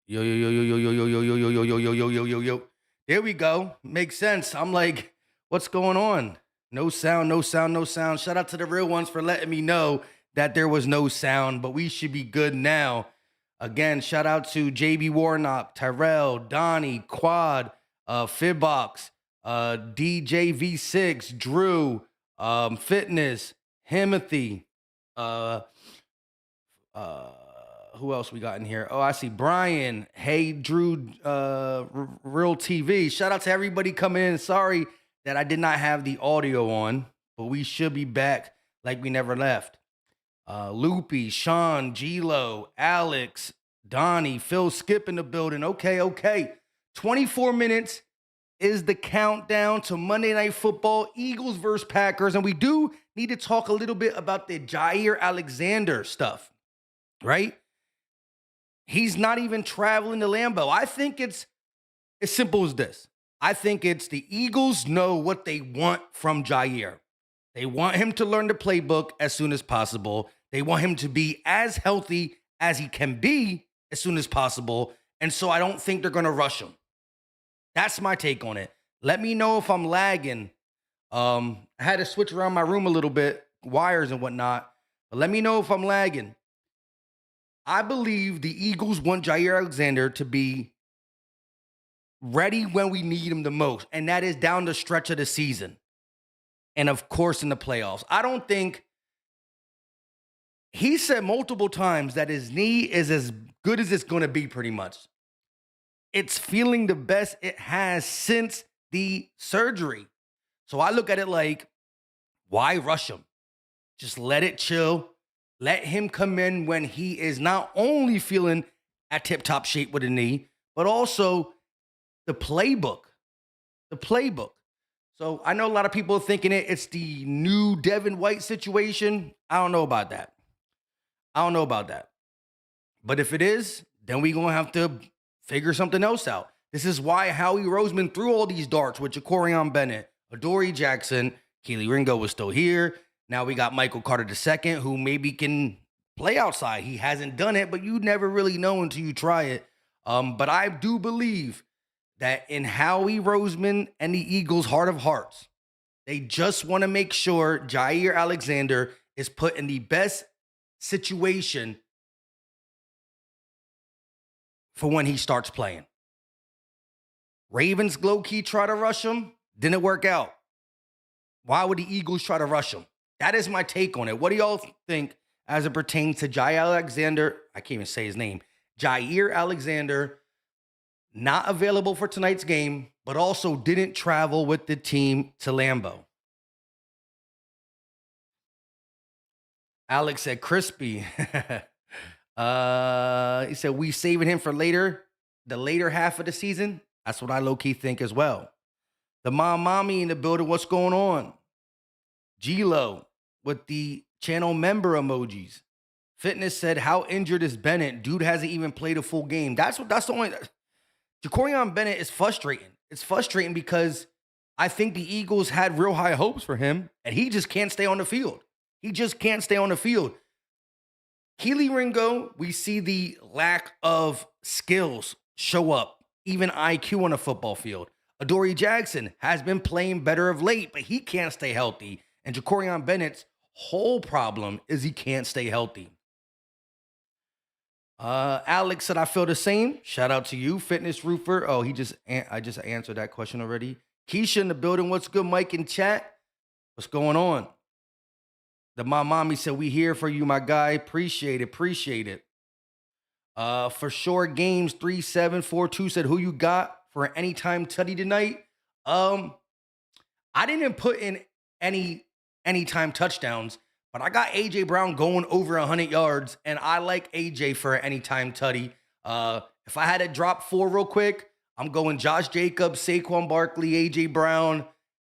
Yo, yo, yo, yo, yo, yo, yo, yo, yo, yo, yo, yo, yo, yo, yo, yo. There we go. Makes sense. I'm like, what's going on? No sound, no sound, no sound. Shout out to the real ones for letting me know that there was no sound, but we should be good now. Again, shout out to JB Warnock, Tyrell, Donnie, Quad, Fibbox, DJ V6, Drew, Fitness, Himothy, uh, uh who else we got in here? Oh, I see Brian. Hey, Drew, Real TV. Shout out to everybody coming in. Sorry that I did not have the audio on, but we should be back like we never left. Loopy, Sean, G-Lo, Alex, Donnie, Phil Skip in the building. Okay. 24 minutes is the countdown to Monday Night Football, Eagles versus Packers. And we do need to talk a little bit about the Jair Alexander stuff, right? He's not even traveling to Lambeau. I think it's as simple as this. I think it's the Eagles know what they want from Jair. They want him to learn the playbook as soon as possible. They want him to be as healthy as he can be as soon as possible. And so I don't think they're going to rush him. That's my take on it. Let me know if I'm lagging. I had to switch around my room a little bit, wires and whatnot. But let me know if I'm lagging. I believe the Eagles want Jair Alexander to be ready when we need him the most, and that is down the stretch of the season. And, of course, in the playoffs. I don't think – he said multiple times that his knee is as good as it's going to be pretty much. It's feeling the best it has since the surgery. So I look at it like, why rush him? Just let it chill. Let him come in when he is not only feeling at tip-top shape with a knee, but also the playbook. The playbook. So I know a lot of people are thinking it's the new Devin White situation. I don't know about that. But if it is, then we're going to have to figure something else out. This is why Howie Roseman threw all these darts with Jacorian Bennett, Adoree Jackson, Keely Ringo was still here. Now we got Michael Carter II, who maybe can play outside. He hasn't done it, but you never really know until you try it. But I do believe that in Howie Roseman and the Eagles' heart of hearts, they just want to make sure Jair Alexander is put in the best situation for when he starts playing. Ravens low-key try to rush him. Didn't work out. Why would the Eagles try to rush him? That is my take on it. What do y'all think as it pertains to Jair Alexander? I can't even say his name. Jair Alexander, not available for tonight's game, but also didn't travel with the team to Lambeau. Alex said crispy. He said, we saving him for later, the later half of the season. That's what I low-key think as well. The mommy in the building, what's going on? G-Lo with the channel member emojis. Fitness said, how injured is Bennett? Dude hasn't even played a full game. That's the only. Jacorian Bennett is frustrating. It's frustrating because I think the Eagles had real high hopes for him, and he just can't stay on the field. Keely Ringo, we see the lack of skills show up, even IQ on a football field. Adoree Jackson has been playing better of late, but he can't stay healthy. And Jacorian Bennett's whole problem is he can't stay healthy. Alex said, I feel the same. Shout out to you, Fitness Roofer. Oh, I just answered that question already. Keisha in the building. What's good, Mike in chat? What's going on? My mommy said, we here for you, my guy. Appreciate it. For sure, Games 3742 said, who you got for an anytime tutty tonight? I didn't put in any anytime touchdowns, but I got AJ Brown going over 100 yards, and I like AJ for an anytime tutty. If I had to drop 4 real quick, I'm going Josh Jacobs, Saquon Barkley, AJ Brown,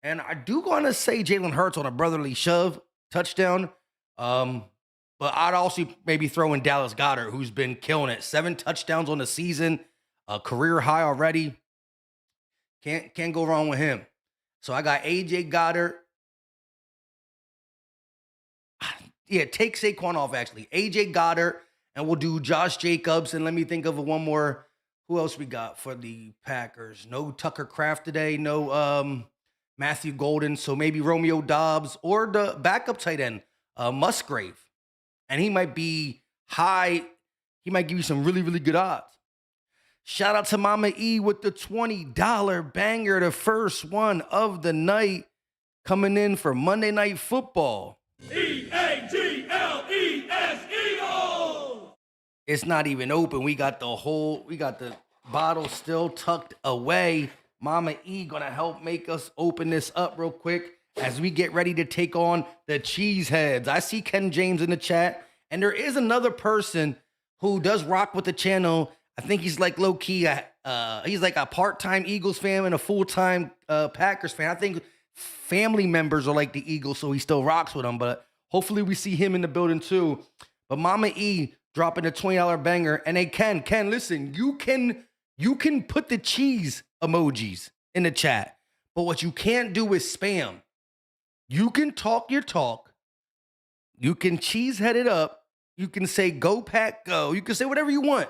and I do want to say Jalen Hurts on a brotherly shove touchdown. But I'd also maybe throw in Dallas Goedert, who's been killing it. 7 touchdowns on the season, a career high already. Can't go wrong with him. So I got AJ Goddard. Yeah, take Saquon off, actually. AJ Goddard, and we'll do Josh Jacobs. And let me think of one more Who else we got for the Packers? No Tucker Kraft today. No Matthew Golden. So maybe Romeo Dobbs or the backup tight end, Musgrave. And he might be high. He might give you some really, really good odds. Shout out to Mama E with the $20 banger, the first one of the night, coming in for Monday Night Football. EAGLES Eagles! It's not even open. We got the bottle still tucked away. Mama E gonna help make us open this up real quick as we get ready to take on the Cheeseheads. I see Ken James in the chat, and there is another person who does rock with the channel. I think he's like low key. He's like a part-time Eagles fan and a full-time Packers fan. I think family members are like the Eagles, so he still rocks with them. But hopefully we see him in the building too. But Mama E dropping a $20 banger, and they Ken, listen, you can put the cheese emojis in the chat, but what you can't do is spam. You can talk your talk. You can cheesehead it up. You can say go Pack go. You can say whatever you want.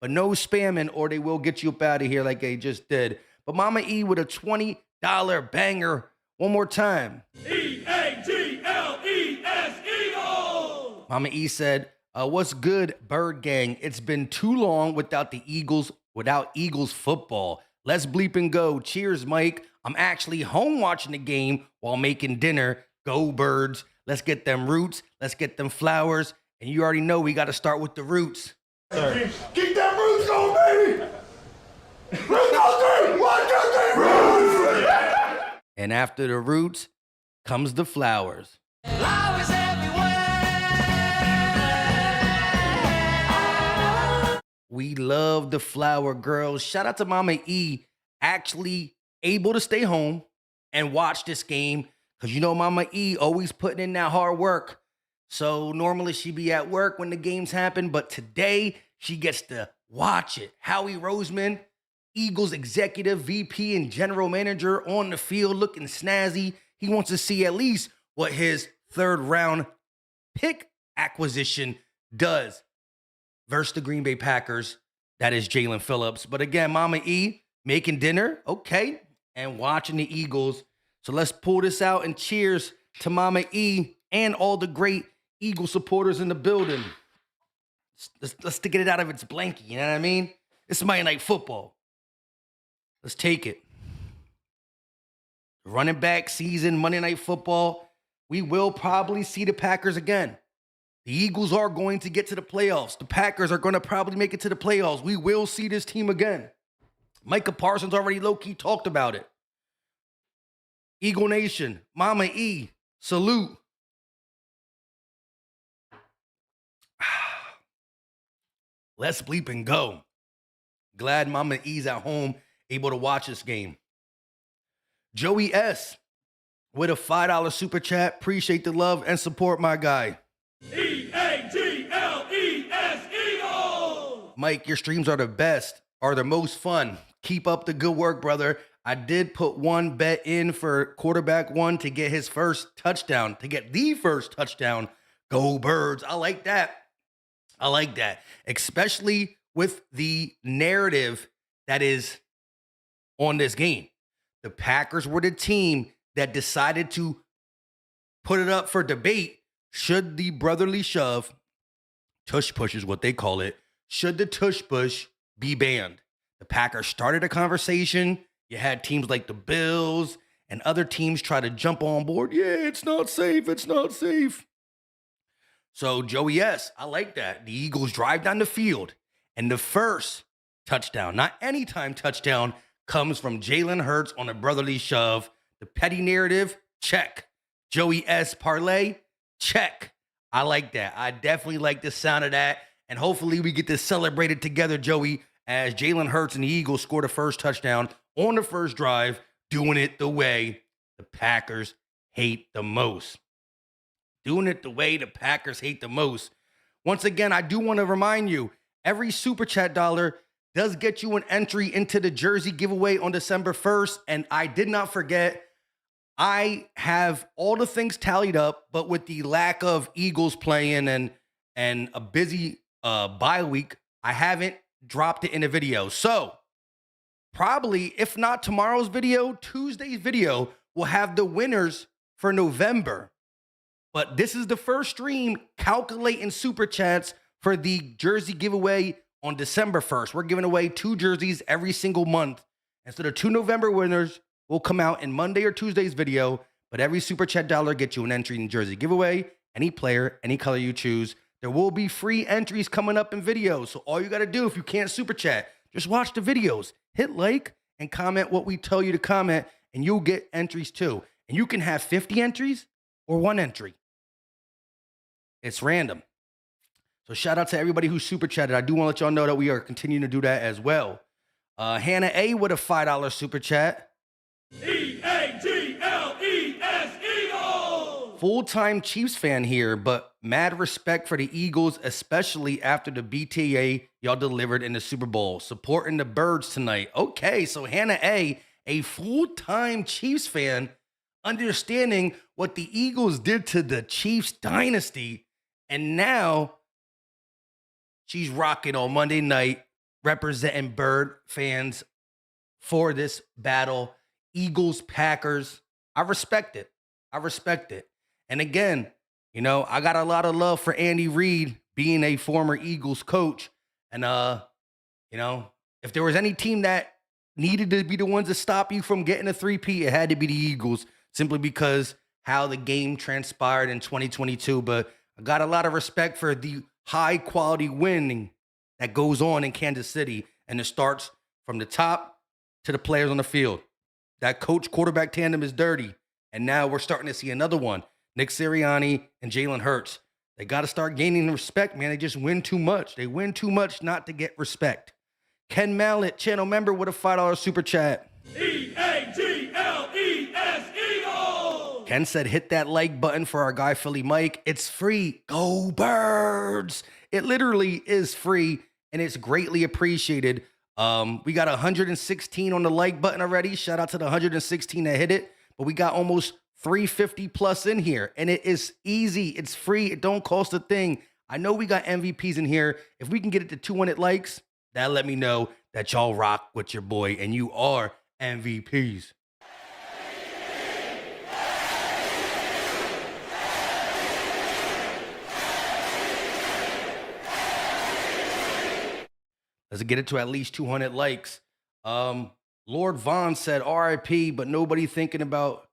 But no spamming or they will get you up out of here like they just did. But Mama E with a $20 banger one more time. EAGLES Eagles! Mama E said, what's good, Bird Gang? It's been too long without Eagles football. Let's bleep and go. Cheers, Mike. I'm actually home watching the game while making dinner. Go Birds. Let's get them roots. Let's get them flowers. And you already know we got to start with the roots. Sir. Keep them roots going, baby! Roots go 3! 1, 2, 3, roots! And after the roots comes the flowers. Flowers everywhere! We love the flower girls. Shout out to Mama E, actually able to stay home and watch this game. Because you know Mama E always putting in that hard work. So normally she'd be at work when the games happen, but today she gets to watch it. Howie Roseman, Eagles executive, VP, and general manager on the field looking snazzy. He wants to see at least what his third round pick acquisition does versus the Green Bay Packers. That is Jalen Phillips. But again, Mama E making dinner, okay, and watching the Eagles. So let's pull this out and cheers to Mama E and all the great Eagle supporters in the building. Let's get it out of its blankie, you know what I mean? It's Monday Night Football. Let's take it. Running back season, Monday Night Football. We will probably see the Packers again. The Eagles are going to get to the playoffs. The Packers are going to probably make it to the playoffs. We will see this team again. Micah Parsons already low-key talked about it. Eagle Nation, Mama E, salute. Let's bleep and go. Glad Mama E's at home, able to watch this game. Joey S. with a $5 super chat. Appreciate the love and support, my guy. EAGLES Eagles! Mike, your streams are the best, are the most fun. Keep up the good work, brother. I did put one bet in for quarterback one to get his first touchdown, to get the first touchdown. Go Birds. I like that. I like that, especially with the narrative that is on this game. The Packers were the team that decided to put it up for debate. Should the brotherly shove, tush push is what they call it, should the tush push be banned? The Packers started a conversation. You had teams like the Bills and other teams try to jump on board. Yeah, it's not safe. It's not safe. So, Joey, yes, I like that. The Eagles drive down the field, and the first touchdown, not anytime touchdown, comes from Jalen Hurts on a brotherly shove. The petty narrative, check. Joey S. parlay, check. I like that. I definitely like the sound of that, and hopefully we get to celebrate it together, Joey, as Jalen Hurts and the Eagles scored the first touchdown on the first drive, doing it the way the Packers hate the most. Doing it the way the Packers hate the most. Once again, I do want to remind you, every Super Chat dollar does get you an entry into the jersey giveaway on December 1st. And I did not forget, I have all the things tallied up, but with the lack of Eagles playing and a busy bye week, I haven't dropped it in a video. So probably, if not tomorrow's video, Tuesday's video will have the winners for November. But this is the first stream calculating super chats for the jersey giveaway on December 1st. We're giving away 2 jerseys every single month. And so the 2 November winners will come out in Monday or Tuesday's video. But every super chat dollar gets you an entry in jersey giveaway. Any player, any color you choose. There will be free entries coming up in videos. So all you got to do, if you can't super chat, just watch the videos. Hit like and comment what we tell you to comment, and you'll get entries too. And you can have 50 entries or 1 entry. It's random. So shout out to everybody who super chatted. I do want to let y'all know that we are continuing to do that as well. Hannah A with a $5 super chat. EAGLES Eagles! Full-time Chiefs fan here, but mad respect for the Eagles, especially after the BTA y'all delivered in the Super Bowl. Supporting the Birds tonight. Okay, so Hannah a full-time Chiefs fan, understanding what the Eagles did to the Chiefs dynasty, and now she's rocking on Monday night, representing Bird fans for this battle. Eagles, Packers. I respect it. I respect it. And again, you know, I got a lot of love for Andy Reid being a former Eagles coach. And, you know, if there was any team that needed to be the ones to stop you from getting a 3-peat, it had to be the Eagles, simply because how the game transpired in 2022. But I got a lot of respect for the high-quality winning that goes on in Kansas City. And it starts from the top to the players on the field. That coach-quarterback tandem is dirty. And now we're starting to see another one. Nick Sirianni and Jalen Hurts. They got to start gaining respect, man. They just win too much. They win too much not to get respect. Ken Mallett, channel member with a $5 super chat. EAGLES Eagles! Ken said, hit that like button for our guy Philly Mike. It's free. Go Birds. It literally is free, and it's greatly appreciated. We got 116 on the like button already. Shout out to the 116 that hit it. But we got almost 350 plus in here, and it is easy. It's free. It don't cost a thing. I know we got MVPs in here. If we can get it to 200 likes, that let me know that y'all rock with your boy, and you are MVPs. Let's get it to at least 200 likes. Lord Vaughn said RIP, but nobody thinking about,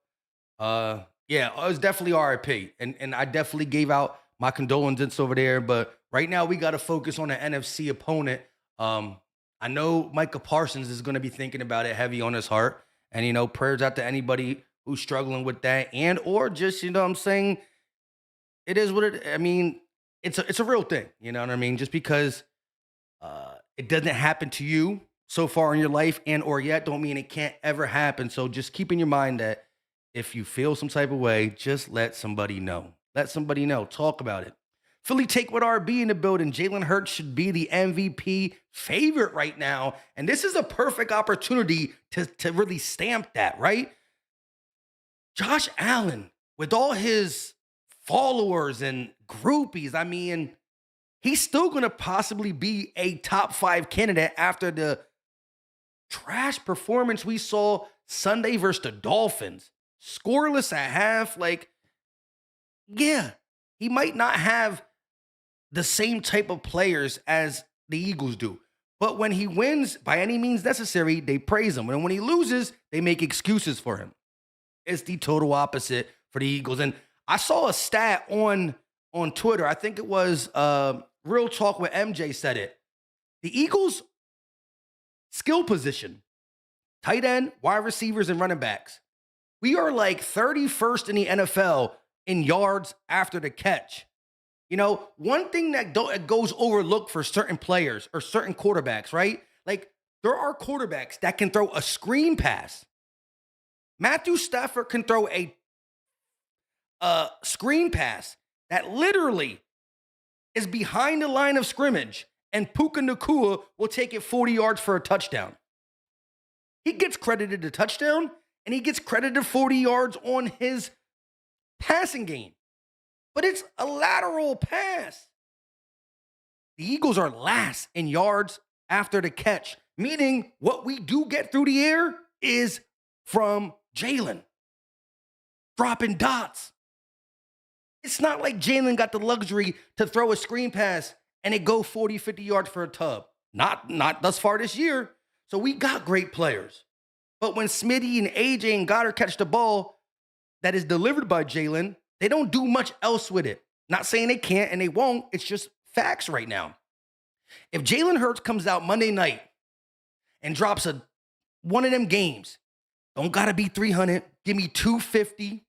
yeah, it was definitely RIP. And I definitely gave out my condolences over there. But right now we got to focus on the NFC opponent. I know Micah Parsons is going to be thinking about it heavy on his heart. And, you know, prayers out to anybody who's struggling with that, and or just, you know what I'm saying, it is what it, I mean, it's a real thing. You know what I mean? Just because it doesn't happen to you so far in your life and or yet don't mean it can't ever happen. So just keep in your mind that if you feel some type of way, just let somebody know. Let somebody know. Talk about it. Philly Take with RB in the building. Jalen Hurts should be the MVP favorite right now. And this is a perfect opportunity to really stamp that, right? Josh Allen, with all his followers and groupies, I mean, he's still going to possibly be a top 5 candidate after the trash performance we saw Sunday versus the Dolphins. Scoreless at half. Like, yeah, he might not have the same type of players as the Eagles do. But when he wins, by any means necessary, they praise him. And when he loses, they make excuses for him. It's the total opposite for the Eagles. And I saw a stat on Twitter. I think it was Real Talk with MJ said it. The Eagles' skill position, tight end, wide receivers, and running backs, we are like 31st in the NFL in yards after the catch. You know, one thing that goes overlooked for certain players or certain quarterbacks, right? Like, there are quarterbacks that can throw a screen pass. Matthew Stafford can throw a screen pass that literally is behind the line of scrimmage, and Puka Nacua will take it 40 yards for a touchdown. He gets credited the touchdown, and he gets credited 40 yards on his passing game. But it's a lateral pass. The Eagles are last in yards after the catch, meaning what we do get through the air is from Jalen dropping dots. It's not like Jalen got the luxury to throw a screen pass and it go 40, 50 yards for a tub. Not thus far this year. So we got great players. But when Smitty and AJ and Goddard catch the ball that is delivered by Jalen, they don't do much else with it. Not saying they can't and they won't. It's just facts right now. If Jalen Hurts comes out Monday night and drops one of them games, don't gotta be 300. Give me 250.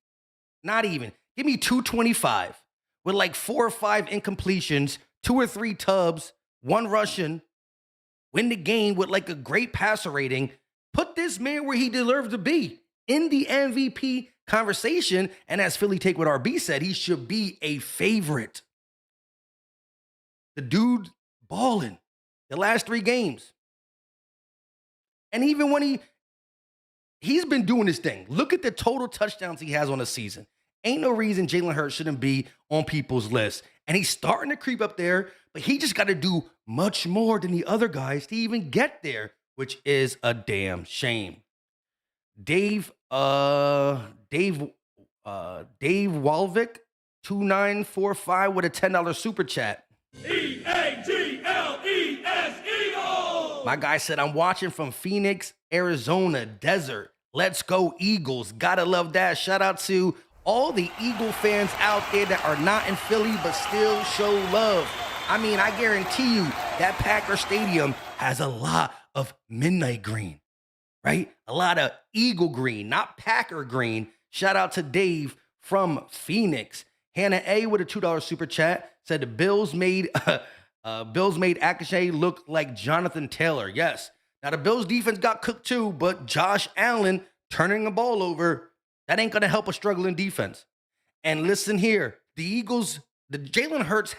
Not even. Give me 225 with like 4 or 5 incompletions, 2 or 3 tubs, 1 rushing, win the game with like a great passer rating. Put this man where he deserves to be, in the MVP conversation. And as Philly Take with RB said, he should be a favorite. The dude balling the last 3 games. And even when he's been doing this thing. Look at the total touchdowns he has on the season. Ain't no reason Jalen Hurts shouldn't be on people's list. And he's starting to creep up there, but he just got to do much more than the other guys to even get there, which is a damn shame. Dave Walvick, 2945 with a $10 super chat. EAGLES Eagles! My guy said, I'm watching from Phoenix, Arizona, desert. Let's go Eagles. Gotta love that. Shout out to all the Eagle fans out there that are not in Philly but still show love. I mean, I guarantee you that Packer Stadium has a lot of midnight green, right? A lot of Eagle green, not Packer green. Shout out to Dave from Phoenix. Hannah A with a $2 super chat said the Bills made Akashe look like Jonathan Taylor. Yes. Now the Bills defense got cooked too, but Josh Allen turning the ball over, that ain't gonna help a struggling defense. And listen here, the Eagles, the Jalen Hurts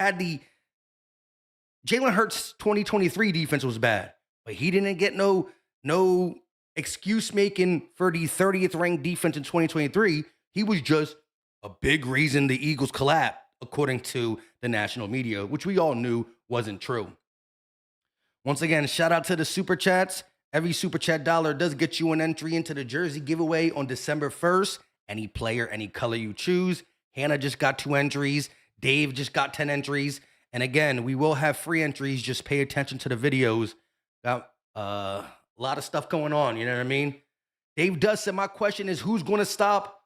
2023 defense was bad, but he didn't get no excuse making for the 30th ranked defense in 2023. He was just a big reason the Eagles collapsed, according to the national media, which we all knew wasn't true. Once again, shout out to the super chats. Every super chat dollar does get you an entry into the jersey giveaway on December 1st. Any player, any color you choose. Hannah just got 2 entries. Dave just got 10 entries. And again, we will have free entries. Just pay attention to the videos. Got a lot of stuff going on. You know what I mean? Dave does say, my question is, who's going to stop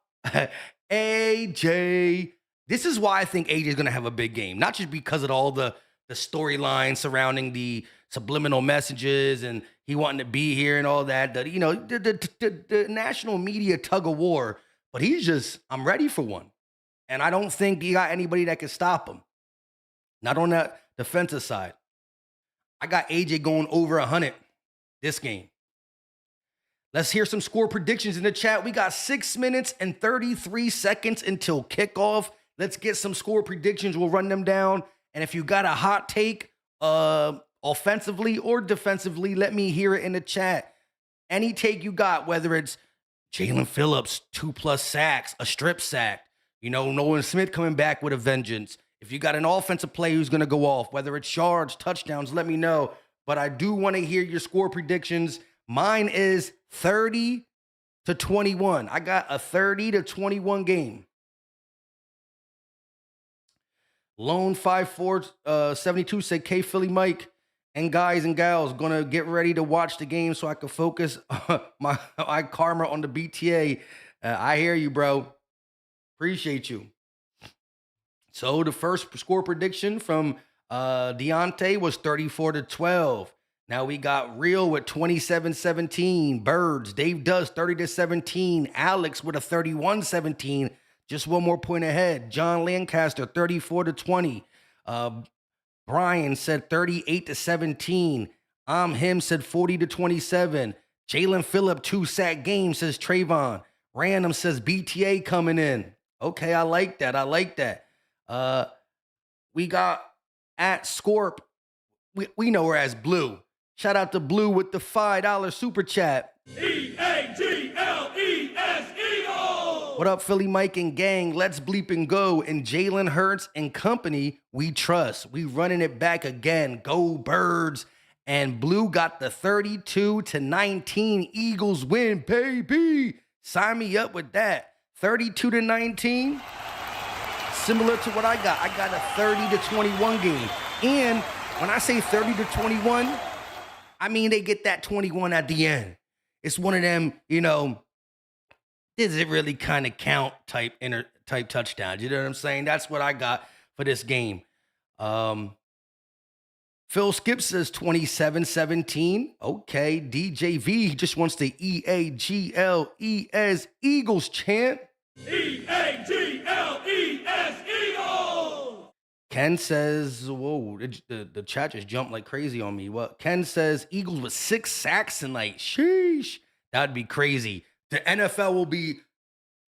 AJ? This is why I think AJ is going to have a big game. Not just because of all the storyline surrounding the subliminal messages and he wanting to be here and all that. The national media tug of war. But I'm ready for one. And I don't think he got anybody that can stop him. Not on that defensive side. I got AJ going over 100 this game. Let's hear some score predictions in the chat. We got 6 minutes and 33 seconds until kickoff. Let's get some score predictions. We'll run them down. And if you got a hot take, offensively or defensively, let me hear it in the chat. Any take you got, whether it's Jalen Phillips, 2+ sacks, a strip sack, Nolan Smith coming back with a vengeance. If you got an offensive play who's going to go off, whether it's yards, touchdowns, let me know. But I do want to hear your score predictions. Mine is 30-21. I got a 30-21 game. Lone 5472 said, K Philly Mike and guys and gals gonna get ready to watch the game so I can focus my karma on the BTA. I hear you, bro. Appreciate you. So the first score prediction from Deontay was 34-12. Now we got Real with 27-17. Birds. Dave does 30-17. Alex with a 31-17. Just one more point ahead. John Lancaster, 34-20. Brian said 38-17. Him said 40-27. Jalen Phillip, 2-sack game, says Trayvon. Random says BTA coming in. Okay, I like that. We got at Scorp. We know her as Blue. Shout out to Blue with the $5 super chat. EAGLES Eagles! What up, Philly Mike and gang? Let's bleep and go. And Jalen Hurts and company, we trust. We running it back again. Go Birds. And Blue got the 32-19 Eagles win, baby. Sign me up with that. 32-19, similar to what I got. I got a 30-21 game. And when I say 30-21, I mean they get that 21 at the end. It's one of them, does it really kind of count type touchdowns? You know what I'm saying? That's what I got for this game. Phil Skip says 27-17. Okay, DJV just wants the EAGLES Eagles chant. EAGLES Eagles! Ken says, whoa, the chat just jumped like crazy on me. What? Ken says Eagles with 6 sacks tonight. Sheesh. That'd be crazy. The NFL will be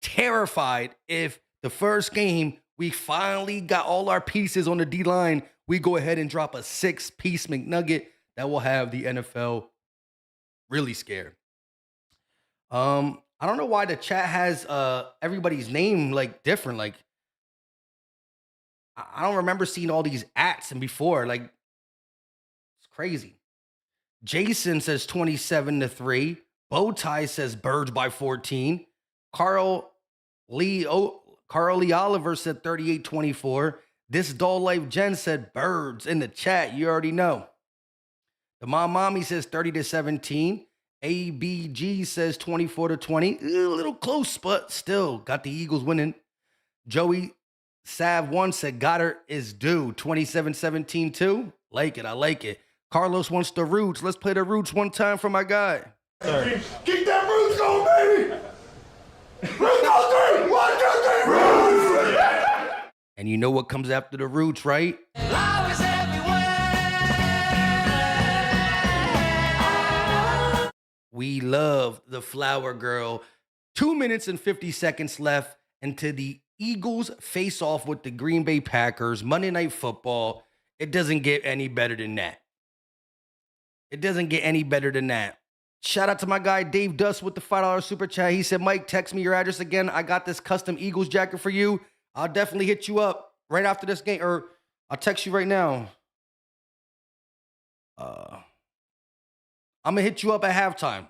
terrified if the first game we finally got all our pieces on the D-line. We go ahead and drop a 6-piece McNugget that will have the NFL really scared. I don't know why the chat has everybody's name like different. Like I don't remember seeing all these ats and before. Like it's crazy. Jason says 27-3. Bowtie says Birds by 14. Carl Lee Oliver said 38-24. This Dull Life Jen said Birds in the chat. You already know. The Mommy says 30-17. ABG says 24-20. A little close, but still got the Eagles winning. Joey Sav1 said Goddard is due. 27-17 too. Like it. I like it. Carlos wants the Roots. Let's play the Roots one time for my guy. Keep that Roots going, baby! Roots on 3! 1, 2, 3, Roots! And you know what comes after the Roots, right? Love is everywhere. We love the Flower Girl. 2 minutes and 50 seconds left into the Eagles face off with the Green Bay Packers. Monday Night Football. It doesn't get any better than that. It doesn't get any better than that. Shout out to my guy Dave Dust with the $5 super chat. He said, Mike, text me your address again. I got this custom Eagles jacket for you. I'll definitely hit you up right after this game, or I'll text you right now. I'm going to hit you up at halftime.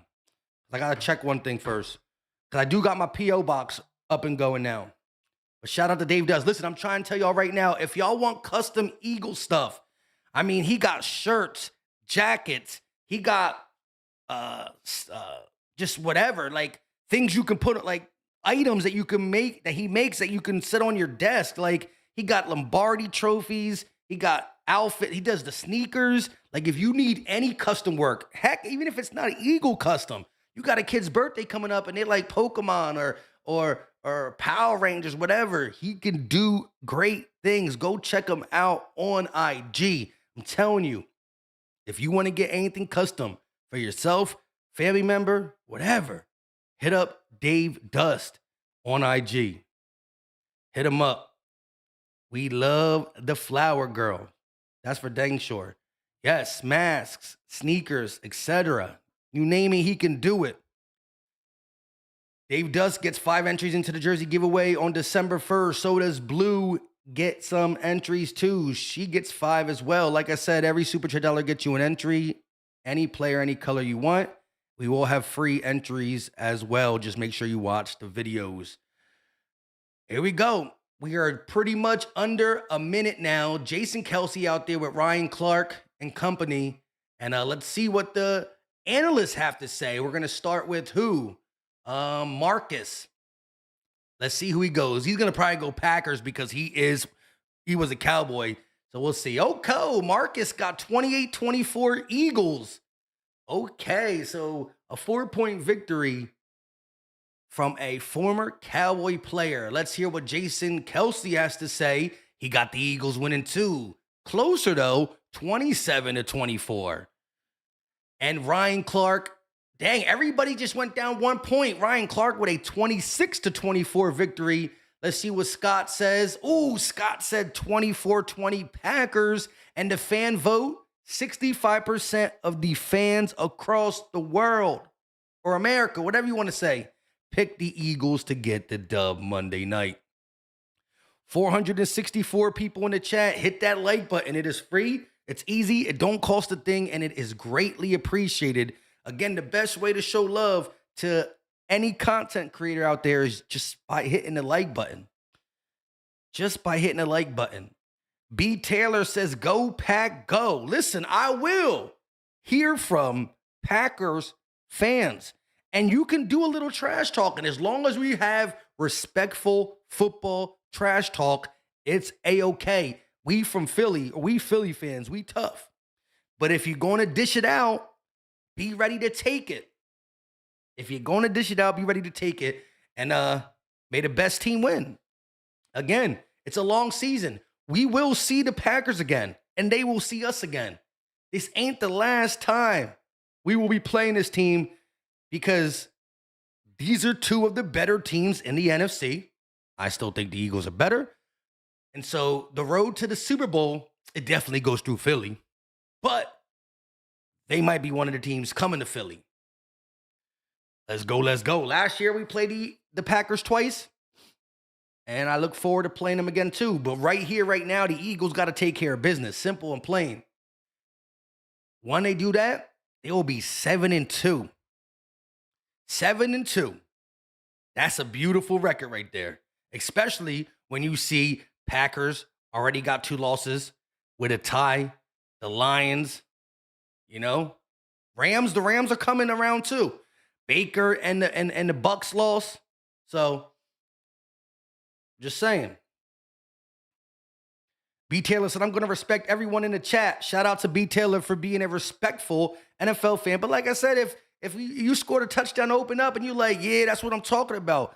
I got to check one thing first, because I do got my P.O. box up and going now. But shout out to Dave Does. Listen, I'm trying to tell y'all right now, if y'all want custom Eagle stuff, I mean, he got shirts, jackets, he got just whatever, like things you can put, like items that you can make, that he makes, that you can sit on your desk. Like he got Lombardi trophies, he got outfit, he does the sneakers. Like if you need any custom work, heck, even if it's not an Eagle custom, you got a kid's birthday coming up and they like Pokemon or Power Rangers, whatever, he can do great things. Go check him out on IG. I'm telling you, if you want to get anything custom for yourself, family member, whatever, hit up Dave Dust on IG. Hit him up. We love the Flower Girl. That's for dang sure. Yes, masks, sneakers, etc. You name it, he can do it. Dave Dust gets 5 entries into the jersey giveaway on December 1st. So does Blue get some entries too. She gets 5 as well. Like I said, every Super Chat dollar gets you an entry. Any player, any color you want. We will have free entries as well. Just make sure you watch the videos. Here we go. We are pretty much under a minute now. Jason Kelsey out there with Ryan Clark and company. And let's see what the analysts have to say. We're going to start with who? Marcus. Let's see who he goes. He's going to probably go Packers because he was a Cowboy. So we'll see. Marcus got 28-24 Eagles. Okay, so a 4-point victory from a former Cowboy player. Let's hear what Jason Kelsey has to say. He got the Eagles winning too. Closer though, 27-24. And Ryan Clark, dang, everybody just went down 1 point. Ryan Clark with a 26-24 victory. Let's see what Scott says. Ooh, Scott said 24-20 Packers. And the fan vote, 65% of the fans across the world, or America, whatever you want to say, picked the Eagles to get the dub Monday night. 464 people in the chat. Hit that like button. It is free. It's easy. It don't cost a thing, and it is greatly appreciated. Again, the best way to show love to any content creator out there is just by hitting the like button. Just by hitting the like button. B. Taylor says, go Pack, go. Listen, I will hear from Packers fans. And you can do a little trash talking. As long as we have respectful football trash talk, it's A-okay. We from Philly, we Philly fans, we tough. But if you're going to dish it out, be ready to take it. If you're going to dish it out, be ready to take it. And may the best team win. Again, it's a long season. We will see the Packers again, and they will see us again. This ain't the last time we will be playing this team, because these are two of the better teams in the NFC. I still think the Eagles are better. And so the road to the Super Bowl, it definitely goes through Philly. But they might be one of the teams coming to Philly. Let's go, let's go. Last year we played the Packers twice. And I look forward to playing them again too. But right here, right now, the Eagles got to take care of business. Simple and plain. When they do that, they will be 7-2. 7-2. That's a beautiful record right there. Especially when you see Packers already got 2 losses with a tie. The Lions, the Rams are coming around too. Baker and the Bucks lost. So just saying. B. Taylor said, I'm going to respect everyone in the chat. Shout out to B. Taylor for being a respectful NFL fan. But like I said, if you scored a touchdown to open up and you're like, yeah, that's what I'm talking about,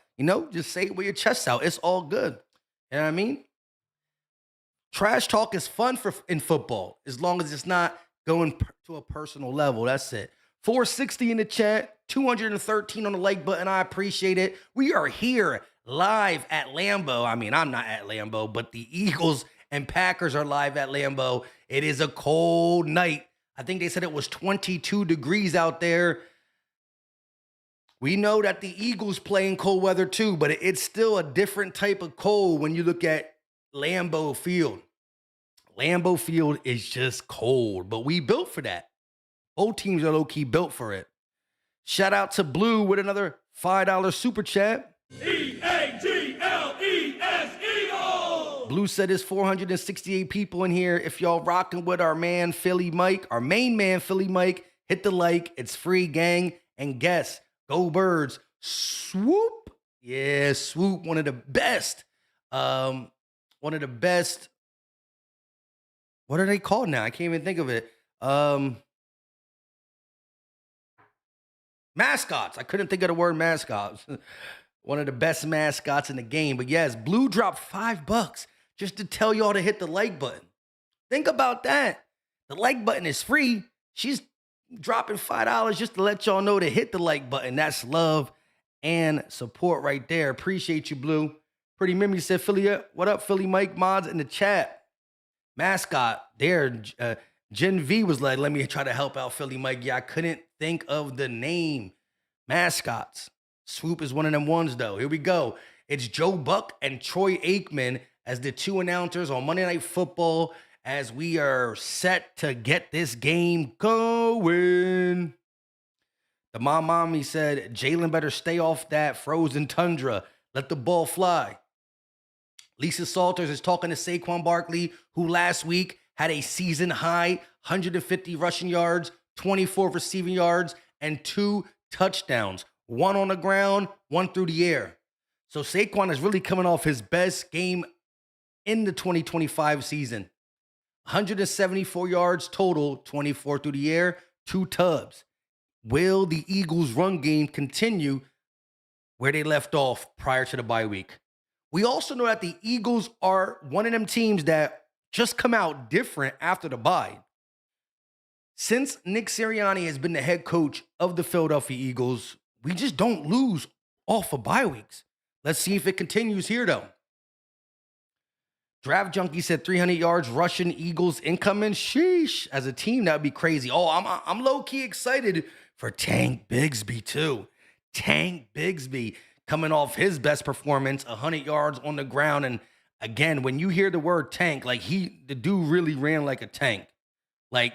just say it with your chest out. It's all good. You know what I mean? Trash talk is fun in football, as long as it's not going to a personal level. That's it. 460 in the chat, 213 on the like button. I appreciate it. We are here live at Lambeau. I mean, I'm not at Lambeau, but the Eagles and Packers are live at Lambeau. It is a cold night. I think they said it was 22 degrees out there. We know that the Eagles play in cold weather too, but it's still a different type of cold when you look at Lambeau Field. Lambeau Field is just cold, but we built for that. Both teams are low-key built for it. Shout out to Blue with another $5 super chat. E-A-G-L-E-S-E-O! Blue said there's 468 people in here. If y'all rocking with our man Philly Mike, our main man Philly Mike, hit the like. It's free, gang. And guess, go Birds. Swoop. Yeah, Swoop, one of the best. One of the best. What are they called now? I can't even think of it. Mascots. I couldn't think of the word mascots. One of the best mascots in the game. But yes, Blue dropped $5 just to tell y'all to hit the like button. Think about that. The like button is free. She's dropping $5 just to let y'all know to hit the like button. That's love and support right there. Appreciate you, Blue. Pretty Mimi said, Philly, what up, Philly Mike mods in the chat. Mascot there. Gen V was like, let me try to help out Philly Mike. Yeah, I couldn't think of the name. Mascots. Swoop is one of them ones, though. Here we go. It's Joe Buck and Troy Aikman as the 2 announcers on Monday Night Football as we are set to get this game going. The mommy said, Jalen better stay off that frozen tundra. Let the ball fly. Lisa Salters is talking to Saquon Barkley, who last week had a season-high 150 rushing yards, 24 receiving yards, and 2 touchdowns. 1 on the ground, 1 through the air. So Saquon is really coming off his best game in the 2025 season. 174 yards total, 24 through the air, 2 tubs. Will the Eagles' run game continue where they left off prior to the bye week? We also know that the Eagles are one of them teams that just come out different after the bye. Since Nick Sirianni has been the head coach of the Philadelphia Eagles, we just don't lose off of bye weeks. Let's see if it continues here, though. Draft Junkie said 300 yards rushing, Eagles incoming. Sheesh. As a team, that would be crazy. Oh, I'm low-key excited for Tank Bigsby, too. Tank Bigsby coming off his best performance, 100 yards on the ground. And again, when you hear the word tank, like the dude really ran like a tank. Like,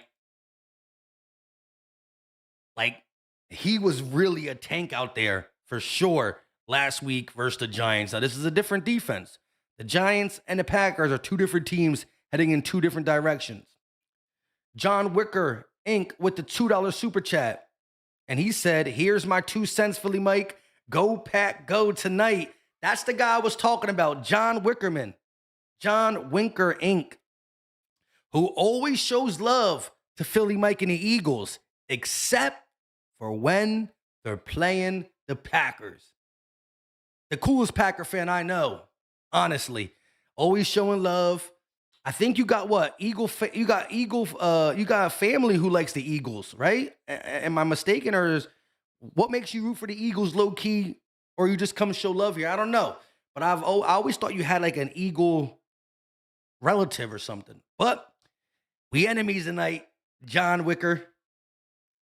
he was really a tank out there for sure last week versus the Giants. Now, this is a different defense. The Giants and the Packers are two different teams heading in two different directions. John Wicker, Inc., with the $2 super chat. And he said, here's my 2 cents, Philly Mike. Go Pack, go tonight. That's the guy I was talking about, John Wickerman. John Winker, Inc., who always shows love to Philly Mike and the Eagles, except for when they're playing the Packers. The coolest Packer fan I know, honestly. Always showing love. I think you got what? You got a family who likes the Eagles, right? Am I mistaken? Or what makes you root for the Eagles low key, or you just come show love here? I don't know. But I always thought you had like an Eagle relative or something. But we enemies tonight, John Wicker.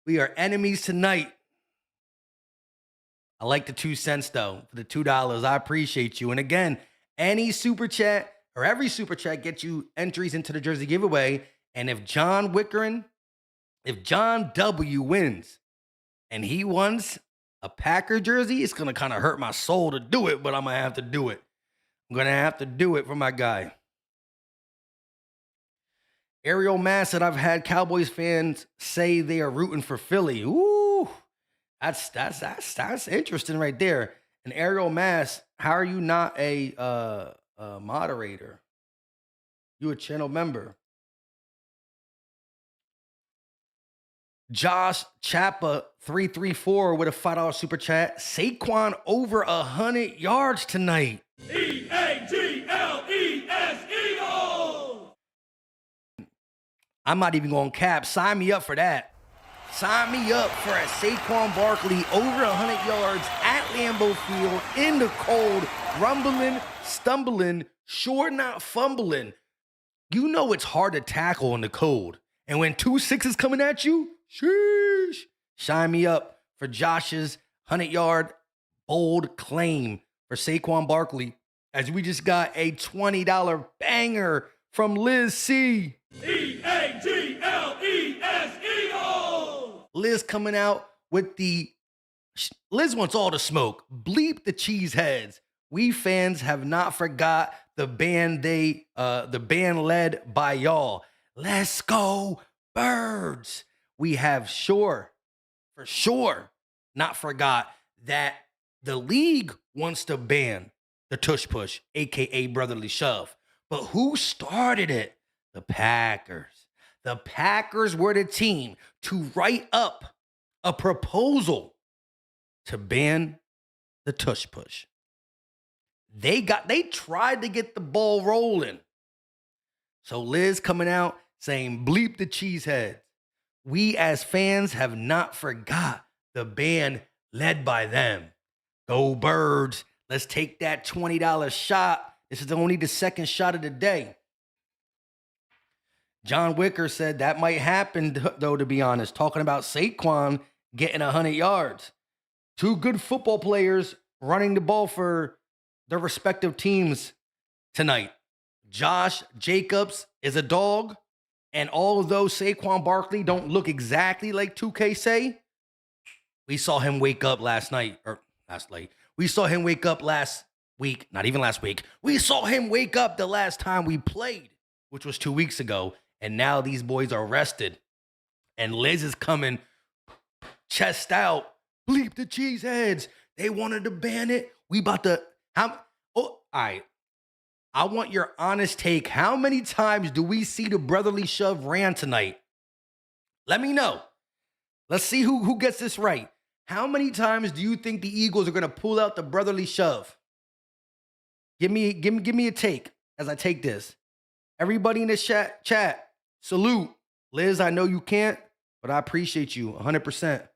We are enemies tonight. I like the 2 cents though, for the $2. I appreciate you. And again, any super chat or every super chat gets you entries into the jersey giveaway. And if John W wins and he wants a Packer jersey, it's going to kind of hurt my soul to do it, but I'm going to have to do it. I'm going to have to do it for my guy. Ariel Mass said, I've had Cowboys fans say they are rooting for Philly. Ooh, that's interesting right there. And Ariel Mass, how are you not a moderator? You a channel member. Josh Chappa 334 with a $5 super chat. Saquon over 100 yards tonight. EAGLES Eagles! I'm not even going to cap. Sign me up for that. Sign me up for a Saquon Barkley over 100 yards at Lambeau Field in the cold, rumbling, stumbling, sure not fumbling. You know it's hard to tackle in the cold. And when 2 6s coming at you, sheesh. Sign me up for Josh's 100-yard bold claim for Saquon Barkley, as we just got a $20 banger from Liz C. EAGLES Eagles! Liz coming out with Liz wants all the smoke. Bleep the cheeseheads. We fans have not forgot the band led by y'all. Let's go, Birds. We have for sure not forgot that the league wants to ban the tush push, aka brotherly shove. But who started it? The Packers. The Packers were the team to write up a proposal to ban the tush push. They tried to get the ball rolling. So Liz coming out saying, bleep the cheeseheads. We as fans have not forgot the band led by them. Go Birds. Let's take that $20 shot. This is only the second shot of the day. John Wicker said that might happen, though, to be honest, talking about Saquon getting 100 yards. Two good football players running the ball for their respective teams tonight. Josh Jacobs is a dog, and although Saquon Barkley don't look exactly like 2K say, we saw him wake up we saw him wake up last week, not even last week. We saw him wake up the last time we played, which was 2 weeks ago, and now these boys are rested. And Liz is coming chest out, bleep the cheeseheads. They wanted to ban it. We about to, all right. I want your honest take. How many times do we see the brotherly shove ran tonight? Let me know. Let's see who gets this right. How many times do you think the Eagles are going to pull out the brotherly shove? Give me a take as I take this. Everybody in this chat, salute. Liz, I know you can't, but I appreciate you 100%.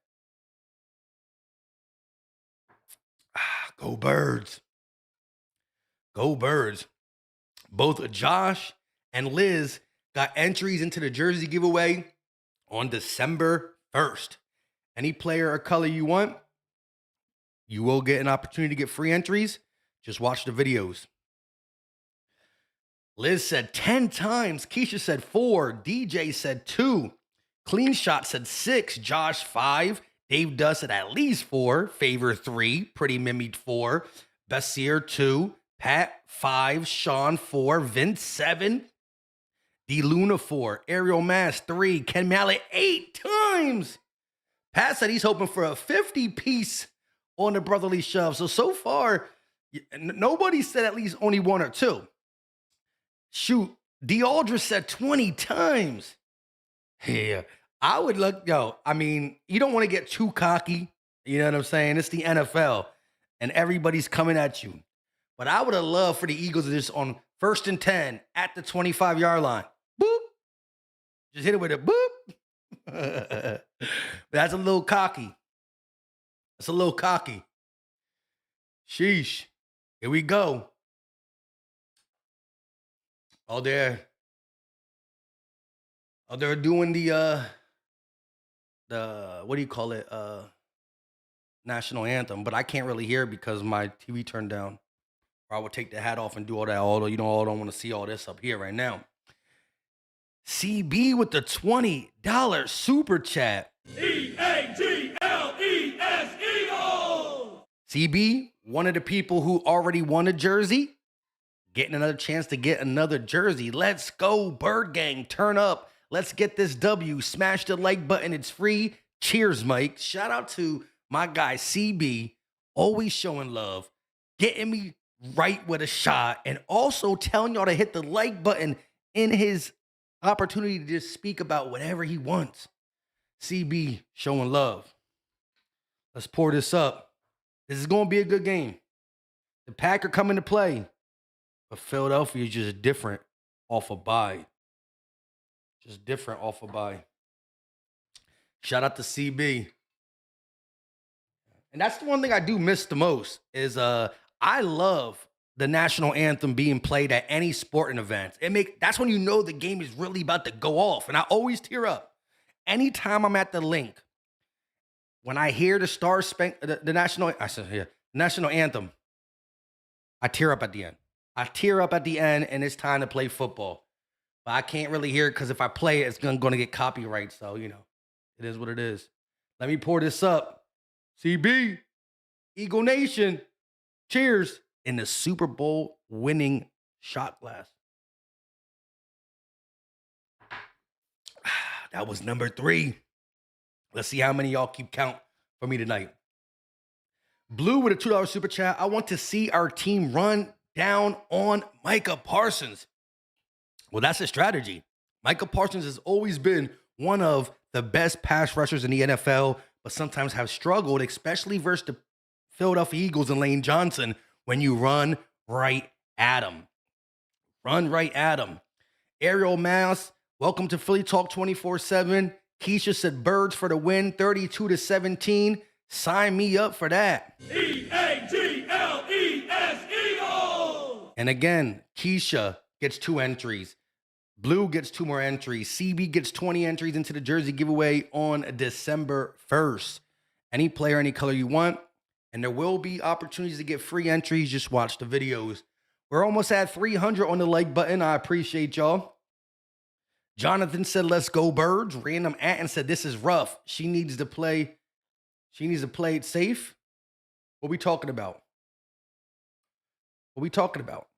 Go Birds. Go Birds. Both Josh and Liz got entries into the jersey giveaway on December 1st. Any player or color you want, you will get an opportunity to get free entries. Just watch the videos. Liz said 10 times. Keisha said 4. DJ said 2. Clean Shot said 6. Josh 5. Dave Duss said at least 4. Favor 3. Pretty Mimic 4. Bessier 2. Pat 5. Sean 4. Vince 7. D Luna 4. Ariel Mass 3. Ken Mallet 8 times. Pat said he's hoping for a 50-piece on the brotherly shove. So far, nobody said at least only 1 or 2. Shoot, D Aldridge said 20 times. Yeah, I would look, I mean, you don't want to get too cocky. You know what I'm saying? It's the NFL, and everybody's coming at you. But I would have loved for the Eagles to just on 1st and 10 at the 25-yard line. Boop. Just hit it with a boop. That's a little cocky. That's a little cocky. Sheesh. Here we go. Oh, they're doing the what do you call it? National anthem, but I can't really hear it because my TV turned down. Or I would take the hat off and do all that. Although, I don't want to see all this up here right now. CB with the $20 super chat. EAGLES Eagles! CB, one of the people who already won a jersey, getting another chance to get another jersey. Let's go, Bird Gang. Turn up. Let's get this W. Smash the like button. It's free. Cheers, Mike. Shout out to my guy, CB, always showing love, getting me right with a shot, and also telling y'all to hit the like button in his opportunity to just speak about whatever he wants. CB showing love. Let's pour this up. This is going to be a good game. The Pack are coming to play. But Philadelphia is just different off a bye. Just different off a bye. Shout out to CB. And that's the one thing I do miss the most is I love the national anthem being played at any sporting event. That's when you know the game is really about to go off. And I always tear up. Anytime I'm at the link, when I hear the national anthem, I tear up at the end. I tear up at the end, and it's time to play football. But I can't really hear it because if I play it, it's going to get copyright. So, it is what it is. Let me pour this up. CB, Eagle Nation, cheers in the Super Bowl winning shot glass. That was number 3. Let's see how many y'all keep count for me tonight. Blue with a $2 super chat. I want to see our team run down on Micah Parsons. Well, that's a strategy. Micah Parsons has always been one of the best pass rushers in the NFL, but sometimes have struggled, especially versus the Philadelphia Eagles and Lane Johnson, when you run right at him. Run right at him. Ariel Mass, welcome to Philly Talk 24/7. Keisha said birds for the win, 32-17. Sign me up for that. EAGLES Eagles! And again, Keisha gets 2 entries. Blue gets 2 more entries. CB gets 20 entries into the jersey giveaway on December 1st. Any player, any color you want. And there will be opportunities to get free entries. Just watch the videos. We're almost at 300 on the like button. I appreciate y'all. Jonathan said, let's go birds. Random Anton said, this is rough. She needs to play it safe. What we talking about? What we talking about?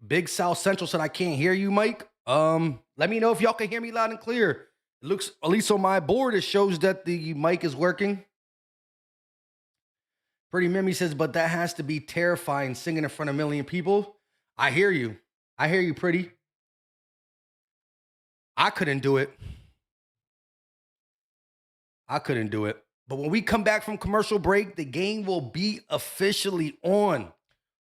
Big South Central said, I can't hear you, Mike. Let me know if y'all can hear me loud and clear. It looks, at least on my board, it shows that the mic is working. Pretty Mimi says, but that has to be terrifying singing in front of a million people. I hear you. I hear you, Pretty. I couldn't do it. But when we come back from commercial break, the game will be officially on.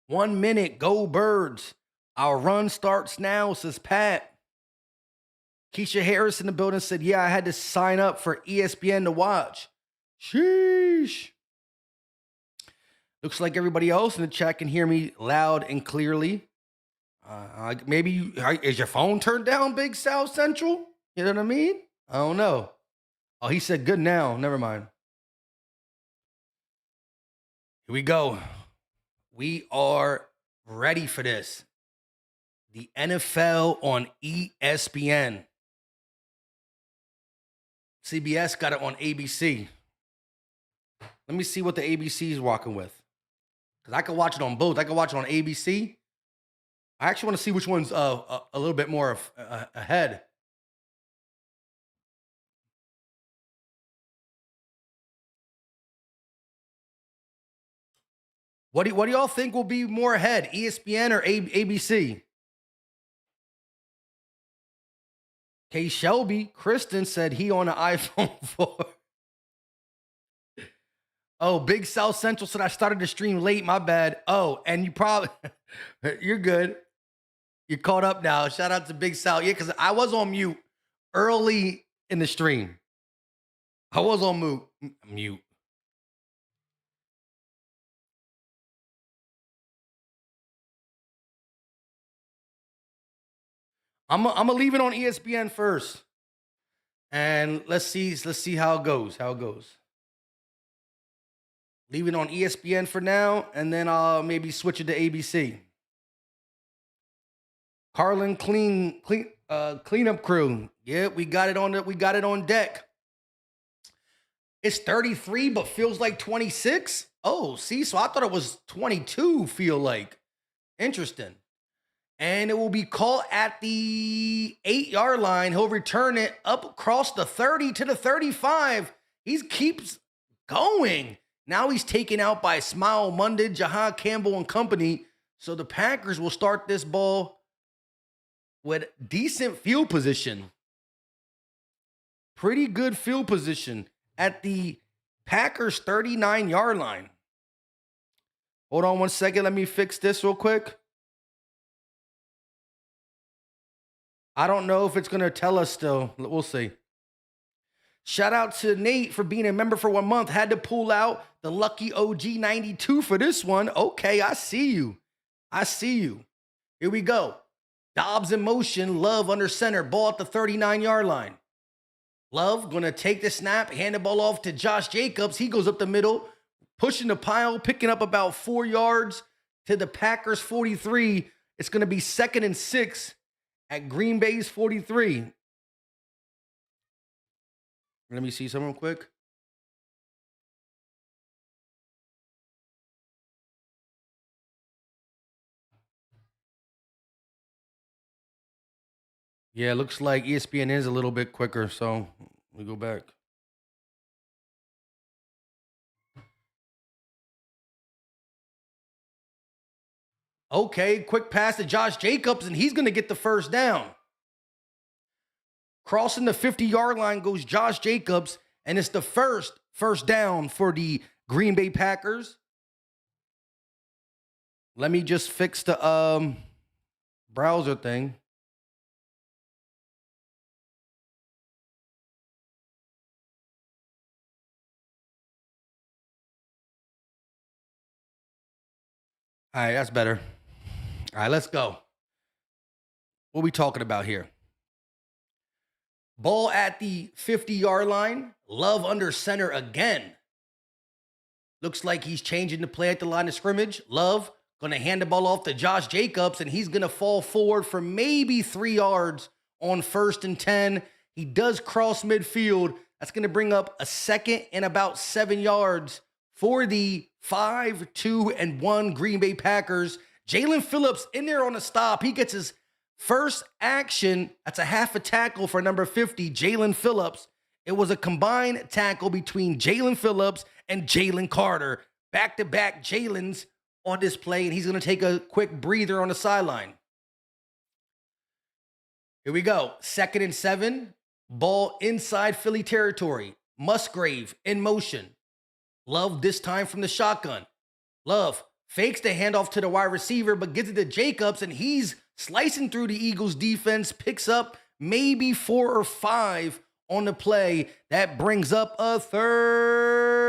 1 minute, go birds. Our run starts now, says Pat. Keisha Harris in the building said, yeah, I had to sign up for ESPN to watch. Sheesh. Looks like everybody else in the chat can hear me loud and clearly. Maybe is your phone turned down, Big South Central? You know what I mean? I don't know. Oh, he said good now. Never mind. Here we go. We are Ready for this. The NFL on ESPN. CBS got it on ABC. Let me see what the ABC is walking with. Because I can watch it on both. I can watch it on ABC. I actually want to see which one's a little bit more ahead. What do y'all think will be more ahead, ESPN or ABC? K. Shelby, Kristen said he on an iPhone 4. Oh, Big South Central said I started the stream late. My bad. Oh, and you probably, you're good. You're caught up now. Shout out to Big South. Yeah, because I was on mute early in the stream. I was on mute. I'm gonna leave it on ESPN first, and let's see how it goes. Leave it on ESPN for now, and then I'll maybe switch it to ABC. Carlin cleanup crew. Yeah, we got it on deck. It's 33, but feels like 26. Oh, see, so I thought it was 22. Feel like interesting. And it will be caught at the 8-yard line. He'll return it up across the 30 to the 35. He keeps going. Now he's taken out by Smile Mundy, Jahan Campbell, and company. So the Packers will start this ball with decent field position. Pretty good field position at the Packers 39-yard line. Hold on one second. Let me fix this real quick. I don't know if it's going to tell us still. We'll see. Shout out to Nate for being a member for 1 month. Had to pull out the lucky OG 92 for this one. Okay, I see you. Here we go. Dobbs in motion. Love under center. Ball at the 39-yard line. Love going to take the snap. Hand the ball off to Josh Jacobs. He goes up the middle. Pushing the pile. Picking up about 4 yards to the Packers 43. It's going to be 2nd and 6. At Green Bay's 43. Let me see something real quick. Yeah, it looks like ESPN is a little bit quicker, so we go back. Okay, quick pass to Josh Jacobs, and he's going to get the first down. Crossing the 50-yard line goes Josh Jacobs, and it's the first down for the Green Bay Packers. Let me just fix the browser thing. All right, that's better. All right, let's go. What are we talking about here? Ball at the 50-yard line. Love under center again. Looks like he's changing the play at the line of scrimmage. Love going to hand the ball off to Josh Jacobs, and he's going to fall forward for maybe 3 yards on 1st and 10. He does cross midfield. That's going to bring up a 2nd and about 7 yards for the 5-2-1 Green Bay Packers. Jalen Phillips in there on the stop. He gets his first action. That's a half a tackle for number 50, Jalen Phillips. It was a combined tackle between Jalen Phillips and Jalen Carter. Back-to-back Jalen's on this play, and he's going to take a quick breather on the sideline. Here we go. 2nd and 7. Ball inside Philly territory. Musgrave in motion. Love this time from the shotgun. Love fakes the handoff to the wide receiver, but gets it to Jacobs, and he's slicing through the Eagles defense, picks up maybe 4 or 5 on the play. That brings up a 3rd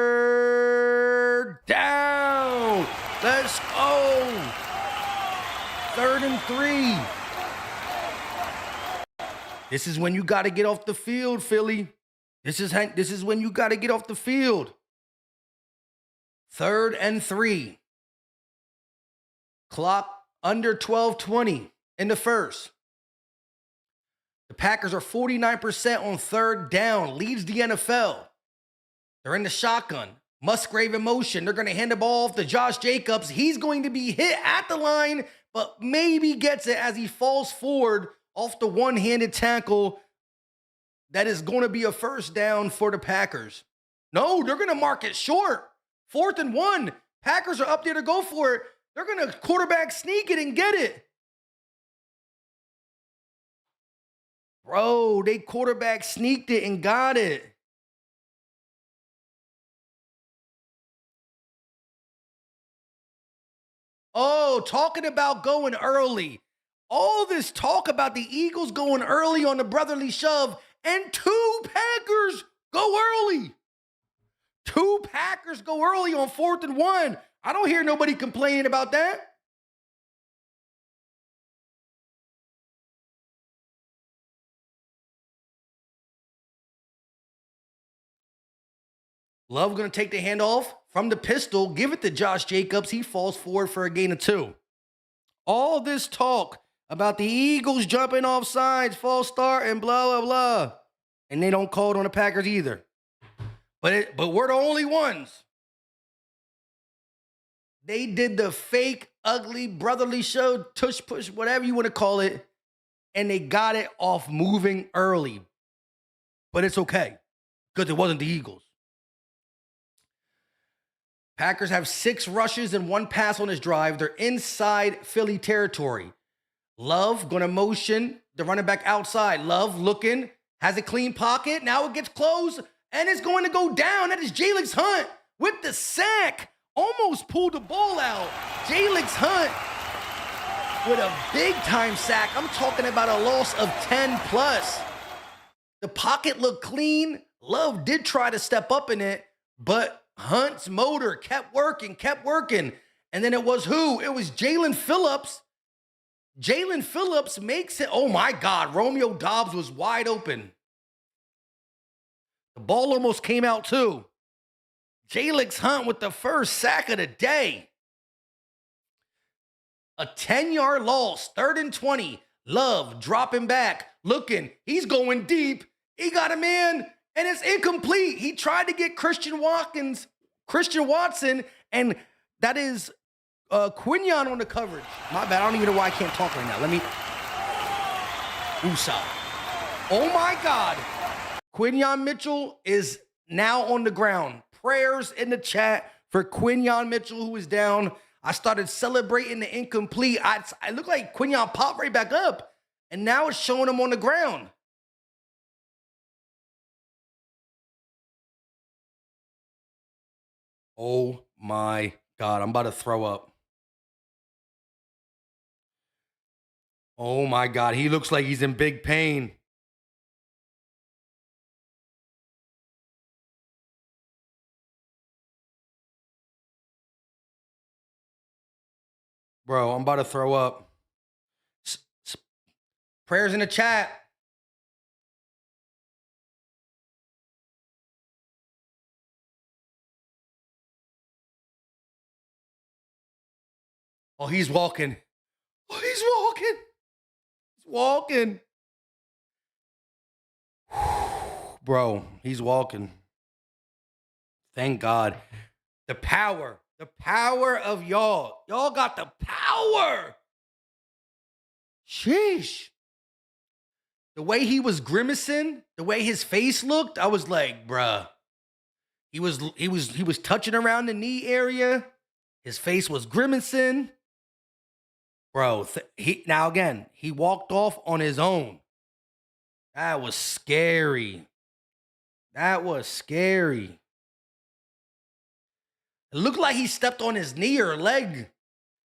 down. Let's go. 3rd and 3. This is when you got to get off the field, Philly. This is when you got to get off the field. 3rd and 3. Clock under 12-20 in the first. The Packers are 49% on third down, leads the NFL. They're in the shotgun. Musgrave in motion. They're going to hand the ball off to Josh Jacobs. He's going to be hit at the line, but maybe gets it as he falls forward off the one-handed tackle. That is going to be a first down for the Packers. No, they're going to mark it short. 4th and 1. Packers are up there to go for it. They're going to quarterback sneak it and get it. Bro, they quarterback sneaked it and got it. Oh, talking about going early. All this talk about the Eagles going early on the brotherly shove, and 2 Packers go early. 2 Packers go early on 4th and 1. I don't hear nobody complaining about that. Love going to take the handoff from the pistol, give it to Josh Jacobs. He falls forward for a gain of 2. All this talk about the Eagles jumping off sides, false start, and blah, blah, blah. And they don't call it on the Packers either. But we're the only ones. They did the fake, ugly, brotherly show, tush push, whatever you want to call it, and they got it off moving early. But it's okay, because it wasn't the Eagles. Packers have 6 rushes and 1 pass on this drive. They're inside Philly territory. Love going to motion the running back outside. Love looking, has a clean pocket. Now it gets close, and it's going to go down. That is Jalix Hunt with the sack. Almost pulled the ball out. Jalix Hunt with a big-time sack. I'm talking about a loss of 10+. The pocket looked clean. Love did try to step up in it, but Hunt's motor kept working. And then it was who? It was Jalen Phillips. Jalen Phillips makes it. Oh, my God. Romeo Doubs was wide open. The ball almost came out, too. Jalix Hunt with the first sack of the day. A 10-yard loss, 3rd and 20. Love dropping back, looking. He's going deep. He got a man, and it's incomplete. He tried to get Christian Watson, and that is Quinion on the coverage. My bad. I don't even know why I can't talk right now. Let me. Usa. Oh, my God. Quinion Mitchell is now on the ground. Prayers in the chat for Quinion Mitchell, who is down. I started celebrating the incomplete. I looked like Quinion popped right back up, and now it's showing him on the ground. Oh, my God. I'm about to throw up. Oh, my God. He looks like he's in big pain. Bro, I'm about to throw up. Prayers in the chat. Oh, he's walking. Oh, he's walking. He's walking. Bro, he's walking. Thank God. The power of y'all. Y'all got the power. Sheesh. The way he was grimacing, the way his face looked, I was like, bruh. He was touching around the knee area. His face was grimacing. Bro, now again, he walked off on his own. That was scary. That was scary. It looked like he stepped on his knee or leg.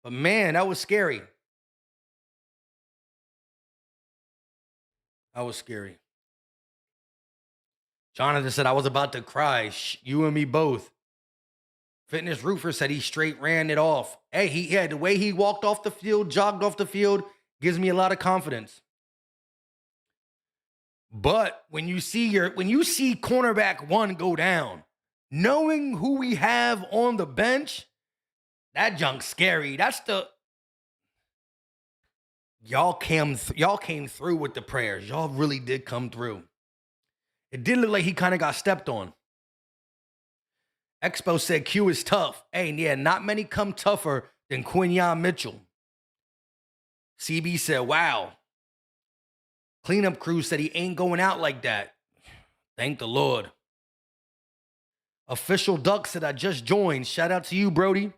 But man, that was scary. That was scary. Jonathan said, I was about to cry. You and me both. Fitness Roofer said he straight ran it off. Hey, he had the way he walked off the field, jogged off the field, gives me a lot of confidence. But when you see cornerback 1 go down, knowing who we have on the bench, that junk's scary. Y'all came through with the prayers. Y'all really did come through. It did look like he kind of got stepped on. Expo said Q is tough. Hey, yeah, not many come tougher than Quinyon Mitchell. CB said, wow. Cleanup crew said he ain't going out like that. Thank the Lord. Official Duck said, I just joined. Shout out to you, Brody.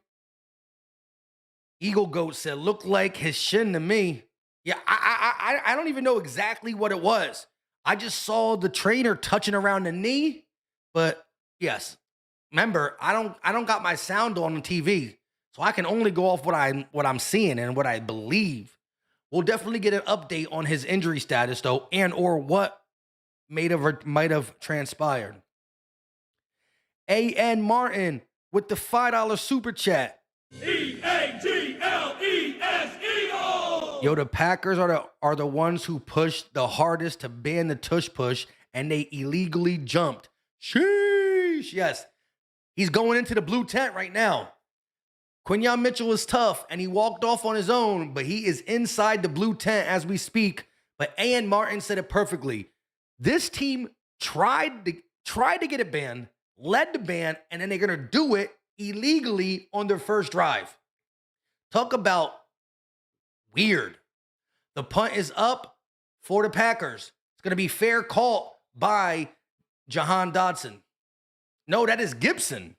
Eagle Goat said, looked like his shin to me. Yeah, I don't even know exactly what it was. I just saw the trainer touching around the knee, but yes. Remember, I don't got my sound on the TV, so I can only go off what I'm seeing and what I believe. We'll definitely get an update on his injury status, though, and or what might have transpired. A.N. Martin with the $5 super chat. EAGLES Eagles! Yo, the Packers are the ones who pushed the hardest to ban the tush push, and they illegally jumped. Sheesh. Yes. He's going into the blue tent right now. Quinyon Mitchell is tough, and he walked off on his own, but he is inside the blue tent as we speak. But A.N. Martin said it perfectly. This team tried to get it banned, led the ban, and then they're going to do it illegally on their first drive. Talk about weird. The punt is up for the Packers. It's going to be fair caught by Jahan Dotson. No, that is Gibson.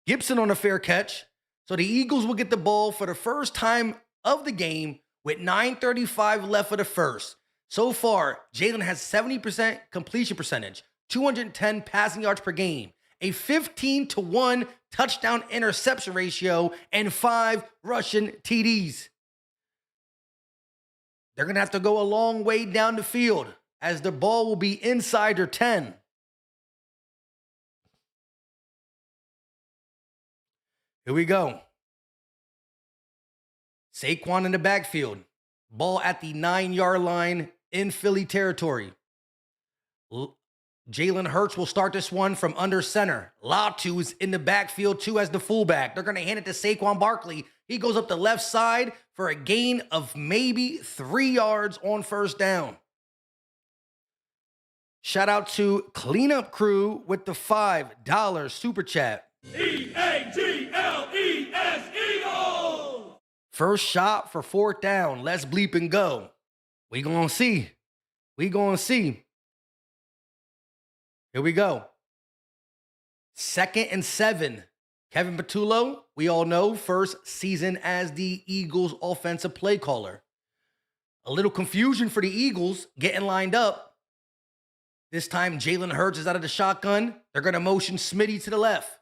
Gibson on a fair catch. So the Eagles will get the ball for the first time of the game with 9:35 left for the first. So far, Jalen has 70% completion percentage, 210 passing yards per game, a 15-1 touchdown interception ratio, and 5 rushing TDs. They're going to have to go a long way down the field as the ball will be inside their 10. Here we go. Saquon in the backfield. Ball at the 9-yard line in Philly territory. Jalen Hurts will start this one from under center. Latu is in the backfield too as the fullback. They're going to hand it to Saquon Barkley. He goes up the left side for a gain of maybe 3 yards on first down. Shout out to Cleanup Crew with the $5 super chat. EAGLES Eagles! First shot for fourth down. Let's bleep and go. We gonna see. We gonna see. Here we go. 2nd and 7. Kevin Patullo, we all know, first season as the Eagles offensive play caller. A little confusion for the Eagles getting lined up. This time Jalen Hurts is out of the shotgun. They're gonna motion Smitty to the left.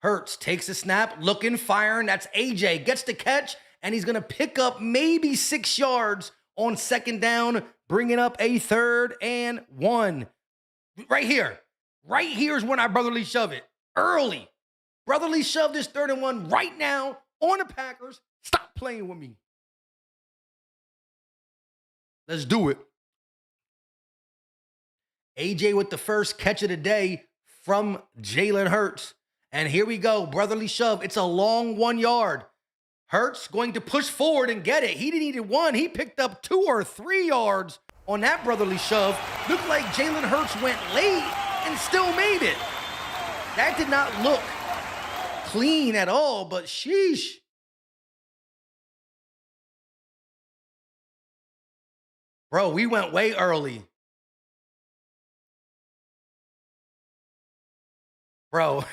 Hurts takes a snap, looking, firing. That's AJ. Gets the catch, and he's going to pick up maybe 6 yards on second down, bringing up a 3rd and 1. Right here. Right here is when I brotherly shove it. Early. Brotherly shove this 3rd and 1 right now on the Packers. Stop playing with me. Let's do it. AJ with the first catch of the day from Jalen Hurts. And here we go, brotherly shove. It's a long 1 yard. Hurts going to push forward and get it. He didn't need 1. He picked up 2 or 3 yards on that brotherly shove. Looked like Jalen Hurts went late and still made it. That did not look clean at all, but sheesh. Bro, we went way early. Bro.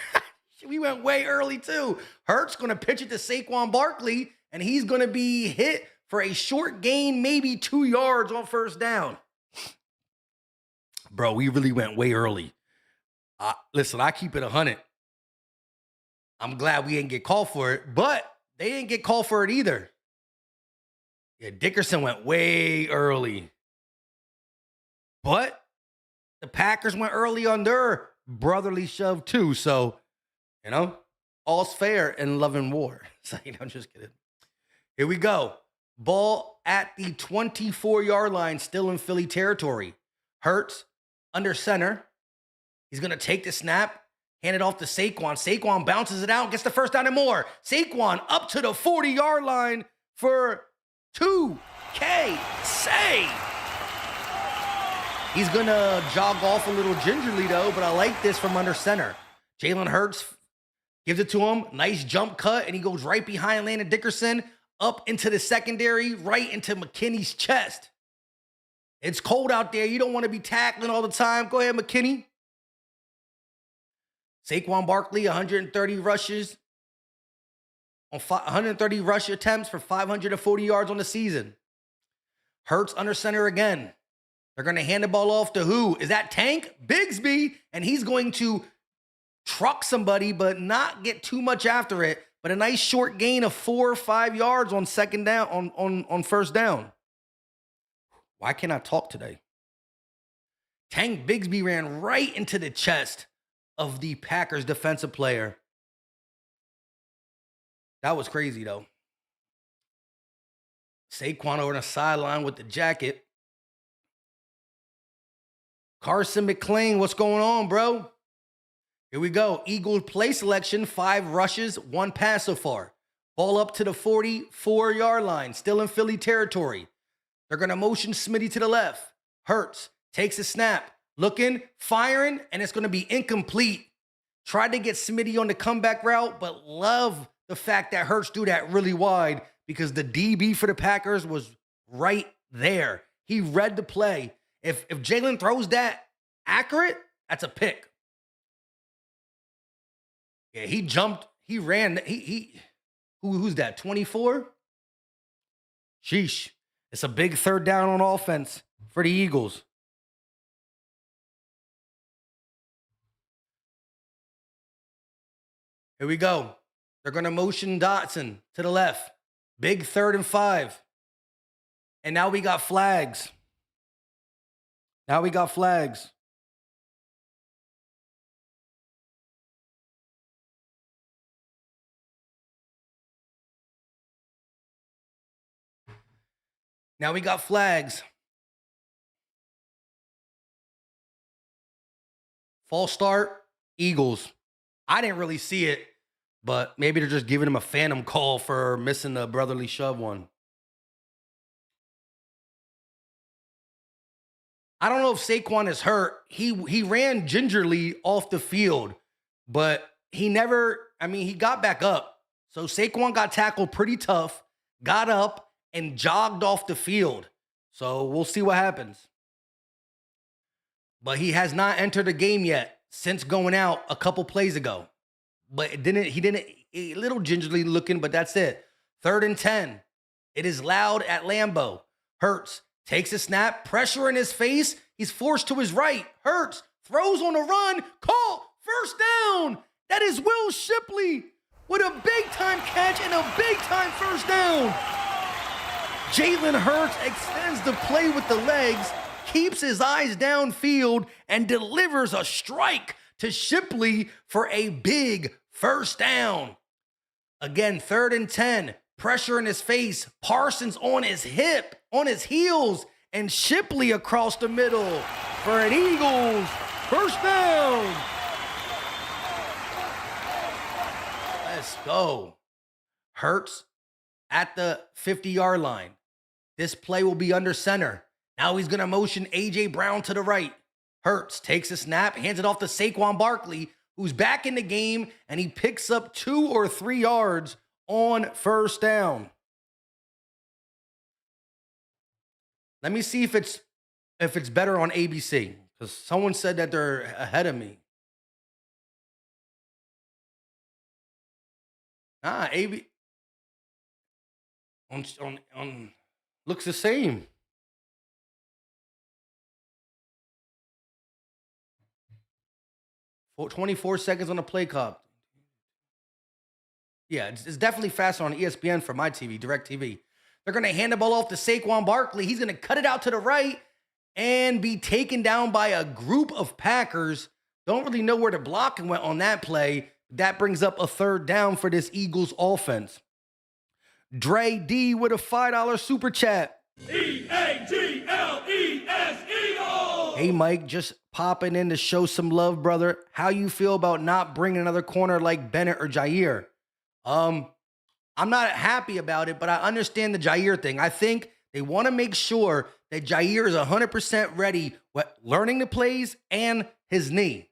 We went way early, too. Hurts going to pitch it to Saquon Barkley, and he's going to be hit for a short gain, maybe 2 yards on first down. Bro, we really went way early. Listen, I keep it 100. I'm glad we didn't get called for it, but they didn't get called for it either. Yeah, Dickerson went way early. But the Packers went early on their brotherly shove, too, so... You know, all's fair in love and war. So, I'm just kidding. Here we go. Ball at the 24-yard line, still in Philly territory. Hurts under center. He's going to take the snap, hand it off to Saquon. Saquon bounces it out, gets the first down and more. Saquon up to the 40-yard line for 2K say. He's going to jog off a little gingerly, though, but I like this from under center. Jalen Hurts gives it to him. Nice jump cut, and he goes right behind Landon Dickerson, up into the secondary, right into McKinney's chest. It's cold out there. You don't want to be tackling all the time. Go ahead, McKinney. Saquon Barkley, 130 rushes on 130 rush attempts for 540 yards on the season. Hurts under center again. They're going to hand the ball off to who? Is that Tank Bigsby? And he's going to truck somebody, but not get too much after it. But a nice short gain of 4 or 5 yards on second down, on first down. Why can't I talk today? Tank Bigsby ran right into the chest of the Packers defensive player. That was crazy, though. Saquon over on the sideline with the jacket. Carson McClain, what's going on, bro? Here we go. Eagles play selection, 5 rushes, 1 pass so far. Ball up to the 44-yard line, still in Philly territory. They're going to motion Smitty to the left. Hurts takes a snap, looking, firing, and it's going to be incomplete. Tried to get Smitty on the comeback route, but love the fact that Hurts threw that really wide because the DB for the Packers was right there. He read the play. If Jalen throws that accurate, that's a pick. Yeah, he jumped. He ran. Who's that? 24? Sheesh. It's a big third down on offense for the Eagles. Here we go. They're going to motion Dotson to the left. Big 3rd and 5. And now we got flags. Now we got flags. Now we got flags. False start, Eagles. I didn't really see it, but maybe they're just giving him a phantom call for missing the brotherly shove one. I don't know if Saquon is hurt. He ran gingerly off the field, but he got back up. So Saquon got tackled pretty tough, got up, and jogged off the field. So we'll see what happens. But he has not entered the game yet since going out a couple plays ago. But he didn't, a little gingerly looking, but that's it. 3rd and 10. It is loud at Lambeau. Hurts takes a snap, pressure in his face. He's forced to his right. Hurts throws on a run. Call first down. That is Will Shipley with a big-time catch and a big-time first down. Jalen Hurts extends the play with the legs, keeps his eyes downfield, and delivers a strike to Shipley for a big first down. Again, 3rd and 10. Pressure in his face. Parsons on his hip, on his heels, and Shipley across the middle for an Eagles first down. Let's go. Hurts at the 50-yard line. This play will be under center. Now he's going to motion A.J. Brown to the right. Hurts takes a snap, hands it off to Saquon Barkley, who's back in the game, and he picks up 2 or 3 yards on first down. Let me see if it's better on ABC, because someone said that they're ahead of me. AB on looks the same. For 24 seconds on the play clock. Yeah, it's definitely faster on ESPN for my TV, DirecTV. They're going to hand the ball off to Saquon Barkley. He's going to cut it out to the right and be taken down by a group of Packers. Don't really know where the blocking went on that play. That brings up a 3rd down for this Eagles offense. Dre D with a $5 super chat. E-A-G-L-E-S, Eagles! Hey, Mike, just popping in to show some love, brother. How you feel about not bringing another corner like Bennett or Jair? I'm not happy about it, but I understand the Jair thing. I think they want to make sure that Jair is 100% ready with learning the plays and his knee.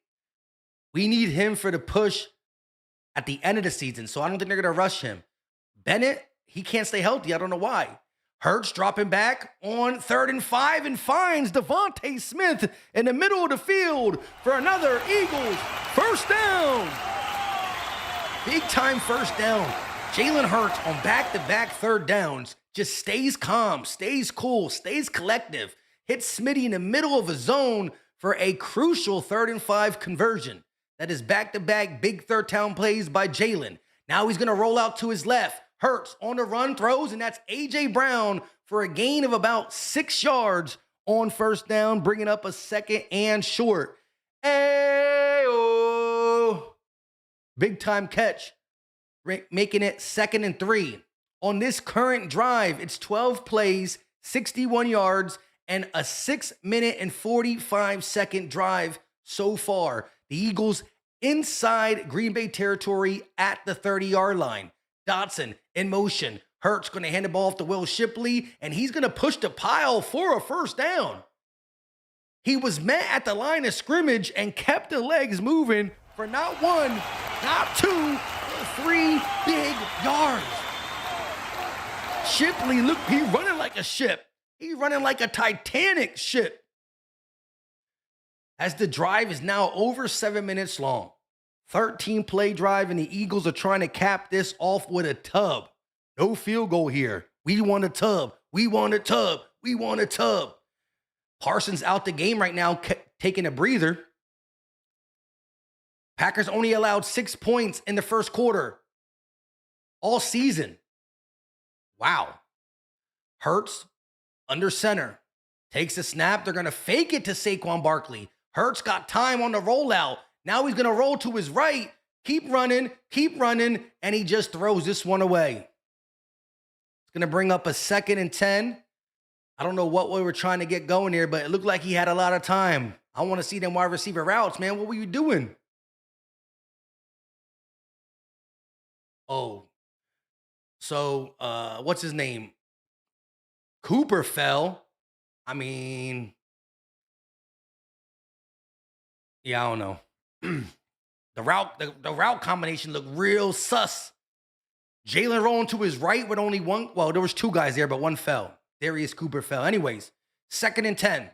We need him for the push at the end of the season, so I don't think they're going to rush him. Bennett, he can't stay healthy. I don't know why. Hurts dropping back on 3rd and 5 and finds Devontae Smith in the middle of the field for another Eagles first down. Big time first down. Jalen Hurts on back-to-back 3rd downs just stays calm, stays cool, stays collective, hits Smitty in the middle of a zone for a crucial 3rd and 5 conversion. That is back-to-back big 3rd down plays by Jalen. Now he's going to roll out to his left. Hurts on the run, throws, and that's A.J. Brown for a gain of about 6 yards on first down, bringing up a 2nd and short. Ayo! Big time catch, making it 2nd and 3. On this current drive, it's 12 plays, 61 yards, and a 6-minute and 45-second drive so far. The Eagles inside Green Bay territory at the 30-yard line. Dotson in motion. Hurts going to hand the ball off to Will Shipley, and he's going to push the pile for a first down. He was met at the line of scrimmage and kept the legs moving for not 1, not 2, but 3 big yards. Shipley, look, he's running like a ship. He's running like a Titanic ship. As the drive is now over 7 minutes long. 13-play drive, and the Eagles are trying to cap this off with a tub. No field goal here. We want a tub. We want a tub. We want a tub. Parsons out the game right now, taking a breather. Packers only allowed 6 points in the first quarter all season. Wow. Hurts under center. Takes a snap. They're going to fake it to Saquon Barkley. Hurts got time on the rollout. Now he's going to roll to his right, keep running, and he just throws this one away. It's going to bring up a 2nd and 10. I don't know what we were trying to get going here, but it looked like he had a lot of time. I want to see them wide receiver routes, man. What were you doing? Oh, so what's his name? Cooper fell. I mean, yeah, I don't know. The route combination looked real sus. Jalen rolling to his right with only one. Well, there was 2 guys there, but one fell. Darius Cooper fell. Anyways, 2nd and 10.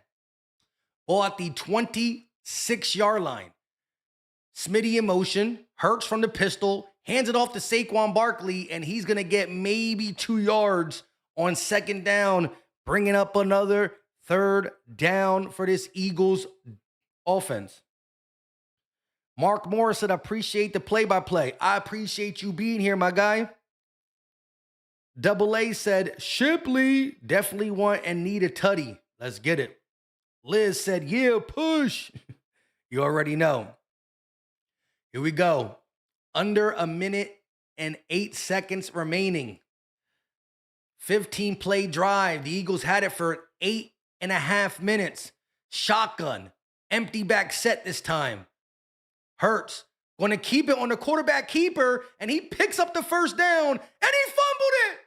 Ball at the 26-yard line. Smitty in motion. Hurts from the pistol. Hands it off to Saquon Barkley, and he's going to get maybe 2 yards on 2nd down, bringing up another 3rd down for this Eagles offense. Mark Morris said, appreciate the play-by-play. I appreciate you being here, my guy. Double A said, Shipley definitely want and need a tutty. Let's get it. Liz said, yeah, push. You already know. Here we go. Under a minute and 8 seconds remaining. 15-play drive. The Eagles had it for 8.5 minutes. Shotgun. Empty back set this time. Hurts going to keep it on the quarterback keeper, and he picks up the first down, and he fumbled it.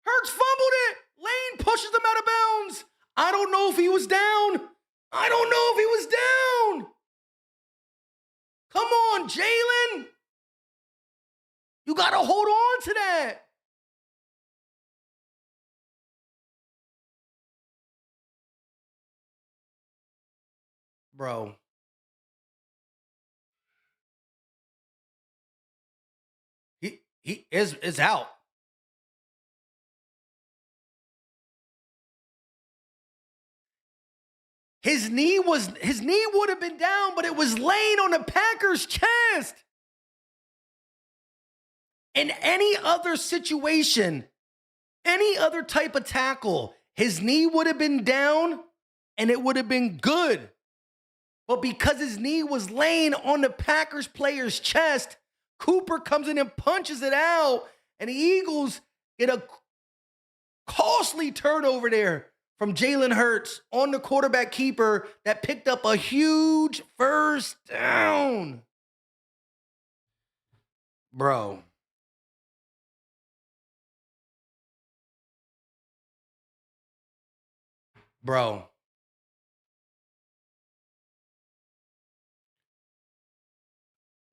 Hurts fumbled it. Lane pushes him out of bounds. I don't know if he was down. I don't know if he was down. Come on, Jalen. You got to hold on to that. Bro. He is out. His knee would have been down, but it was laying on the Packers' chest. In any other situation, any other type of tackle, his knee would have been down and it would have been good. But because his knee was laying on the Packers player's chest, Cooper comes in and punches it out, and the Eagles get a costly turnover there from Jalen Hurts on the quarterback keeper that picked up a huge first down. Bro, Bro.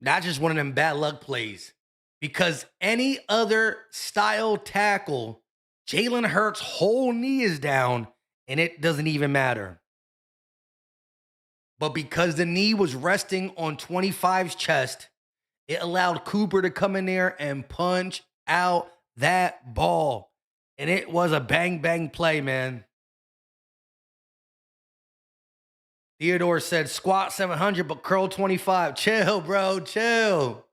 That's just one of them bad luck plays. Because any other style tackle, Jalen Hurts' whole knee is down, and it doesn't even matter. But because the knee was resting on 25's chest, it allowed Cooper to come in there and punch out that ball. And it was a bang-bang play, man. Theodore said, squat 700, but curl 25. Chill, bro, chill.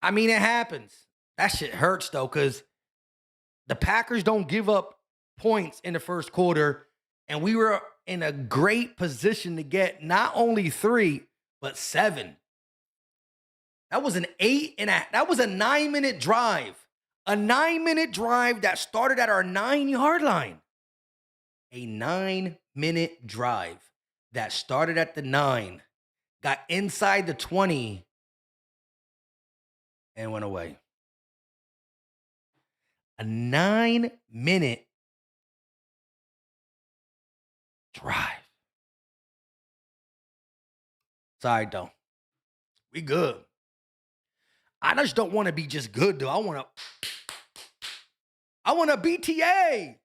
I mean, it happens. That shit hurts, though, because the Packers don't give up points in the first quarter, and we were in a great position to get not only 3, but 7. That was that was a 9-minute drive. A 9-minute drive that started at our 9-yard line. A 9-minute drive that started at the 9, got inside the 20, and went away. A 9-minute drive. Sorry, though. We good. I just don't want to be just good, though. I want a BTA.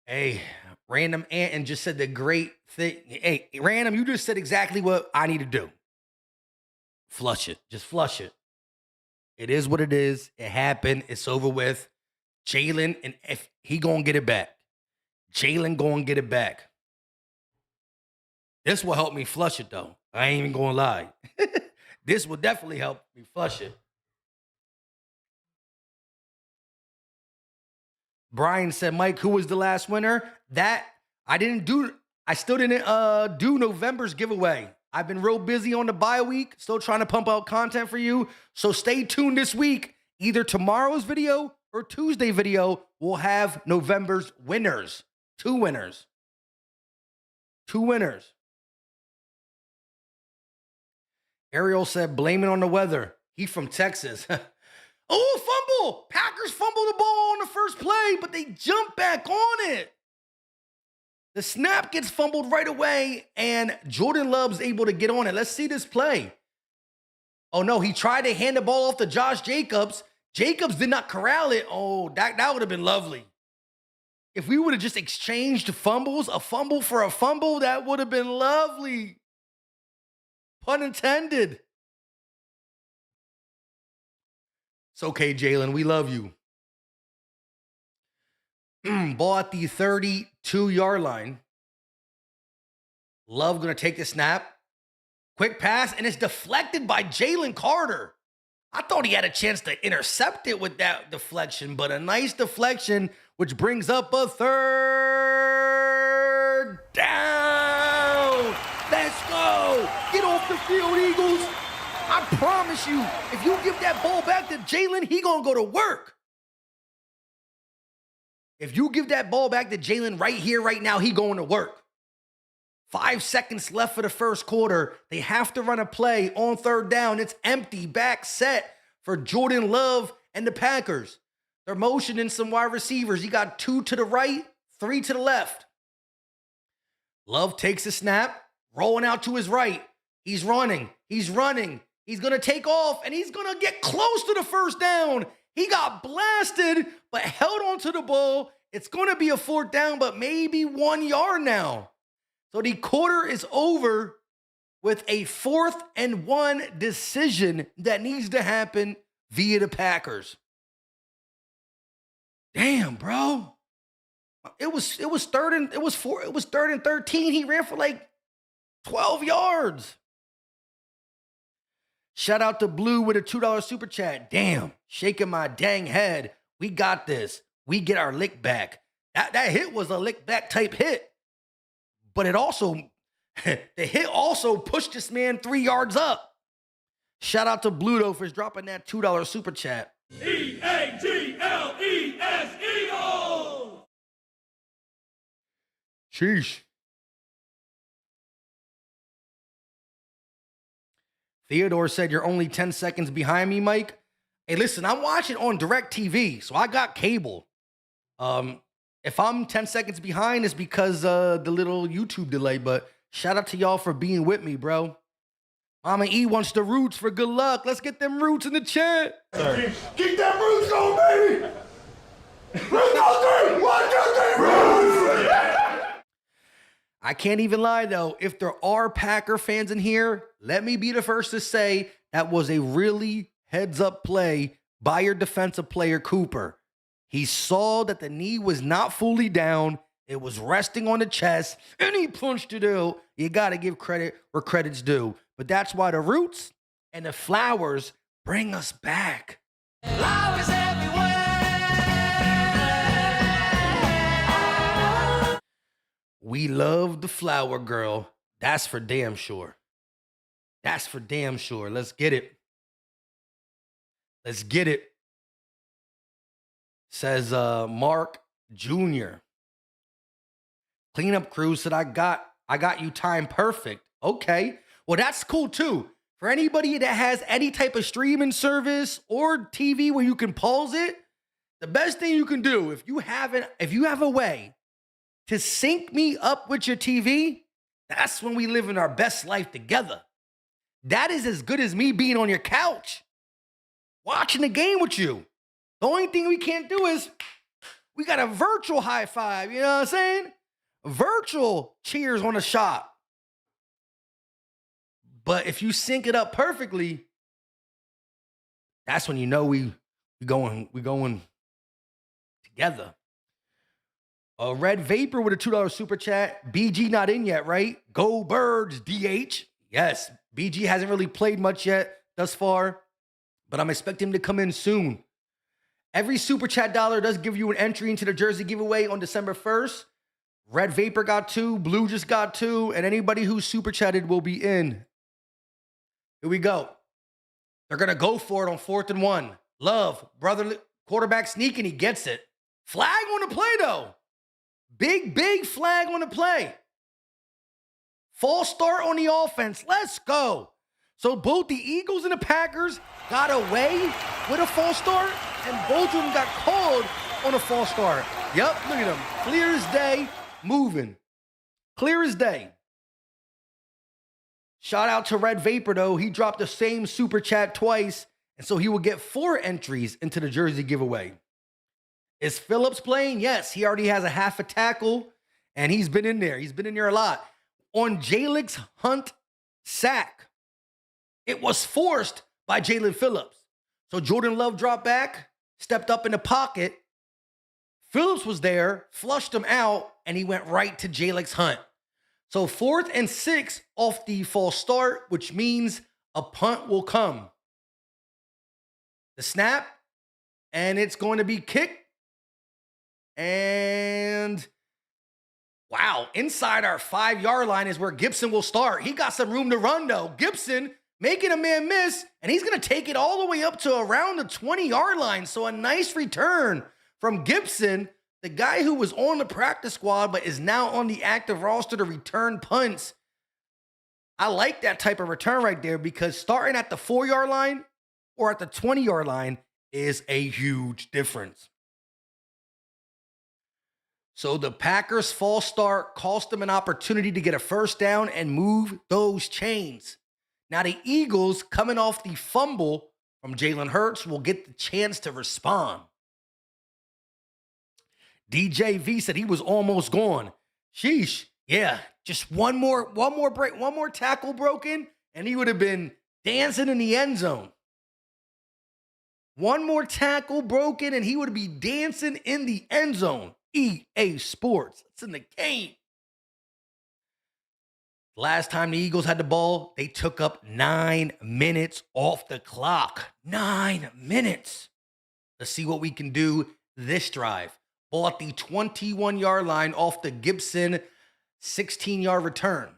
Hey, Random Anton just said the great thing. Hey, Random, you just said exactly what I need to do. Flush it. Just flush it. It is what it is. It happened. It's over with. Jalen, and if he gonna get it back. Jalen gonna get it back. This will help me flush it, though. I ain't even gonna lie. This will definitely help me flush it. Brian said, Mike, who was the last winner? That I still didn't do November's giveaway. I've been real busy on the bye week, still trying to pump out content for you. So stay tuned this week. Either tomorrow's video or Tuesday video will have November's winners. 2 winners. 2 winners. Ariel said, blame it on the weather. He from Texas. Oh, fumble! Packers fumbled the ball on the first play, but they jump back on it. The snap gets fumbled right away, and Jordan Love's able to get on it. Let's see this play. Oh, no, he tried to hand the ball off to Josh Jacobs. Jacobs did not corral it. Oh, that would have been lovely. If we would have just exchanged fumbles, a fumble for a fumble, that would have been lovely. Pun intended. It's okay, Jalen. We love you. Ball at the 32-yard line. Love going to take the snap. Quick pass, and it's deflected by Jalen Carter. I thought he had a chance to intercept it with that deflection, but a nice deflection, which brings up a 3rd down. Let's go. Get off the field, Eagles. I promise you, if you give that ball back to Jalen, he going to go to work. If you give that ball back to Jalen right here, right now, he going to work. 5 seconds left for the first quarter. They have to run a play on 3rd down. It's empty, back set for Jordan Love and the Packers. They're motioning some wide receivers. You got 2 to the right, 3 to the left. Love takes a snap, rolling out to his right. He's running. He's running. He's going to take off, and he's going to get close to the 1st down. He got blasted, but held onto the ball. It's going to be a 4th down, but maybe 1 yard now. So the quarter is over with a 4th and 1 decision that needs to happen via the Packers. Damn, bro. It was 3rd and 13. He ran for like 12 yards. Shout out to Blue with a $2 super chat. Damn, shaking my dang head. We got this. We get our lick back. That hit was a lick back type hit. But it also, the hit also pushed this man 3 yards up. Shout out to Bluto for dropping that $2 super chat. EAGLES Eagles! Sheesh. Theodore said, you're only 10 seconds behind me, Mike. Hey, listen, I'm watching on DirecTV, so I got cable. If I'm 10 seconds behind, it's because the little YouTube delay, but shout out to y'all for being with me, bro. Mama E wants the roots for good luck. Let's get them roots in the chat. Sorry. Keep them roots going, baby! Roots on 3! 1, 2, 3, roots! I can't even lie, though. If there are Packer fans in here, let me be the first to say that was a really heads-up play by your defensive player, Cooper. He saw that the knee was not fully down. It was resting on the chest, and he punched it out. You got to give credit where credit's due. But that's why the roots and the flowers bring us back. Flowers everywhere. We love the flower girl. That's for damn sure. That's for damn sure. Let's get it. Let's get it. Says Mark Jr. Cleanup crew said, I got you timed perfect. Okay. Well, that's cool too. For anybody that has any type of streaming service or TV where you can pause it, the best thing you can do, if you have a way to sync me up with your TV, that's when we live in our best life together. That is as good as me being on your couch, watching the game with you. The only thing we can't do is we got a virtual high five, you know what I'm saying? Virtual cheers on the shop. But if you sync it up perfectly, that's when you know we going together. Red Vapor with a $2 super chat. BG not in yet, right? Go Birds, DH. Yes, BG hasn't really played much yet thus far, but I'm expecting him to come in soon. Every super chat dollar does give you an entry into the jersey giveaway on December 1st. Red Vapor got 2, Blue just got 2, and anybody who's super chatted will be in. Here we go. They're going to go for it on 4th and 1. Love, brother, quarterback sneaking, he gets it. Flag on the play, though. Big flag on the play. False start on the offense. Let's go. So both the Eagles and the Packers got away with a false start, and both of them got called on a false start. Yep, look at them. Clear as day, moving. Clear as day. Shout out to Red Vapor, though. He dropped the same super chat twice, and so he will get 4 entries into the jersey giveaway. Is Phillips playing? Yes, he already has a half a tackle, and he's been in there. He's been in there a lot. On Jalix Hunt sack, it was forced by Jalen Phillips. So Jordan Love dropped back, stepped up in the pocket. Phillips was there, flushed him out, and he went right to Jalix Hunt. So 4th and 6 off the false start, which means a punt will come. The snap, and it's going to be kicked. And wow, inside our 5-yard line is where Gibson will start. He got some room to run, though. Gibson making a man miss, and he's going to take it all the way up to around the 20-yard line. So a nice return from Gibson, the guy who was on the practice squad but is now on the active roster to return punts. I like that type of return right there because starting at the 4-yard line or at the 20-yard line is a huge difference. So the Packers' false start cost them an opportunity to get a first down and move those chains. Now the Eagles, coming off the fumble from Jalen Hurts, will get the chance to respond. DJ V said he was almost gone. Sheesh. Yeah, just one more break, one more tackle broken, and he would have been dancing in the end zone. One more tackle broken, and he would be dancing in the end zone. EA Sports. It's in the game. Last time the Eagles had the ball, they took up 9 minutes off the clock. 9 minutes. Let's see what we can do this drive. Ball at the 21-yard line off the Gibson 16-yard return.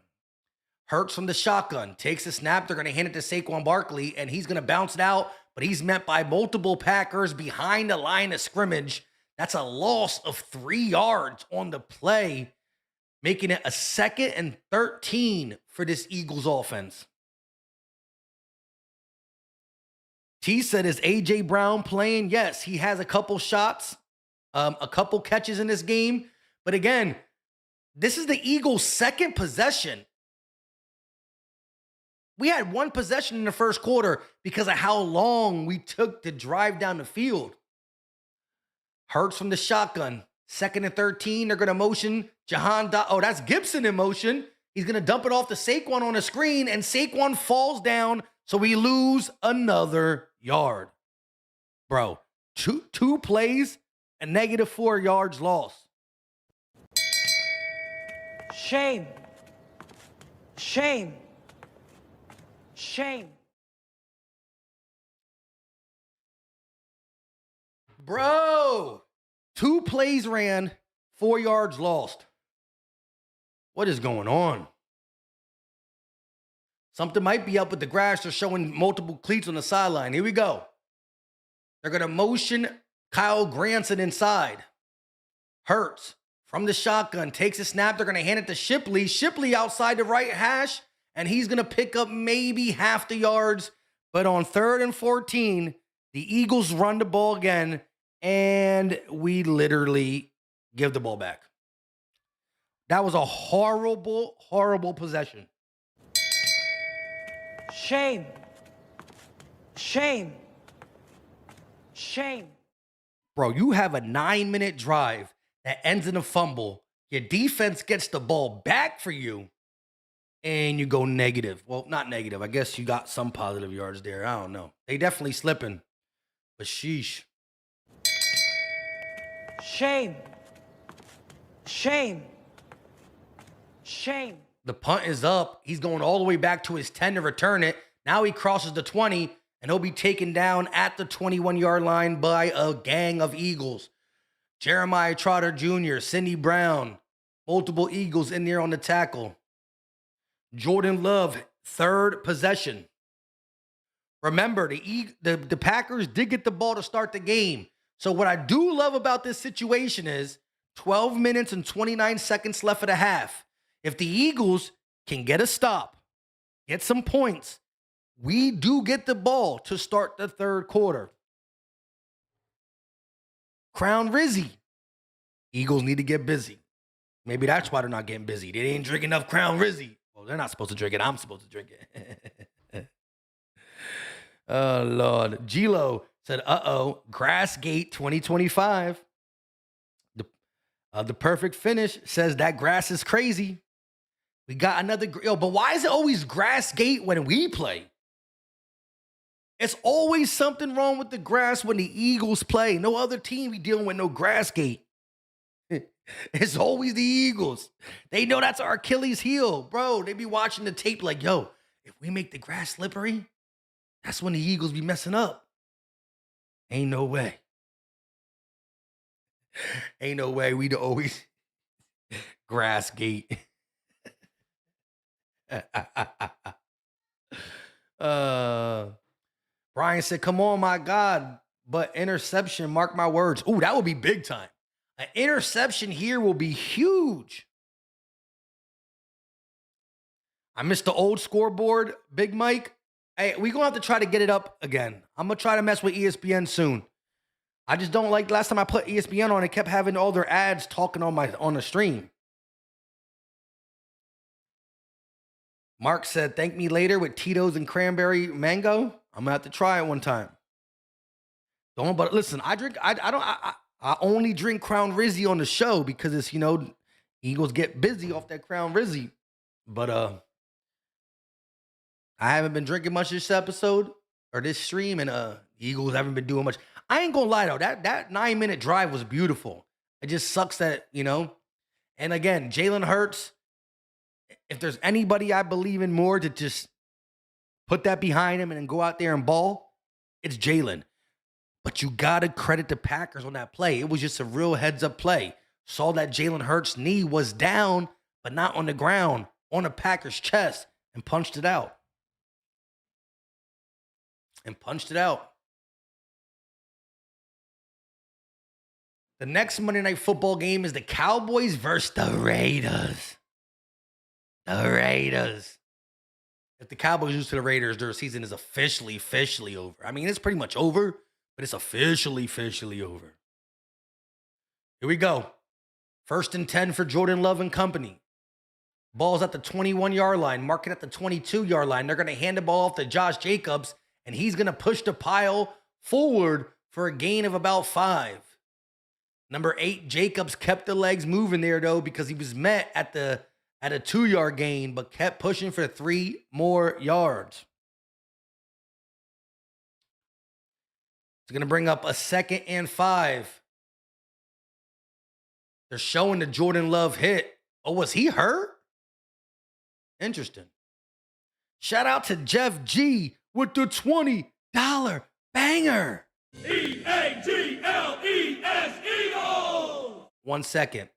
Hurts from the shotgun. Takes a snap. They're going to hand it to Saquon Barkley, and he's going to bounce it out, but he's met by multiple Packers behind the line of scrimmage. That's a loss of 3 yards on the play, making it a 2nd and 13 for this Eagles offense. T said, is A.J. Brown playing? Yes, he has a couple shots, a couple catches in this game. But again, this is the Eagles' second possession. We had one possession in the first quarter because of how long we took to drive down the field. Hurts from the shotgun. 2nd and 13, they're going to motion Oh, that's Gibson in motion. He's going to dump it off to Saquon on the screen, and Saquon falls down, so we lose another yard. Bro, two plays and -4 yards lost. Shame. Shame. Shame. Bro, 2 plays ran, 4 yards lost. What is going on? Something might be up with the grass. They're showing multiple cleats on the sideline. Here we go. They're going to motion Kyle Granson inside. Hurts from the shotgun, takes a snap. They're going to hand it to Shipley. Shipley outside the right hash, and he's going to pick up maybe half the yards. But on 3rd and 14, the Eagles run the ball again, and we literally give the ball back. That was a horrible, horrible possession. Shame. Shame. Shame. Bro, you have a 9-minute drive that ends in a fumble. Your defense gets the ball back for you, and you go negative. Well, not negative. I guess you got some positive yards there. I don't know. They definitely slipping. But sheesh. Shame. Shame. Shame. The punt is up. He's going all the way back to his 10 to return it. Now he crosses the 20, and he'll be taken down at the 21-yard line by a gang of Eagles. Jeremiah Trotter Jr., Cindy Brown, multiple Eagles in there on the tackle. Jordan Love, 3rd possession. Remember, the Packers did get the ball to start the game. So what I do love about this situation is 12 minutes and 29 seconds left of the half. If the Eagles can get a stop, get some points, we do get the ball to start the 3rd quarter. Crown Rizzy. Eagles need to get busy. Maybe that's why they're not getting busy. They ain't drinking enough Crown Rizzy. Well, they're not supposed to drink it. I'm supposed to drink it. Oh, Lord. G-Lo said, Grassgate 2025. The perfect finish says that grass is crazy. We got another. But why is it always Grassgate when we play? It's always something wrong with the grass when the Eagles play. No other team be dealing with no Grassgate. It's always the Eagles. They know that's our Achilles heel. Bro, they be watching the tape like, yo, if we make the grass slippery, that's when the Eagles be messing up. Ain't no way. Ain't no way we'd always Grassgate. Brian said, come on, my God. But interception, mark my words. Ooh, that would be big time. An interception here will be huge. I missed the old scoreboard, Big Mike. Hey, we're going to have to try to get it up again. I'm going to try to mess with ESPN soon. I just don't like, last time I put ESPN on, it kept having all their ads talking on the stream. Mark said, thank me later with Tito's and cranberry mango. I'm going to have to try it one time. But listen, I only drink Crown Rizzy on the show because it's, Eagles get busy off that Crown Rizzy. But I haven't been drinking much this episode or this stream, and Eagles haven't been doing much. I ain't gonna lie though, that 9-minute drive was beautiful. It just sucks that, and again, Jalen Hurts, if there's anybody I believe in more to just put that behind him and then go out there and ball, it's Jalen. But you got to credit the Packers on that play. It was just a real heads-up play. Saw that Jalen Hurts' knee was down, but not on the ground, on the Packers' chest, and punched it out. The next Monday Night Football game is the Cowboys versus the Raiders. If the Cowboys lose to the Raiders, their season is officially over. I mean, it's pretty much over, but it's officially over. Here we go. 1st and 10 for Jordan Love and company. Ball's at the 21-yard line, marking at the 22-yard line. They're going to hand the ball off to Josh Jacobs, and he's going to push the pile forward for a gain of about 5. Number 8, Jacobs kept the legs moving there, though, because he was met at a 2-yard gain, but kept pushing for 3 more yards. It's going to bring up a 2nd and 5. They're showing the Jordan Love hit. Oh, was he hurt? Interesting. Shout out to Jeff G with the $20 banger. E-A-G-L-E-S, Eagles! 1 second.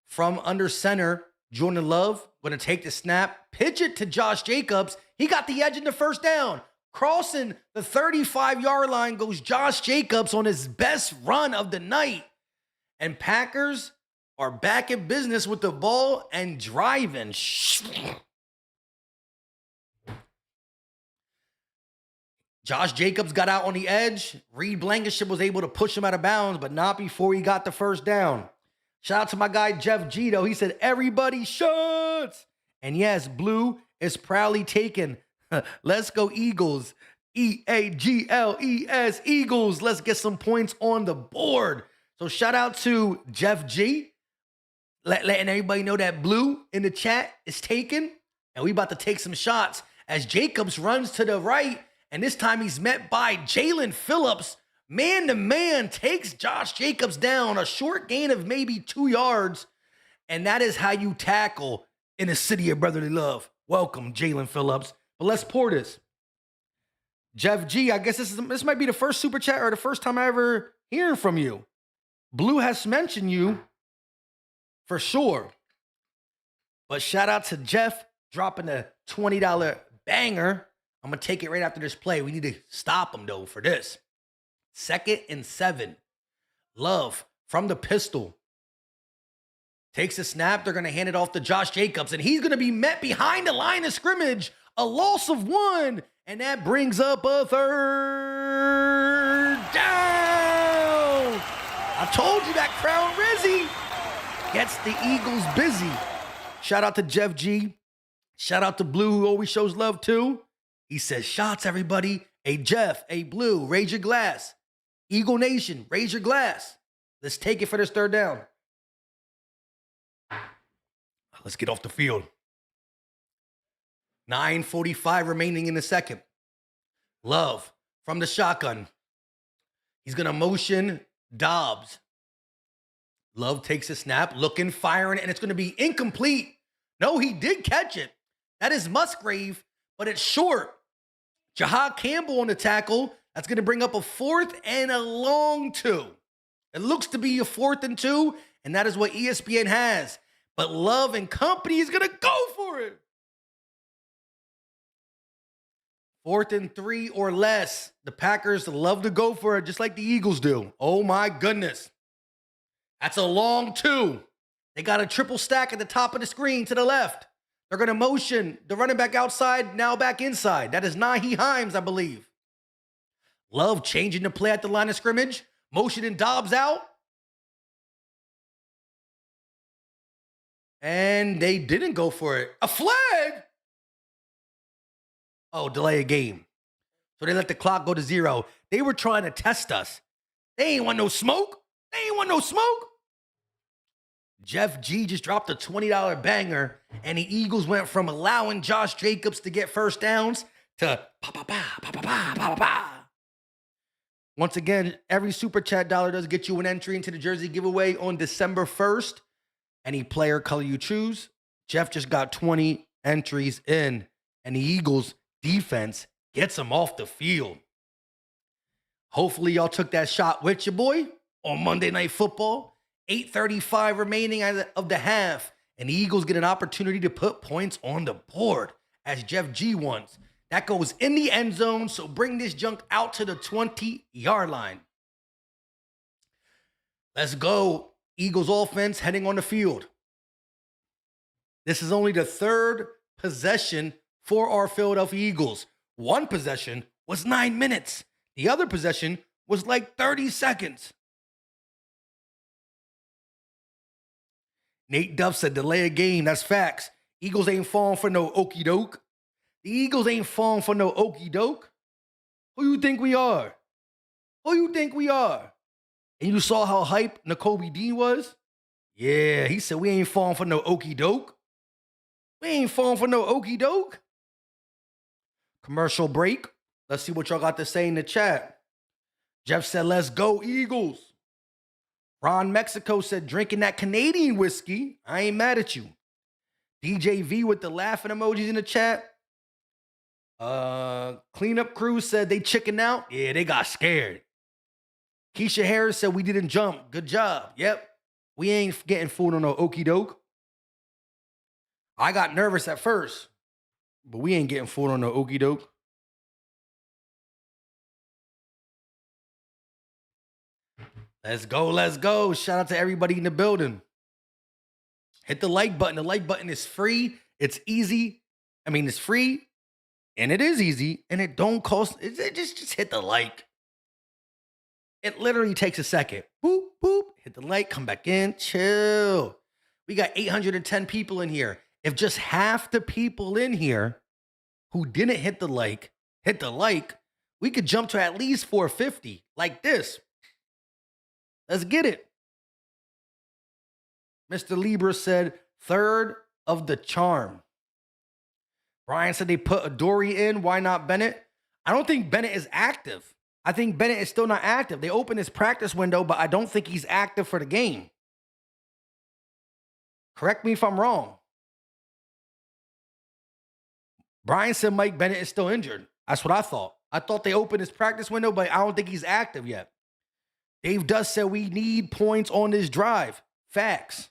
From under center, Jordan Love going to take the snap, pitch it to Josh Jacobs. He got the edge in the first down. Crossing the 35-yard line goes Josh Jacobs on his best run of the night. And Packers are back in business with the ball and driving. Josh Jacobs got out on the edge. Reed Blankenship was able to push him out of bounds, but not before he got the first down. Shout out to my guy, Jeff G, though. He said, everybody shuts. And yes, blue is proudly taken. Let's go Eagles. E-A-G-L-E-S, Eagles. Let's get some points on the board. So shout out to Jeff G, letting everybody know that blue in the chat is taken. And we about to take some shots as Jacobs runs to the right. And this time he's met by Jalen Phillips. Man to man takes Josh Jacobs down. A short gain of maybe 2 yards. And that is how you tackle in a city of brotherly love. Welcome, Jalen Phillips. But let's pour this. Jeff G, I guess this might be the first super chat or the first time I ever hear from you. Blue has mentioned you for sure. But shout out to Jeff dropping a $20 banger. I'm going to take it right after this play. We need to stop him, though, for this. 2nd and 7. Love from the pistol. Takes a snap. They're going to hand it off to Josh Jacobs, and he's going to be met behind the line of scrimmage. A loss of 1, and that brings up a 3rd down. I told you that Crown Rizzy gets the Eagles busy. Shout out to Jeff G. Shout out to Blue, who always shows love, too. He says, shots, everybody. Hey, Jeff. Hey, Blue. Raise your glass. Eagle Nation, raise your glass. Let's take it for this 3rd down. Let's get off the field. 9:45 remaining in the second. Love from the shotgun. He's going to motion Dobbs. Love takes a snap, looking, firing, and it's going to be incomplete. No, he did catch it. That is Musgrave, but it's short. Jahad Campbell on the tackle. That's going to bring up a 4th and a long 2. It looks to be a 4th and 2, and that is what ESPN has. But Love and company is going to go for it. 4th and 3 or less. The Packers love to go for it just like the Eagles do. Oh, my goodness. That's a long 2. They got a triple stack at the top of the screen to the left. They're going to motion the running back outside, now back inside. That is Nahi Himes, I believe. Love changing the play at the line of scrimmage. Motioning Dobbs out. And they didn't go for it. A flag? Oh, delay a game. So they let the clock go to 0. They were trying to test us. They ain't want no smoke. Jeff G just dropped a $20 banger, and the Eagles went from allowing Josh Jacobs to get first downs to pa-pa-pa. Once again, every Super Chat dollar does get you an entry into the jersey giveaway on December 1st. Any player color you choose. Jeff just got 20 entries in, and the Eagles defense gets them off the field. Hopefully y'all took that shot with your boy on Monday Night Football. 8:35 remaining of the half, and the Eagles get an opportunity to put points on the board as Jeff G wants. That goes in the end zone, so bring this junk out to the 20-yard line. Let's go. Eagles offense heading on the field. This is only the 3rd possession for our Philadelphia Eagles. One possession was 9 minutes. The other possession was like 30 seconds. Nate Duff said, delay a game. That's facts. Eagles ain't falling for no okey doke. The Eagles ain't falling for no okey doke. Who you think we are? Who you think we are? And you saw how hype N'Kobe Dean was? Yeah, he said we ain't falling for no okey doke. We ain't falling for no okey doke. Commercial break. Let's see what y'all got to say in the chat. Jeff said, let's go Eagles. Ron Mexico said, drinking that Canadian whiskey. I ain't mad at you. DJ V with the laughing emojis in the chat. Cleanup crew said they chickened out. Yeah, they got scared. Keisha Harris said we didn't jump. Good job. Yep. We ain't getting fooled on no okey doke. I got nervous at first, but we ain't getting fooled on no okey doke. Let's go, let's go. Shout out to everybody in the building. Hit the like button. The like button is free. It's easy. I mean, it's free, and it is easy, and it don't cost. Just hit the like. It literally takes a second. Boop, boop. Hit the like, come back in, chill. We got 810 people in here. If just half the people in here who didn't hit the like, we could jump to at least 450 like this. Let's get it. Mr. Libra said, third of the charm. Brian said they put Adoree in. Why not Bennett? I don't think Bennett is active. I think Bennett is still not active. They opened his practice window, but I don't think he's active for the game. Correct me if I'm wrong. Brian said Mike Bennett is still injured. That's what I thought. I thought they opened his practice window, but I don't think he's active yet. Dave Dust said we need points on this drive. Facts.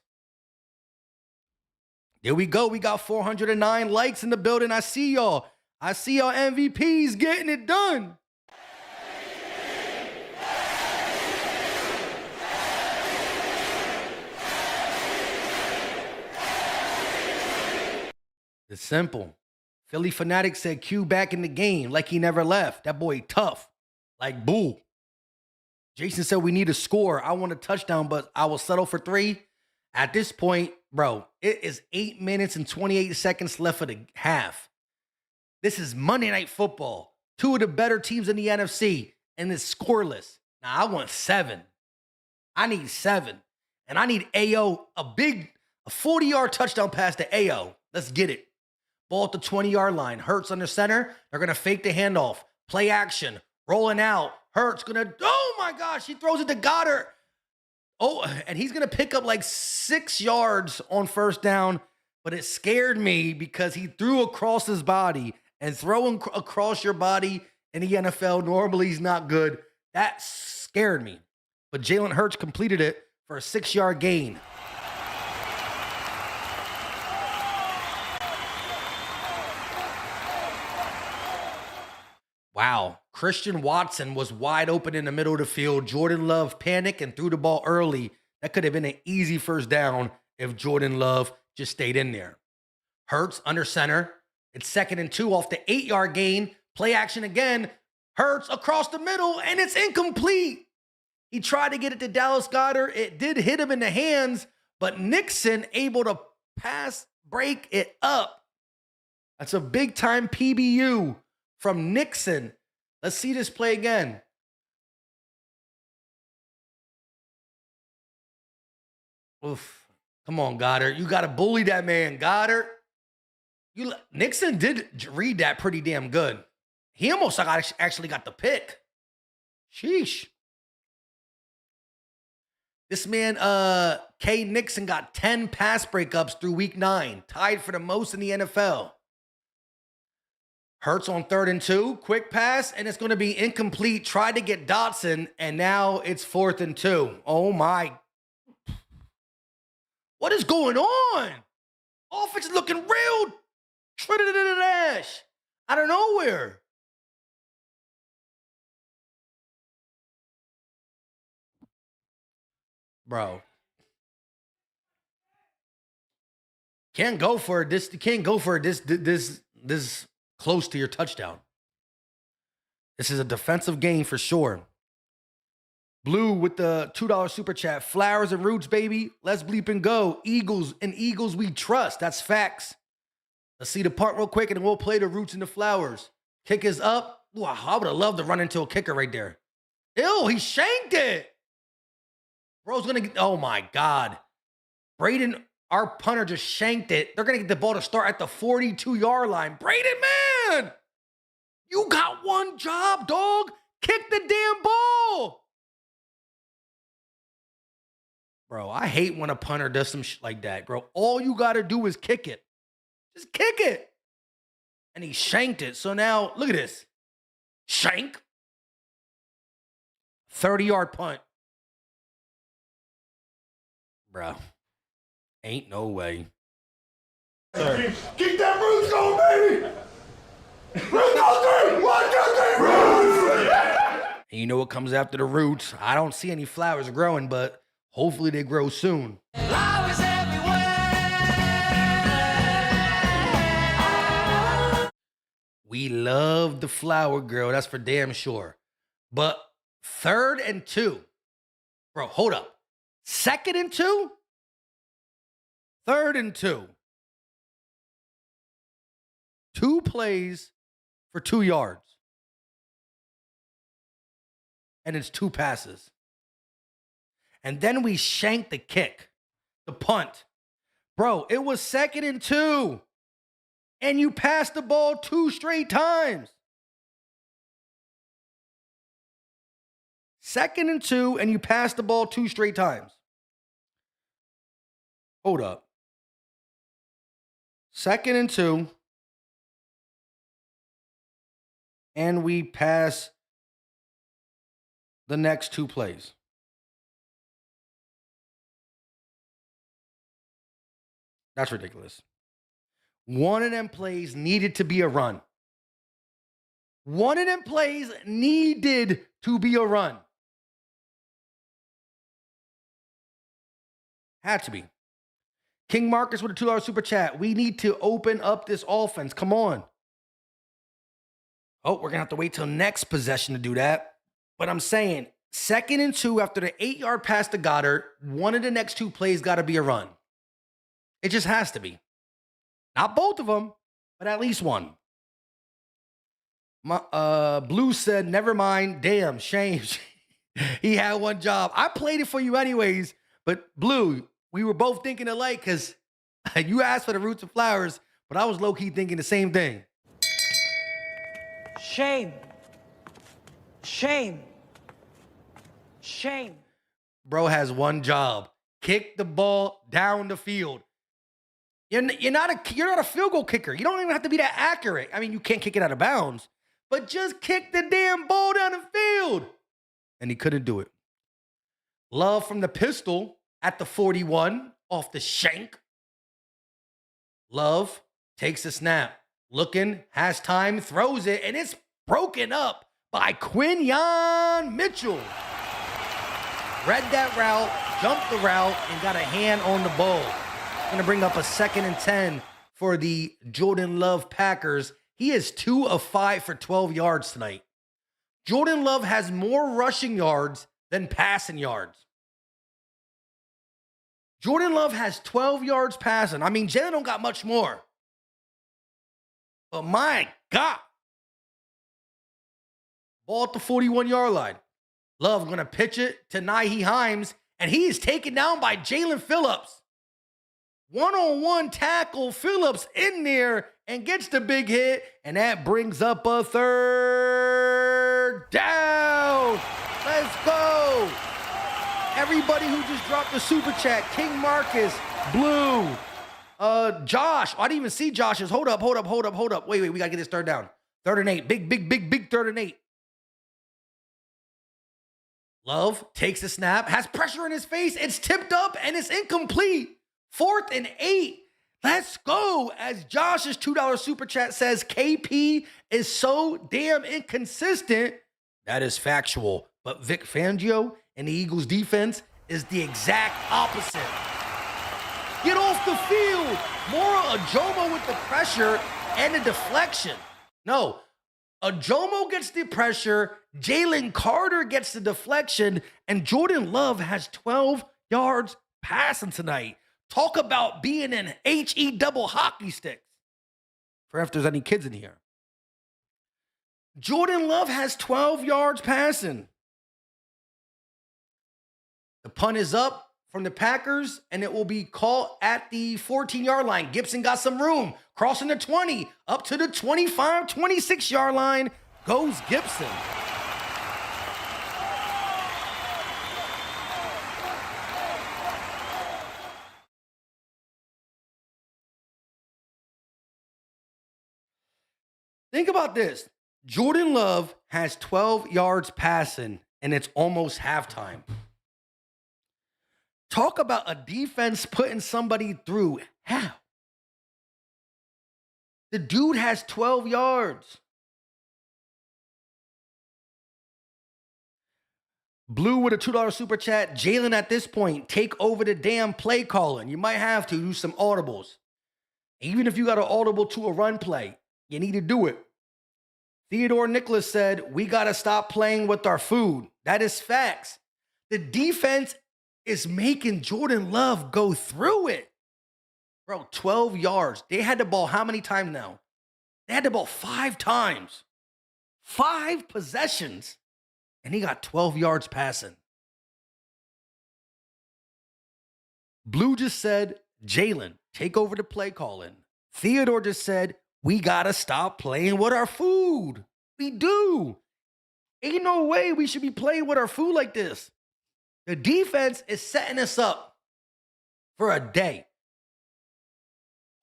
There we go. We got 409 likes in the building. I see y'all. I see y'all MVPs getting it done. It's simple. Philly Fanatic said Q back in the game like he never left. That boy tough. Like boo. Jason said we need a score. I want a touchdown, but I will settle for 3. At this point, bro, it is 8 minutes and 28 seconds left of the half. This is Monday Night Football. 2 of the better teams in the NFC, and it's scoreless. Now, I want 7. I need 7. And I need AO, a 40-yard touchdown pass to AO. Let's get it. Ball at the 20-yard line. Hurts under center. They're going to fake the handoff. Play action. Rolling out. Hurts going to, oh my gosh, he throws it to Goddard. Oh, and he's going to pick up like 6 yards on first down, but it scared me because he threw across his body, and throwing across your body in the NFL normally is not good. That scared me. But Jalen Hurts completed it for a 6-yard gain. Wow. Christian Watson was wide open in the middle of the field. Jordan Love panicked and threw the ball early. That could have been an easy first down if Jordan Love just stayed in there. Hurts under center. It's 2nd and 2 off the 8-yard gain. Play action again. Hurts across the middle, and it's incomplete. He tried to get it to Dallas Goedert. It did hit him in the hands, but Nixon able to break it up. That's a big-time PBU from Nixon. Let's see this play again. Oof. Come on, Goddard. You got to bully that man, Goddard. Nixon did read that pretty damn good. He almost actually got the pick. Sheesh. This man, K. Nixon, got 10 pass breakups through week 9. Tied for the most in the NFL. Hurts on 3rd and 2. Quick pass, and it's going to be incomplete. Tried to get Dotson, and now it's 4th and 2. Oh, my. What is going on? Offense is looking real Trinidad out of nowhere. Bro. Can't go for it. This this close to your touchdown. This is a defensive game for sure. Blue with the $2 super chat. Flowers and roots, baby. Let's bleep and go. Eagles and Eagles we trust. That's facts. Let's see the punt real quick, and then we'll play the roots and the flowers. Kick is up. Ooh, I would have loved to run into a kicker right there. Ew, he shanked it. Bro's going to get, oh my God. Braden, our punter, just shanked it. They're going to get the ball to start at the 42-yard line. Braden, man, you got one job, dog. Kick the damn ball. Bro, I hate when a punter does some shit like that, bro. All you got to do is kick it. Just kick it. And he shanked it. So now, look at this. Shank. 30-yard punt. Bro. Ain't no way. Keep that roots going, baby! Roots on 3! 1, 2, 3, roots! And you know what comes after the roots? I don't see any flowers growing, but hopefully they grow soon. Flowers everywhere. We love the flower girl. That's for damn sure. But 3rd and 2. Bro, hold up. 2nd and 2? 3rd and 2. 2 plays for 2 yards. And it's 2 passes. And then we shank the kick, the punt. Bro, it was 2nd and 2. And you passed the ball 2 straight times. 2nd and 2, and you passed the ball 2 straight times. Hold up. 2nd and 2. And we pass the next 2 plays. That's ridiculous. One of them plays needed to be a run. One of them plays needed to be a run. Had to be. King Marcus with a $2 super chat. We need to open up this offense. Come on. Oh, we're going to have to wait till next possession to do that. But I'm saying 2nd and 2 after the 8-yard pass to Goddard, one of the next 2 plays got to be a run. It just has to be. Not both of them, but at least one. Blue said, never mind. Damn, shame. He had one job. I played it for you anyways, but Blue, we were both thinking alike because you asked for the roots and flowers, but I was low-key thinking the same thing. Shame. Shame. Shame. Bro has one job. Kick the ball down the field. You're not a field goal kicker. You don't even have to be that accurate. I mean, you can't kick it out of bounds, but just kick the damn ball down the field. And he couldn't do it. Love from the pistol at the 41 off the shank. Love takes a snap. Looking, has time, throws it, and it's broken up by Quinyon Mitchell. Read that route, jumped the route, and got a hand on the ball. Going to bring up a 2nd and 10 for the Jordan Love Packers. He is 2 of 5 for 12 yards tonight. Jordan Love has more rushing yards than passing yards. Jordan Love has 12 yards passing. I mean, Jalen don't got much more. But my God. Ball at the 41-yard line. Love going to pitch it to Nyheim Hines, and he is taken down by Jalen Phillips. One-on-one tackle, Phillips in there and gets the big hit, and that brings up a 3rd down. Let's go. Everybody who just dropped the super chat, King Marcus, Blue, Josh. I didn't even see Josh's. Hold up. Wait, we got to get this 3rd down. 3rd and 8. Big 3rd and 8. Love takes a snap, has pressure in his face. It's tipped up, and it's incomplete. 4th and 8. Let's go. As Josh's $2 super chat says, KP is so damn inconsistent. That is factual. But Vic Fangio and the Eagles defense is the exact opposite. Get off the field. Mora Ajomo with the pressure. and a deflection. No, Ajomo gets the pressure, Jalen Carter gets the deflection, and Jordan Love has 12 yards passing tonight. Talk about being an HE double hockey sticks. For if there's any kids in here. Jordan Love has 12 yards passing. The punt is up from the Packers, and it will be called at the 14-yard line. Gibson got some room, crossing the 20, up to the 25, 26-yard line. Goes Gibson. Think about this. Jordan Love has 12 yards passing, and it's almost halftime. Talk about a defense putting somebody through. How? The dude has 12 yards. Blue with a $2 super chat. Jalen, at this point, take over the damn play calling. You might have to use some audibles. Even if you got an audible to a run play, you need to do it. Theodore Nicholas said, we got to stop playing with our food. That is facts. The defense is making Jordan Love go through it. Bro, 12 yards. They had the ball how many times now? They had the ball 5 times. 5 possessions. And he got 12 yards passing. Blue just said, Jalen, take over the play calling. Theodore just said, we got to stop playing with our food. We do. Ain't no way we should be playing with our food like this. The defense is setting us up for a day.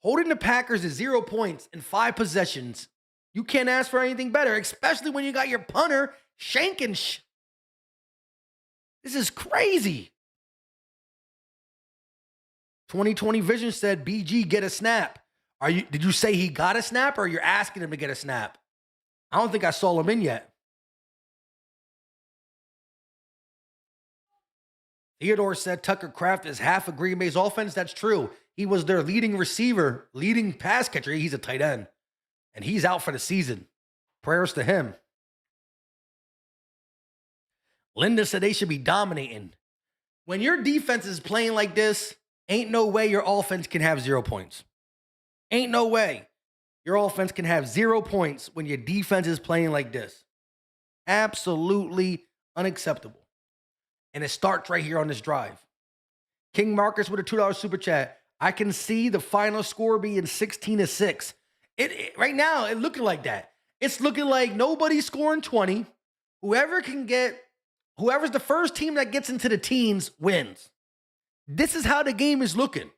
Holding the Packers to 0 points in 5 possessions. You can't ask for anything better, especially when you got your punter shanking. This is crazy. 2020 Vision said, BG, get a snap. Did you say he got a snap, or you're asking him to get a snap? I don't think I saw him in yet. Theodore said Tucker Kraft is half of Green Bay's offense. That's true. He was their leading receiver, leading pass catcher. He's a tight end, and he's out for the season. Prayers to him. Linda said they should be dominating. When your defense is playing like this, ain't no way your offense can have 0 points. Ain't no way your offense can have 0 points when your defense is playing like this. Absolutely unacceptable. And it starts right here on this drive. King Marcus with a $2 super chat. I can see the final score being 16-6. Right now, it's looking like that. It's looking like nobody's scoring 20. Whoever's the first team that gets into the teens wins. This is how the game is looking.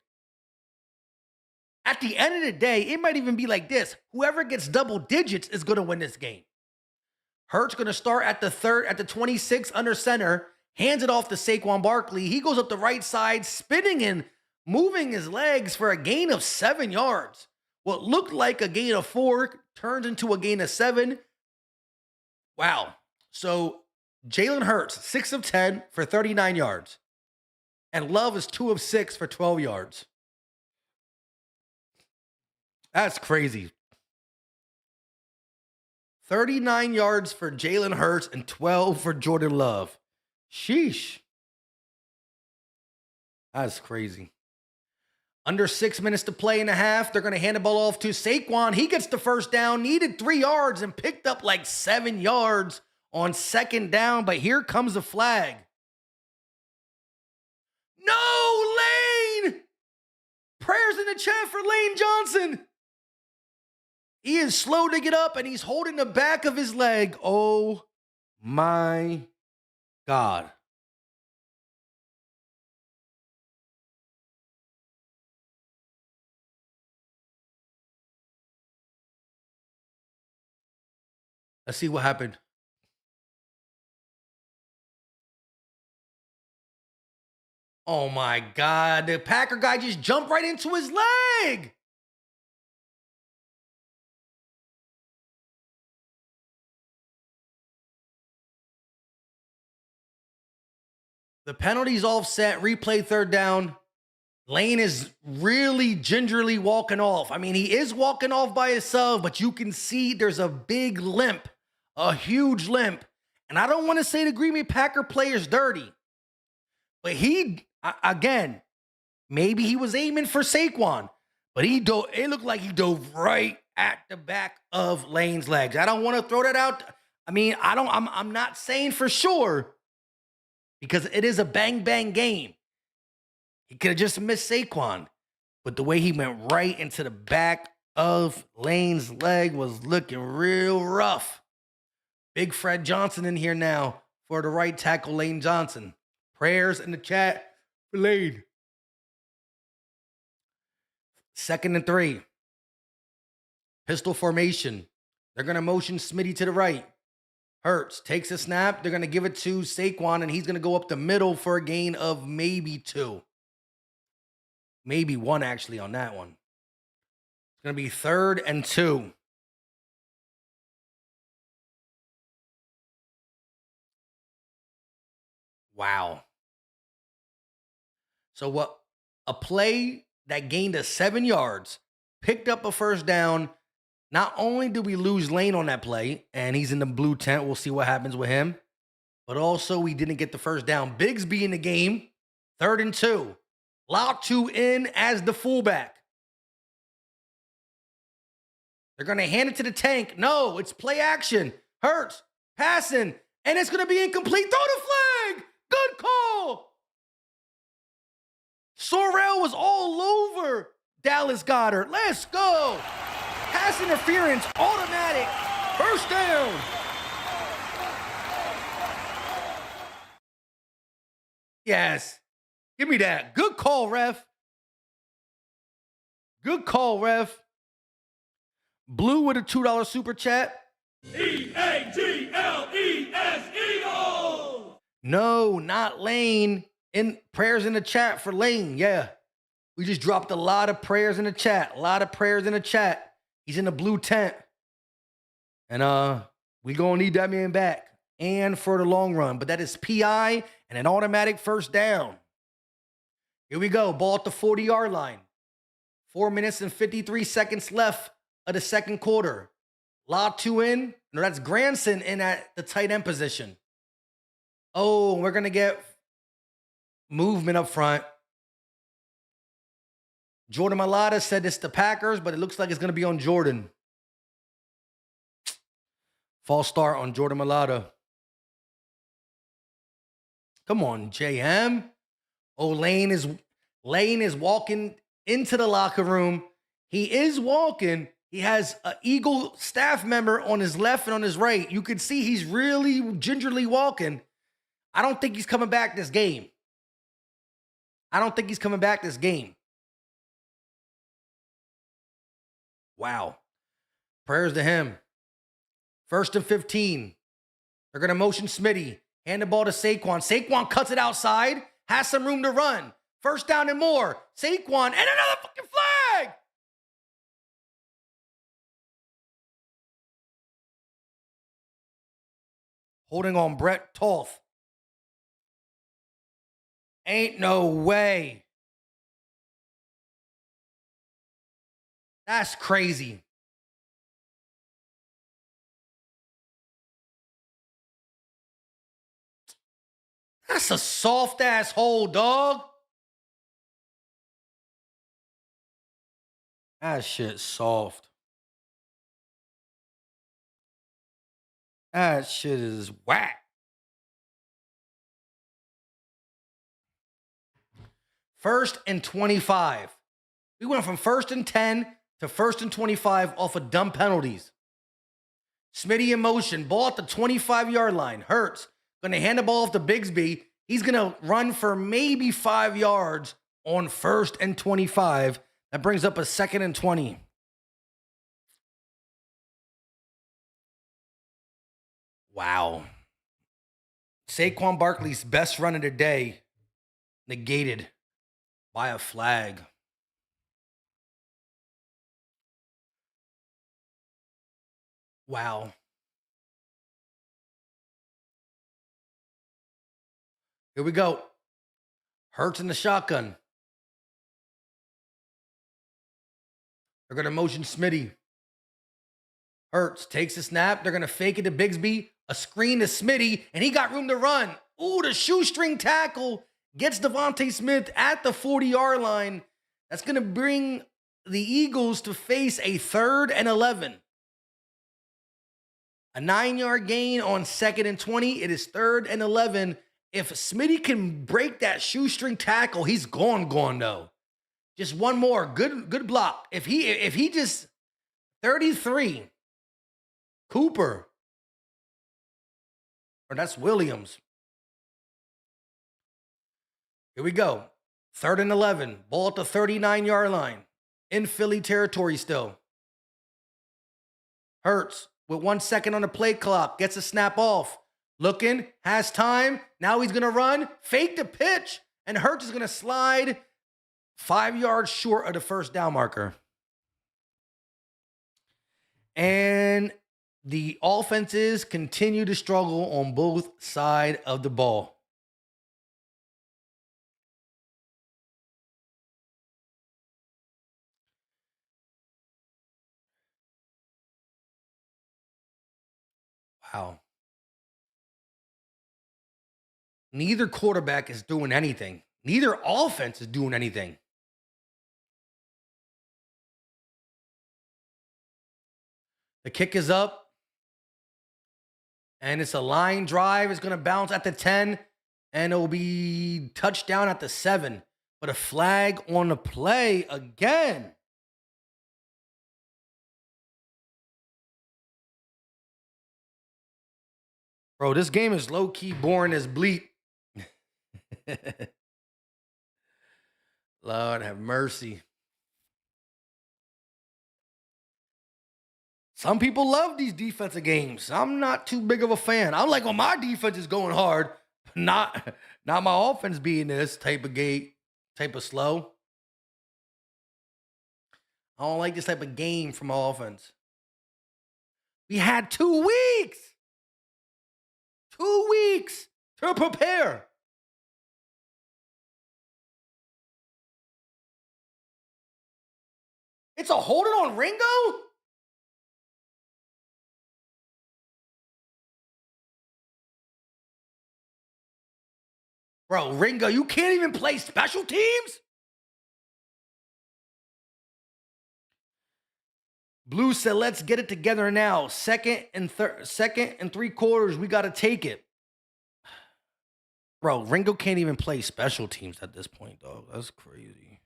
At the end of the day, it might even be like this. Whoever gets double digits is going to win this game. Hurts going to start at the 26 under center, hands it off to Saquon Barkley. He goes up the right side, spinning and moving his legs for a gain of 7 yards. What looked like a gain of 4 turns into a gain of 7. Wow. So Jalen Hurts, 6 of 10 for 39 yards. And Love is 2 of 6 for 12 yards. That's crazy. 39 yards for Jalen Hurts and 12 for Jordan Love. Sheesh. That's crazy. Under 6 minutes to play in a half. They're going to hand the ball off to Saquon. He gets the first down, needed 3 yards and picked up like 7 yards on second down. But here comes the flag. No, Lane! Prayers in the chat for Lane Johnson. He is slow to get up, and he's holding the back of his leg. Oh, my God. Let's see what happened. Oh, my God. The Packer guy just jumped right into his leg. The penalty's offset. Replay third down. Lane is really gingerly walking off. I mean, he is walking off by himself, but you can see there's a big limp, a huge limp. And I don't want to say the Green Bay Packer player's dirty, but again, maybe he was aiming for Saquon, but it looked like he dove right at the back of Lane's legs. I don't want to throw that out. I mean, I'm not saying for sure because it is a bang game. He could have just missed Saquon, but the way he went right into the back of Lane's leg was looking real rough. Big Fred Johnson in here now for the right tackle, Lane Johnson. Prayers in the chat for Lane. 2nd and 3. Pistol formation. They're going to motion Smitty to the right. Hurts takes a snap. They're going to give it to Saquon, and he's going to go up the middle for a gain of maybe 2. Maybe 1, actually, on that one. It's going to be 3rd and 2. Wow. So what? A play that gained us 7 yards, picked up a first down. Not only did we lose Lane on that play, and he's in the blue tent, we'll see what happens with him, but also we didn't get the first down. Bigsby in the game, 3rd and 2. Latu in as the fullback. They're going to hand it to the tank. No, it's play action. Hurts, passing, and it's going to be incomplete. Throw the flag. Good call. Sorrell was all over Dallas Goedert. Let's go. Pass interference, automatic. First down. Yes. Give me that. Good call, ref. Good call, ref. Blue with a $2 super chat. EAGLES Eagles! No, not Lane. In prayers in the chat for Lane. Yeah. We just dropped a lot of prayers in the chat. A lot of prayers in the chat. He's in the blue tent. And we gonna need that man back. And for the long run. But that is PI and an automatic first down. Here we go. Ball at the 40-yard line. 4 minutes and 53 seconds left of the second quarter. Latu in. No, that's Granson in at the tight end position. Oh, we're going to get movement up front. Jordan Mailata said it's the Packers, but it looks like it's going to be on Jordan. False start on Jordan Mailata. Come on, JM. Oh, Lane is walking into the locker room. He is walking. He has an Eagle staff member on his left and on his right. You can see he's really gingerly walking. I don't think he's coming back this game. Wow. Prayers to him. 1st and 15. They're going to motion Smitty. Hand the ball to Saquon. Saquon cuts it outside. Has some room to run. First down and more. Saquon and another fucking flag. Holding on Brett Toth. Ain't no way. That's crazy. That's a soft-ass hole, dog. That shit's soft. That shit is whack. First and 25. We went from 1st and 10 to 1st and 25 off of dumb penalties. Smitty in motion. Ball at the 25-yard line. Hurts. Going to hand the ball off to Bigsby. He's going to run for maybe 5 yards on 1st and 25. That brings up a 2nd and 20. Wow. Saquon Barkley's best run of the day negated by a flag. Wow. Here we go. Hurts in the shotgun. They're going to motion Smitty. Hurts takes the snap. They're going to fake it to Bigsby. A screen to Smitty, and he got room to run. Ooh, the shoestring tackle gets Devontae Smith at the 40-yard line. That's going to bring the Eagles to face a 3rd and 11. A 9-yard gain on 2nd and 20. It is 3rd and 11. If Smitty can break that shoestring tackle, he's gone though. Just one more. Good block. If he just 33. Cooper. Or that's Williams. Here we go. 3rd and 11. Ball at the 39-yard line. In Philly territory still. Hurts with 1 second on the play clock. Gets a snap off. Looking. Has time. Now he's going to run. Fake the pitch. And Hurts is going to slide 5 yards short of the first down marker. And the offenses continue to struggle on both sides of the ball. Wow. Neither quarterback is doing anything. Neither offense is doing anything. The kick is up. And it's a line drive. It's going to bounce at the 10. And it will be touchdown at the 7. But a flag on the play again. Bro, this game is low-key boring as bleep. Lord have mercy. Some people love these defensive games. I'm not too big of a fan. I'm like, well, my defense is going hard, but not my offense being this type of slow. I don't like this type of game from my offense. We had 2 weeks. 2 weeks to prepare. It's a holding on Ringo? Bro, Ringo, you can't even play special teams? Blue said, let's get it together now. Second and 3 quarters, we got to take it. Bro, Ringo can't even play special teams at this point, dog. That's crazy.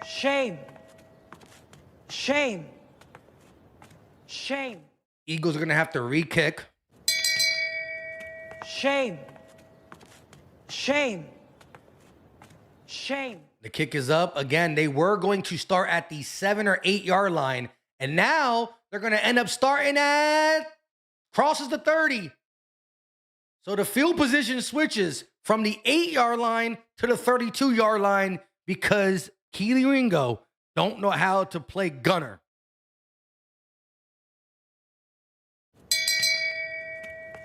Shame. Shame. Shame. Eagles are going to have to re-kick. Shame. Shame. Shame. The kick is up. Again, they were going to start at the 7 or 8 yard line. And now they're going to end up starting at crosses the 30. So the field position switches from the 8 yard line to the 32 yard line because Keely Ringo don't know how to play gunner.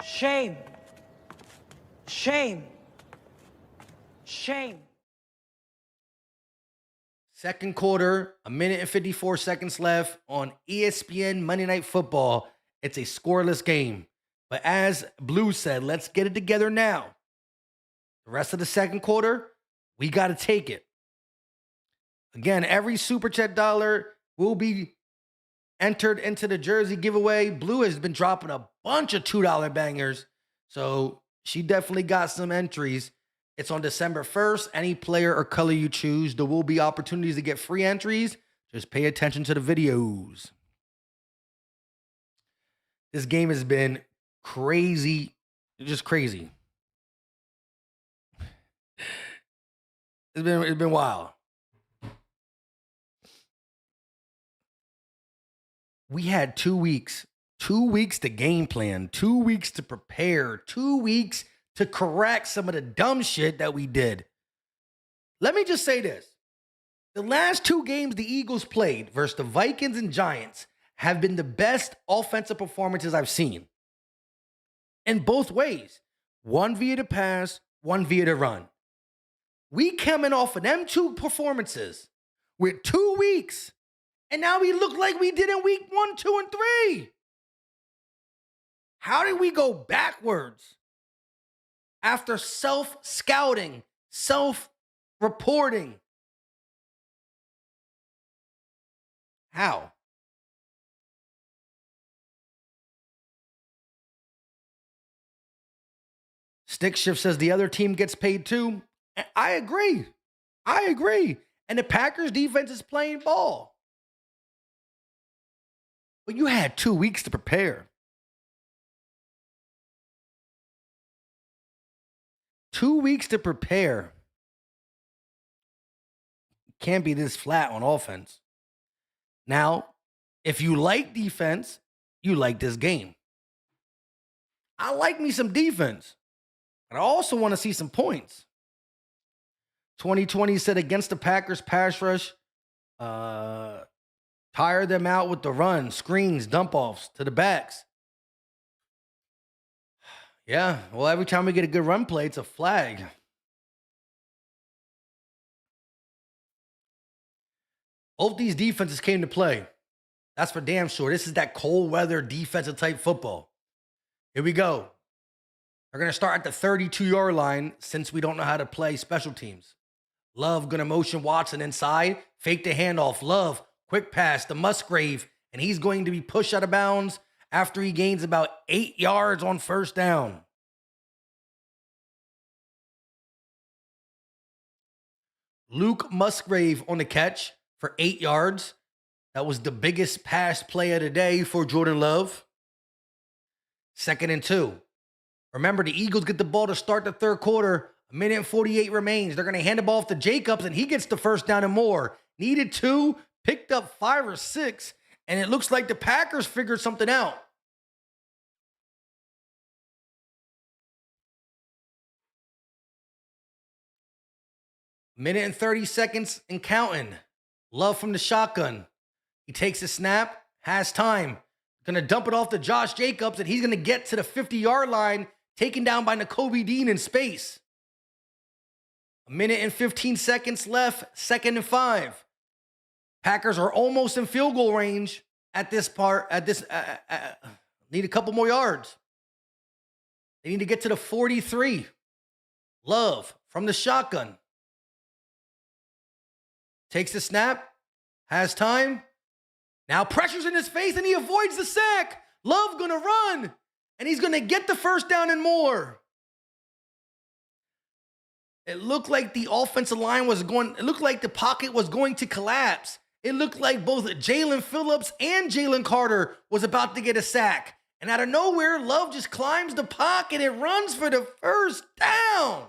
Shame. Shame. Shame. Second quarter, 1 minute and 54 seconds left on ESPN Monday Night Football. It's a scoreless game. But as Blue said, let's get it together now. The rest of the second quarter, we got to take it. Again, every Super Chat dollar will be entered into the jersey giveaway. Blue has been dropping a bunch of $2 bangers. So she definitely got some entries. It's on December 1st. Any player or color you choose, there will be opportunities to get free entries. Just pay attention to the videos. This game has been crazy. Just crazy. It's been wild. We had 2 weeks. 2 weeks to game plan. 2 weeks to prepare. 2 weeks to correct some of the dumb shit that we did. Let me just say this. The last 2 games the Eagles played versus the Vikings and Giants have been the best offensive performances I've seen. In both ways. One via the pass, one via the run. We coming off of them 2 performances with 2 weeks, and now we look like we did in week 1, 2, and 3. How did we go backwards after self-scouting, self-reporting? How? Stick Shift says the other team gets paid too. I agree. And the Packers defense is playing ball. But you had 2 weeks to prepare. 2 weeks to prepare. Can't be this flat on offense. Now, if you like defense, you like this game. I like me some defense, but I also want to see some points. 2020 said against the Packers pass rush, tire them out with the run, screens, dump-offs to the backs. Yeah, well, every time we get a good run play, it's a flag. Both these defenses came to play. That's for damn sure. This is that cold weather defensive type football. Here we go. They're going to start at the 32-yard line since we don't know how to play special teams. Love going to motion Watson inside, fake the handoff. Love, quick pass to Musgrave, and he's going to be pushed out of bounds after he gains about 8 yards on first down. Luke Musgrave on the catch for 8 yards. That was the biggest pass play of the day for Jordan Love. 2nd and 2. Remember, the Eagles get the ball to start the third quarter. 1:48 remains. They're going to hand the ball off to Jacobs, and he gets the first down and more. Needed 2, picked up 5 or 6, and it looks like the Packers figured something out. Minute and 30 seconds and counting. Love from the shotgun. He takes a snap, has time. Going to dump it off to Josh Jacobs, and he's going to get to the 50-yard line, taken down by Nakobe Dean in space. 1:15 seconds left, 2nd and 5. Packers are almost in field goal range at this part. Need a couple more yards. They need to get to the 43. Love from the shotgun. Takes the snap, has time. Now pressure's in his face, and he avoids the sack. Love gonna run, and he's gonna get the first down and more. It looked like the offensive line it looked like the pocket was going to collapse. It looked like both Jalen Phillips and Jalen Carter was about to get a sack. And out of nowhere, Love just climbs the pocket and runs for the first down.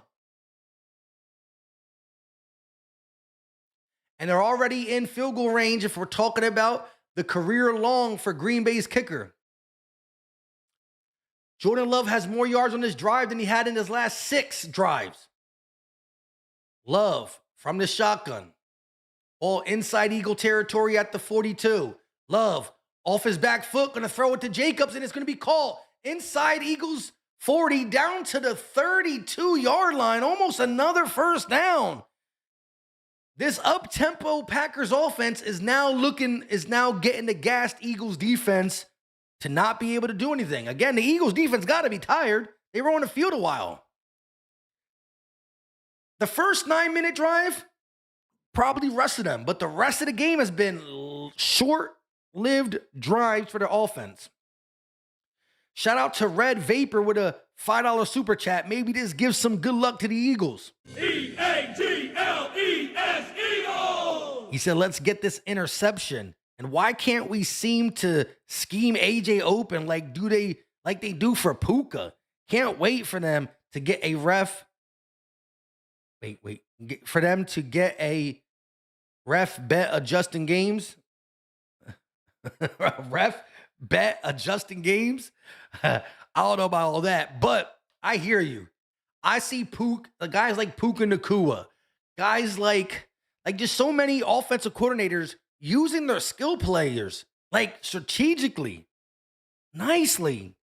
And they're already in field goal range if we're talking about the career long for Green Bay's kicker. Jordan Love has more yards on this drive than he had in his last 6 drives. Love from the shotgun. All inside Eagle territory at the 42. Love off his back foot, going to throw it to Jacobs, and it's going to be caught inside Eagles 40 down to the 32-yard line. Almost another first down. This up-tempo Packers offense is now getting the gassed Eagles defense to not be able to do anything. Again, the Eagles defense got to be tired. They were on the field a while. The first 9-minute drive probably rested them, but the rest of the game has been short-lived drives for their offense. Shout out to Red Vapor with a $5 super chat. Maybe this gives some good luck to the Eagles. EAGLES, Eagles! He said, let's get this interception. And why can't we seem to scheme AJ open like they do for Puka? Can't wait for them to get a ref. For them to get a ref bet adjusting games. Ref bet adjusting games. I don't know about all that, but I hear you. I see guys like Puka Nacua, guys like just so many offensive coordinators using their skill players like strategically, nicely.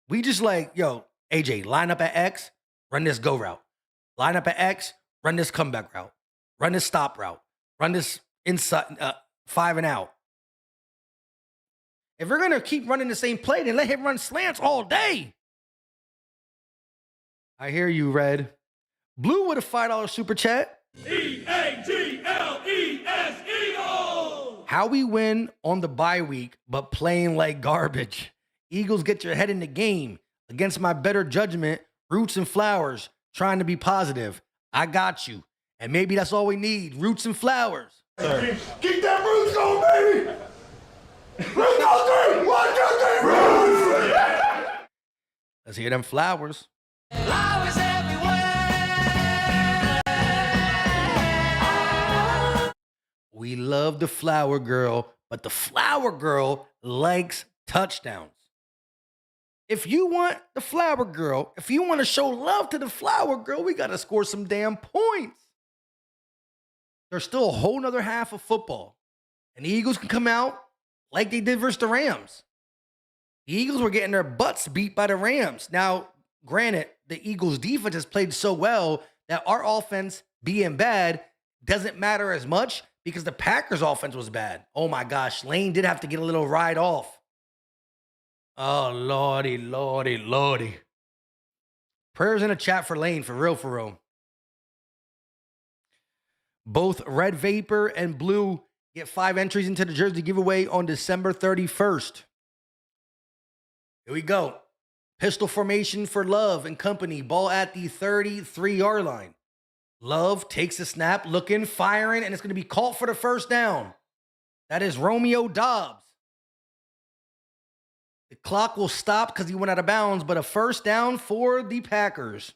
We just AJ, line up at X, run this go route. Line up at X, run this comeback route, run this stop route, run this inside 5 and out. If we're going to keep running the same play, then let him run slants all day. I hear you, Red. Blue with a $5 super chat. EAGLES Eagles! How we win on the bye week, but playing like garbage. Eagles, get your head in the game. Against my better judgment, roots and flowers, trying to be positive. I got you. And maybe that's all we need, roots and flowers. Keep that roots going, baby! Roots on 3! 1, 2, 3, roots! Let's hear them flowers. Flowers everywhere. We love the flower girl, but the flower girl likes touchdowns. If you want the flower girl, if you want to show love to the flower girl, we got to score some damn points. There's still a whole nother half of football. And the Eagles can come out like they did versus the Rams. The Eagles were getting their butts beat by the Rams. Now, granted, the Eagles' defense has played so well that our offense being bad doesn't matter as much because the Packers' offense was bad. Oh my gosh, Lane did have to get a little ride off. Oh, lordy, lordy, lordy. Prayers in the chat for Lane, for real, for real. Both Red Vapor and Blue get 5 entries into the jersey giveaway on December 31st. Here we go. Pistol formation for Love and company. Ball at the 33-yard line. Love takes a snap, looking, firing, and it's going to be caught for the first down. That is Romeo Dobbs. The clock will stop because he went out of bounds, but a first down for the Packers.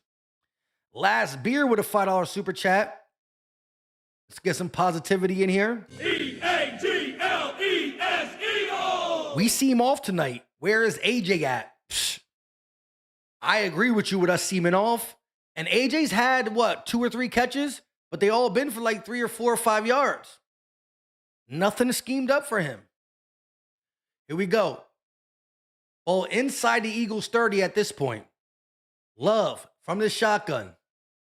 Last Beer with a $5 super chat. Let's get some positivity in here. EAGLES Eagles! We seem off tonight. Where is AJ at? Psh. I agree with you with us seeming off. And AJ's had, 2 or 3 catches? But they all been for like 3 or 4 or 5 yards. Nothing schemed up for him. Here we go. Well, inside the Eagles 30 at this point. Love from the shotgun.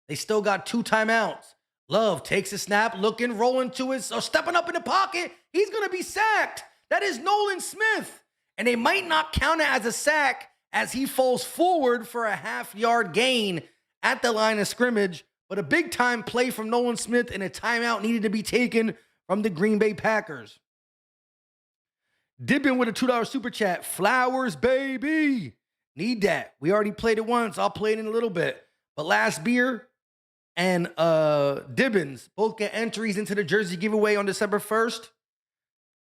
They still got 2 timeouts. Love takes a snap, looking, rolling to his, stepping up in the pocket. He's going to be sacked. That is Nolan Smith. And they might not count it as a sack as he falls forward for a half-yard gain at the line of scrimmage. But a big-time play from Nolan Smith and a timeout needed to be taken from the Green Bay Packers. Dipping with a $2 super chat. Flowers, baby. Need that. We already played it once. I'll play it in a little bit. But Last Beer and Dibbins both get entries into the jersey giveaway on December 1st.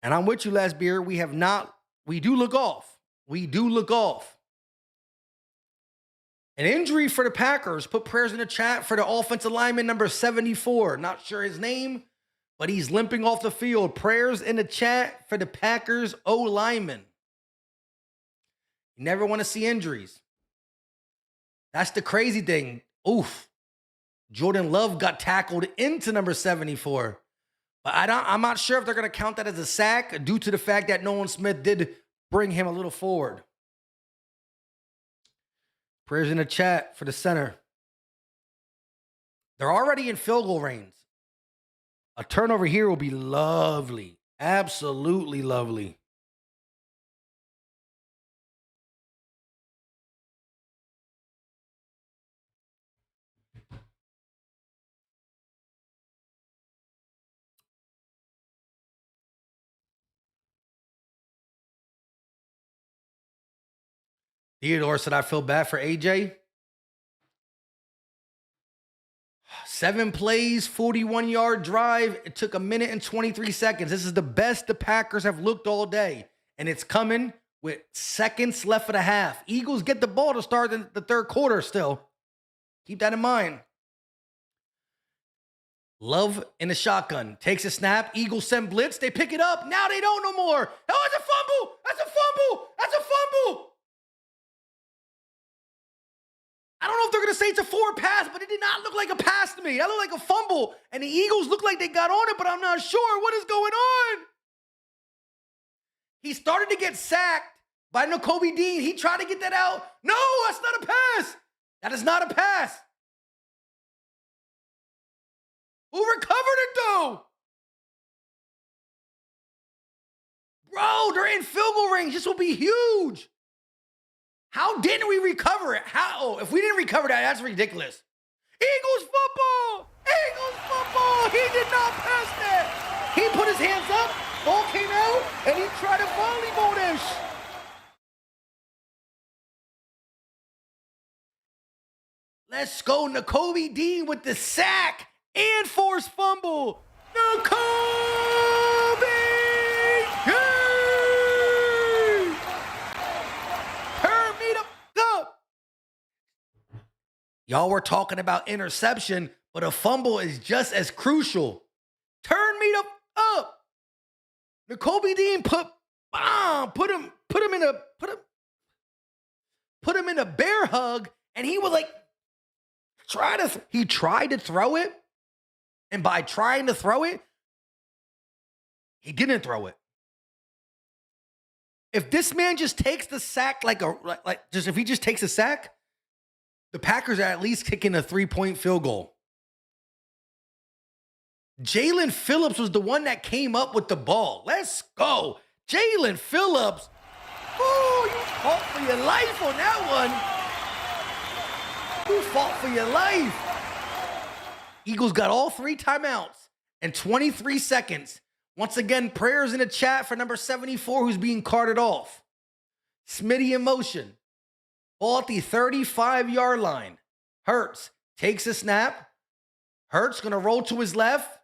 And I'm with you, Last Beer. We do look off. We do look off. An injury for the Packers. Put prayers in the chat for the offensive lineman number 74. Not sure his name, but he's limping off the field. Prayers in the chat for the Packers O-lineman. You never want to see injuries. That's the crazy thing. Oof. Jordan Love got tackled into number 74. But I'm not sure if they're going to count that as a sack due to the fact that Nolan Smith did bring him a little forward. Prayers in the chat for the center. They're already in field goal range. A turnover here will be lovely. Absolutely lovely. Theodore said, I feel bad for AJ. 7 plays, 41-yard drive. It took 1 minute and 23 seconds. This is the best the Packers have looked all day. And it's coming with seconds left for the half. Eagles get the ball to start the third quarter still. Keep that in mind. Love in the shotgun. Takes a snap. Eagles send blitz. They pick it up. Now they don't no more. Oh, it's a fumble. That's a fumble. That's a fumble. I don't know if they're going to say it's a forward pass, but it did not look like a pass to me. That looked like a fumble. And the Eagles look like they got on it, but I'm not sure what is going on. He started to get sacked by Nakobe Dean. He tried to get that out. No, that's not a pass. That is not a pass. Who recovered it, though? Bro, they're in field goal range. This will be huge. How didn't we recover it? How? If we didn't recover that, that's ridiculous. Eagles football! Eagles football! He did not pass that. He put his hands up, ball came out, and he tried to volleyball this. Let's go, Nakobe Dean with the sack and forced fumble. Nakobe Dean! Turn me the up. Y'all were talking about interception, but a fumble is just as crucial. Turn me the up. Nakobe Dean put him in a bear hug, and he was like, he tried to throw it, and by trying to throw it, he didn't throw it. If this man just takes the sack if he just takes a sack, the Packers are at least kicking a 3-point field goal. Jalen Phillips was the one that came up with the ball. Let's go. Jalen Phillips. Oh, you fought for your life on that one. You fought for your life. Eagles got all 3 timeouts and 23 seconds. Once again, prayers in the chat for number 74 who's being carted off. Smitty in motion. Ball at the 35-yard line. Hurts takes a snap. Hurts going to roll to his left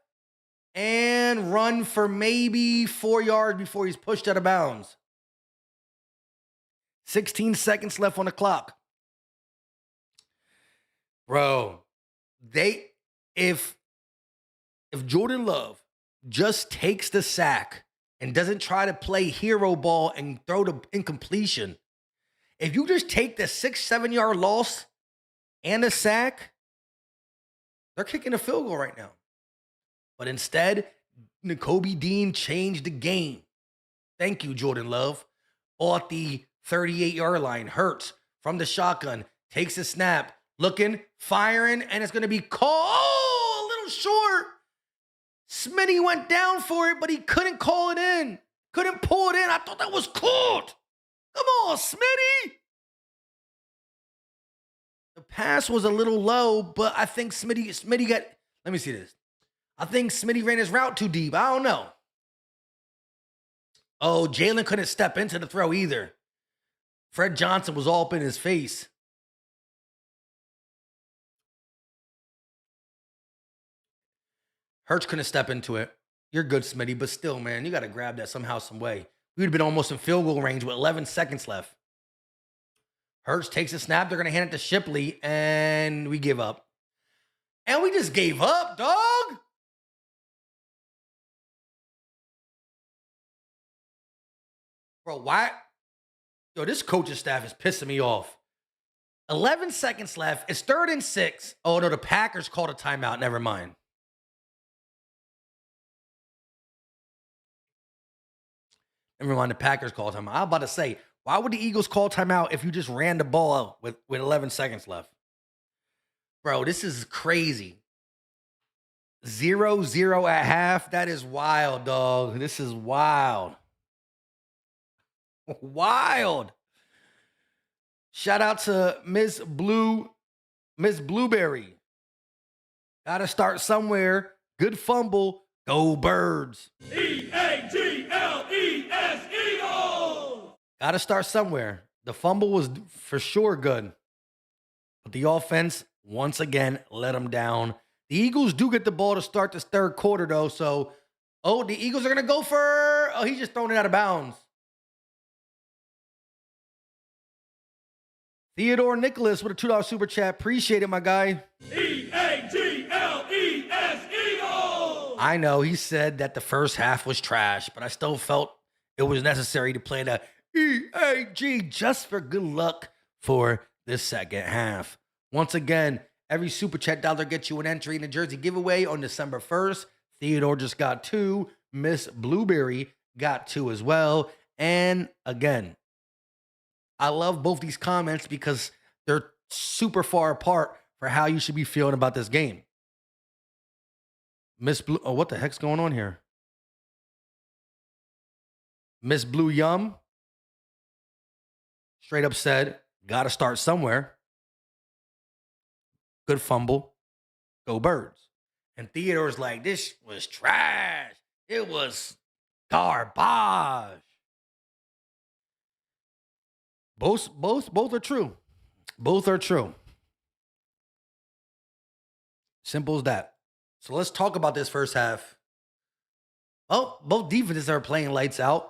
and run for maybe 4 yards before he's pushed out of bounds. 16 seconds left on the clock. Bro, if Jordan Love just takes the sack and doesn't try to play hero ball and throw the incompletion, if you just take the 6-7 yard loss and the sack, they're kicking a field goal right now. But instead, Nakobe Dean changed the game. Thank you, Jordan Love. All at the 38-yard line. Hurts from the shotgun. Takes a snap. Looking, firing, and it's going to be called. Oh, a little short. Smitty went down for it, but he couldn't call it in. Couldn't pull it in. I thought that was called. Come on, Smitty. The pass was a little low, but I think Smitty got, let me see this. I think Smitty ran his route too deep. I don't know. Oh, Jalen couldn't step into the throw either. Fred Johnson was all up in his face. Hurts couldn't step into it. You're good, Smitty, but still, man, you got to grab that somehow, some way. We would have been almost in field goal range with 11 seconds left. Hurts takes a snap. They're going to hand it to Shipley, and we give up. And we just gave up, dog. Bro, why? Yo, this coaching staff is pissing me off. 11 seconds left. It's 3rd and 6. Oh, no, the Packers called a timeout. Never mind. Never mind, the Packers called timeout. I was about to say, why would the Eagles call timeout if you just ran the ball out with 11 seconds left? Bro, this is crazy. 0-0 at half. That is wild, dog. This is wild. Wild. Shout out to Miss Blueberry. Gotta start somewhere. Good fumble. Go Birds. E-A-G-L-E-S, Eagles! Gotta start somewhere. The fumble was for sure good. But the offense, once again, let them down. The Eagles do get the ball to start this 3rd quarter, though. So, the Eagles are going to go for... Oh, he's just throwing it out of bounds. Theodore Nicholas with a $2 super chat. Appreciate it, my guy. E-A-G-L-E-S, Eagles! I know he said that the first half was trash, but I still felt it was necessary to play the EAG just for good luck for this second half. Once again, every super chat dollar gets you an entry in the jersey giveaway on December 1st. Theodore just got 2. Miss Blueberry got 2 as well. And again, I love both these comments because they're super far apart for how you should be feeling about this game. Miss Blue. Oh, what the heck's going on here? Miss Blue Yum straight up said, got to start somewhere. Good fumble. Go Birds. And Theodore's like, this was trash. It was garbage. Both are true. Both are true. Simple as that. So let's talk about this first half. Well, both defenses are playing lights out.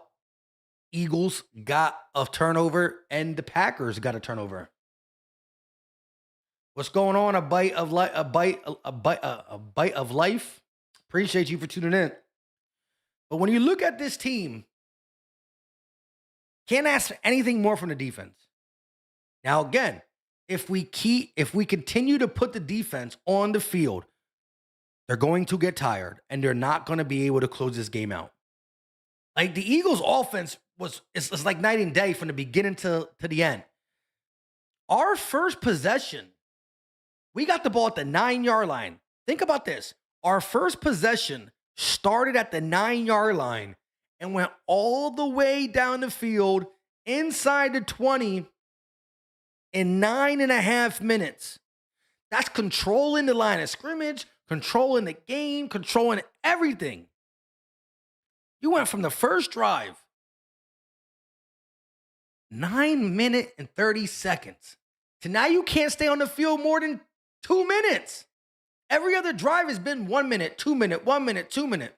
Eagles got a turnover and the Packers got a turnover. What's going on? A bite of life. Appreciate you for tuning in. But when you look at this team, can't ask for anything more from the defense. Now, again, if we continue to put the defense on the field, they're going to get tired and they're not going to be able to close this game out. Like the Eagles' offense it's like night and day from the beginning to the end. Our first possession, we got the ball at the 9-yard line. Think about this. Our first possession started at the 9-yard line and went all the way down the field inside the 20 in 9.5 minutes. That's controlling the line of scrimmage, controlling the game, controlling everything. You went from the first drive, 9 minutes and 30 seconds, to now you can't stay on the field more than 2 minutes. Every other drive has been 1 minute, 2 minute, 1 minute, 2 minute.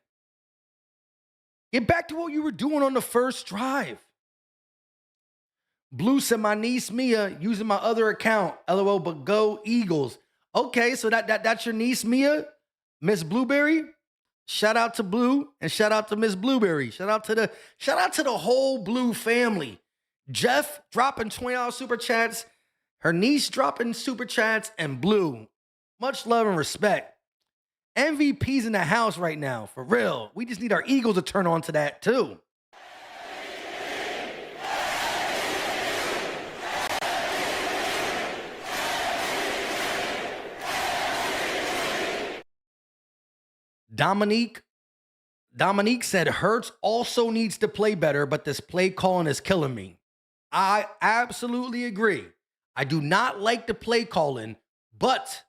Get back to what you were doing on the first drive. Blue said, my niece Mia using my other account. LOL, but go Eagles. Okay, so that's your niece Mia, Miss Blueberry. Shout out to Blue and shout out to Miss Blueberry. Shout out to the whole Blue family. Jeff dropping $20 super chats. Her niece dropping super chats, and Blue. Much love and respect. MVP's in the house right now, for real. We just need our Eagles to turn on to that too. Dominique said, Hurts also needs to play better, but this play calling is killing me. I absolutely agree. I do not like the play calling, but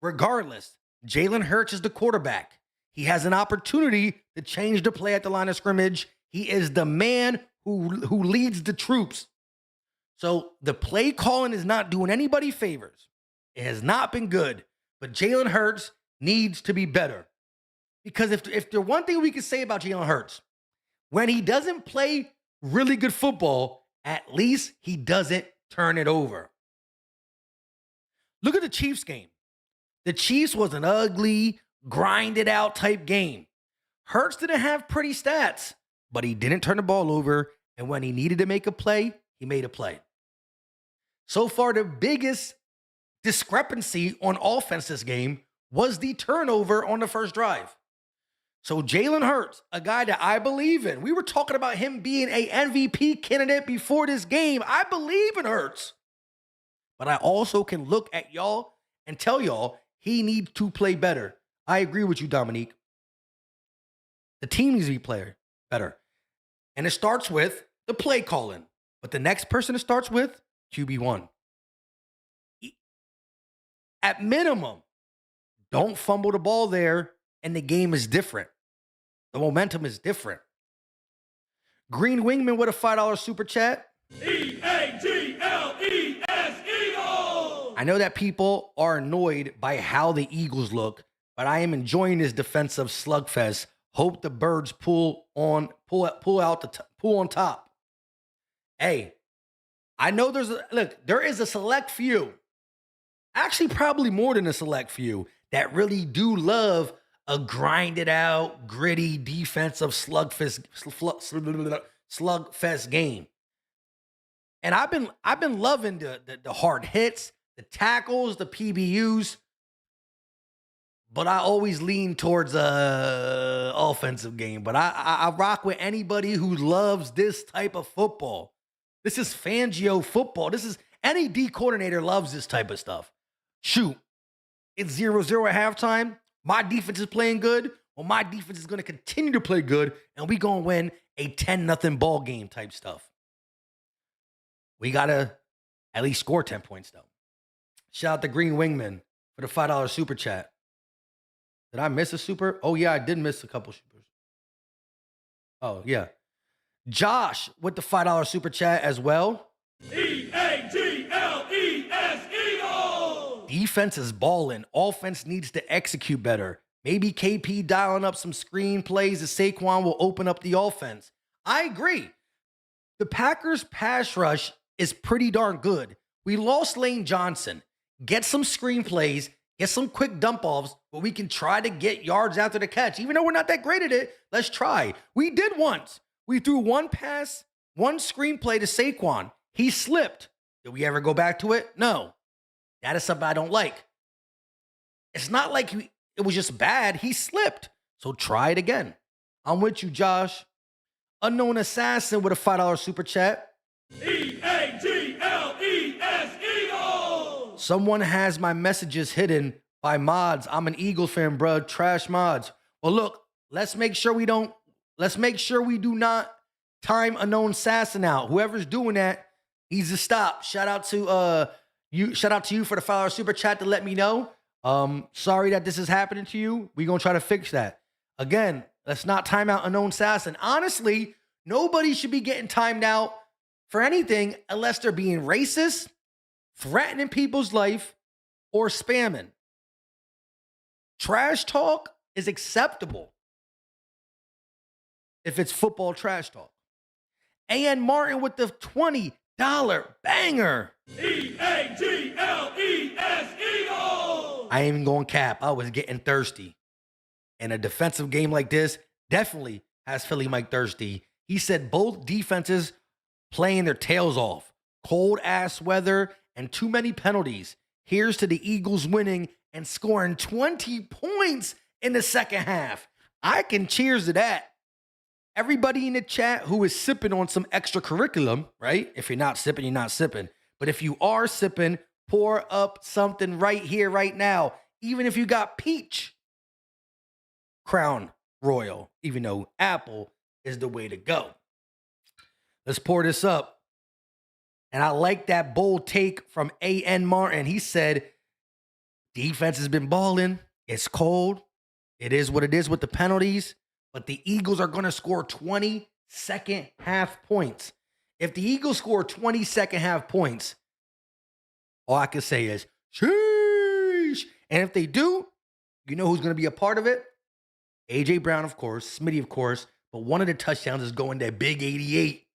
regardless, Jalen Hurts is the quarterback. He has an opportunity to change the play at the line of scrimmage. He is the man who leads the troops. So the play calling is not doing anybody favors. It has not been good, but Jalen Hurts needs to be better. Because if there's one thing we can say about Jalen Hurts, when he doesn't play really good football, at least he doesn't turn it over. Look at the Chiefs game. The Chiefs was an ugly, grinded out type game. Hurts didn't have pretty stats, but he didn't turn the ball over. And when he needed to make a play, he made a play. So far, the biggest discrepancy on offense this game was the turnover on the first drive. So Jalen Hurts, a guy that I believe in. We were talking about him being a MVP candidate before this game. I believe in Hurts. But I also can look at y'all and tell y'all he needs to play better. I agree with you, Dominique. The team needs to be better. And it starts with the play calling. But the next person it starts with, QB1. At minimum, don't fumble the ball there, and the game is different. The momentum is different. Green Wingman with a $5 super chat. EAGLES Eagles! I know that people are annoyed by how the Eagles look, but I am enjoying this defensive slugfest. Hope the Birds pull on top. Hey, I know there is a select few, actually probably more than a select few, that really do love a grinded out, gritty defensive slugfest game. And I've been loving the hard hits, the tackles, the PBUs, but I always lean towards a offensive game. But I rock with anybody who loves this type of football. This is Fangio football. This is any D coordinator loves this type of stuff. Shoot, it's 0-0 at halftime. My defense is playing good. Well, my defense is going to continue to play good, and we going to win a 10-0 ball game type stuff. We got to at least score 10 points, though. Shout out to Green Wingman for the $5 super chat. Did I miss a super? Oh, yeah, I did miss a couple supers. Oh, yeah. Josh with the $5 super chat as well. EAGLES Eagles! Defense is balling. Offense needs to execute better. Maybe KP dialing up some screen plays that Saquon will open up the offense. I agree. The Packers' pass rush is pretty darn good. We lost Lane Johnson. Get some screen plays, get some quick dump offs where we can try to get yards after the catch. Even though we're not that great at it, let's try. We did once. We threw one pass, one screen play to Saquon. He slipped. Did we ever go back to it? No. That is something I don't like. It's not like it was just bad. He slipped. So try it again. I'm with you, Josh. Unknown Assassin with a $5 super chat. EAGLES Eagles! Someone has my messages hidden by mods. I'm an Eagles fan, bro. Trash mods. Well, look, let's make sure we do not time Unknown Assassin out. Whoever's doing that needs to stop. Shout out to you for the $5 super chat to let me know. Sorry that this is happening to you. We're gonna try to fix that. Again, let's not time out Unknown Assassin. Honestly, nobody should be getting timed out for anything unless they're being racist, threatening people's life, or spamming. Trash talk is acceptable if it's football trash talk. A.N. Martin with the $20 banger. EAGLES Eagles! I ain't even going cap. I was getting thirsty. And a defensive game like this definitely has Philly Mike thirsty. He said both defenses playing their tails off. Cold ass weather and too many penalties. Here's to the Eagles winning and scoring 20 points in the second half. I can cheers to that. Everybody in the chat who is sipping on some extra curriculum, right? If you're not sipping, you're not sipping. But if you are sipping, pour up something right here, right now. Even if you got peach, Crown Royal, even though apple is the way to go. Let's pour this up. And I like that bold take from A.N. Martin. He said, defense has been balling. It's cold. It is what it is with the penalties. But the Eagles are going to score 20 second half points. If the Eagles score 20 second half points, all I can say is, sheesh. And if they do, you know who's going to be a part of it? A.J. Brown, of course. Smitty, of course. But one of the touchdowns is going that big 88.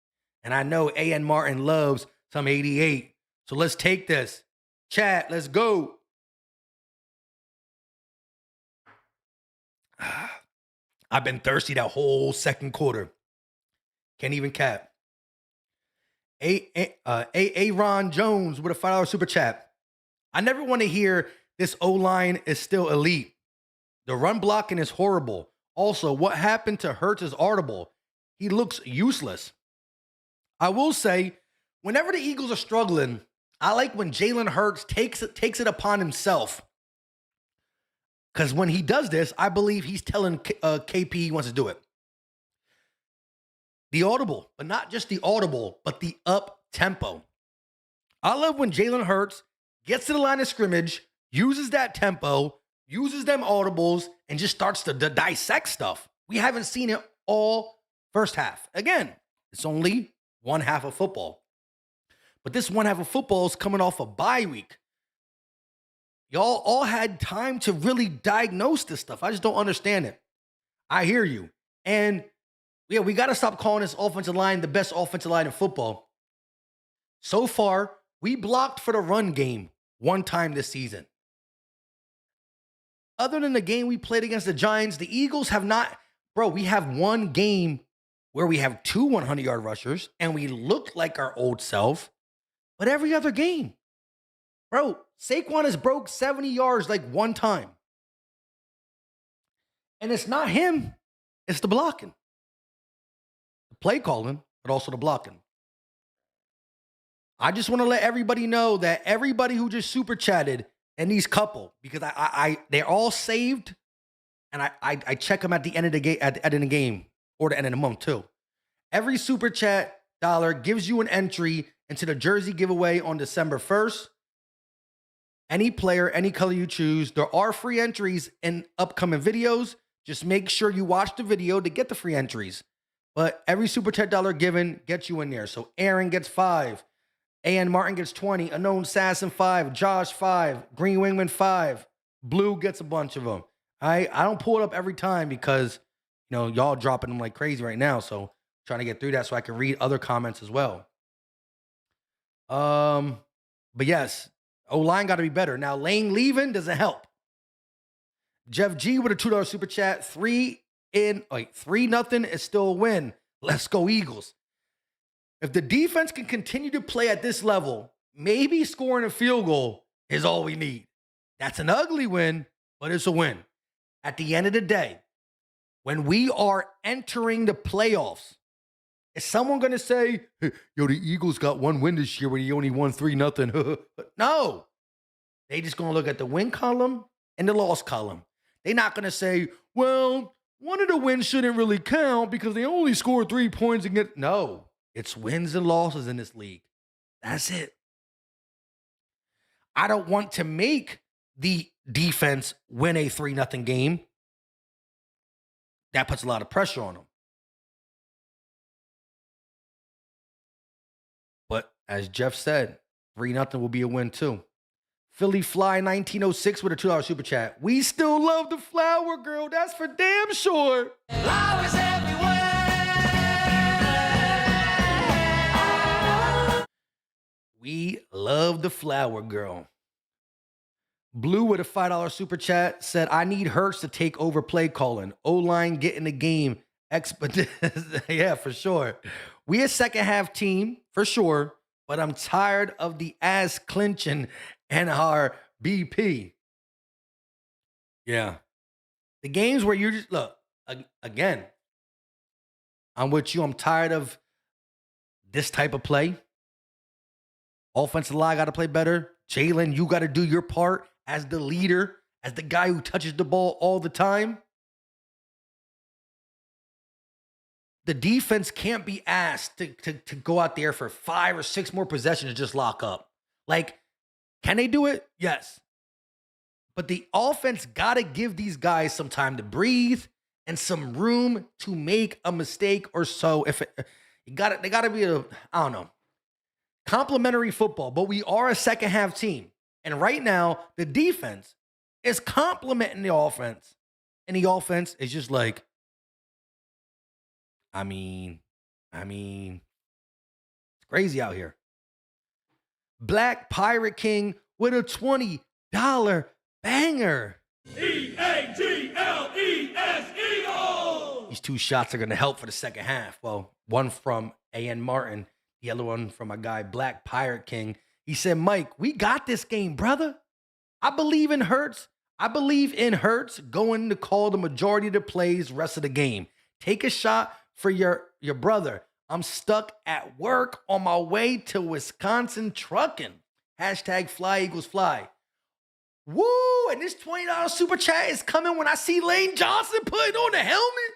And I know A.N. Martin loves some 88. So let's take this. Chat, let's go. I've been thirsty that whole second quarter. Can't even cap. Ron Jones with a $5 super chat. I never want to hear this O-line is still elite. The run blocking is horrible. Also, what happened to Hurts' audible? He looks useless. I will say, whenever the Eagles are struggling, I like when Jalen Hurts takes it upon himself. Because when he does this, I believe he's telling KP he wants to do it. The audible, but not just the audible, but the up tempo. I love when Jalen Hurts gets to the line of scrimmage, uses that tempo, uses them audibles, and just starts to dissect stuff. We haven't seen it all first half. Again, it's only one half of football. But this one half of football is coming off a bye week. Y'all all had time to really diagnose this stuff. I just don't understand it. I hear you. And yeah, we got to stop calling this offensive line the best offensive line in football. So far, we blocked for the run game one time this season. Other than the game we played against the Giants, the Eagles have not. Bro, we have one game where we have two 100-yard rushers and we look like our old self. But every other game, bro, Saquon has broke 70 yards like one time. And it's not him. It's the blocking. The play calling, but also the blocking. I just want to let everybody know that everybody who just super chatted and these couple, because they're all saved and I check them at the end of the game, at the end of the game, or the end of the month too. Every super chat dollar gives you an entry into the jersey giveaway on December 1st. Any player, any color you choose. There are free entries in upcoming videos. Just make sure you watch the video to get the free entries. But every super chat dollar given gets you in there. So Aaron gets 5. A.N. Martin gets 20. Unknown Assassin 5. Josh 5. Green Wingman 5. Blue gets a bunch of them. I don't pull it up every time because, y'all dropping them like crazy right now. So trying to get through that so I can read other comments as well. But yes, O-line got to be better. Now, Lane leaving doesn't help. Jeff G with a $2 super chat. 3-0 is still a win. Let's go Eagles. If the defense can continue to play at this level, maybe scoring a field goal is all we need. That's an ugly win, but it's a win. At the end of the day, when we are entering the playoffs, is someone going to say, hey, the Eagles got one win this year when he only won 3-0? No. They just going to look at the win column and the loss column. They're not going to say, well, one of the wins shouldn't really count because they only scored 3 points against. No, it's wins and losses in this league. That's it. I don't want to make the defense win a 3-0 game. That puts a lot of pressure on them. But as Jeff said, 3-0 will be a win too. Philly Fly 1906 with a $2 super chat. We still love the flower girl. That's for damn sure. Flowers everywhere. We love the flower girl. Blue with a $5 super chat said, I need Hurts to take over play calling. O-line get in the game. Yeah, for sure. We a second half team, for sure, but I'm tired of the ass clinching and our BP. Yeah. The games where you just, look, again, I'm with you. I'm tired of this type of play. Offensive line got to play better. Jalen, you got to do your part as the leader, as the guy who touches the ball all the time. The defense can't be asked to go out there for 5 or 6 more possessions and just lock up. Like, can they do it? Yes. But the offense got to give these guys some time to breathe and some room to make a mistake or so. They got to be I don't know, complimentary football. But we are a second half team. And right now, the defense is complimenting the offense. And the offense is just like, I mean, it's crazy out here. Black Pirate King with a $20 banger. E-A-G-L-E-S, Eagles! These 2 shots are going to help for the second half. Well, one from A.N. Martin, the other one from my guy, Black Pirate King. He said, Mike, we got this game, brother. I believe in Hurts. I believe in Hurts going to call the majority of the plays rest of the game. Take a shot for your brother. I'm stuck at work on my way to Wisconsin trucking. Hashtag Fly Eagles Fly. Woo! And this $20 super chat is coming when I see Lane Johnson putting on the helmet.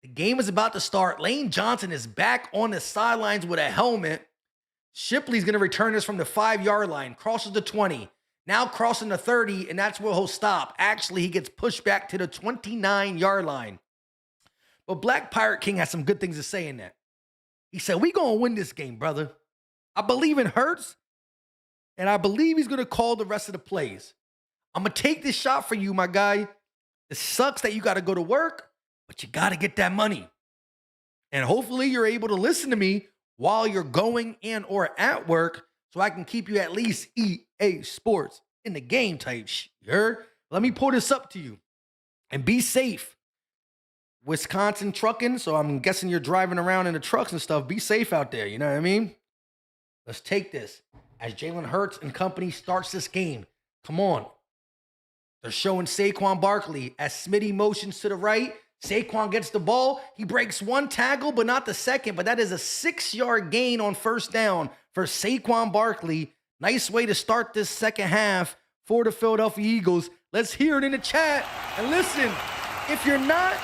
The game is about to start. Lane Johnson is back on the sidelines with a helmet. Shipley's going to return this from the 5-yard line. Crosses the 20. Now crossing the 30, and that's where he'll stop. Actually, he gets pushed back to the 29-yard line. But Black Pirate King has some good things to say in that. He said, we going to win this game, brother. I believe in Hurts, and I believe he's going to call the rest of the plays. I'm going to take this shot for you, my guy. It sucks that you got to go to work, but you got to get that money. And hopefully you're able to listen to me while you're going and or at work so I can keep you at least EA Sports in the game type shit. You heard? Let me pull this up to you. And be safe. Wisconsin trucking, so I'm guessing you're driving around in the trucks and stuff. Be safe out there, you know what I mean? Let's take this. As Jalen Hurts and company starts this game, come on. They're showing Saquon Barkley as Smitty motions to the right. Saquon gets the ball. He breaks one tackle, but not the second. But that is a 6-yard gain on first down for Saquon Barkley. Nice way to start this second half for the Philadelphia Eagles. Let's hear it in the chat. And listen, if you're not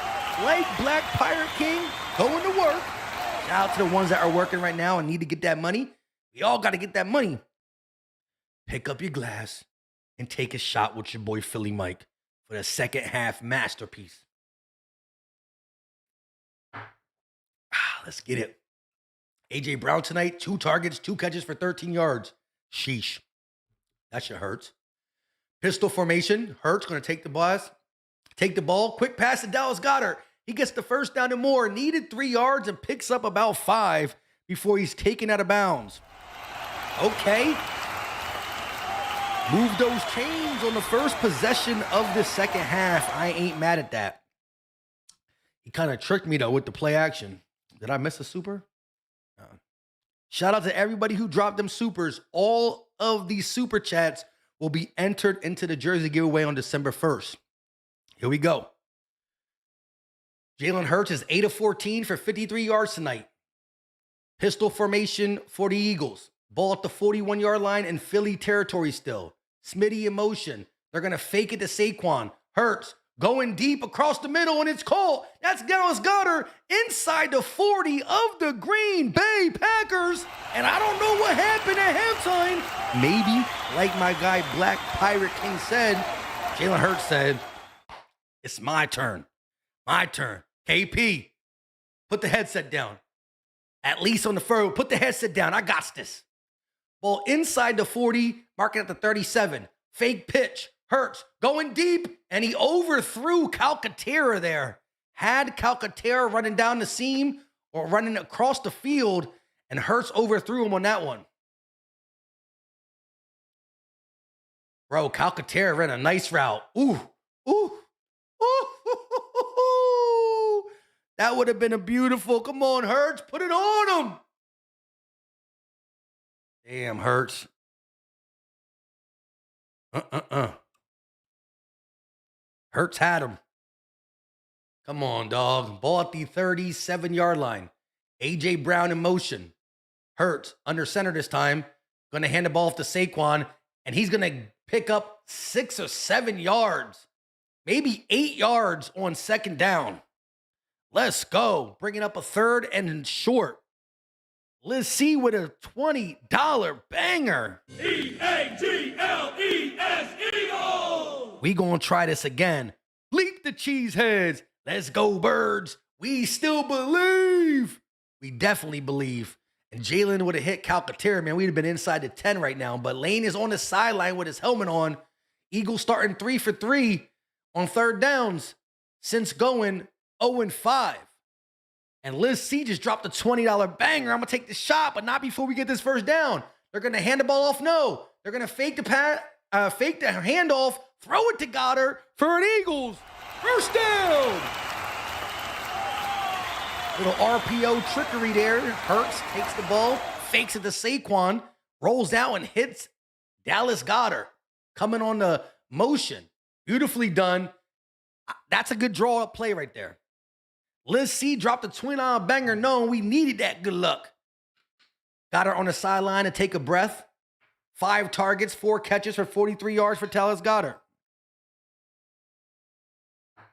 like Black Pirate King, going to work. Shout out to the ones that are working right now and need to get that money. We all got to get that money. Pick up your glass and take a shot with your boy Philly Mike for the second half masterpiece. Let's get it. A.J. Brown tonight, 2 targets, 2 catches for 13 yards. Sheesh. That shit hurts. Pistol formation. Hurts going to take the ball. Quick pass to Dallas Goedert. He gets the first down and more. Needed 3 yards and picks up about 5 before he's taken out of bounds. Okay. Move those chains on the first possession of the second half. I ain't mad at that. He kind of tricked me, though, with the play action. Did I miss a super? Shout out to everybody who dropped them supers. All of these super chats will be entered into the jersey giveaway on December 1st. Here we go. Jalen Hurts is 8 of 14 for 53 yards tonight. Pistol formation for the Eagles. Ball at the 41-yard line in Philly territory still. Smitty in motion. They're going to fake it to Saquon. Hurts going deep across the middle, and it's caught. That's Dallas Goedert inside the 40 of the Green Bay Packers. And I don't know what happened at halftime. Maybe, like my guy Black Pirate King said, Jalen Hurts said, it's my turn. My turn. KP, put the headset down. At least on the furrow, put the headset down. I got this. Ball inside the 40, marking at the 37. Fake pitch. Hurts going deep, and he overthrew Calcaterra there. Had Calcaterra running down the seam or running across the field, and Hurts overthrew him on that one. Bro, Calcaterra ran a nice route. Ooh. That would have been a beautiful, come on, Hurts, put it on him. Damn, Hurts. Hurts had him. Come on, dog. Ball at the 37-yard line. A.J. Brown in motion. Hurts under center this time. Going to hand the ball off to Saquon, and he's going to pick up 6 or 7 yards. Maybe 8 yards on second down. Let's go. Bringing up a third and short. Let's see with a $20 banger. E-A-G-L-E-S, Eagles! We gonna try this again. Bleep the cheeseheads. Let's go, birds. We still believe. We definitely believe. And Jalen would have hit Calcaterra, man. We'd have been inside the 10 right now. But Lane is on the sideline with his helmet on. Eagles starting 3 for 3 on third downs since going 0-5. And Liz C just dropped a $20 banger. I'm going to take the shot, but not before we get this first down. They're going to hand the ball off. No. They're going to fake the handoff, throw it to Goddard for an Eagles first down. Little RPO trickery there. Hurts takes the ball, fakes it to Saquon, rolls out and hits Dallas Goedert. Coming on the motion. Beautifully done. That's a good draw up play right there. Liz C dropped a $20 banger. No, we needed that good luck. Got her on the sideline to take a breath. 5 targets, 4 catches for 43 yards for Dallas Goedert.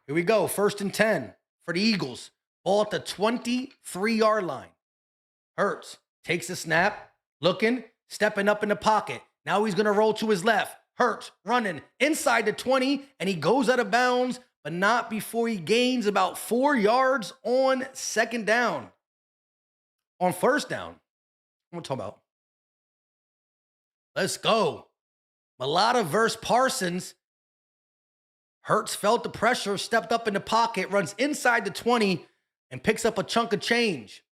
Here we go. 1st and 10 for the Eagles. Ball at the 23-yard line. Hurts takes the snap, looking, stepping up in the pocket. Now he's going to roll to his left. Hurts running inside the 20, and he goes out of bounds, but not before he gains about 4 yards on second down. On first down. What I'm talking about. Let's go. Malata versus Parsons. Hurts felt the pressure, stepped up in the pocket, runs inside the 20, and picks up a chunk of change.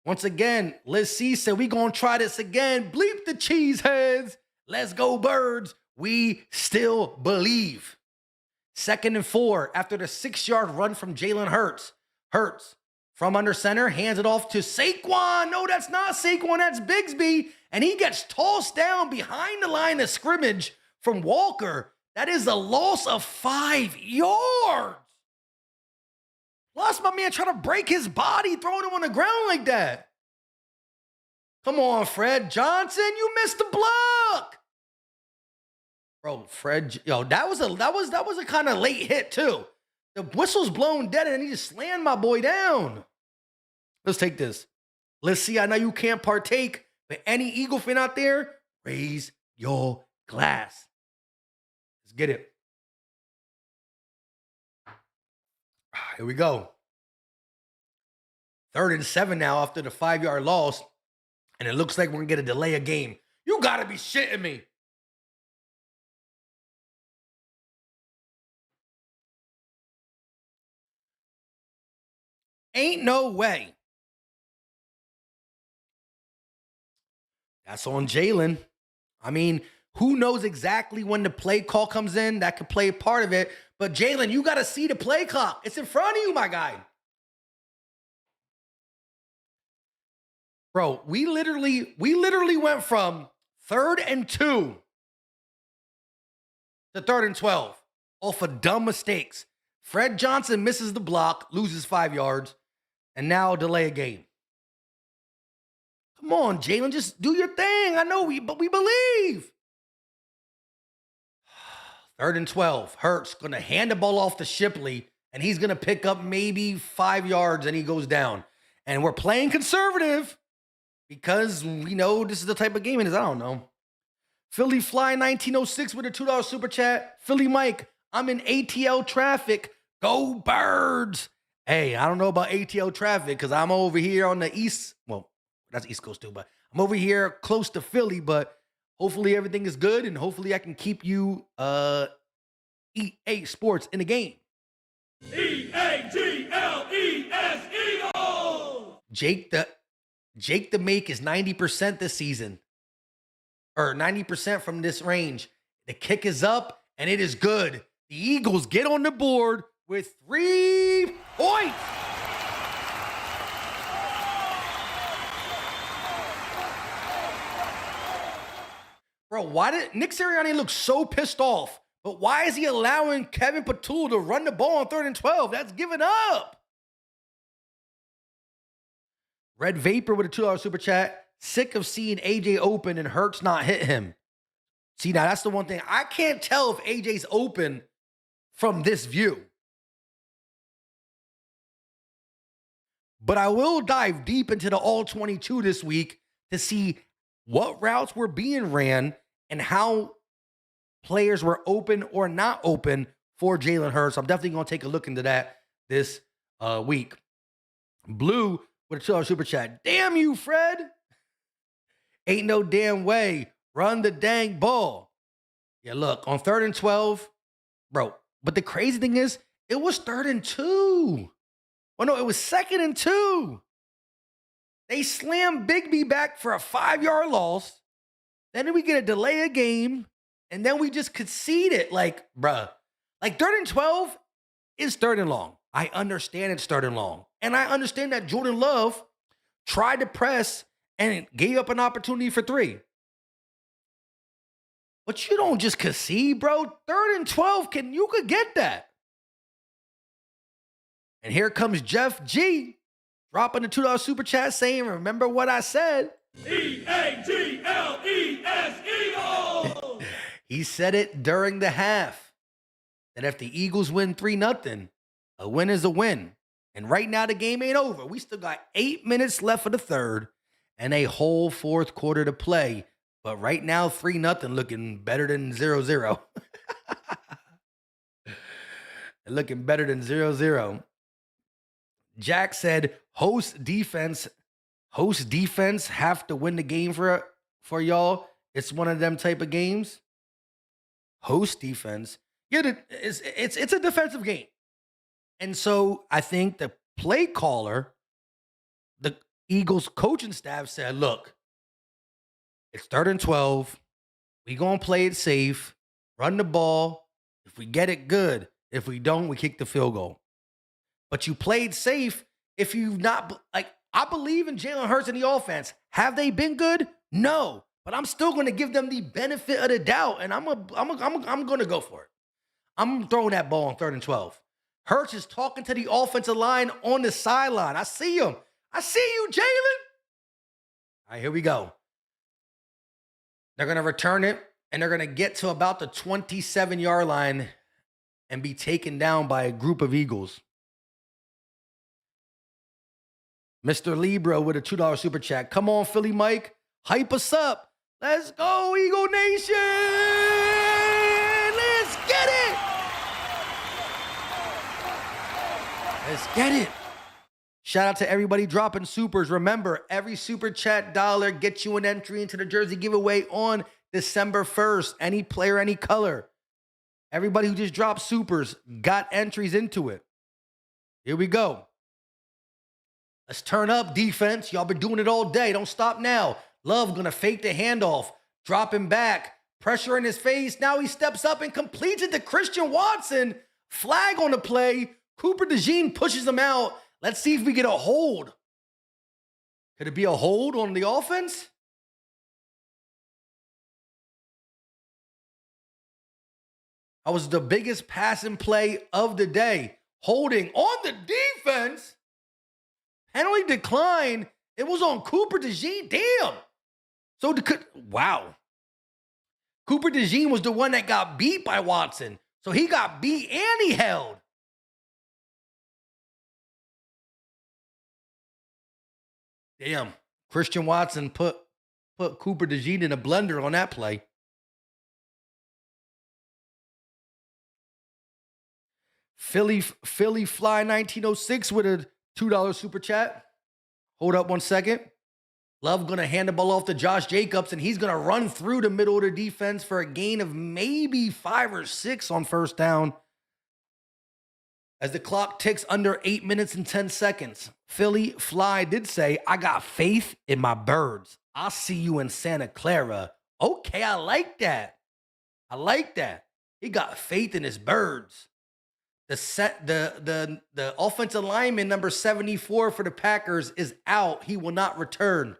Once again, Liz C said, we gonna try this again. Bleep the cheeseheads. Let's go, birds. We still believe. 2nd and 4 after the 6-yard run from Jalen Hurts. Hurts from under center, hands it off to Saquon. No, that's not Saquon, that's Bigsby. And he gets tossed down behind the line of scrimmage from Walker. That is a loss of 5 yards. Plus, my man trying to break his body, throwing him on the ground like that. Come on, Fred Johnson, you missed the block. Bro, Fred, yo, that was a kind of late hit too. The whistle's blown dead and he just slammed my boy down. Let's take this. Let's see. I know you can't partake, but any Eagle fan out there, raise your glass. Let's get it. Here we go. 3rd and 7 now after the 5-yard loss, and it looks like we're going to get a delay of game. You got to be shitting me. Ain't no way. That's on Jalen. I mean, who knows exactly when the play call comes in that could play a part of it. But Jalen, you got to see the play clock. It's in front of you, my guy. Bro, we literally went from 3rd and 2 to 3rd and 12 off of dumb mistakes. Fred Johnson misses the block, loses 5 yards, and now delay a game. Come on, Jalen, just do your thing. I know but we believe. 3rd and 12. Hurts going to hand the ball off to Shipley, and he's going to pick up maybe 5 yards, and he goes down. And we're playing conservative because we know this is the type of game it is. I don't know. Philly Fly 1906 with a $2 super chat. Philly Mike, I'm in ATL traffic. Go Birds. Hey, I don't know about ATL traffic because I'm over here on the east. Well, that's East Coast too, but I'm over here close to Philly, but hopefully everything is good and hopefully I can keep you EA Sports in the game. EAGLES Eagles! Jake the Make is 90% this season. Or 90% from this range. The kick is up and it is good. The Eagles get on the board with 3 points. Bro, why did Nick Sirianni look so pissed off? But why is he allowing Kevin Patul to run the ball on 3rd and 12? That's giving up. Red Vapor with a $2 super chat. Sick of seeing AJ open and Hurts not hit him. See, now that's the one thing. I can't tell if AJ's open from this view. But I will dive deep into the all 22 this week to see what routes were being ran and how players were open or not open for Jalen Hurts. I'm definitely going to take a look into that this week. Blue with a $2 super chat. Damn you, Fred. Ain't no damn way. Run the dang ball. Yeah, look, on 3rd and 12, bro. But the crazy thing is, it was 3rd and 2. Well, no, it was 2nd and 2. They slammed Bigby back for a 5-yard loss. Then we get a delay of game. And then we just concede it. Like, bruh. Like 3rd and 12 is 3rd and long. I understand it's 3rd and long. And I understand that Jordan Love tried to press and gave up an opportunity for 3. But you don't just concede, bro. 3rd and 12, you could get that. And here comes Jeff G dropping the $2 super chat saying, remember what I said. EAGLES Eagles! He said it during the half that if the Eagles win 3-0, a win is a win. And right now the game ain't over. We still got 8 minutes left for the 3rd and a whole 4th quarter to play. But right now, 3-0 looking better than 0-0. Looking better than 0-0. Jack said, host defense have to win the game for y'all. It's one of them type of games. Host defense. Yeah, it's a defensive game. And so I think the play caller, the Eagles coaching staff said, look, it's 3rd and 12. We going to play it safe, run the ball. If we get it, good. If we don't, we kick the field goal. But you played safe. If you've not, like, I believe in Jalen Hurts and the offense. Have they been good? No. But I'm still going to give them the benefit of the doubt, and I'm going to go for it. I'm throwing that ball on 3rd and 12. Hurts is talking to the offensive line on the sideline. I see him. I see you, Jalen. All right, here we go. They're going to return it. and they're going to get to about the 27-yard line and be taken down by a group of Eagles. Mr. Libra with a $2 super chat. Come on, Philly Mike. Hype us up. Let's go, Eagle Nation. Let's get it. Let's get it. Shout out to everybody dropping supers. Remember, every super chat dollar gets you an entry into the jersey giveaway on December 1st. Any player, any color. Everybody who just dropped supers got entries into it. Here we go. Let's turn up defense. Y'all been doing it all day. Don't stop now. Love gonna fake the handoff. Drop him back. Pressure in his face. Now he steps up and completes it to Christian Watson. Flag on the play. Cooper DeJean pushes him out. Let's see if we get a hold. Could it be a hold on the offense? That was the biggest passing play of the day. Holding on the defense. Penalty decline. It was on Cooper DeJean. Damn. So, wow. Cooper DeJean was the one that got beat by Watson. So he got beat and he held. Damn. Christian Watson put Cooper DeJean in a blender on that play. Philly Fly 1906 with a $2 super chat. Hold up 1 second. Love going to hand the ball off to Josh Jacobs, and he's going to run through the middle of the defense for a gain of maybe 5 or 6 on first down. As the clock ticks under 8 minutes and 10 seconds, Philly Fly did say, I got faith in my birds. I'll see you in Santa Clara. Okay, I like that. I like that. He got faith in his birds. The offensive lineman number 74 for the Packers is out. He will not return.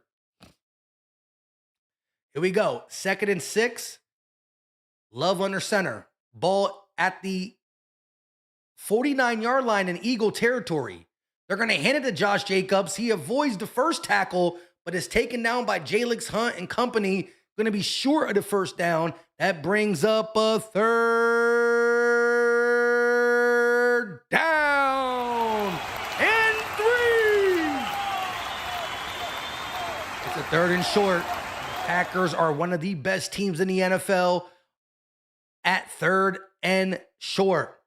Here we go. 2nd and 6. Love under center. Ball at the 49-yard line in Eagle territory. They're going to hand it to Josh Jacobs. He avoids the first tackle, but is taken down by Jalix Hunt and company. Going to be short of the first down. That brings up a 3rd down and 3. It's a 3rd and short. Packers are one of the best teams in the NFL at 3rd and short.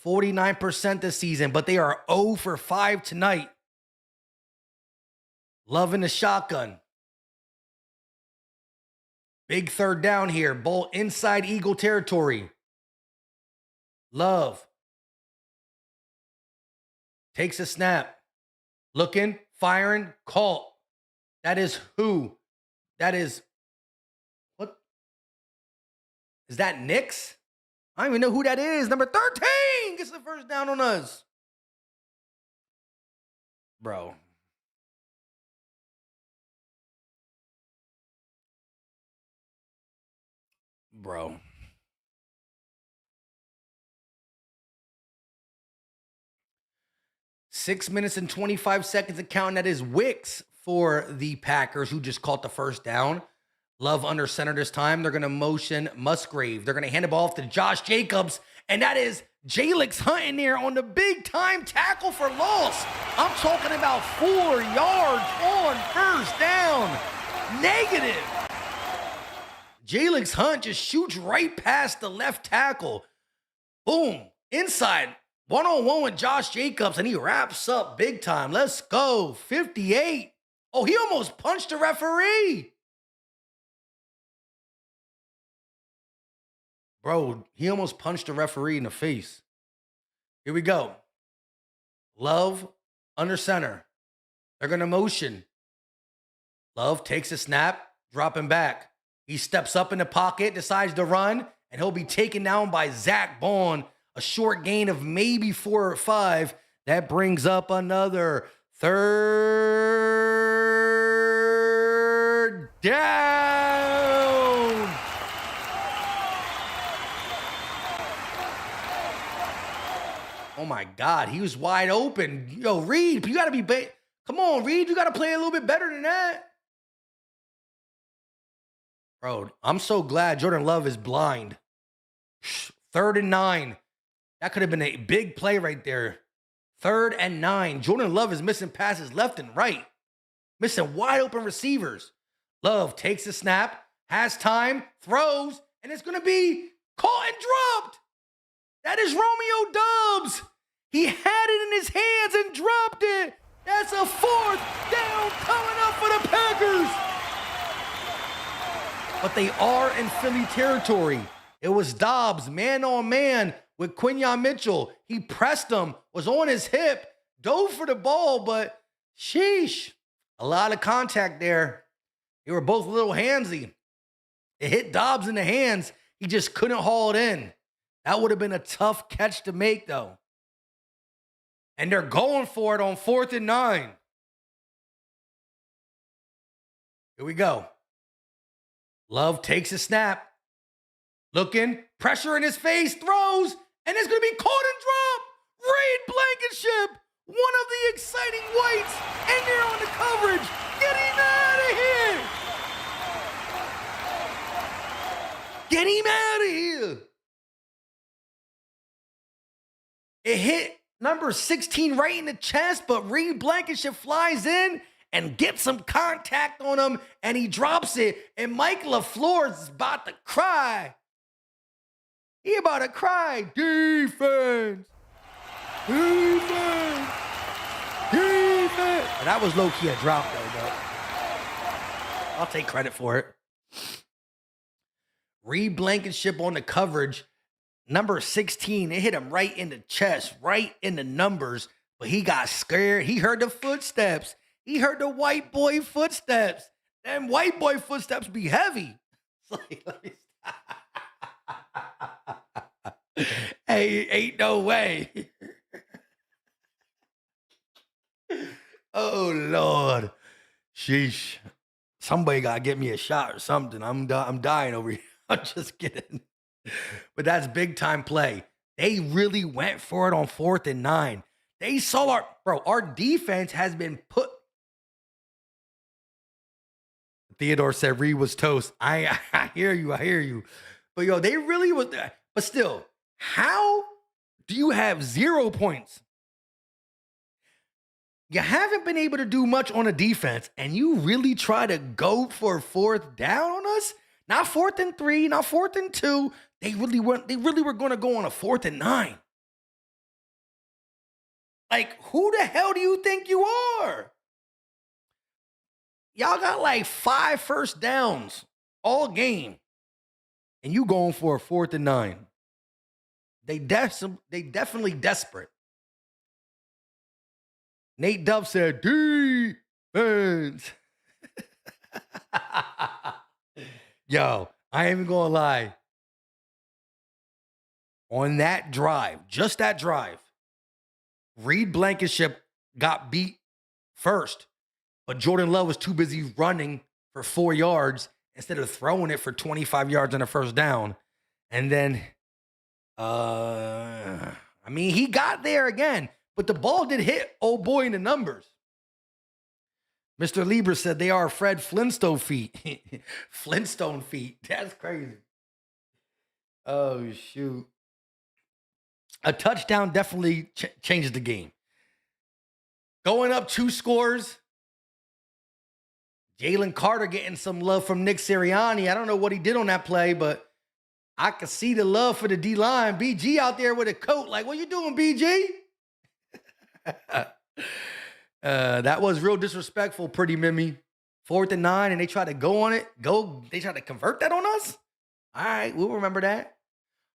49% this season, but they are 0 for 5 tonight. Loving the shotgun. Big 3rd down here. Ball inside Eagle territory. Love takes a snap. Looking, firing, caught. That is who? That is, what? Is that Knicks? I don't even know who that is. Number 13 gets the first down on us. Bro. Bro. Six minutes and 25 seconds of counting. That is Wicks for the Packers, who just caught the first down. Love under center this time. They're going to motion Musgrave. They're going to hand the ball off to Josh Jacobs, and that is Jalix Hunt in there on the big-time tackle for loss. I'm talking about 4 yards on first down. Negative. Jalix Hunt just shoots right past the left tackle. Boom. Inside. One-on-one with Josh Jacobs, and he wraps up big time. Let's go. 58. Oh, he almost punched the referee. Bro, he almost punched the referee in the face. Here we go. Love under center. They're going to motion. Love takes a snap, dropping back. He steps up in the pocket, decides to run, and he'll be taken down by Zach Bond. A short gain of maybe 4 or 5. That brings up another 3rd down. Oh my God, he was wide open. Yo, Reed, you got to be come on, Reed, you got to play a little bit better than that. Bro, I'm so glad Jordan Love is blind. 3rd and 9. That could have been a big play right there. 3rd and 9. Jordan Love is missing passes left and right. Missing wide open receivers. Love takes the snap, has time, throws, and it's going to be caught and dropped. That is Romeo Doubs. He had it in his hands and dropped it. That's a 4th down coming up for the Packers. But they are in Philly territory. It was Dobbs, man on man with Quinyon Mitchell. He pressed him, was on his hip, dove for the ball, but sheesh, a lot of contact there. They were both a little handsy. It hit Dobbs in the hands. He just couldn't haul it in. That would have been a tough catch to make, though. And they're going for it on 4th and 9. Here we go. Love takes a snap. Looking, pressure in his face, throws, and it's going to be caught and dropped. Reed Blankenship, one of the exciting whites, and they're on the coverage. Get him out of here. Get him out of here. It hit number 16 right in the chest, but Reed Blankenship flies in and gets some contact on him, and he drops it, and Mike LaFleur is about to cry. He about to cry. Defense. Defense. Defense. And that was low-key a drop, though, but I'll take credit for it. Reed Blankenship on the coverage. Number 16, it hit him right in the chest, right in the numbers, but he got scared. He heard the footsteps. He heard the white boy footsteps. Them white boy footsteps be heavy. Hey, ain't no way. Oh, Lord. Sheesh. Somebody got to get me a shot or something. I'm dying over here. I'm just kidding. But that's big time play. They really went for it on 4th and 9. They saw our defense has been put. Theodore said Reed was toast. I hear you. But yo, they really was. But still, how do you have 0 points? You haven't been able to do much on a defense, and you really try to go for 4th down on us? Not 4th and 3, not 4th and 2. They really were going to go on a 4th and 9. Like, who the hell do you think you are? Y'all got like 5 first downs all game, and you going for a 4th and 9. They definitely desperate. Nate Dove said, defense. Yo, I ain't even gonna lie. On that drive, just that drive, Reed Blankenship got beat first, but Jordan Love was too busy running for 4 yards instead of throwing it for 25 yards on a first down. And then, he got there again, but the ball did hit old boy in the numbers. Mr. Lieber said they are Fred Flintstone feet. Flintstone feet. That's crazy. Oh, shoot. A touchdown definitely changes the game. Going up 2 scores. Jalen Carter getting some love from Nick Sirianni. I don't know what he did on that play, but I could see the love for the D-line. BG out there with a coat. Like, what you doing, BG? That was real disrespectful, pretty Mimi. 4th and 9, and they tried to go on it. They tried to convert that on us? All right, we'll remember that.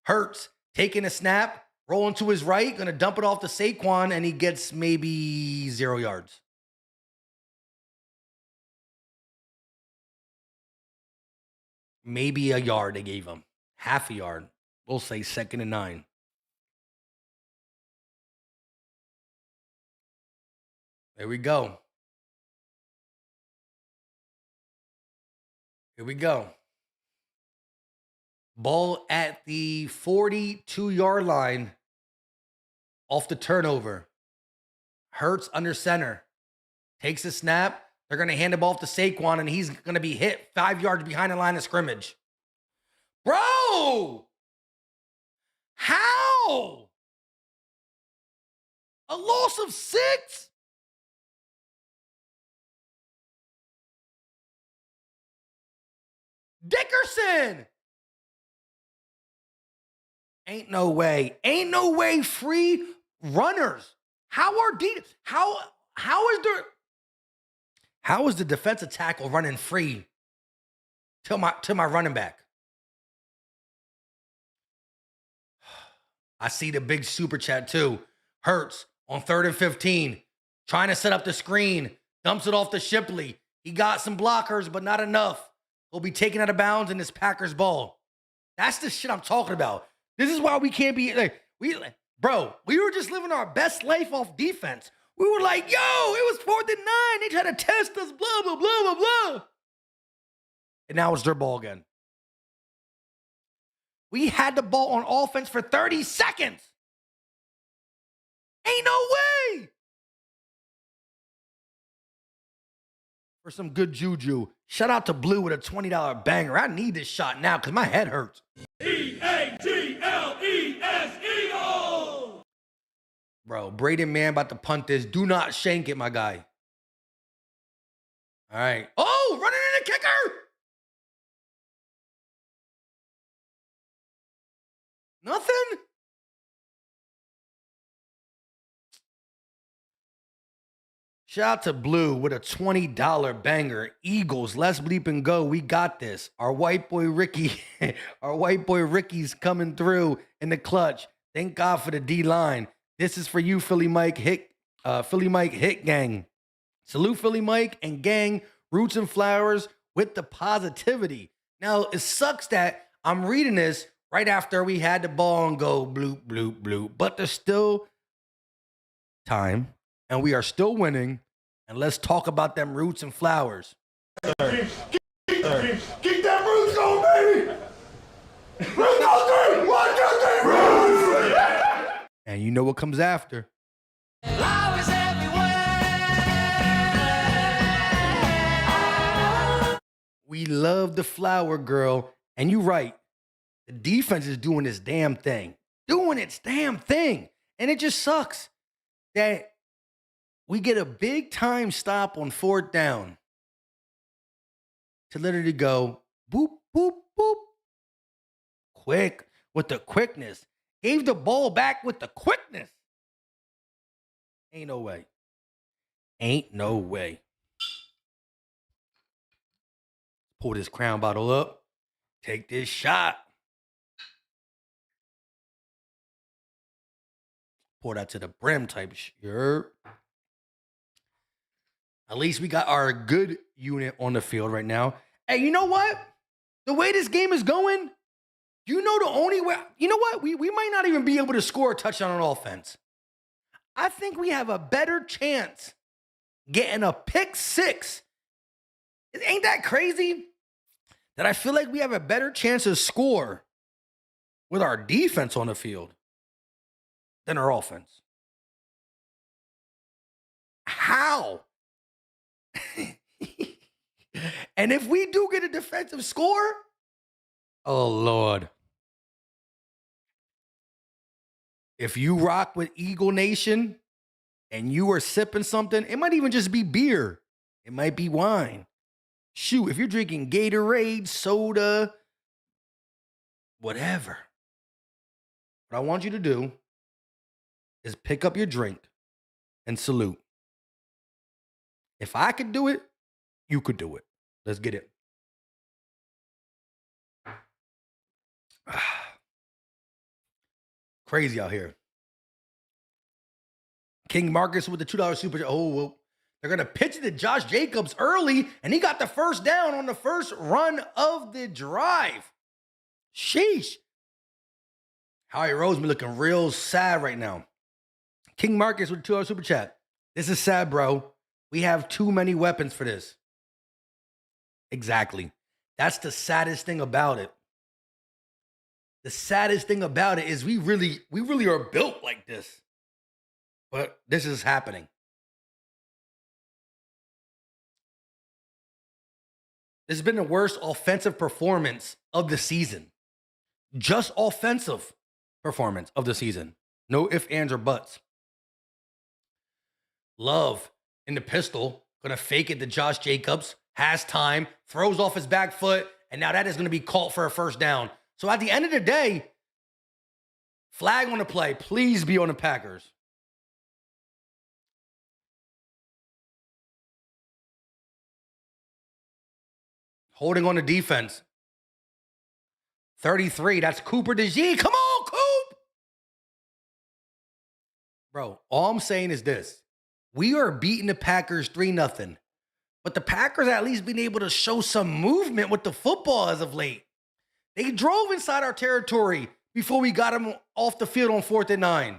Hurts taking a snap, rolling to his right, going to dump it off to Saquon, and he gets maybe 0 yards. Maybe a yard they gave him. Half a yard. We'll say 2nd and 9. There we go. Here we go. Ball at the 42-yard line off the turnover. Hurts under center. Takes a snap, They're going to hand the ball off to Saquon, and he's going to be hit 5 yards behind the line of scrimmage. Bro! How? A loss of 6? Dickerson! Ain't no way. Ain't no way free runners. How is the defensive tackle running free to my running back? I see the big super chat too. Hurts on 3rd and 15, trying to set up the screen, dumps it off to Shipley. He got some blockers, but not enough. He'll be taken out of bounds in this Packers ball. That's the shit I'm talking about. This is why we can't be we were just living our best life off defense. We were like, yo, it was 4th and 9. They tried to test us, blah, blah, blah, blah, blah. And now it's their ball again. We had the ball on offense for 30 seconds. Ain't no way. For some good juju, shout out to Blue with a $20 banger. I need this shot now because my head hurts. E-A-G-L-E-S-E-O! Bro, Braden Man about to punt this. Do not shank it, my guy. All right. Oh, running in the kicker. Nothing? Shout out to Blue with a $20 banger. Eagles, let's bleep and go. We got this. Our white boy Ricky, Ricky's coming through in the clutch. Thank God for the D-line. This is for you, Philly Mike Hit gang. Salute Philly Mike and gang, Roots and Flowers with the positivity. Now, it sucks that I'm reading this right after we had the ball and go bloop, bloop, bloop. But there's still time, and we are still winning. And let's talk about them Roots and Flowers. Keep that roots going, baby! Roots on 3! 1, 2, 3, roots! And you know what comes after. Flowers everywhere. We love the flower girl. And you're right. The defense is doing its damn thing. Doing its damn thing. And it just sucks that we get a big time stop on 4th down to literally go boop, boop, boop. Quick with the quickness. Gave the ball back with the quickness. Ain't no way. Ain't no way. Pull this crown bottle up. Take this shot. Pour that to the brim type shirt. At least we got our good unit on the field right now. Hey, you know what? The way this game is going, you know the only way, you know what? We might not even be able to score a touchdown on offense. I think we have a better chance getting a pick 6. Ain't that crazy? That I feel like we have a better chance to score with our defense on the field than our offense. How? And if we do get a defensive score, oh Lord. If you rock with Eagle Nation and you are sipping something, it might even just be beer. It might be wine. Shoot, if you're drinking Gatorade, soda, whatever. What I want you to do is pick up your drink and salute. If I could do it, you could do it. Let's get it. Crazy out here. King Marcus with the $2 super. Oh, well, they're going to pitch it to Josh Jacobs early, and he got the first down on the first run of the drive. Sheesh. Howie Roseman looking real sad right now. King Marcus with the $2 super chat. This is sad, bro. We have too many weapons for this. Exactly. That's the saddest thing about it. The saddest thing about it is we really are built like this. But this is happening. This has been the worst offensive performance of the season. Just offensive performance of the season. No ifs, ands, or buts. Love in the pistol, gonna fake it to Josh Jacobs, has time, throws off his back foot, and now that is gonna be caught for a first down. So at the end of the day, flag on the play, please be on the Packers. Holding on the defense. 33, that's Cooper DeGee. Come on, Coop! Bro, all I'm saying is this. We are beating the Packers 3-0. But the Packers at least been able to show some movement with the football as of late. They drove inside our territory before we got them off the field on 4th and 9.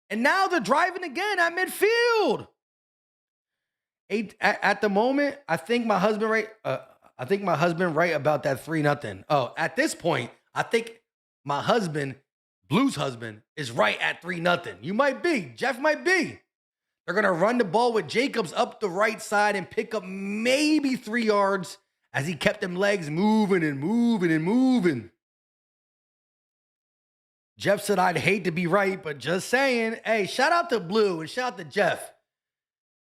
And now they're driving again at midfield. At the moment, I think my husband right about that 3-0. Oh, at this point, I think my husband, Blue's husband, is right at 3-0. You might be. Jeff might be. They're going to run the ball with Jacobs up the right side and pick up maybe 3 yards as he kept them legs moving and moving and moving. Jeff said, I'd hate to be right, but just saying. Hey, shout out to Blue and shout out to Jeff.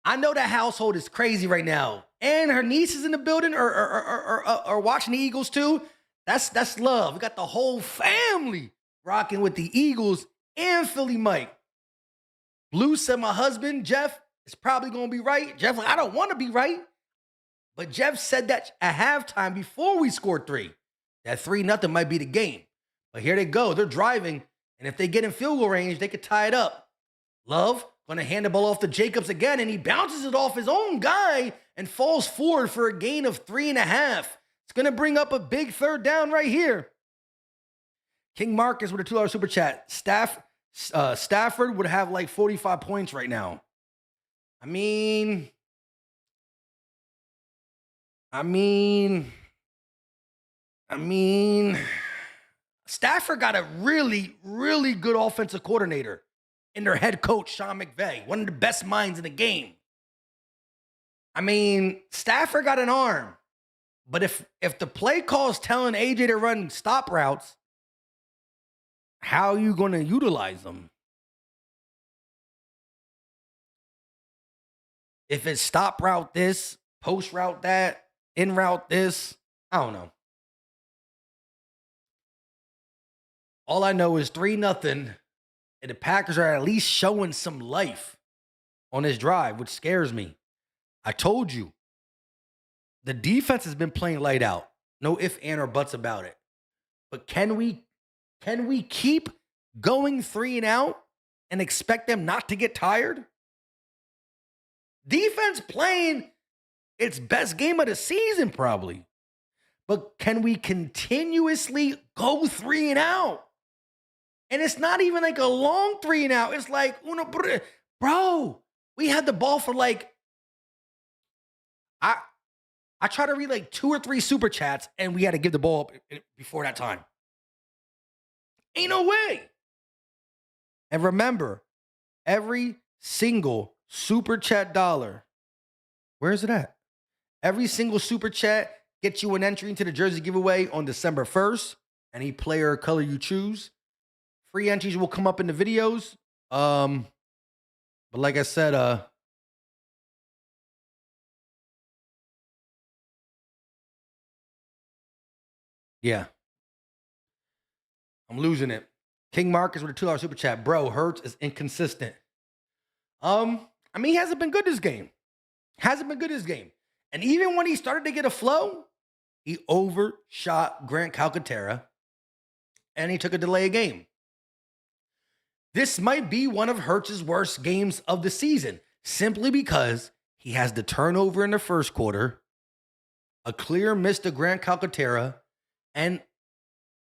I know that household is crazy right now. And her niece is in the building or watching the Eagles too. That's love. We got the whole family rocking with the Eagles and Philly Mike. Blue said my husband, Jeff, is probably going to be right. Jeff, I don't want to be right. But Jeff said that at halftime before we scored 3. That 3-0 might be the game. But here they go. They're driving. And if they get in field goal range, they could tie it up. Love going to hand the ball off to Jacobs again. And he bounces it off his own guy and falls forward for a gain of 3.5. It's going to bring up a big 3rd down right here. King Marcus with a $2 super chat. Stafford would have like 45 points right now. I mean, Stafford got a really, really good offensive coordinator in their head coach, Sean McVay, one of the best minds in the game. I mean, Stafford got an arm, but if the play call is telling AJ to run stop routes, how are you going to utilize them? If it's stop route this, post route that, in route this, I don't know. All I know is 3-0, and the Packers are at least showing some life on this drive, which scares me. I told you, the defense has been playing light out. No ifs, ands, or buts about it. But can we keep going 3 and out and expect them not to get tired? Defense playing its best game of the season, probably. But can we continuously go 3 and out? And it's not even like a long 3 and out. It's like, bro, we had the ball for like, I try to read like 2 or 3 super chats and we had to give the ball up before that time. Ain't no way. And remember, every single super chat dollar, where is it at? Every single super chat gets you an entry into the jersey giveaway on December 1st. Any player or color you choose. Free entries will come up in the videos. But like I said, yeah. I'm losing it. King Marcus with a $2 super chat. Bro, Hurts is inconsistent. I mean, he hasn't been good this game. And even when he started to get a flow, he overshot Grant Calcaterra and he took a delay of game. This might be one of Hurts' worst games of the season, simply because he has the turnover in the first quarter, a clear miss to Grant Calcaterra, and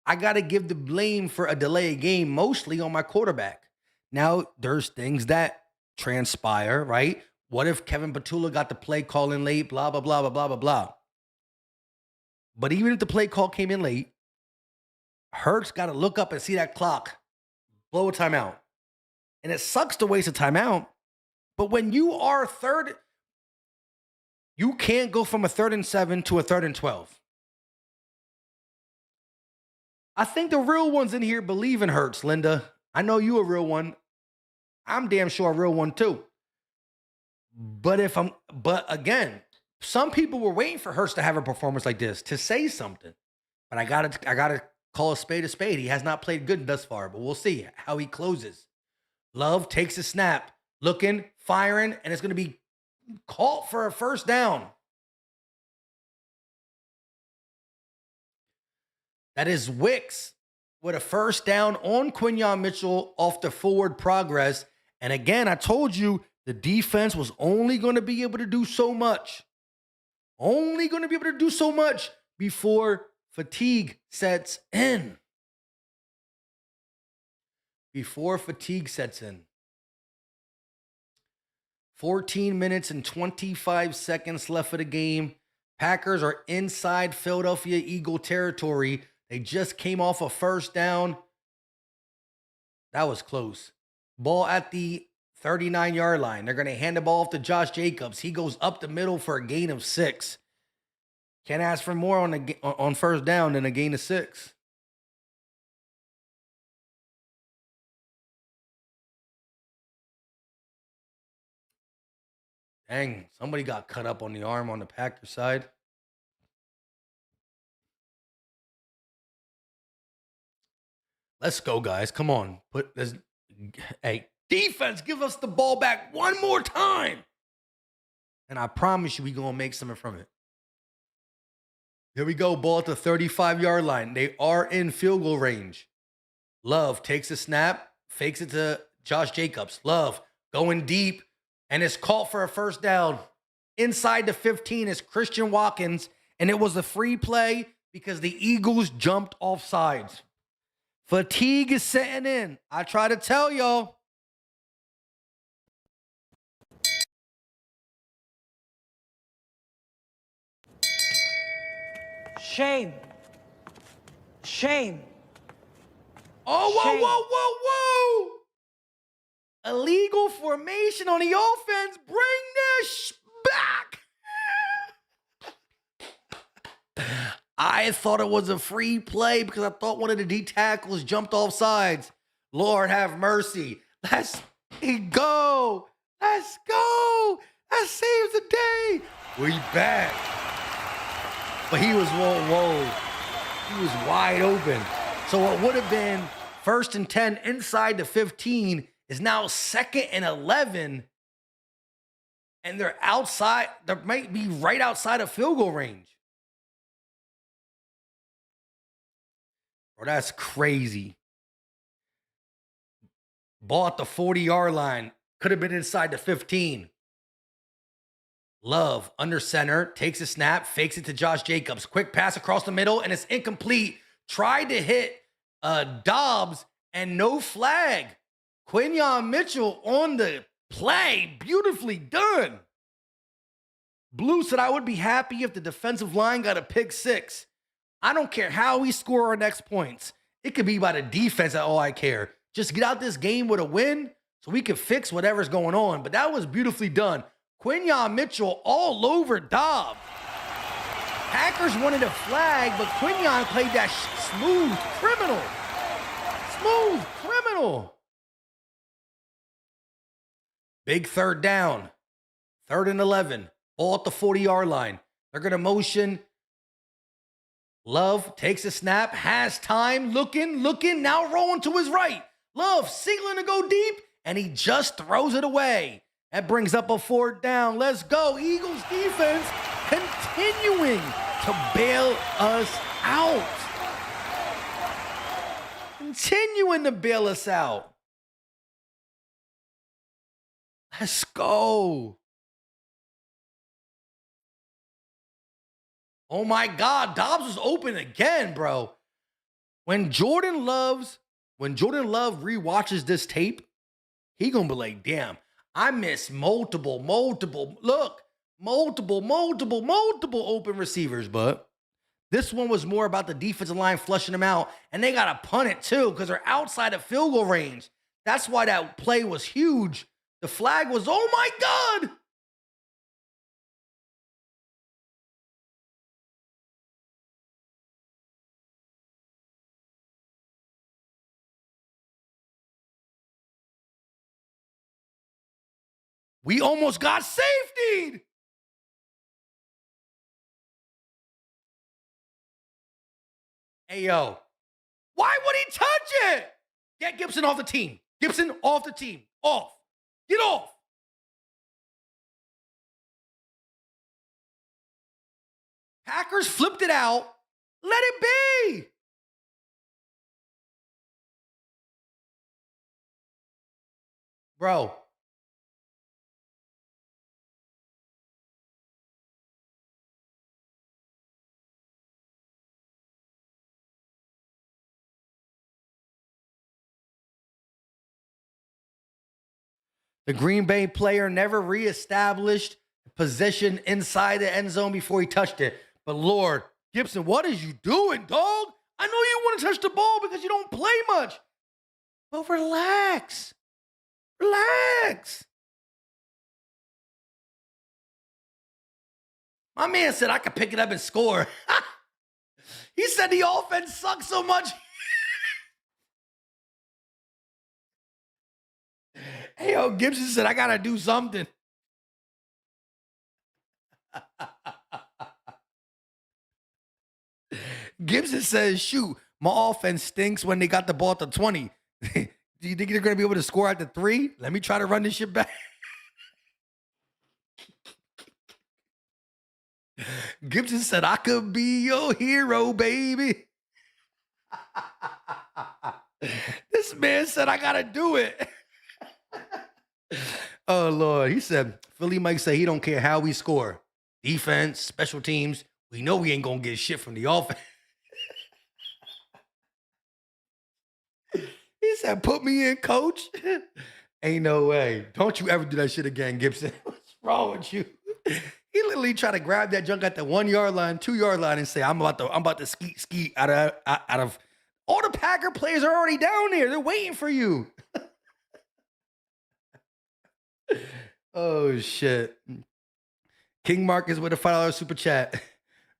I got to give the blame for a delay of game mostly on my quarterback. Now, there's things that transpire, right? What if Kevin Patula got the play call in late, blah, blah, blah, blah, blah, blah, blah. But even if the play call came in late, Hurts got to look up and see that clock, blow a timeout. And it sucks to waste a timeout, but when you are third, You can't go from a 3rd and 7 to a 3rd and 12. I think the real ones in here believe in Hurts, Linda. I know you a real one. I'm damn sure a real one too. But again, some people were waiting for Hurts to have a performance like this, to say something. But I gotta call a spade a spade. He has not played good thus far, but we'll see how he closes. Love takes a snap, looking, firing, and it's gonna be caught for a first down. That is Wicks with a first down on Quinyon Mitchell off the forward progress. And again, I told you the defense was only going to be able to do so much. Only going to be able to do so much before fatigue sets in. Before fatigue sets in. 14 minutes and 25 seconds left of the game. Packers are inside Philadelphia Eagle territory. They just came off a first down. That was close. Ball at the 39-yard line. They're going to hand the ball off to Josh Jacobs. He goes up the middle for a gain of 6. Can't ask for more on first down than a gain of 6. Dang, somebody got cut up on the arm on the Packers side. Let's go, guys. Come on. Hey, defense, give us the ball back one more time. And I promise you we're going to make something from it. Here we go. Ball at the 35-yard line. They are in field goal range. Love takes a snap, fakes it to Josh Jacobs. Love going deep, and it's caught for a first down. Inside the 15 is Christian Watkins, and it was a free play because the Eagles jumped off sides. Fatigue is setting in. I try to tell y'all. Shame. Shame. Oh, whoa, Shame. whoa, whoa, whoa. Illegal formation on the offense. Bring this back. I thought it was a free play because I thought one of the D tackles jumped off sides. Lord have mercy. Let's go. Let's go. That saves the day. We back. But he was whoa. He was wide open. So what would have been 1st and 10 inside the 15 is now 2nd and 11. And they're outside. They might be right outside of field goal range. Bro, that's crazy. Ball at the 40-yard line. Could have been inside the 15. Love, under center, takes a snap, fakes it to Josh Jacobs. Quick pass across the middle, and it's incomplete. Tried to hit Dobbs, and no flag. Quinyon Mitchell on the play. Beautifully done. Blue said, I would be happy if the defensive line got a pick 6. I don't care how we score our next points. It could be by the defense at all I care. Just get out this game with a win so we can fix whatever's going on. But that was beautifully done. Quinyon Mitchell all over Dobbs. Packers wanted a flag, but Quinyon played that smooth criminal. Smooth criminal. Big third down. 3rd and 11. Ball at the 40-yard line. They're going to motion. Love takes a snap, has time, looking, now rolling to his right. Love signaling to go deep, and he just throws it away. That brings up a 4th down. Let's go. Eagles defense continuing to bail us out. Continuing to bail us out. Let's go. Oh my God, Dobbs was open again, bro. When Jordan Love rewatches this tape, he gonna be like, damn, I missed multiple open receivers, but this one was more about the defensive line flushing them out, and they got to punt it too because they're outside of field goal range. That's why that play was huge. The flag was, oh my God. We almost got safetied. Hey, yo, why would he touch it? Get Gibson off the team. Gibson off the team. Off. Get off. Packers flipped it out. Let it be. Bro. The Green Bay player never reestablished position inside the end zone before he touched it. But Lord, Gibson, what is you doing, dog? I know you want to touch the ball because you don't play much. But relax. Relax. My man said I could pick it up and score. He said the offense sucks so much. Hey, yo, Gibson said I got to do something. Gibson says, shoot, my offense stinks when they got the ball at the 20. Do you think they're going to be able to score at the 3? Let me try to run this shit back. Gibson said, I could be your hero, baby. This man said, I got to do it. Oh, Lord. He said, Philly Mike said he don't care how we score. Defense, special teams, we know we ain't going to get shit from the offense. He said, put me in, coach. Ain't no way. Don't you ever do that shit again, Gibson. What's wrong with you? He literally tried to grab that junk at the 1 yard line, 2 yard line and say, I'm about to skeet out of all the Packer players are already down there. They're waiting for you. Oh, shit. King Marcus with a $5 super chat.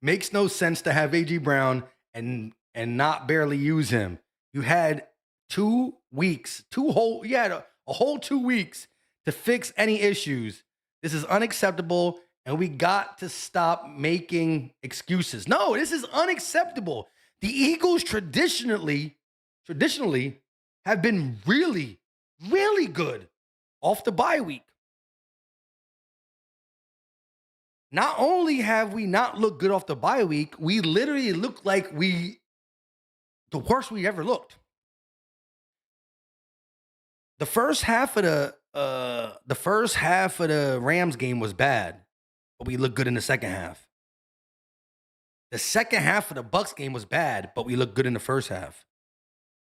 Makes no sense to have A.J. Brown and not barely use him. You had 2 weeks, a whole 2 weeks to fix any issues. This is unacceptable, and we got to stop making excuses. No, this is unacceptable. The Eagles traditionally have been really, really good off the bye week. Not only have we not looked good off the bye week, we literally look like the worst we ever looked. The first half of the Rams game was bad, but we looked good in the second half. The second half of the Bucks game was bad, but we looked good in the first half.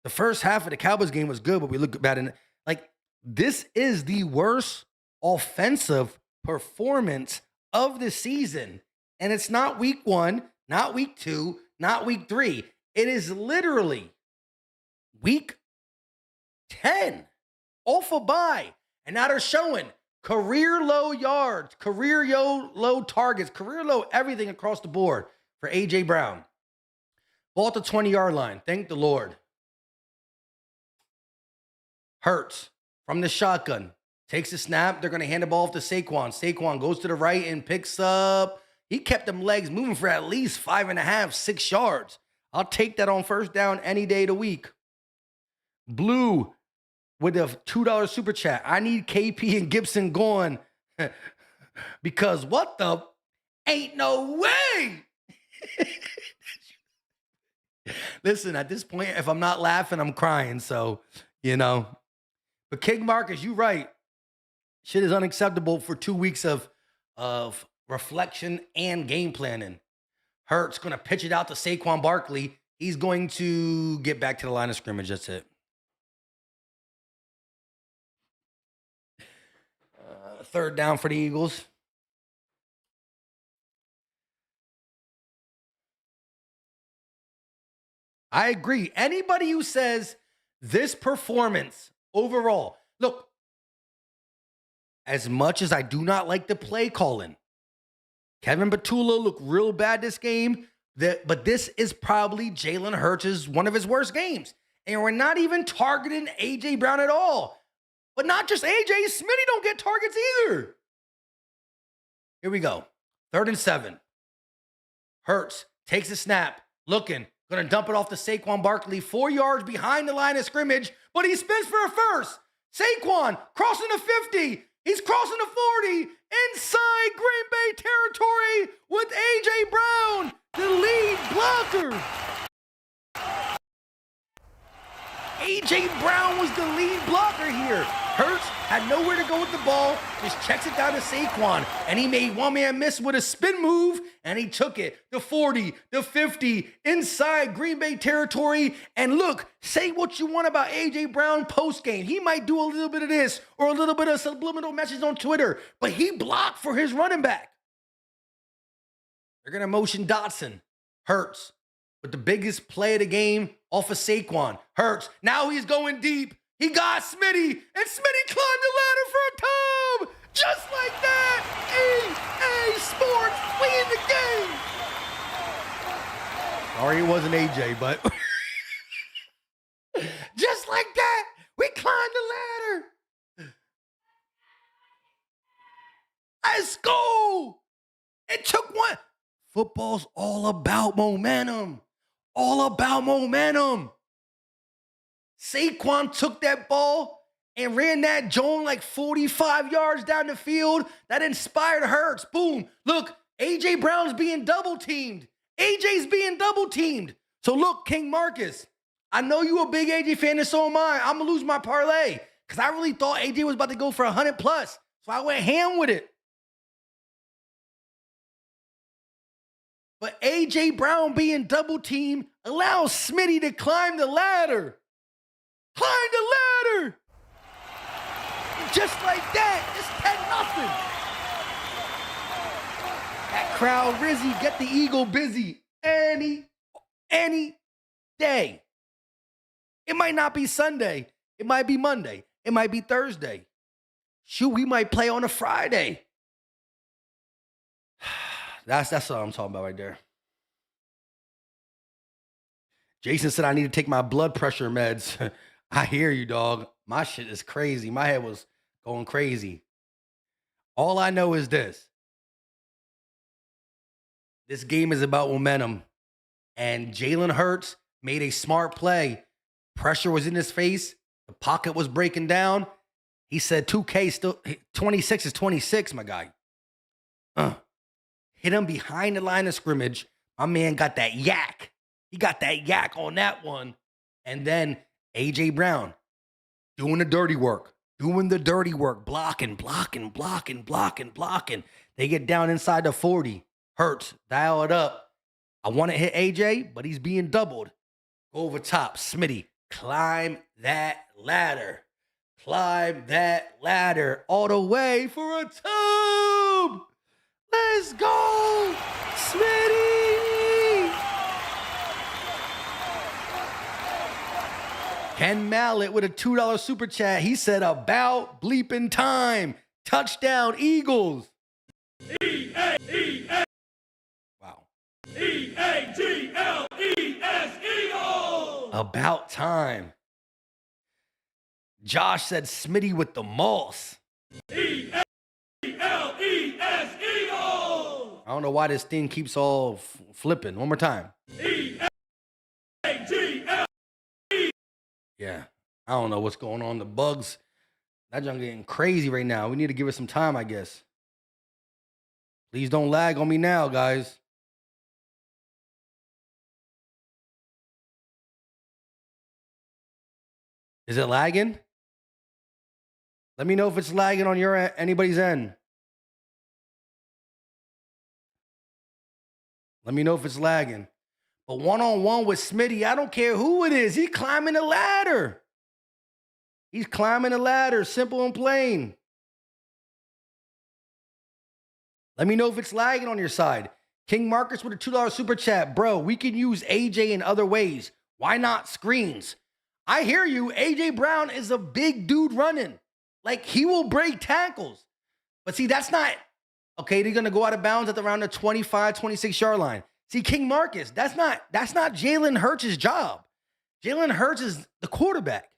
The first half of the Cowboys game was good, but we looked bad in this is the worst offensive performance of the season. And it's not week 1, not week 2, not week 3. It is literally week 10 off a bye. And now they're showing career low yards, career low targets, career low everything across the board for A.J. Brown. Ball at the 20-yard line. Thank the Lord. Hurts from the shotgun. Takes a snap. They're going to hand the ball off to Saquon. Saquon goes to the right and picks up. He kept them legs moving for at least 5.5, 6 yards. I'll take that on first down any day of the week. Blue with a $2 super chat. I need KP and Gibson going because what the ain't no way. Listen, at this point, if I'm not laughing, I'm crying. So, But King Marcus, you right. Shit is unacceptable for 2 weeks of reflection and game planning. Hurts going to pitch it out to Saquon Barkley. He's going to get back to the line of scrimmage. That's it. Third down for the Eagles. I agree. Anybody who says this performance overall, look, as much as I do not like the play calling, Kevin Batula looked real bad this game, but this is probably Jalen Hurts' one of his worst games. And we're not even targeting A.J. Brown at all. But not just AJ, Smitty don't get targets either. Here we go. 3rd and 7. Hurts takes a snap, looking, gonna dump it off to Saquon Barkley, 4 yards behind the line of scrimmage, but he spins for a first. Saquon crossing the 50. He's crossing the 40 inside Green Bay territory with AJ Brown, the lead blocker. AJ Brown was the lead blocker here. Hurts had nowhere to go with the ball, just checks it down to Saquon, and he made one man miss with a spin move, and he took it, the 40, the 50, inside Green Bay territory. And look, say what you want about AJ Brown post-game. He might do a little bit of this or a little bit of subliminal message on Twitter, but he blocked for his running back. They're going to motion Dotson. Hurts with the biggest play of the game off of Saquon. Hurts, now he's going deep. He got Smitty, and Smitty climbed the ladder for a tub! Just like that! EA Sports win the game! Sorry it wasn't AJ, but... just like that, we climbed the ladder! Let's go! It took one. Football's all about momentum. All about momentum. Saquon took that ball and ran that Joan like 45 yards down the field. That inspired Hurts. Boom. Look, A.J. Brown's being double-teamed. A.J.'s being double-teamed. So look, King Marcus, I know you a big A.J. fan, and so am I. I'm going to lose my parlay because I really thought A.J. was about to go for 100+. So I went ham with it. But A.J. Brown being double-teamed allows Smitty to climb the ladder. Climb the ladder! Just like that, it's 10-0. That crowd, Rizzy, get the Eagle busy any day. It might not be Sunday. It might be Monday. It might be Thursday. Shoot, we might play on a Friday. That's what I'm talking about right there. Jason said I need to take my blood pressure meds. I hear you, dog. My shit is crazy. My head was going crazy. All I know is this. This game is about momentum. And Jalen Hurts made a smart play. Pressure was in his face. The pocket was breaking down. He said 2K still, 26 is 26, my guy. Hit him behind the line of scrimmage. My man got that yak. He got that yak on that one. And then A.J. Brown doing the dirty work. Blocking. They get down inside the 40. Hurts, dial it up. I want to hit A.J., but he's being doubled. Go over top. Smitty, climb that ladder. All the way for a tube. Let's go, Smitty! Ken Mallett with a $2 super chat. He said, about bleeping time. Touchdown, Eagles. E-A-E-A. Wow. E-A-G-L-E-S, Eagles. About time. Josh said, Smitty with the moss. E-A-G-L-E-S, Eagles. I don't know why this thing keeps all flipping. One more time. E-A-G-L. Yeah, I don't know what's going on. The bugs, that junk getting crazy right now. We need to give it some time, I guess. Please don't lag on me now, guys. Is it lagging? Let me know if it's lagging on your anybody's end. Let me know if it's lagging. But one-on-one with Smitty, I don't care who it is. He's climbing the ladder. He's climbing the ladder, simple and plain. Let me know if it's lagging on your side. King Marcus with a $2 super chat. Bro, we can use AJ in other ways. Why not screens? I hear you. AJ Brown is a big dude running. Like, he will break tackles. But see, that's not... Okay, they're going to go out of bounds at around the 25, 26-yard line. See, King Marcus, that's not Jalen Hurts' job. Jalen Hurts is the quarterback.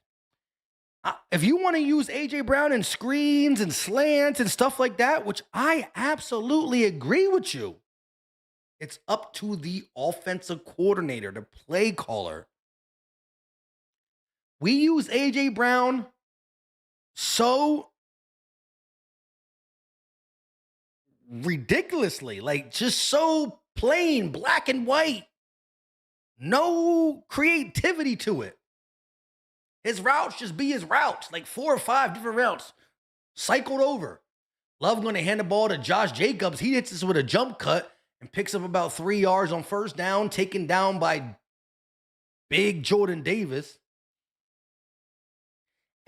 If you want to use A.J. Brown in screens and slants and stuff like that, which I absolutely agree with you, it's up to the offensive coordinator, the play caller. We use A.J. Brown so ridiculously, like just so plain, black and white. No creativity to it. His routes just be his routes, like 4 or 5 different routes, cycled over. Love going to hand the ball to Josh Jacobs. He hits this with a jump cut and picks up about 3 yards on first down, taken down by big Jordan Davis.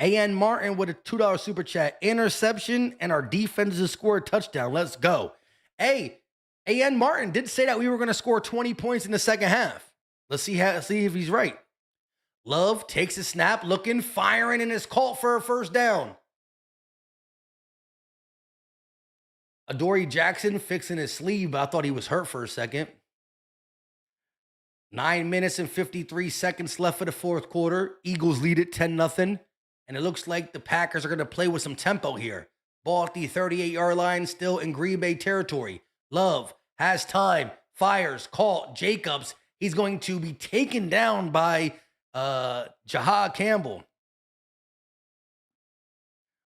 A.N. Martin with a $2 super chat. Interception, and our defense has scored a touchdown. Let's go. Hey, A.N. Martin did say that we were going to score 20 points in the second half. Let's see if he's right. Love takes a snap, looking, firing, and is caught for a first down. Adoree Jackson fixing his sleeve, but I thought he was hurt for a second. 9 minutes and 53 seconds left for the fourth quarter. Eagles lead it 10-0. And it looks like the Packers are going to play with some tempo here. Ball at the 38-yard line, still in Green Bay territory. Love has time, fires, caught, Jacobs. He's going to be taken down by Jahad Campbell.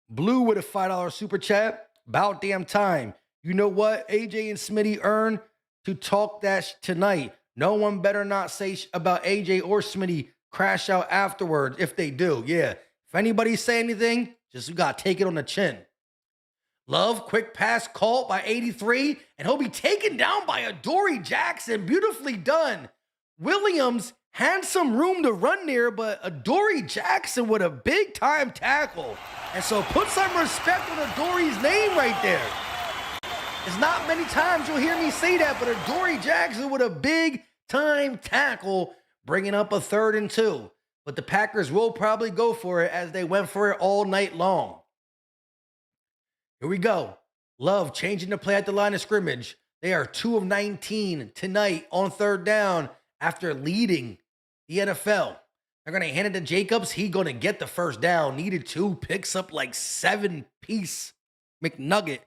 Blue with a $5 super chat. About damn time. You know what AJ and Smitty earned to talk that tonight. No one better not say about AJ or Smitty crash out afterwards if they do. Yeah. If anybody say anything, just you got to take it on the chin. Love, quick pass caught by 83, and he'll be taken down by Adoree Jackson. Beautifully done. Williams had some room to run there, but Adoree Jackson with a big-time tackle. And so put some respect on Adoree's name right there. It's not many times you'll hear me say that, but Adoree Jackson with a big-time tackle, bringing up a 3rd and 2. But the Packers will probably go for it as they went for it all night long. Here we go. Love changing the play at the line of scrimmage. They are 2 of 19 tonight on 3rd down after leading the NFL. They're going to hand it to Jacobs. He's going to get the first down. Needed 2. Picks up like 7-piece McNugget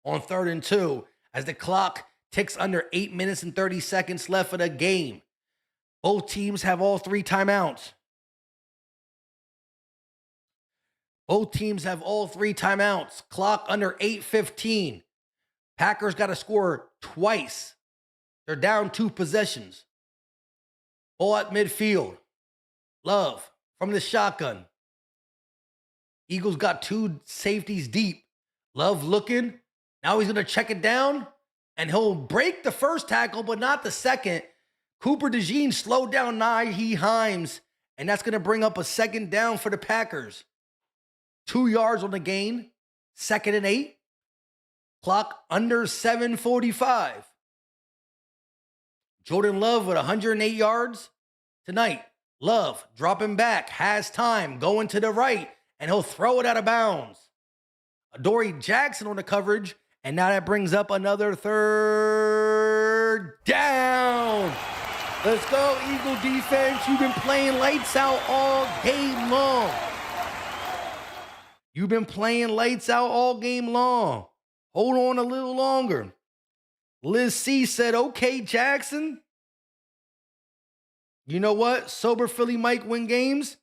on 3rd and 2 as the clock ticks under 8 minutes and 30 seconds left of the game. Both teams have all 3 timeouts. Both teams have all 3 timeouts. Clock under 8:15. Packers got to score twice. They're down 2 possessions. Ball at midfield. Love from the shotgun. Eagles got 2 safeties deep. Love looking. Now he's going to check it down, and he'll break the first tackle, but not the second. Cooper DeJean slowed down Nyheim Hines, and that's going to bring up a 2nd down for the Packers. 2 yards on the gain, 2nd and 8. Clock under 7:45. Jordan Love with 108 yards tonight. Love dropping back, has time, going to the right, and he'll throw it out of bounds. Adoree Jackson on the coverage, and now that brings up another 3rd down. Let's go, Eagle defense. You've been playing lights out all game long. You've been playing lights out all game long. Hold on a little longer. Liz C said, okay, Jackson. You know what? Sober Philly Mike win games.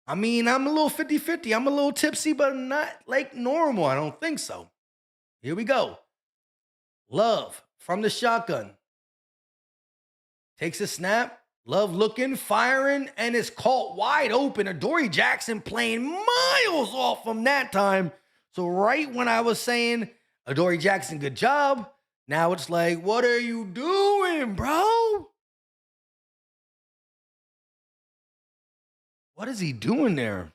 I mean, I'm a little 50-50. I'm a little tipsy, but not like normal. I don't think so. Here we go. Love from the shotgun. Takes a snap. Love looking, firing, and is caught wide open. Adoree Jackson playing miles off from that time. So right when I was saying, Adoree Jackson, good job, now it's like, what are you doing, bro? What is he doing there?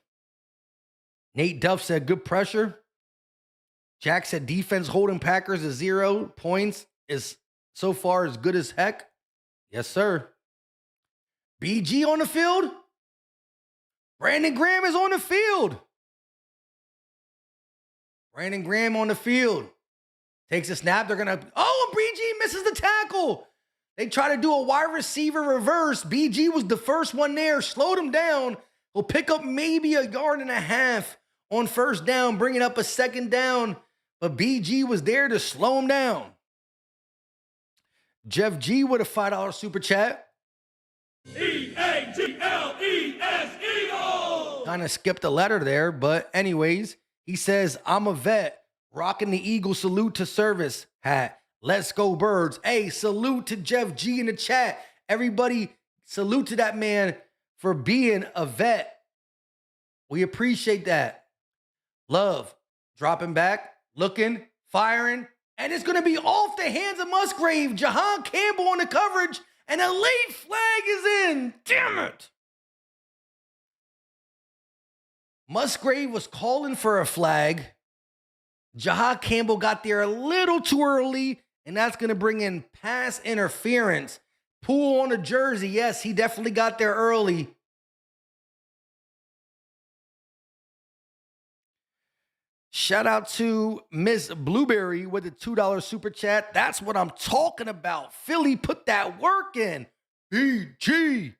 Nate Duff said, good pressure. Jack said, defense holding Packers to 0 points is so far as good as heck. Yes, sir. BG on the field. Brandon Graham is on the field. Brandon Graham on the field. Takes a snap. They're going to... Oh, BG misses the tackle. They try to do a wide receiver reverse. BG was the first one there. Slowed him down. He'll pick up maybe 1.5 yards on first down, bringing up a second down, but BG was there to slow him down. Jeff G with a $5 super chat. E-A-G-L-E-S, Eagles! Kind of skipped a letter there, but anyways, he says, I'm a vet, rocking the Eagle salute to service hat. Let's go Birds. Hey, salute to Jeff G in the chat. Everybody, salute to that man for being a vet. We appreciate that. Love, dropping back, looking, firing, and it's going to be off the hands of Musgrave. Jahan Campbell on the coverage, and a late flag is in. Damn it. Musgrave was calling for a flag. Jahan Campbell got there a little too early, and that's going to bring in pass interference. Poole on the jersey. Yes, he definitely got there early. Shout out to Miss Blueberry with the $2 super chat. That's what I'm talking about. Philly put that work in. BG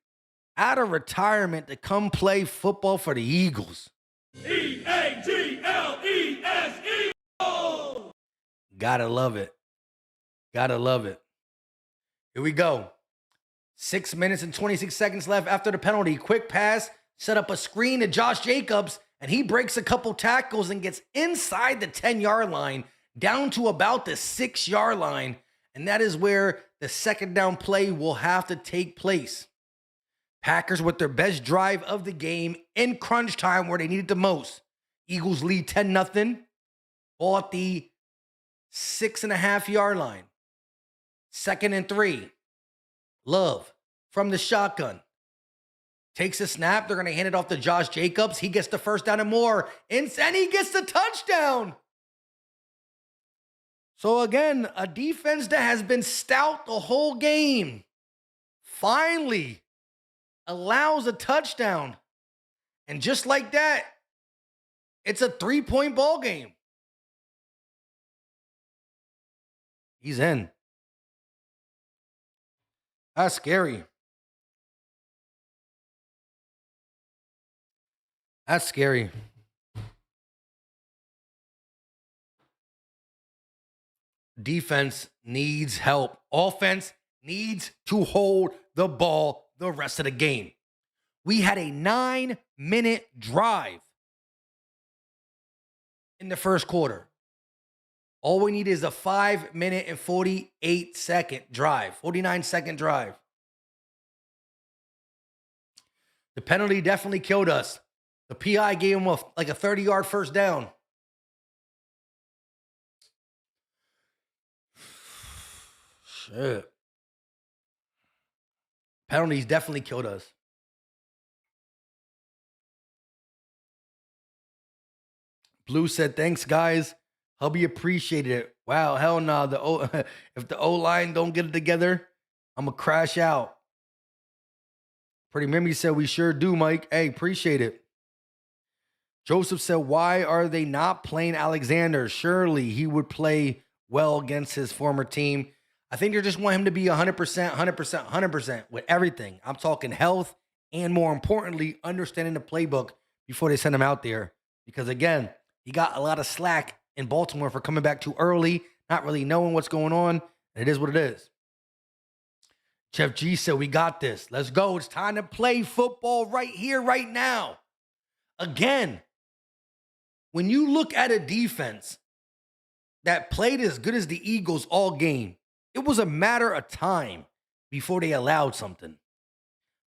out of retirement to come play football for the Eagles. E-A-G-L-E-S, Eagles! Gotta love it. Gotta love it. Here we go. 6 minutes and 26 seconds left after the penalty. Quick pass, set up a screen to Josh Jacobs, and he breaks a couple tackles and gets inside the 10-yard line, down to about the 6-yard line. And that is where the second down play will have to take place. Packers with their best drive of the game in crunch time where they need it the most. Eagles lead 10-0. Ball at the 6.5-yard line. 2nd and 3. Love from the shotgun. Takes a snap. They're going to hand it off to Josh Jacobs. He gets the first down and more. And he gets the touchdown. So again, a defense that has been stout the whole game finally allows a touchdown. And just like that, it's a 3-point ball game. He's in. That's scary. That's scary. Defense needs help. Offense needs to hold the ball the rest of the game. We had a 9-minute drive in the first quarter. All we need is a 5-minute and 48-second drive, 49-second drive. The penalty definitely killed us. The PI gave him like a 30-yard first down. Shit. Penalties definitely killed us. Blue said, thanks, guys. Hubby appreciated it. Wow, hell no. If the O-line don't get it together, I'm going to crash out. Pretty Mimi said, we sure do, Mike. Hey, appreciate it. Joseph said, why are they not playing Alexander? Surely he would play well against his former team. I think they just want him to be 100%, 100%, 100% with everything. I'm talking health and, more importantly, understanding the playbook before they send him out there. Because, again, he got a lot of slack in Baltimore for coming back too early, not really knowing what's going on. And it is what it is. Jeff G said, we got this. Let's go. It's time to play football right here, right now. Again, when you look at a defense that played as good as the Eagles all game, it was a matter of time before they allowed something.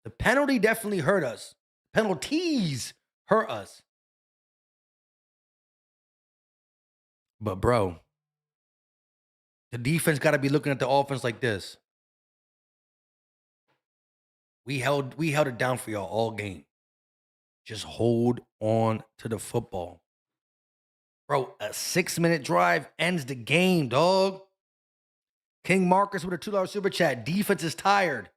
The penalty definitely hurt us. Penalties hurt us. But, bro, the defense got to be looking at the offense like this. We held it down for y'all all game. Just hold on to the football. Bro, a 6-minute drive ends the game, dog. King Marcus with a $2 super chat. Defense is tired.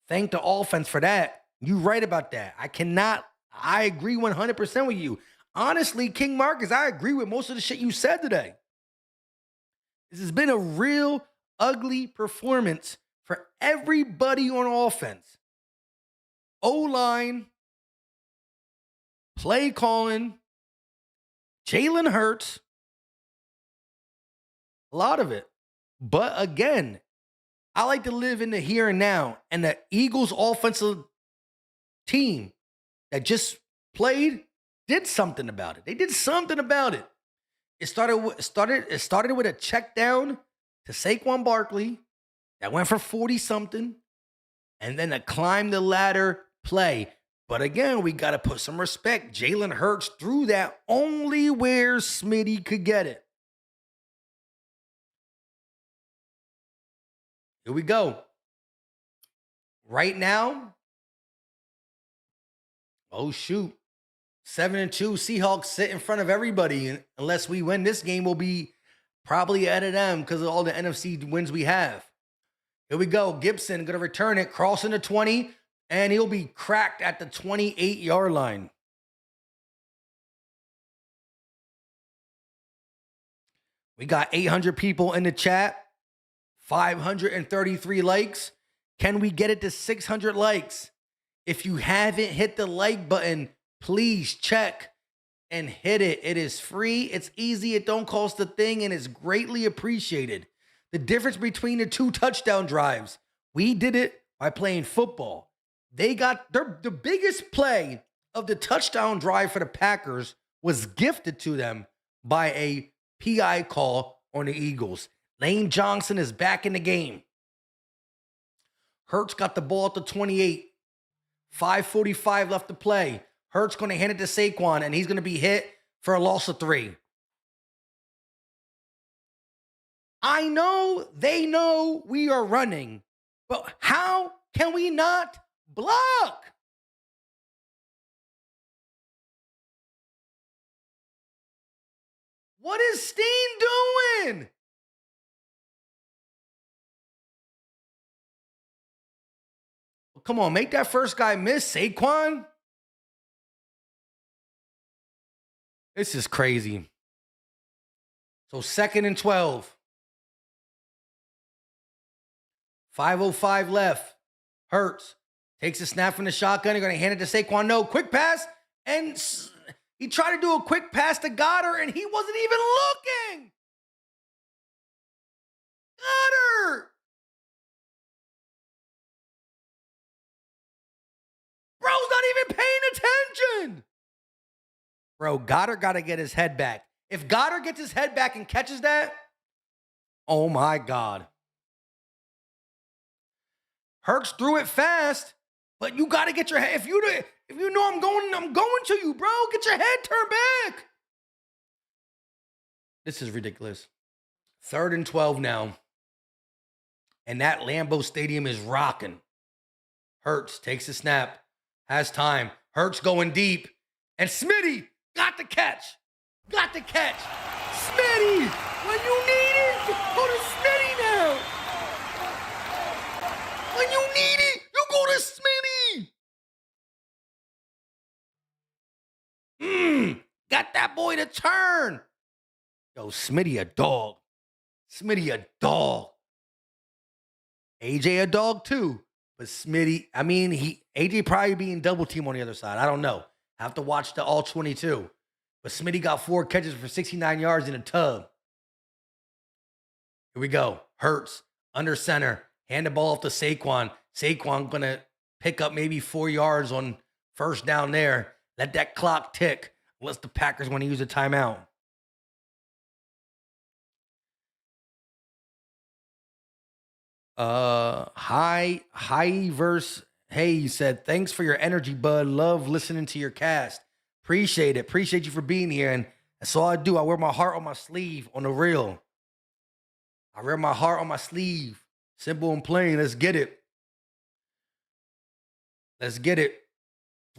Thank the offense for that. You right about that. I agree 100% with you. Honestly, King Marcus, I agree with most of the shit you said today. This has been a real ugly performance for everybody on offense. O-line, play calling, Jalen Hurts, a lot of it. But again, I like to live in the here and now. And the Eagles offensive team that just played did something about it. They did something about it. It started with a check down to Saquon Barkley that went for 40-something, and then a climb the ladder play. But again, we got to put some respect. Jalen Hurts threw that only where Smitty could get it. Here we go. Right now, oh shoot, 7-2 Seahawks sit in front of everybody. And unless we win this game, we'll be probably ahead of them because of all the NFC wins we have. Here we go. Gibson going to return it, crossing the 20, and he'll be cracked at the 28-yard line. We got 800 people in the chat, 533 likes. Can we get it to 600 likes? If you haven't hit the like button, please check and hit it. It is free. It's easy. It don't cost a thing, and it's greatly appreciated. The difference between the 2 touchdown drives, we did it by playing football. They got the biggest play of the touchdown drive for the Packers was gifted to them by a PI call on the Eagles. Lane Johnson is back in the game. Hurts got the ball at the 28. 5:45 left to play. Hurts going to hand it to Saquon, and he's going to be hit for a loss of 3. I know they know we are running, but how can we not block? What is Steen doing? Come on, make that first guy miss, Saquon. This is crazy. So 2nd and 12. 5:05 left. Hurts takes a snap from the shotgun. You're going to hand it to Saquon. No, quick pass. And he tried to do a quick pass to Goddard, and he wasn't even looking. Goddard. Bro's not even paying attention. Bro, Goddard got to get his head back. If Goddard gets his head back and catches that, oh my God. Hurts threw it fast, but you got to get your head. If you know I'm going to you, bro. Get your head turned back. This is ridiculous. 3rd and 12 now. And that Lambeau Stadium is rocking. Hurts takes a snap. Has time. Hurts going deep. And Smitty got the catch. Got the catch. Smitty, when you need it, go to Smitty now. When you need it, you go to Smitty. Got that boy to turn. Yo, Smitty a dog. Smitty a dog. AJ a dog too. But Smitty, I mean, AJ probably being double team on the other side. I don't know. Have to watch the all 22. But Smitty got 4 catches for 69 yards in a tub. Here we go. Hurts under center. Hand the ball off to Saquon. Saquon going to pick up maybe 4 yards on first down there. Let that clock tick. Unless the Packers want to use a timeout. Hi verse. Hey, you said, thanks for your energy, bud. Love listening to your cast. Appreciate it. Appreciate you for being here. And that's all I do. I wear my heart on my sleeve on the real. I wear my heart on my sleeve. Simple and plain. Let's get it. Let's get it.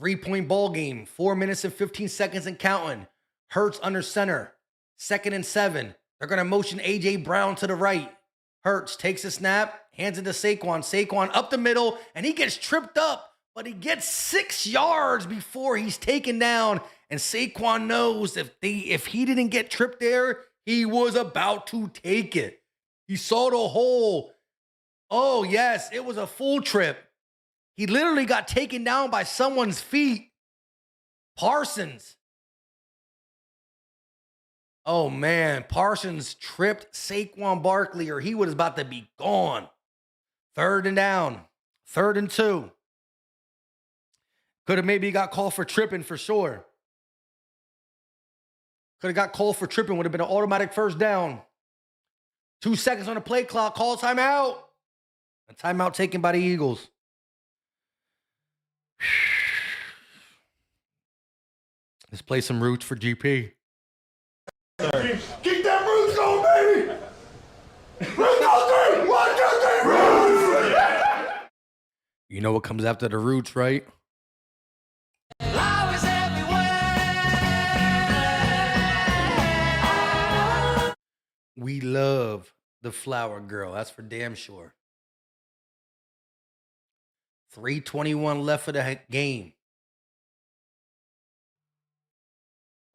3-point ball game. 4 minutes and 15 seconds and counting. Hurts under center. 2nd and 7. They're going to motion A.J. Brown to the right. Hurts takes a snap, hands it to Saquon. Saquon up the middle, and he gets tripped up, but he gets 6 yards before he's taken down. And Saquon knows if he didn't get tripped there, he was about to take it. He saw the hole. Oh, yes, it was a full trip. He literally got taken down by someone's feet. Parsons. Oh, man. Parsons tripped Saquon Barkley or he was about to be gone. 3rd and down. 3rd and 2. Could have maybe got called for tripping for sure. Could have got called for tripping. Would have been an automatic 1st down. 2 seconds on the play clock. Call timeout. A timeout taken by the Eagles. Let's play some roots for GP. Keep them roots going, baby! Roots go 3! 1, 2, 3, roots! You know what comes after the roots, right? Flowers everywhere. We love the flower girl. That's for damn sure. 3:21 left for the game.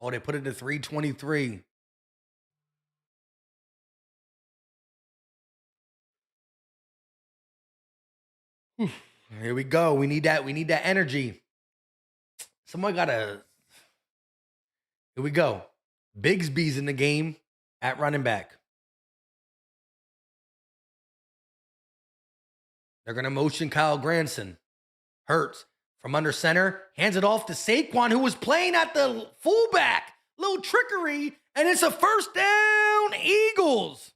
Oh, they put it to 3:23. Here we go. We need that. We need that energy. Someone gotta. Here we go. Bigsby's in the game at running back. They're gonna motion Kyle Granson. Hurts from under center, hands it off to Saquon, who was playing at the fullback. Little trickery, and it's a 1st down, Eagles.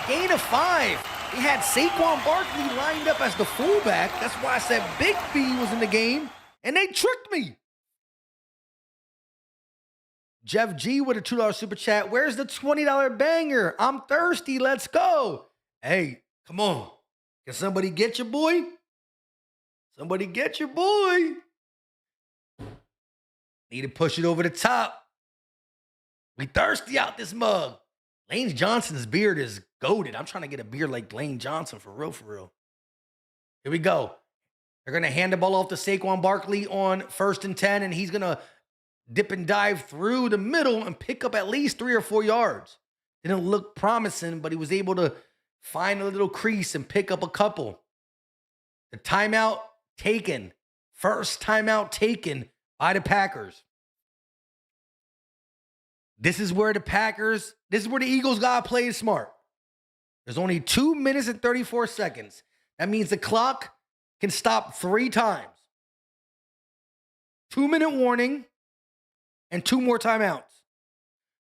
Gain of 5. They had Saquon Barkley lined up as the fullback. That's why I said Big B was in the game, and they tricked me. Jeff G with a $2 super chat. Where's the $20 banger? I'm thirsty. Let's go. Hey, come on. Can somebody get your boy? Somebody get your boy. Need to push it over the top. We thirsty out this mug. Lane Johnson's beard is goated. I'm trying to get a beard like Lane Johnson for real, for real. Here we go. They're going to hand the ball off to Saquon Barkley on 1st and 10, and he's going to dip and dive through the middle and pick up at least 3 or 4 yards. Didn't look promising, but he was able to find a little crease and pick up a couple. The timeout taken. 1st timeout taken by the Packers. This is where the Eagles got to play smart. There's only 2 minutes and 34 seconds. That means the clock can stop 3 times. 2-minute warning and 2 more timeouts.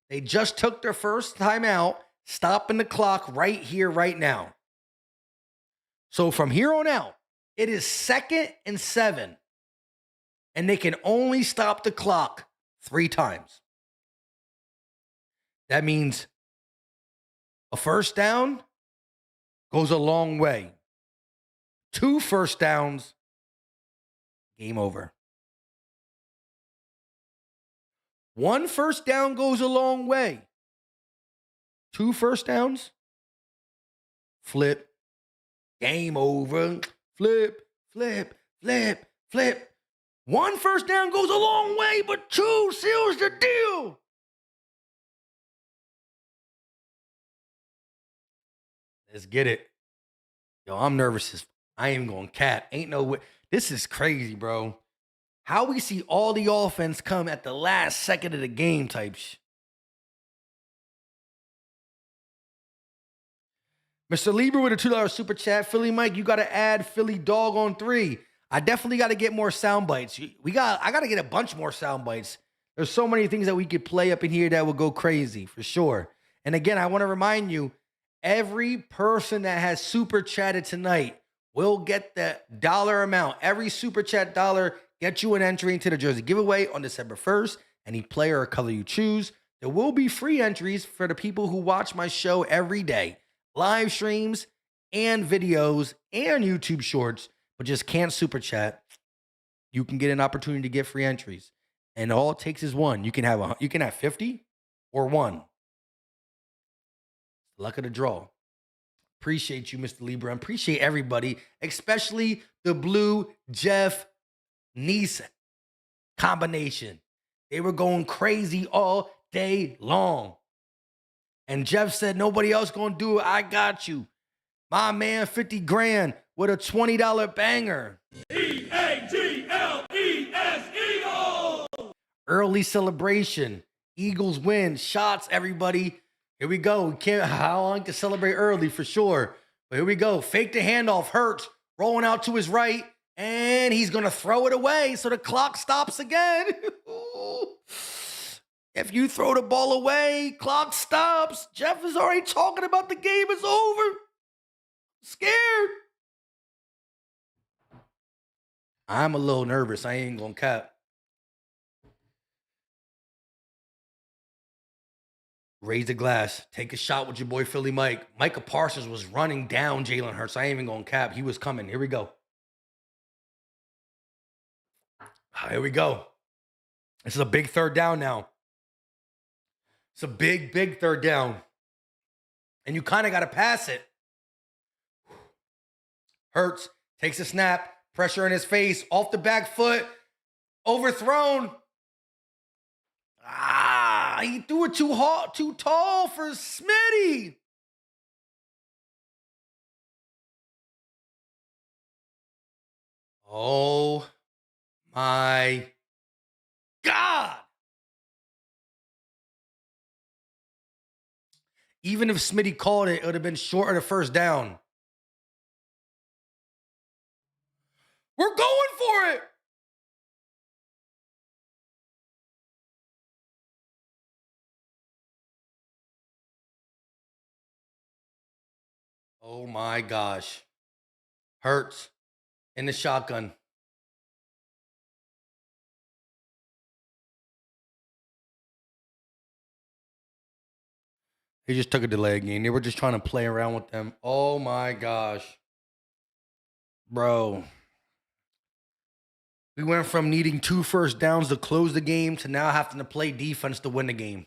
They just took their 1st timeout, stopping the clock right here, right now. So from here on out, it is 2nd and 7. And they can only stop the clock 3 times. That means a 1st down goes a long way. 2 first downs, game over. 1 first down goes a long way. 2 first downs, flip, game over. Flip, flip, flip, flip. 1 first down goes a long way, but 2 seals the deal. Let's get it. Yo, I'm nervous. I ain't going cat. Ain't no way. This is crazy, bro. How we see all the offense come at the last second of the game type shit. Mr. Lieber with a $2 super chat. Philly Mike, you got to add Philly Dog on 3. I definitely got to get more sound bites. I got to get a bunch more sound bites. There's so many things that we could play up in here that will go crazy for sure. And again, I want to remind you, every person that has super chatted tonight will get the dollar amount. Every super chat dollar gets you an entry into the jersey giveaway on December 1st. Any player or color you choose. There will be free entries for the people who watch my show every day. Live streams and videos and YouTube shorts, but just can't super chat. You can get an opportunity to get free entries. And all it takes is 1. You can have 50 or 1. Luck of the draw. Appreciate you, Mr. Libra. Appreciate everybody, especially the Blue Jeff Nice combination. They were going crazy all day long. And Jeff said, nobody else gonna do it. I got you. My man, 50 grand with a $20 banger. E-A-G-L-E. Early celebration. Eagles win. Shots, everybody. Here we go. We can't, I don't like to celebrate early for sure. But here we go. Fake the handoff. Hurts. Rolling out to his right. And he's going to throw it away. So the clock stops again. If you throw the ball away, clock stops. Jeff is already talking about the game is over. Scared. I'm a little nervous. I ain't going to cap. Raise the glass. Take a shot with your boy Philly Mike. Micah Parsons was running down Jalen Hurts. I ain't even going to cap. He was coming. Here we go. Here we go. This is a big third down now. It's a big, big third down. And you kind of got to pass it. Hurts takes a snap. Pressure in his face. Off the back foot. Overthrown. He threw it too tall for Smitty. Oh my God. Even if Smitty called it, it would have been short of the first down. We're going for it. Oh my gosh. Hurts in the shotgun. He just took a delay game. They were just trying to play around with them. Oh my gosh. Bro. We went from needing 2 first downs to close the game to now having to play defense to win the game.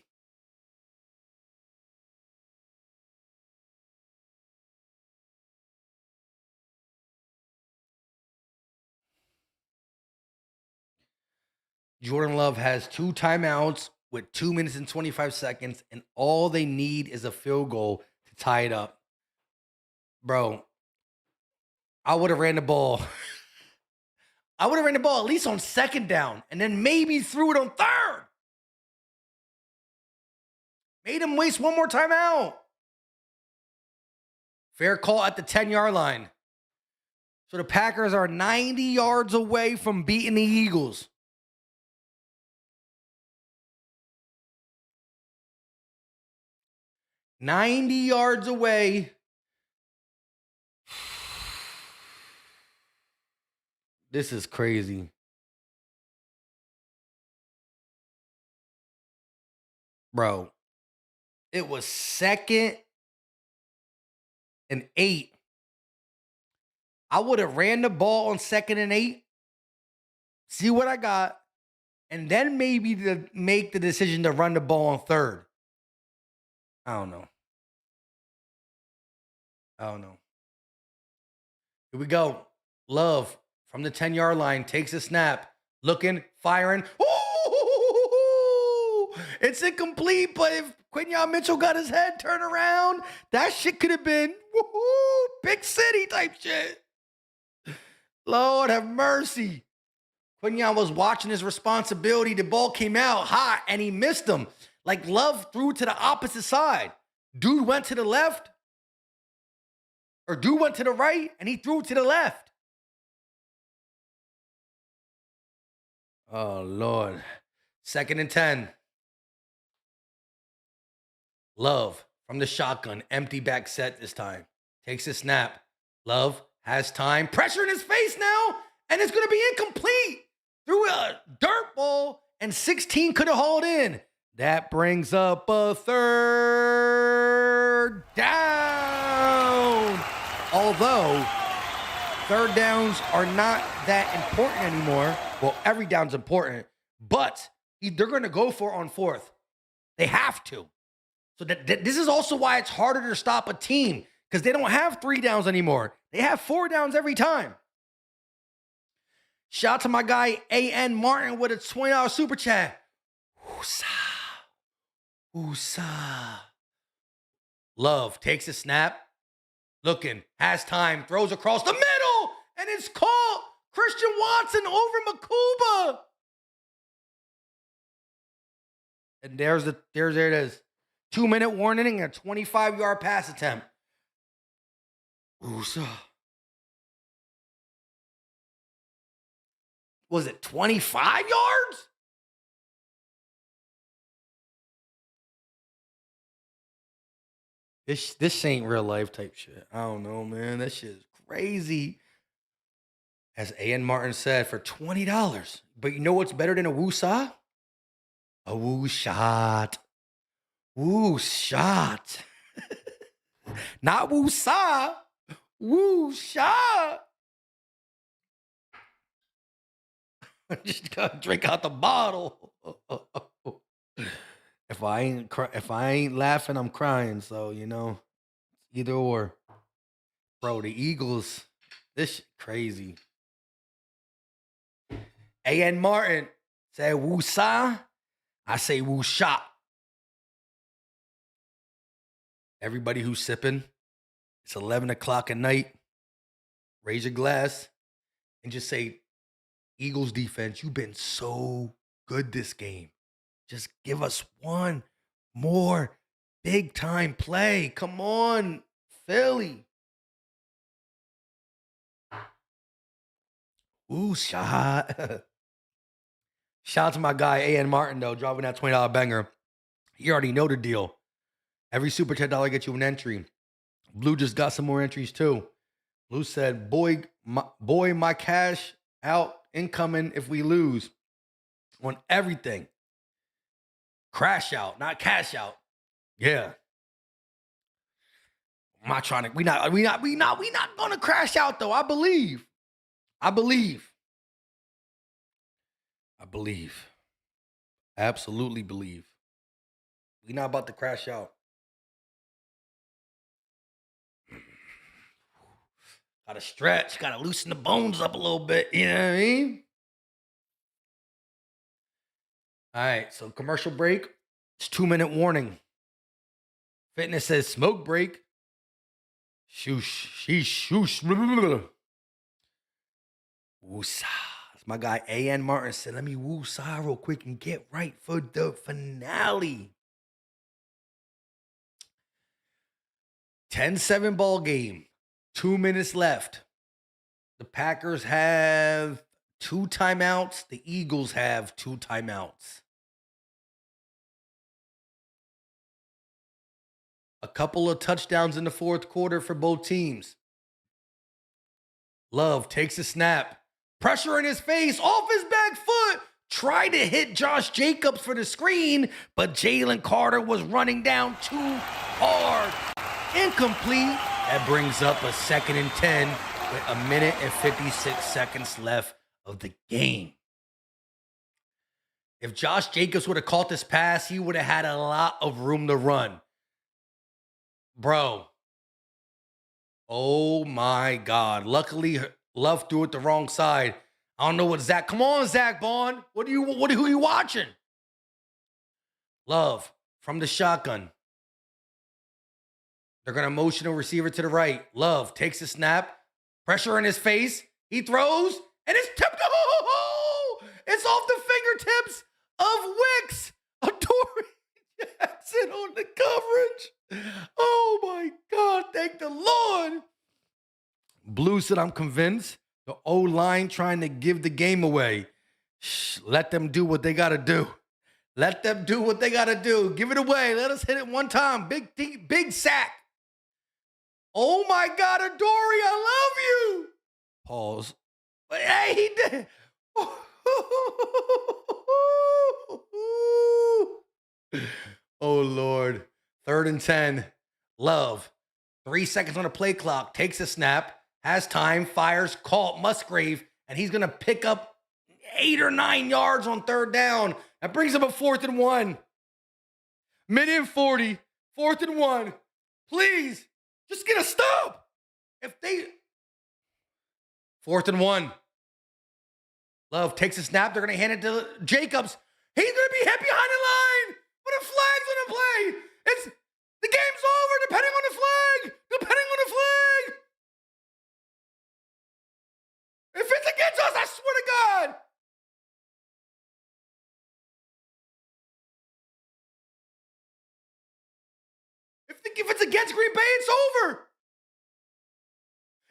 Jordan Love has 2 timeouts with 2 minutes and 25 seconds, and all they need is a field goal to tie it up. Bro, I would have ran the ball. I would have ran the ball at least on second down, and then maybe threw it on third. Made him waste 1 more timeout. Fair call at the 10-yard line. So the Packers are 90 yards away from beating the Eagles. $90 yards away. This is crazy. Bro, it was 2nd and 8. I would have ran the ball on 2nd and 8, see what I got, and then maybe to make the decision to run the ball on 3rd. I don't know. Here we go. Love from the 10-yard line takes a snap. Looking, firing. Ooh! It's incomplete, but if Quinyon Mitchell got his head turned around, that shit could have been big city type shit. Lord have mercy. Quinyon was watching his responsibility. The ball came out hot, and he missed him. Like Love threw to the opposite side. Dude went to the left. Or dude went to the right, and he threw to the left. Oh, Lord. 2nd and 10. Love from the shotgun. Empty back set this time. Takes a snap. Love has time. Pressure in his face now, and it's going to be incomplete. Threw a dirt ball, and 16 could have hauled in. That brings up a 3rd down. Although 3rd downs are not that important anymore. Well, every down's important, but they're going to go for it on 4th. They have to. So this is also why it's harder to stop a team, because they don't have 3 downs anymore. They have 4 downs every time. Shout out to my guy A.N. Martin with a $20 super chat. Oosa. Love takes a snap. Looking, has time, throws across the middle, and it's caught. Christian Watson over Makuba. And there it is. 2-minute warning and a 25-yard pass attempt. Woosa. Was it 25 yards? This ain't real life type shit. I don't know, man. That shit is crazy. As A.N. Martin said, for $20. But you know what's better than a woo-saw? A woo shot. Woo shot. Not woo-saw. Woo shot. Just gotta drink out the bottle. If I ain't laughing, I'm crying. So either or, bro. The Eagles, this shit crazy. A.N. Martin said woo-saw. I say woo shot. Everybody who's sipping, it's 11 o'clock at night. Raise your glass and just say, Eagles defense, you've been so good this game. Just give us one more big time play. Come on, Philly. Ooh, shot. Shout out to my guy, A.N. Martin, though, dropping that $20 banger. You already know the deal. Every Super Chat dollar gets you an entry. Blue just got some more entries, too. Blue said, boy, my cash out incoming if we lose on everything. Crash out, not cash out. Yeah. I'm not trying to, we not gonna crash out though. I believe. Absolutely believe. We not about to crash out. Gotta stretch, gotta loosen the bones up a little bit. You know what I mean? All right, so commercial break. It's 2-minute warning. Fitness says smoke break. Shoosh, sheesh, shoosh. Woosah. My guy A.N. Martin said, let me woosah real quick and get right for the finale. 10-7 ball game. 2 minutes left. The Packers have 2 timeouts. The Eagles have 2 timeouts. A couple of touchdowns in the fourth quarter for both teams. Love takes a snap. Pressure in his face, off his back foot. Tried to hit Josh Jacobs for the screen, but Jalen Carter was running down too hard. Incomplete. That brings up a 2nd and 10 with 1 minute and 56 seconds left of the game. If Josh Jacobs would have caught this pass, he would have had a lot of room to run. Bro. Oh my God. Luckily, Love threw it the wrong side. I don't know what Zach. Come on, Zach Bond. Who are you watching? Love from the shotgun. They're going to motion a receiver to the right. Love takes a snap. Pressure in his face. He throws, and it's tipped. Oh, it's off the fingertips of Wicks. Adoree Jackson on the coverage. Oh, my God. Thank the Lord. Blue said, I'm convinced the O-line trying to give the game away. Shh, let them do what they got to do. Let them do what they got to do. Give it away. Let us hit it one time. Big sack. Oh, my God, Adoree, I love you. Pause. But hey, he did. Oh, Lord. 3rd and 10. Love. 3 seconds on the play clock. Takes a snap. Has time. Fires. Caught Musgrave. And he's going to pick up 8 or 9 yards on 3rd down. That brings him a 4th and 1. Minute and 40. 4th and 1. Please. Just get a stop. If they... 4th and 1. Love takes a snap. They're going to hand it to Jacobs. He's going to be hit behind the line. But a flag's on the play. The game's over depending on the flag. Depending on the flag. If it's against us, I swear to God. if it's against Green Bay, it's over.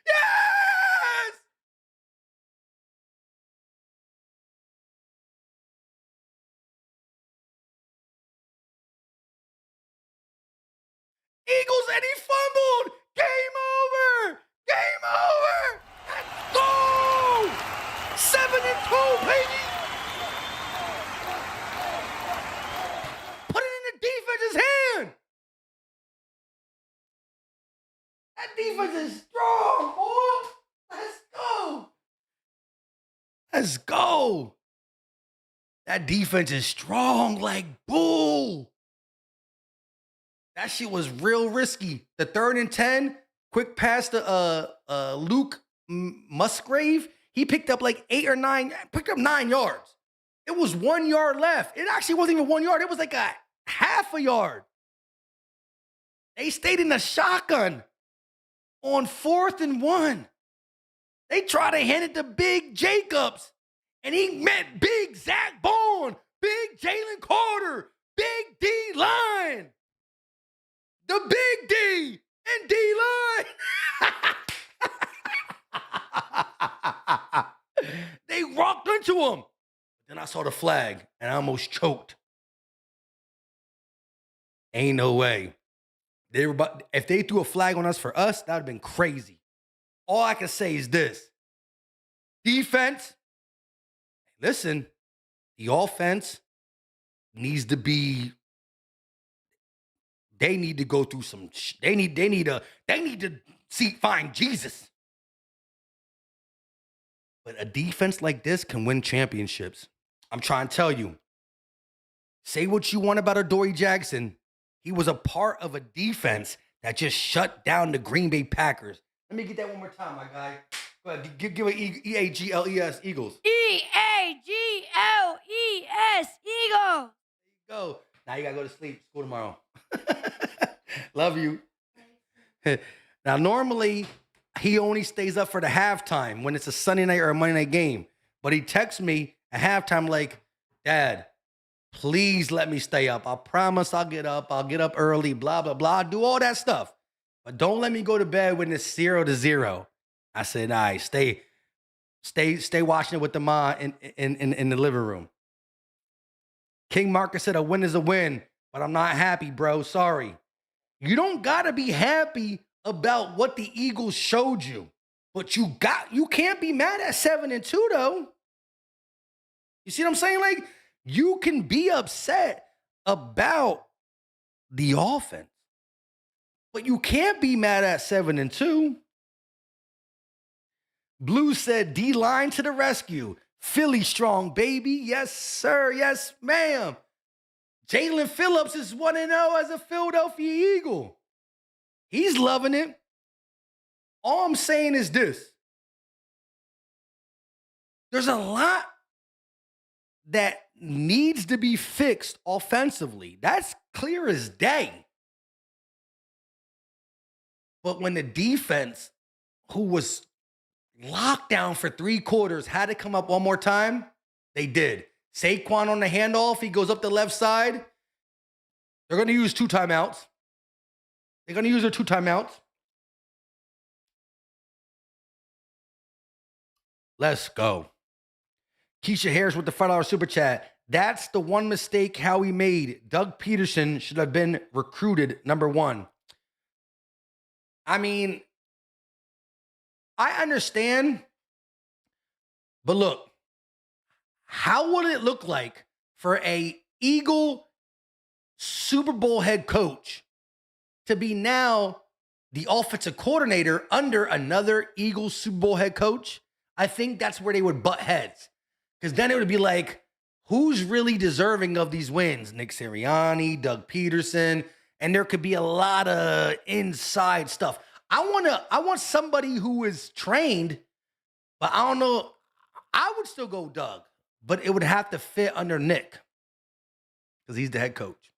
Yes! Eagles, and he fumbled. Game over. Game over. Let's go. 7-2, baby. Put it in the defense's hand. That defense is strong, boy. Let's go. Let's go. That defense is strong like bull. That shit was real risky. The 3rd and 10, quick pass to Luke Musgrave. He picked up like 8 or 9, picked up 9 yards. It was 1 yard left. It actually wasn't even 1 yard. It was like a half a yard. They stayed in the shotgun on 4th and 1. They tried to hand it to Big Jacobs, and he met Big Zach Bond, Big Jalen Carter, Big D-line. The Big D and D-line. They rocked into him. Then I saw the flag, and I almost choked. Ain't no way. If they threw a flag on us for us, that would have been crazy. All I can say is this. Defense, listen, the offense needs to be, they need to go through some, they need to find Jesus. But a defense like this can win championships. I'm trying to tell you. Say what you want about Adoree Jackson. He was a part of a defense that just shut down the Green Bay Packers. Let me get that one more time, my guy. Go ahead, give it E-A-G-L-E-S, Eagles. E-A-G-L-E-S, Eagles. Go. Now you got to go to sleep. School tomorrow. Love you. Now, normally, he only stays up for the halftime when it's a Sunday night or a Monday night game. But he texts me at halftime like, Dad, please let me stay up. I promise I'll get up. I'll get up early, blah, blah, blah. Do all that stuff. But don't let me go to bed when it's 0-0. I said, all right, stay watching it with the ma in the living room. King Marcus said a win is a win, but I'm not happy, bro. Sorry. You don't got to be happy about what the Eagles showed you, but you can't be mad at 7-2 though. You see what I'm saying? Like, you can be upset about the offense, but you can't be mad at 7-2. Blue said D-line to the rescue. Philly strong, baby. Yes, sir. Yes, ma'am. Jalen Phillips is 1-0 as a Philadelphia Eagle. He's loving it. All I'm saying is this. There's a lot that needs to be fixed offensively. That's clear as day. But when the defense, who was locked down for 3 quarters, had to come up one more time, they did. Saquon on the handoff, he goes up the left side. They're going to use 2 timeouts. They're going to use their 2 timeouts. Let's go. Keisha Harris with the $5 super chat. That's the one mistake Howie made. Doug Peterson should have been recruited number 1. I mean, I understand, but look, how would it look like for a Eagle Super Bowl head coach to be now the offensive coordinator under another Eagles Super Bowl head coach? I think that's where they would butt heads. Because then it would be like, who's really deserving of these wins? Nick Sirianni, Doug Peterson, and there could be a lot of inside stuff. I want somebody who is trained, but I don't know. I would still go Doug, but it would have to fit under Nick because he's the head coach.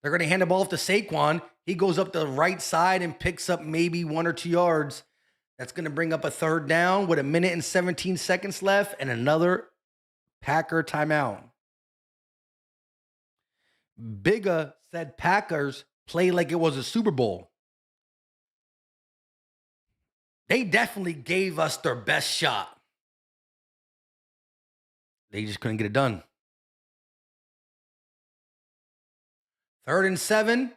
They're going to hand the ball off to Saquon. He goes up the right side and picks up maybe 1 or 2 yards. That's going to bring up a 3rd down with 1 minute and 17 seconds left and another Packer timeout. Bigga said Packers play like it was a Super Bowl. They definitely gave us their best shot. They just couldn't get it done. 3rd and 7.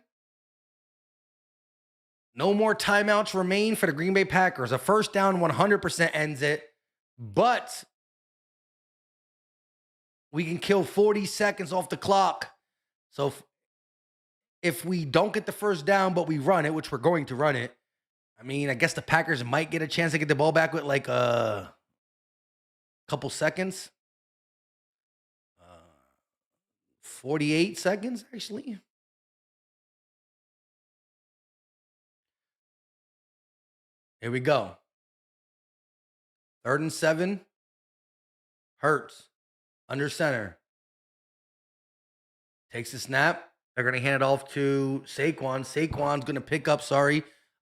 No more timeouts remain for the Green Bay Packers. A first down 100% ends it, but we can kill 40 seconds off the clock. So if we don't get the first down, but we run it, which we're going to run it, I mean, I guess the Packers might get a chance to get the ball back with like a couple seconds. 48 seconds, actually. Here we go. 3rd and 7. Hurts. Under center. Takes the snap. They're going to hand it off to Saquon. Saquon's going to pick up,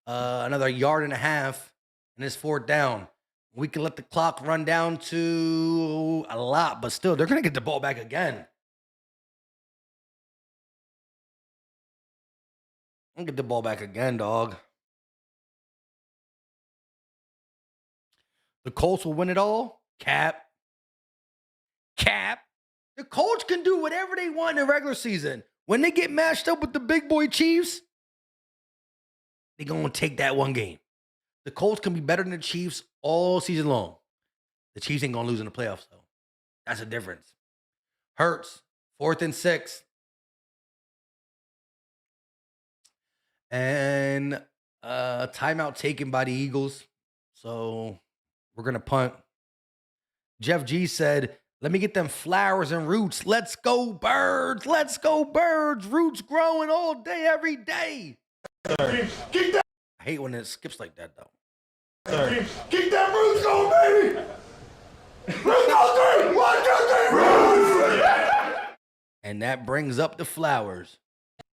another 1.5 yards, and it's 4th down. We can let the clock run down to a lot, but still, they're going to get the ball back again. I'll get the ball back again, dog. The Colts will win it all? Cap. The Colts can do whatever they want in the regular season. When they get matched up with the big boy Chiefs, they're going to take that one game. The Colts can be better than the Chiefs all season long. The Chiefs ain't going to lose in the playoffs, though. That's a difference. Hurts, 4th and 6. And timeout taken by the Eagles. So we're going to punt. Jeff G said, let me get them flowers and roots. Let's go, birds. Let's go, birds. Roots growing all day, every day. I hate when it skips like that, though. Keep them roots going, baby! Roots go 3! 1, 2, 3, roots! And that brings up the flowers.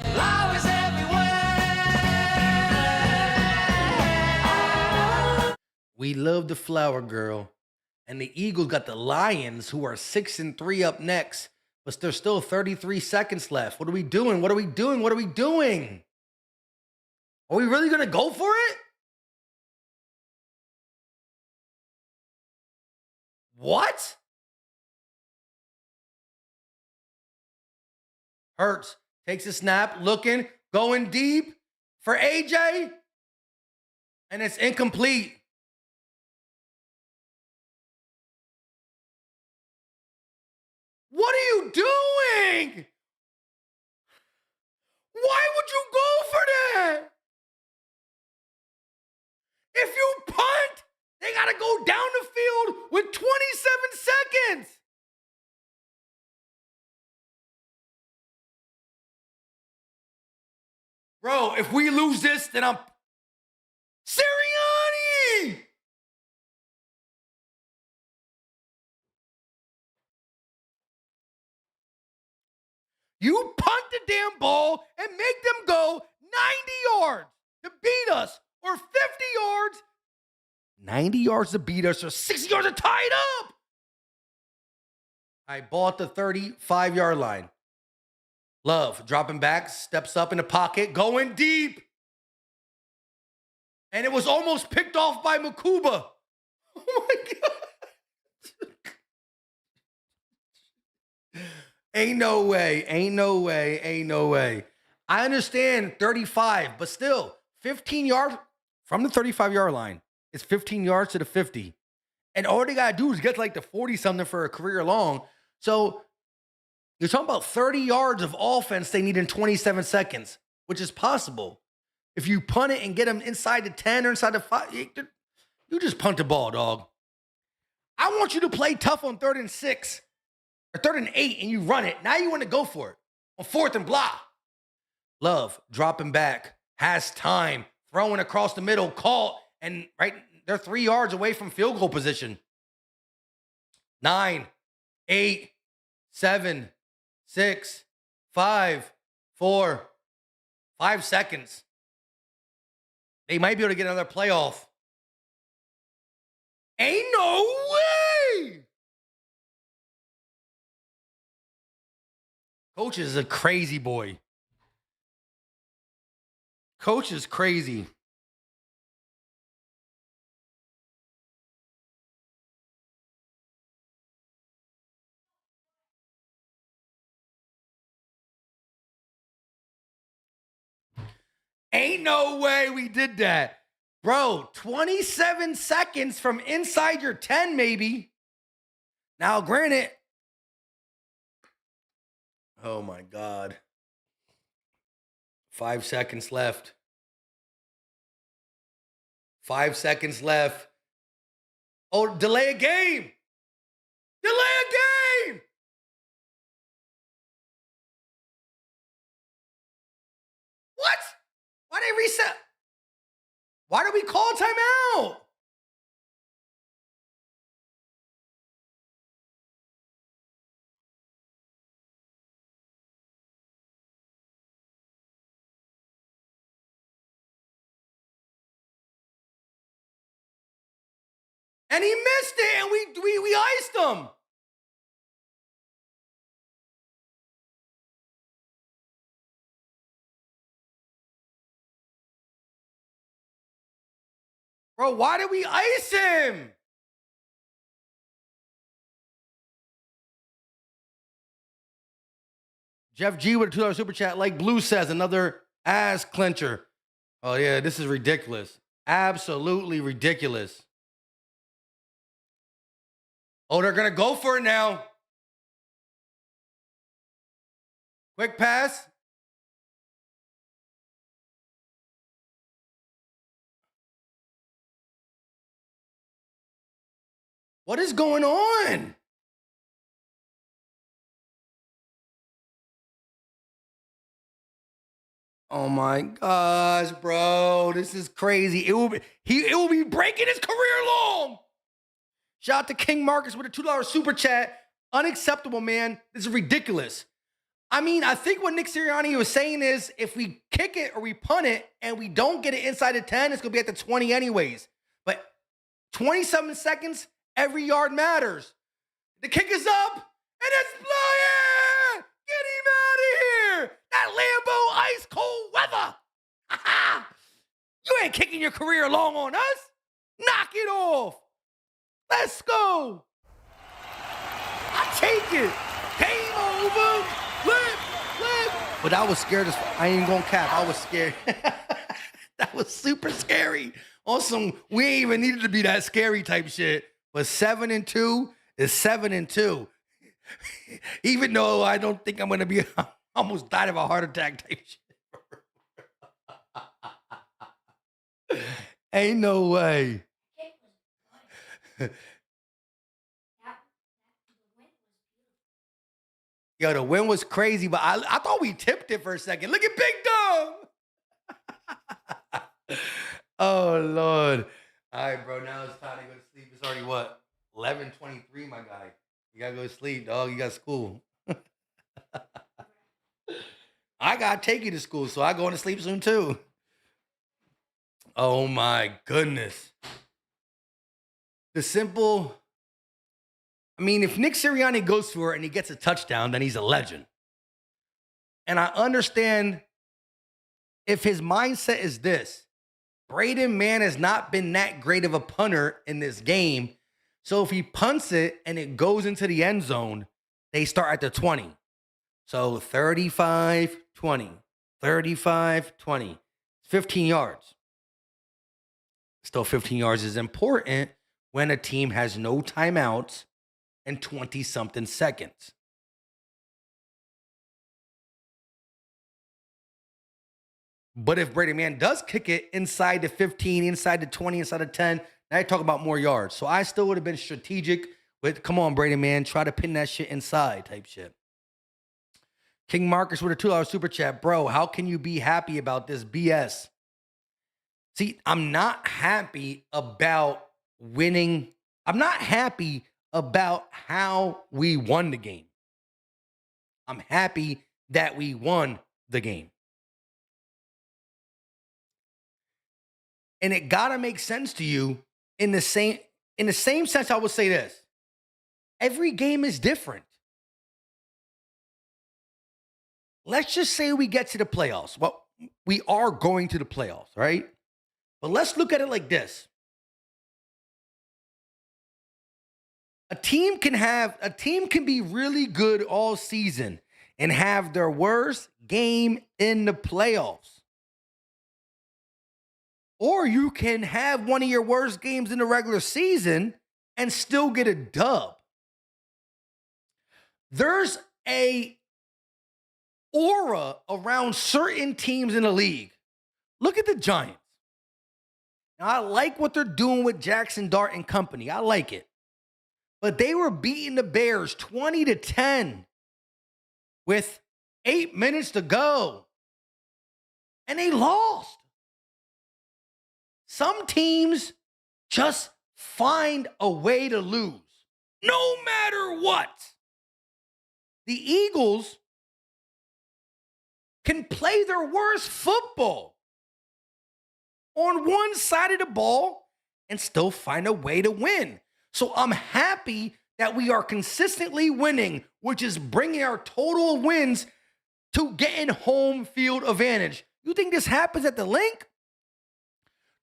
Flowers everywhere. We love the flower girl. And the Eagles got the Lions, who are 6-3 up next, but there's still 33 seconds left. What are we doing? What are we doing? What are we doing? Are we really going to go for it? What? Hurts takes a snap, looking, going deep for AJ, and it's incomplete. What are you doing? Why would you go for that? If you punt, they got to go down the field with 27 seconds. Bro, if we lose this, then I'm Sirianni. You punt the damn ball and make them go 90 yards to beat us, or 50 yards, 90 yards to beat us, or 60 yards to tie it up. I ball at the 35-yard line. Love dropping back, steps up in the pocket, going deep. And it was almost picked off by Makuba. Oh my God. Ain't no way. I understand 35, but still, 15 yards from the 35-yard line. It's 15 yards to the 50. And all they got to do is get like the 40-something for a career long. So you're talking about 30 yards of offense they need in 27 seconds, which is possible. If you punt it and get them inside the 10 or inside the 5, you just punt the ball, dog. I want you to play tough on 3rd and 6 or 3rd and 8, and you run it. Now you want to go for it on 4th and blah. Love dropping back, has time, throwing across the middle, caught, and right, they're 3 yards away from field goal position. 9, 8, 7, 6, 5, 4, 5 seconds. They might be able to get another playoff. Ain't no way. Coach is a crazy boy. Coach is crazy. Ain't no way we did that. Bro, 27 seconds from inside your 10, maybe. Now, granted. Oh, my God. 5 seconds left. 5 seconds left. Oh, delay a game. Delay a game. What? Why did they reset? Why did we call timeout? And he missed it, and we iced him. Bro, why did we ice him? Jeff G with a $2 super chat. Like Blue says, another ass clincher. Oh, yeah, this is ridiculous. Absolutely ridiculous. Oh, they're going to go for it now. Quick pass. What is going on? Oh my gosh, bro. This is crazy. It will be breaking his career long. Shout out to King Marcus with a $2 super chat. Unacceptable, man. This is ridiculous. I mean, I think what Nick Sirianni was saying is if we kick it or we punt it and we don't get it inside the 10, it's going to be at the 20 anyways. But 27 seconds, every yard matters. The kick is up, and it's flying! Get him out of here! That Lambeau ice cold weather! You ain't kicking your career long on us. Knock it off. Let's go. I take it. Game over. Flip. But I was scared as I ain't gonna cap. I was scared. That was super scary. Also, we ain't even needed to be that scary type shit. But 7-2 is 7-2. Even though I don't think I'm gonna be, I almost died of a heart attack type shit. Ain't no way. Yo, the win was crazy, but I thought we tipped it for a second. Look at Big Dog. Oh, Lord. All right, bro, now it's time to go to sleep. It's already what? 11:23, my guy. You got to go to sleep, dog. You got school. I got to take you to school, so I going to sleep soon, too. Oh, my goodness. The simple... I mean, if Nick Sirianni goes for it and he gets a touchdown, then he's a legend. And I understand if his mindset is this. Braden Mann has not been that great of a punter in this game. So if he punts it and it goes into the end zone, they start at the 20. So 35-20, 35-20, 15 yards. Still 15 yards is important when a team has no timeouts and 20-something seconds. But if Brady Mann does kick it inside the 15, inside the 20, inside the 10, now you talk about more yards. So I still would have been strategic with, come on, Brady Mann, try to pin that shit inside type shit. King Marcus with a $2 super chat. Bro, how can you be happy about this BS? See, I'm not happy about winning. I'm not happy about how we won the game. I'm happy that we won the game. And it gotta make sense to you in the same sense. I would say this. Every game is different. Let's just say we get to the playoffs. Well, we are going to the playoffs, right? But let's look at it like this. A team can be really good all season and have their worst game in the playoffs. Or you can have one of your worst games in the regular season and still get a dub. There's a aura around certain teams in the league. Look at the Giants. Now, I like what they're doing with Jackson Dart and company. I like it. But they were beating the Bears 20-10 with 8 minutes to go. And they lost. Some teams just find a way to lose, no matter what. The Eagles can play their worst football on one side of the ball and still find a way to win. So I'm happy that we are consistently winning, which is bringing our total wins to getting home field advantage. You think this happens at the Link?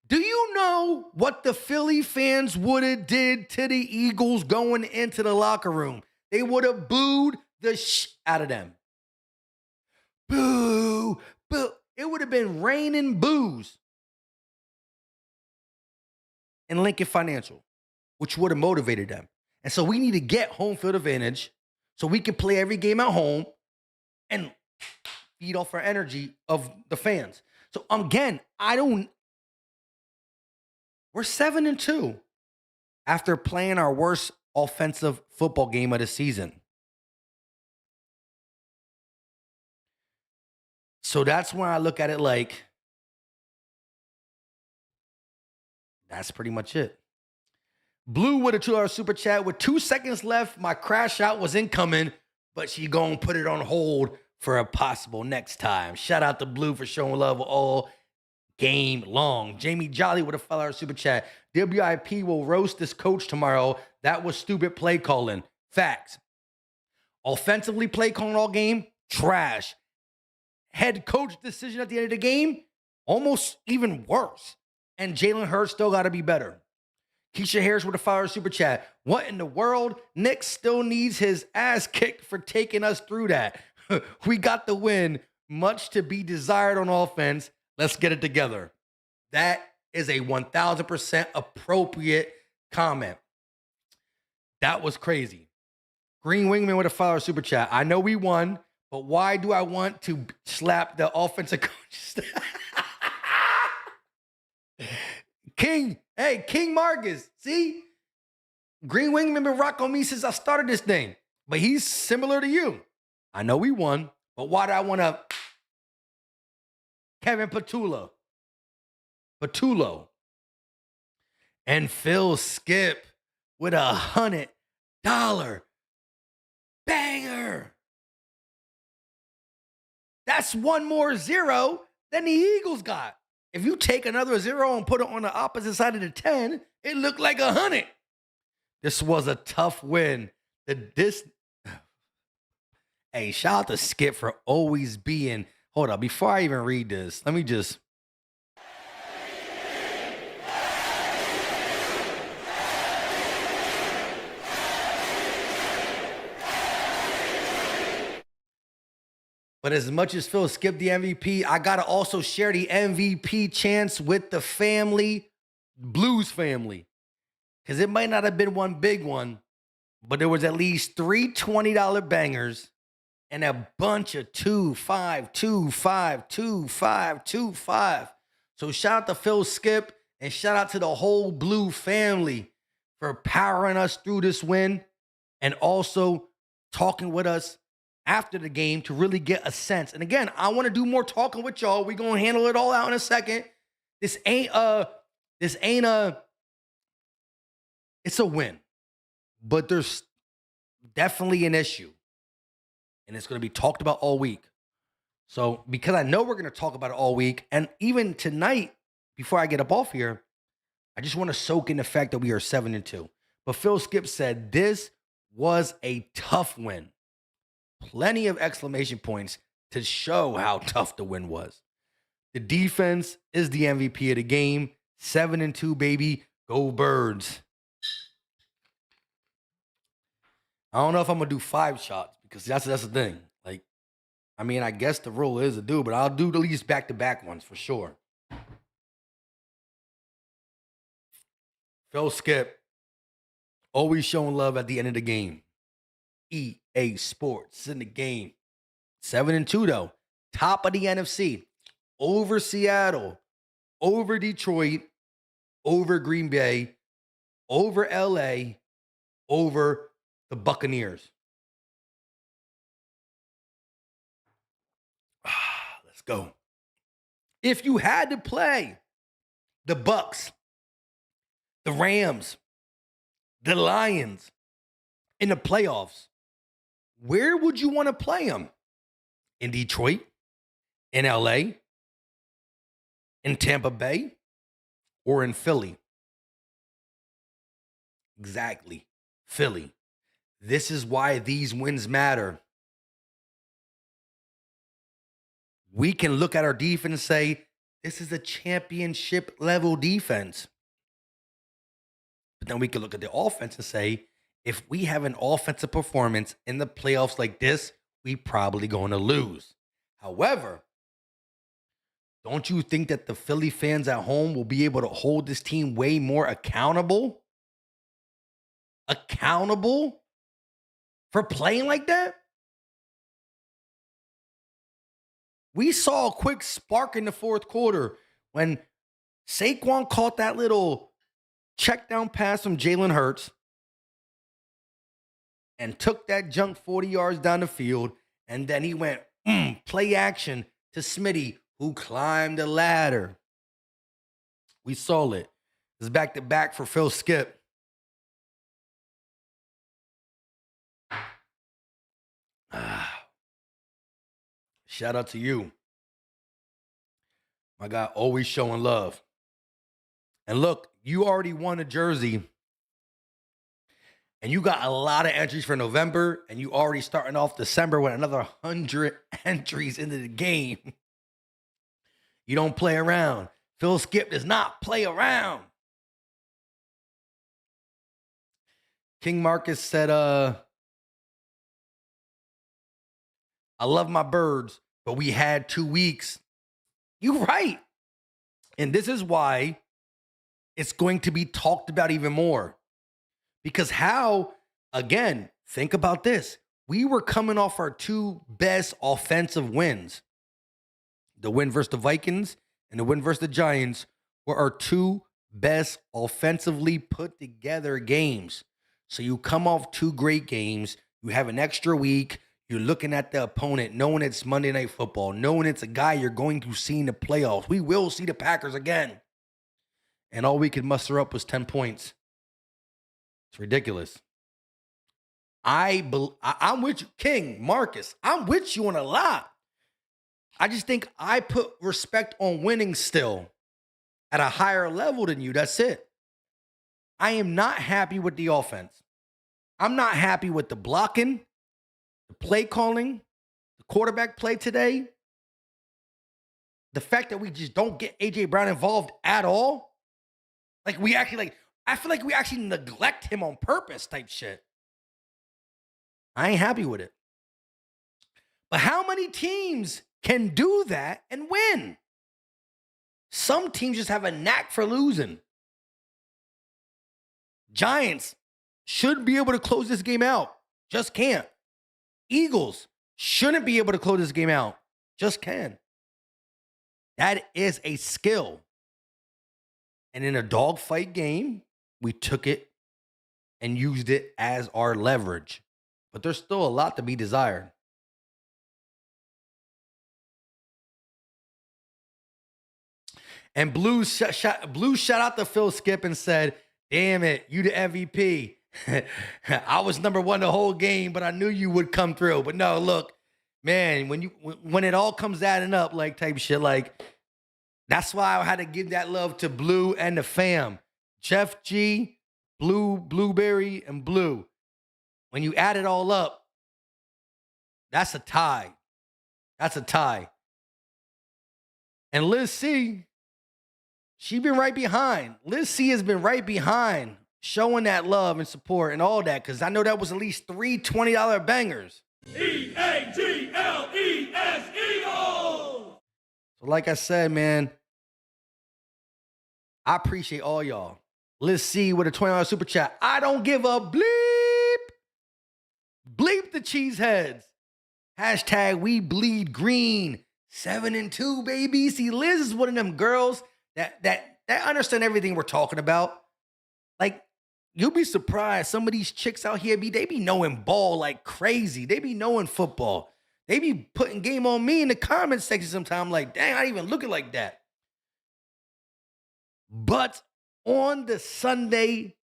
Do you know what the Philly fans would have did to the Eagles going into the locker room? They would have booed the out of them. Boo, boo. It would have been raining boos in Lincoln Financial, which would have motivated them. And so we need to get home field advantage so we can play every game at home and feed off our energy of the fans. So again, we're 7-2 after playing our worst offensive football game of the season. So that's when I look at it like, that's pretty much it. Blue with a $2 super chat. With 2 seconds left, my crash out was incoming, but she gonna put it on hold for a possible next time. Shout out to Blue for showing love all game long. Jamie Jolly with a $5 super chat. WIP will roast this coach tomorrow. That was stupid play calling. Facts. Offensively play calling all game, trash. Head coach decision at the end of the game, almost even worse. And Jalen Hurts still got to be better. Keisha Harris with a $5 super chat. What in the world? Nick still needs his ass kicked for taking us through that. We got the win. Much to be desired on offense. Let's get it together. That is a 1,000% appropriate comment. That was crazy. Green Wingman with a $5 super chat. I know we won, but why do I want to slap the offensive coach? King Marcus. See? Green Wingman been rocking on me since I started this thing. But he's similar to you. I know we won, but why do I want to Kevin Patullo. And Phil Skip with $100 banger. That's one more zero than the Eagles got. If you take another zero and put it on the opposite side of the 10, it looked like 100. This was a tough win. Hey, shout out to Skip for always being. Hold up, before I even read this, let me just. But as much as Phil skipped the MVP, I got to also share the MVP chance with the family, Blues family. Because it might not have been one big one, but there was at least 3 $20 bangers and a bunch of 2, 5, 2, 5, 2, 5, 2, 5. So shout out to Phil Skip and shout out to the whole Blue family for powering us through this win and also talking with us after the game to really get a sense. And again, I want to do more talking with y'all. We're going to handle it all out in a second. It's a win, but there's definitely an issue. And it's going to be talked about all week. So because I know we're going to talk about it all week, and even tonight, before I get up off here, I just want to soak in the fact that we are 7-2. But Phil Skip said this was a tough win. Plenty of exclamation points to show how tough the win was. The defense is the MVP of the game. 7-2, baby. Go Birds. I don't know if I'm going to do 5 shots because that's the thing. Like, I mean, I guess the rule is to do, but I'll do at least back-to-back ones for sure. Phil Skip, always showing love at the end of the game. EA Sports in the game. 7-2, though. Top of the NFC. Over Seattle. Over Detroit. Over Green Bay. Over LA. Over the Buccaneers. Let's go. If you had to play the Bucks, the Rams, the Lions in the playoffs, where would you want to play them? In Detroit? In LA? In Tampa Bay? Or in Philly? Exactly. Philly. This is why these wins matter. We can look at our defense and say, this is a championship level defense. But then we can look at the offense and say, if we have an offensive performance in the playoffs like this, we probably going to lose. However, don't you think that the Philly fans at home will be able to hold this team way more accountable? Accountable for playing like that? We saw a quick spark in the fourth quarter when Saquon caught that little check down pass from Jalen Hurts and took that junk 40 yards down the field. And then he went play action to Smitty, who climbed the ladder. We saw it. It's back-to-back for Phil Skip. Shout out to you. My guy always showing love. And look, you already won a jersey. And you got a lot of entries for November. And you already starting off December with another 100 entries into the game. You don't play around. Phil Skip does not play around. King Marcus said, I love my birds, but we had 2 weeks. You're right. And this is why it's going to be talked about even more. Because how, again, think about this. We were coming off our 2 best offensive wins. The win versus the Vikings and the win versus the Giants were our 2 best offensively put together games. So you come off 2 great games. You have an extra week. You're looking at the opponent, knowing it's Monday Night Football, knowing it's a guy you're going to see in the playoffs. We will see the Packers again. And all we could muster up was 10 points. It's ridiculous. I'm with you, King, Marcus. I'm with you on a lot. I just think I put respect on winning still at a higher level than you. That's it. I am not happy with the offense. I'm not happy with the blocking, the play calling, the quarterback play today. The fact that we just don't get A.J. Brown involved at all. I feel like we actually neglect him on purpose type shit. I ain't happy with it. But how many teams can do that and win? Some teams just have a knack for losing. Giants should be able to close this game out. Just can't. Eagles shouldn't be able to close this game out. Just can. That is a skill. And in a dogfight game, we took it and used it as our leverage. But there's still a lot to be desired. And Blue shout out to Phil Skip and said, damn it, you the MVP. I was number 1 the whole game, but I knew you would come through. But no, look, man, when it all comes adding up, like type shit, like that's why I had to give that love to Blue and the fam. Jeff G, Blue, Blueberry, and Blue. When you add it all up, that's a tie. That's a tie. And Liz C, she been right behind. Liz C has been right behind, showing that love and support and all that, because I know that was at least three $20 bangers. EAGLES Eagles! So like I said, man, I appreciate all y'all. Liz C with a $20 super chat. I don't give a bleep. Bleep the cheeseheads. Hashtag we bleed green. 7-2, baby. See, Liz is one of them girls that understand everything we're talking about. Like, you'll be surprised. Some of these chicks out here, they be knowing ball like crazy. They be knowing football. They be putting game on me in the comment section sometimes. Like, dang, I ain't even looking like that. But on the Sunday,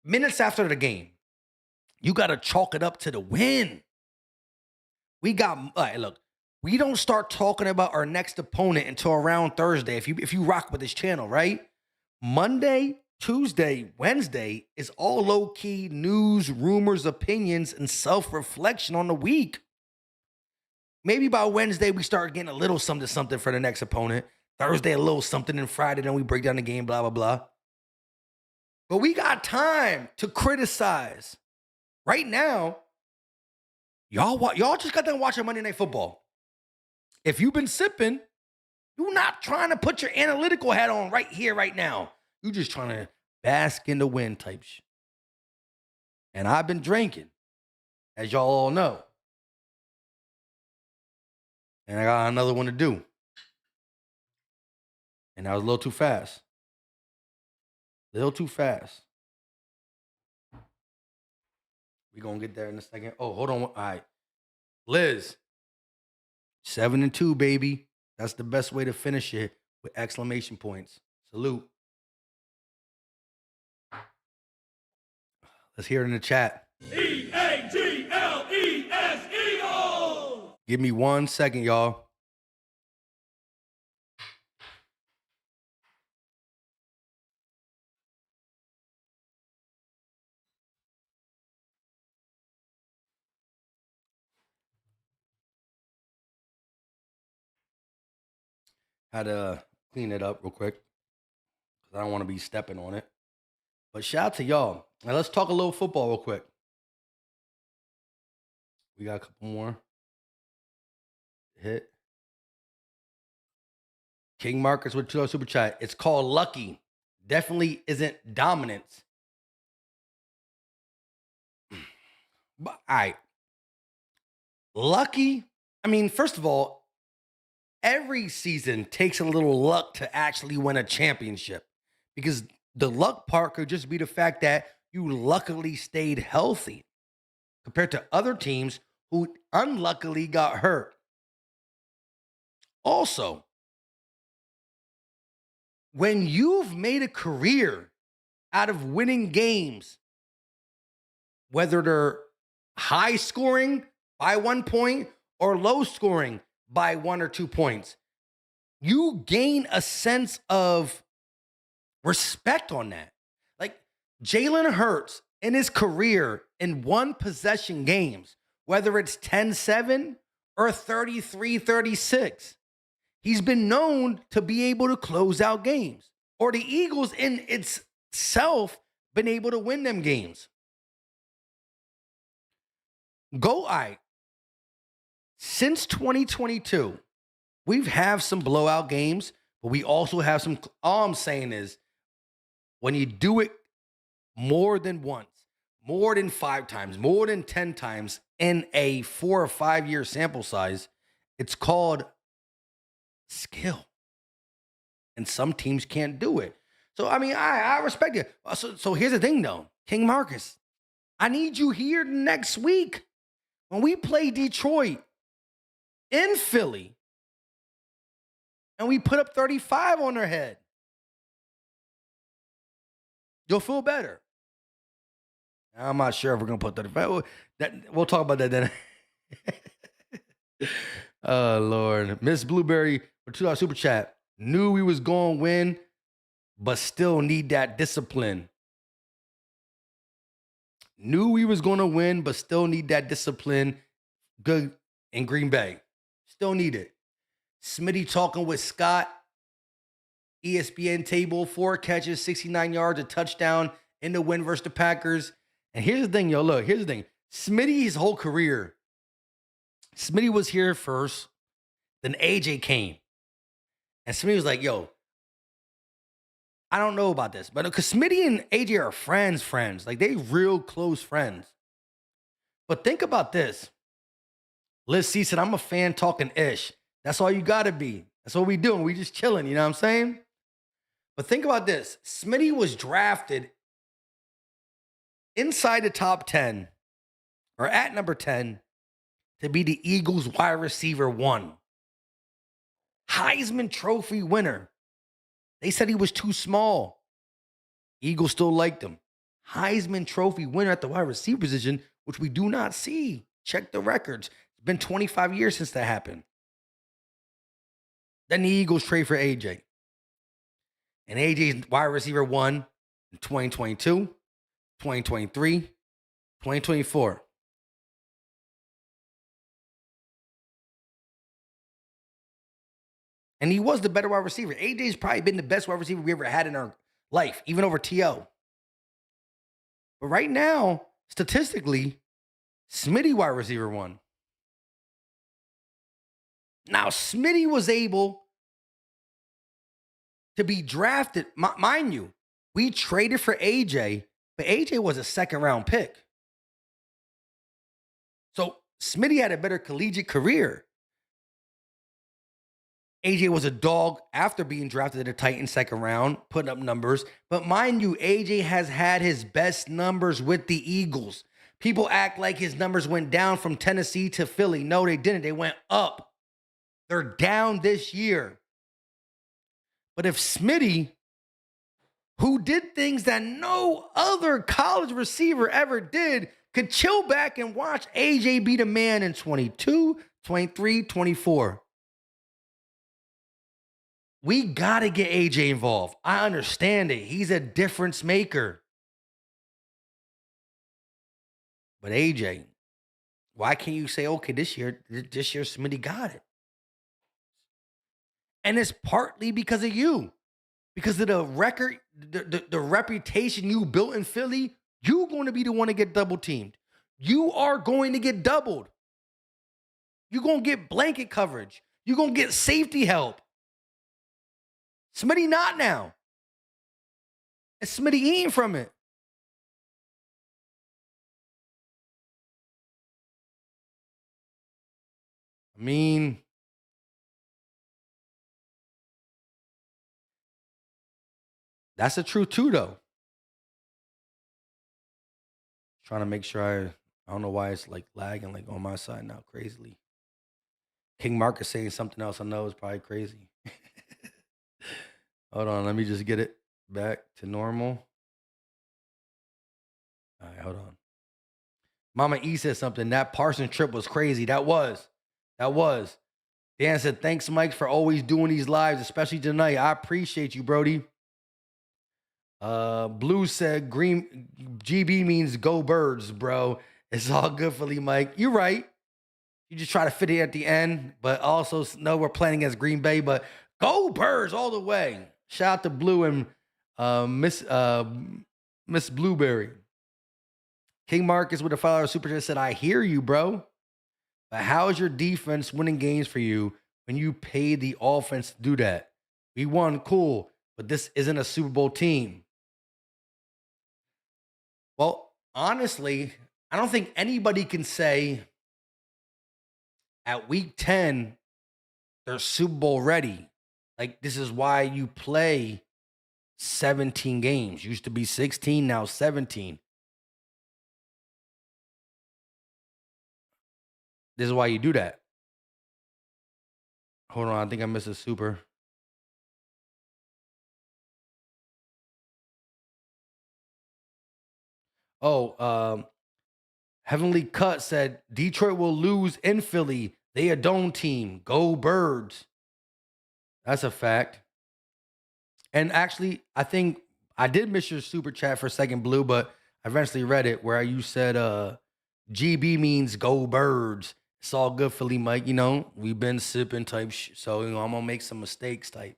minutes after the game, you got to chalk it up to the win. We got, all right, look, we don't start talking about our next opponent until around Thursday if you rock with this channel, right? Monday, Tuesday, Wednesday is all low-key news, rumors, opinions, and self-reflection on the week. Maybe by Wednesday, we start getting a little something for the next opponent. Thursday, a little something, and Friday, then we break down the game, blah, blah, blah. But we got time to criticize. Right now, y'all just got done watching Monday Night Football. If you've been sipping, you're not trying to put your analytical hat on right here, right now. You're just trying to bask in the wind type shit. And I've been drinking, as y'all all know. And I got another one to do. And I was a little too fast. Little too fast. We're going to get there in a second. Oh, hold on. All right. Liz, 7-2, baby. That's the best way to finish it with exclamation points. Salute. Let's hear it in the chat. EAGLES Eagles! Give me 1 second, y'all. Had to clean it up real quick because I don't want to be stepping on it. But shout out to y'all. Now let's talk a little football real quick. We got a couple more. Hit. King Marcus with $2 super chat. It's called lucky. Definitely isn't dominance. But all right. Lucky. I mean, first of all, every season takes a little luck to actually win a championship, because the luck part could just be the fact that you luckily stayed healthy compared to other teams who unluckily got hurt. Also, when you've made a career out of winning games, whether they're high scoring by 1 point or low scoring by 1 or 2 points, you gain a sense of respect on that. Like Jalen Hurts in his career in one possession games, whether it's 10-7 or 33-36, he's been known to be able to close out games, or the Eagles in itself been able to win them games. Since 2022, we've had some blowout games, but we also have some. All I'm saying is, when you do it more than once, more than 5 times, more than 10 times in a 4 or 5 year sample size, it's called skill. And some teams can't do it. So, I mean, I respect it. So here's the thing, though. King Marcus, I need you here next week when we play Detroit in Philly and we put up 35 on their head. You'll feel better. I'm not sure if we're going to put 35. We'll talk about that then. Oh, Lord. Miss Blueberry for $2 super chat. Knew we was going to win, but still need that discipline. Knew we was going to win, but still need that discipline. Good in Green Bay. Still need it. Smitty talking with Scott. ESPN table, 4 catches, 69 yards, a touchdown in the win versus the Packers. And here's the thing, yo, look, here's the thing. Smitty, his whole career, Smitty was here first, then AJ came. And Smitty was like, yo, I don't know about this, but because Smitty and AJ are friends. Like, they real close friends. But think about this. Liz C said, I'm a fan talking ish. That's all you got to be. That's what we doing. We just chilling, you know what I'm saying? But think about this. Smitty was drafted inside the top 10 or at number 10 to be the Eagles wide receiver 1. Heisman Trophy winner. They said he was too small. Eagles still liked him. Heisman Trophy winner at the wide receiver position, which we do not see. Check the records. It's been 25 years since that happened. Then the Eagles trade for AJ. And AJ's wide receiver 1 in 2022, 2023, 2024. And he was the better wide receiver. AJ's probably been the best wide receiver we ever had in our life, even over T.O. But right now, statistically, Smitty wide receiver 1. Now, Smitty was able to be drafted. Mind you, we traded for AJ, but AJ was a second-round pick. So Smitty had a better collegiate career. AJ was a dog after being drafted to the Titans second round, putting up numbers. But mind you, AJ has had his best numbers with the Eagles. People act like his numbers went down from Tennessee to Philly. No, they didn't. They went up. They're down this year. But if Smitty, who did things that no other college receiver ever did, could chill back and watch AJ be the man in 22, 23, 24. We got to get AJ involved. I understand it. He's a difference maker. But AJ, why can't you say, okay, this year Smitty got it? And it's partly because of you. Because of the record, the reputation you built in Philly, you're going to be the one to get double teamed. You are going to get doubled. You're going to get blanket coverage. You're going to get safety help. Smitty not now. And Smitty eating from it. I mean, that's the truth too, though. Trying to make sure I don't know why it's like lagging like on my side now crazily. King Mark is saying something else I know is probably crazy. Hold on, let me just get it back to normal. All right, hold on. Mama E said something. That Parsons trip was crazy. That was. Dan said, thanks, Mike, for always doing these lives, especially tonight. I appreciate you, Brody. Blue said, Green GB means go birds, bro. It's all good, Philly, Mike. You're right. You just try to fit it at the end, but also know we're playing against Green Bay, but go birds all the way. Shout out to Blue and Miss Blueberry. King Marcus with a $5 super chat said, I hear you, bro. But how is your defense winning games for you when you paid the offense to do that? We won, cool, but this isn't a Super Bowl team. Well, honestly, I don't think anybody can say at week 10 they're Super Bowl ready. Like, this is why you play 17 games. Used to be 16, now 17. This is why you do that. Hold on, I think I missed a super. Heavenly Cut said, Detroit will lose in Philly. They a dome team. Go Birds. That's a fact. And actually, I think I did miss your super chat for a second, Blue, but I eventually read it where you said GB means go Birds. It's all good, Philly Mike. We've been sipping type, so I'm gonna make some mistakes type.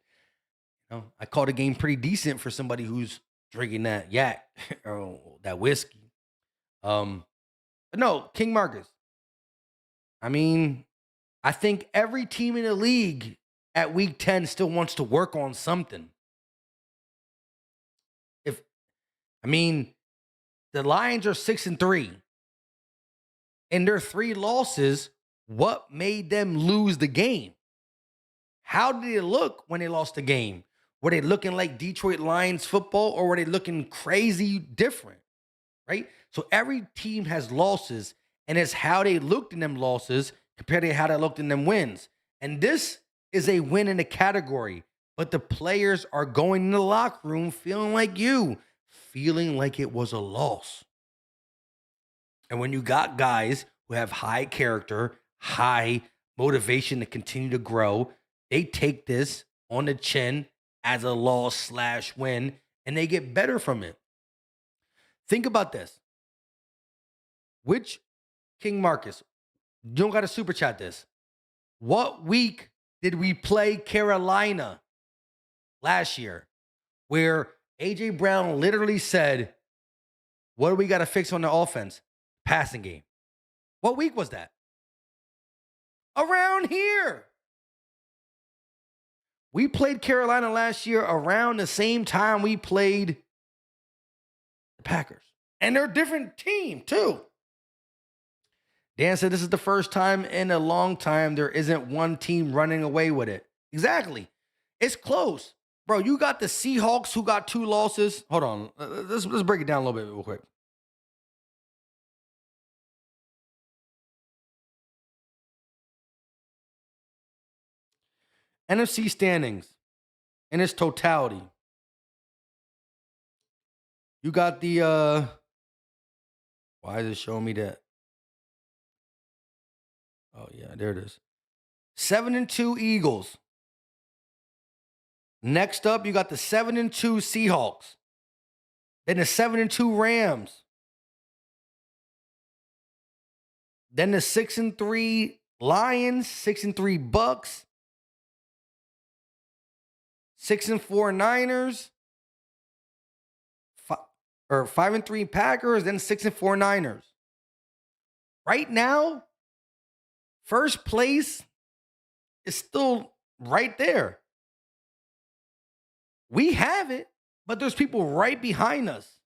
I called the game pretty decent for somebody who's drinking that yak or that whiskey. But no, King Marcus. I mean, I think every team in the league at week 10 still wants to work on something. If I mean, the Lions are 6-3. And their 3 losses, what made them lose the game? How did it look when they lost the game? Were they looking like Detroit Lions football, or were they looking crazy different? Right? So every team has losses, and it's how they looked in them losses compared to how they looked in them wins. And this is a win in the category, but the players are going in the locker room feeling like it was a loss. And when you got guys who have high character, high motivation to continue to grow, they take this on the chin as a loss/win, and they get better from it. Think about this. Which King Marcus, you don't got to super chat this. What week did we play Carolina last year where A.J. Brown literally said, what do we got to fix on the offense? Passing game. What week was that? Around here. We played Carolina last year around the same time we played the Packers. And they're a different team, too. Dan said this is the first time in a long time there isn't one team running away with it. Exactly. It's close. Bro, you got the Seahawks who got 2 losses. Hold on. Let's break it down a little bit real quick. NFC standings in its totality. You got the why is it showing me that? Oh yeah, there it is. 7-2 Eagles. Next up, you got the 7-2 Seahawks. Then the 7-2 Rams. Then the 6-3 Lions, 6-3 Bucks. 6-4 Niners, 5-3 Packers, then 6-4 Niners. Right now, first place is still right there. We have it, but there's people right behind us.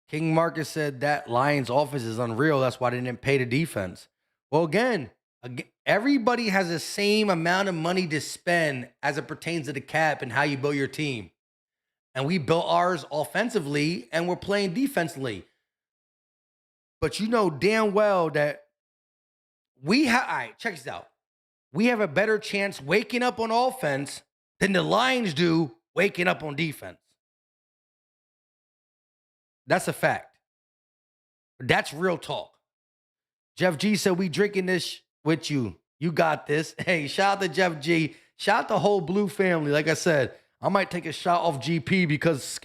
King Marcus said that Lions offense is unreal. That's why they didn't pay the defense. Well, again, everybody has the same amount of money to spend as it pertains to the cap and how you build your team. And we built ours offensively, and we're playing defensively. But you know damn well that all right, check this out. We have a better chance waking up on offense than the Lions do waking up on defense. That's a fact. That's real talk. Jeff G said, we drinking this with you. You got this. Hey, shout out to Jeff G. Shout out the whole Blue family. Like I said, I might take a shot off GP because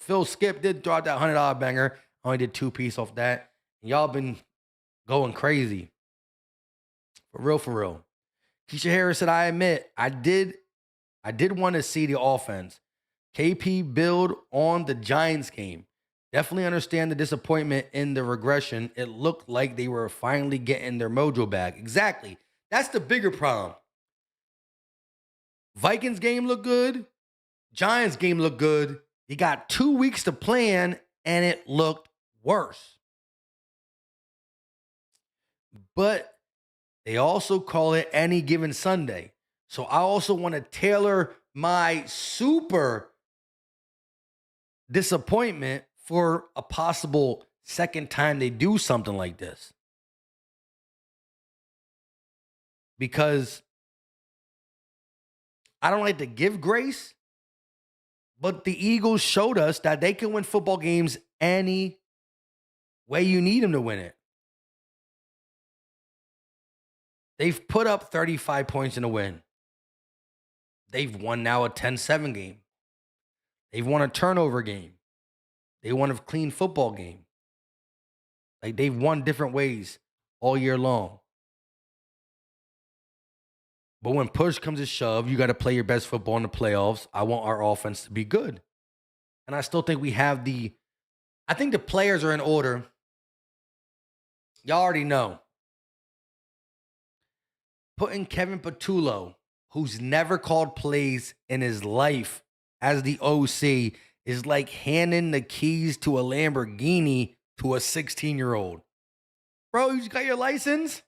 Phil Skip did throw out that $100 banger. I only did 2 pieces off that. And y'all been going crazy. For real, for real. Keisha Harris said, I admit, I did want to see the offense. KP build on the Giants game. Definitely understand the disappointment in the regression. It looked like they were finally getting their mojo back. Exactly. That's the bigger problem. Vikings game looked good. Giants game looked good. You got 2 weeks to plan, and it looked worse. But they also call it any given Sunday. So I also want to tailor my super disappointment for a possible second time they do something like this. Because I don't like to give grace, but the Eagles showed us that they can win football games any way you need them to win it. They've put up 35 points in a win. They've won now a 10-7 game. They've won a turnover game. They won a clean football game. Like, they've won different ways all year long. But when push comes to shove, you got to play your best football in the playoffs. I want our offense to be good. And I still think we have I think the players are in order. Y'all already know. Putting Kevin Patullo, who's never called plays in his life, as the OC is like handing the keys to a Lamborghini to a 16-year-old. Bro, you just got your license?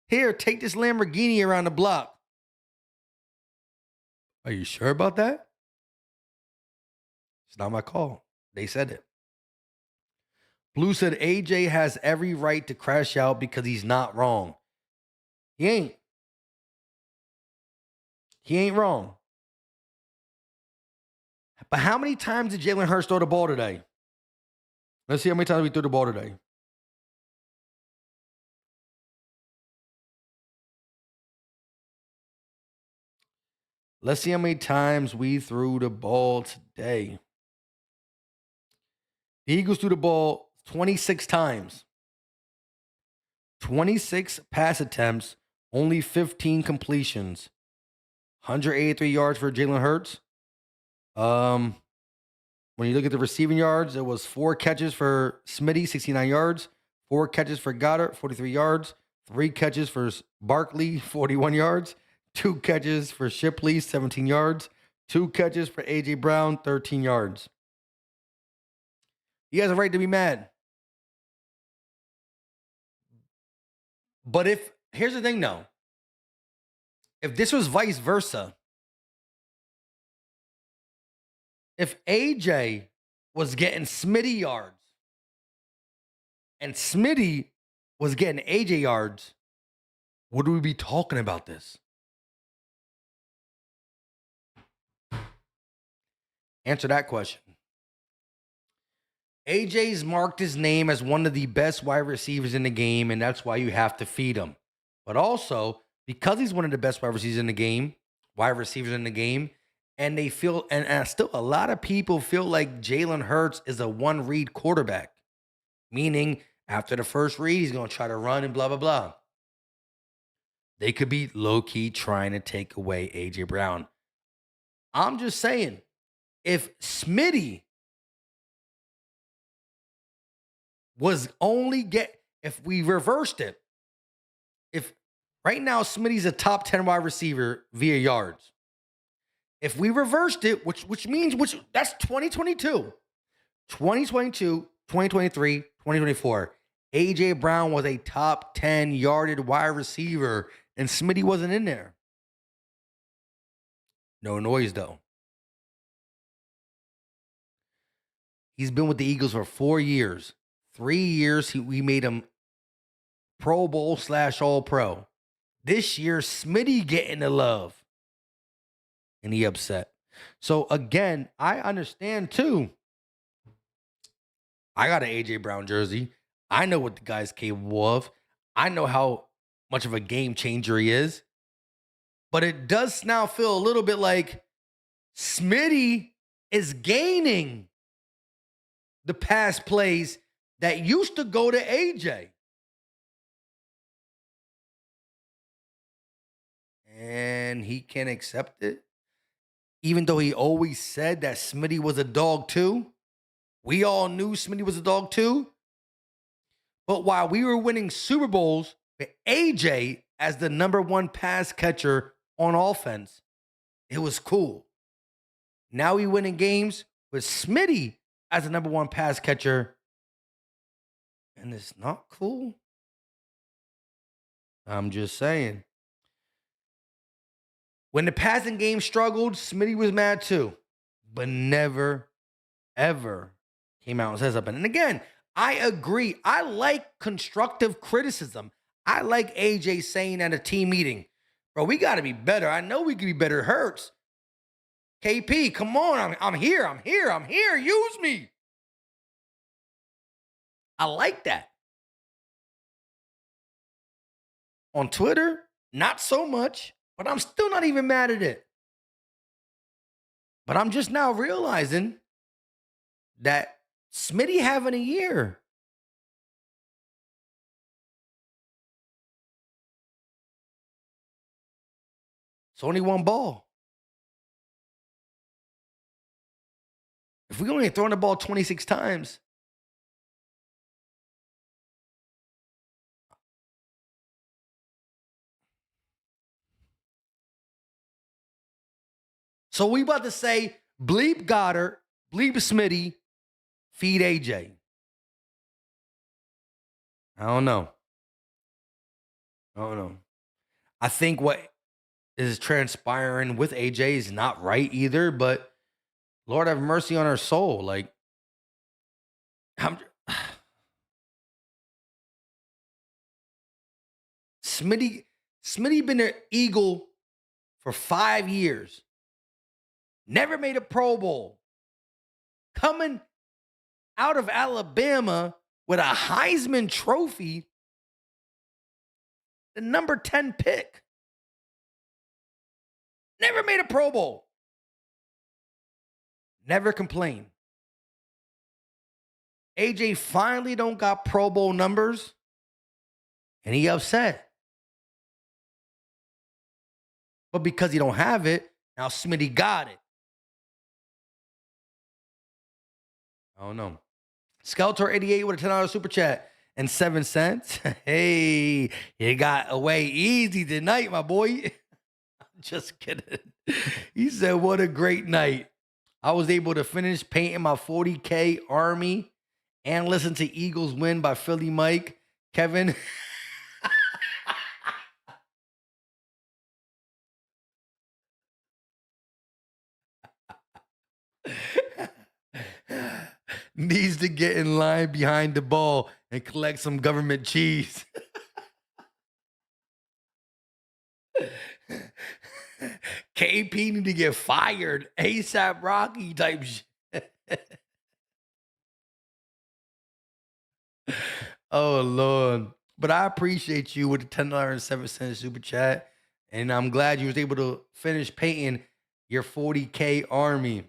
Here, take this Lamborghini around the block. Are you sure about that? It's not my call. They said it. Blue said AJ has every right to crash out because he's not wrong. He ain't. He ain't wrong. But how many times did Jalen Hurts throw the ball today? Let's see how many times we threw the ball today. Let's see how many times we threw the ball today. The Eagles threw the ball 26 times. 26 pass attempts, only 15 completions. 183 yards for Jalen Hurts. When you look at the receiving yards, it was 4 catches for Smitty, 69 yards. 4 catches for Goddard, 43 yards. 3 catches for Barkley, 41 yards. 2 catches for Shipley, 17 yards. 2 catches for A.J. Brown, 13 yards. He has a right to be mad. But here's the thing though. If this was vice versa, if AJ was getting Smitty yards and Smitty was getting AJ yards, would we be talking about this? Answer that question. AJ's marked his name as one of the best wide receivers in the game, and that's why you have to feed him. But also, because he's one of the best wide receivers in the game, and they feel, and still a lot of people feel like Jalen Hurts is a one-read quarterback, meaning after the first read, he's going to try to run and blah, blah, blah. They could be low-key trying to take away A.J. Brown. I'm just saying, if Smitty was if we reversed it, if right now Smitty's a top 10 wide receiver via yards, if we reversed it, which means that's 2022, 2023, 2024, A.J. Brown was a top 10 yarded wide receiver and Smitty wasn't in there. No noise though. He's been with the Eagles for 4 years. 3 years, we made him Pro Bowl / All-Pro. This year, Smitty getting the love. And he upset. So, again, I understand, too. I got an A.J. Brown jersey. I know what the guy's capable of. I know how much of a game changer he is. But it does now feel a little bit like Smitty is gaining the pass plays that used to go to AJ. And he can't accept it. Even though he always said that Smitty was a dog too. We all knew Smitty was a dog too. But while we were winning Super Bowls with AJ as the #1 pass catcher on offense, it was cool. Now we winning games with Smitty as the #1 pass catcher, and it's not cool. I'm just saying. When the passing game struggled, Smitty was mad too, but never, ever came out and said something. And again, I agree. I like constructive criticism. I like AJ saying at a team meeting, bro, we got to be better. I know we can be better. It hurts. KP, come on. I'm here. Use me. I like that. On Twitter, not so much, but I'm still not even mad at it. But I'm just now realizing that Smitty having a year. It's only one ball. If we only throwing the ball 26 times, so we about to say bleep Goddard, bleep Smitty, feed AJ. I don't know. I think what is transpiring with AJ is not right either, but Lord have mercy on her soul. Like, Smitty been an Eagle for 5 years. Never made a Pro Bowl. Coming out of Alabama with a Heisman Trophy, the number 10 pick. Never made a Pro Bowl. Never complained. AJ finally don't got Pro Bowl numbers, and he upset. But because he don't have it, now Smitty got it. I don't know. Skeletor88 with a $10 super chat and 7 cents. Hey, you got away easy tonight, my boy. Just kidding. He said, what a great night. I was able to finish painting my 40K army and listen to Eagles win by Philly Mike. Kevin. Needs to get in line behind the ball and collect some government cheese. KP need to get fired. ASAP Rocky type shit. Oh, Lord. But I appreciate you with the $10.07 super chat. And I'm glad you was able to finish painting your 40K army.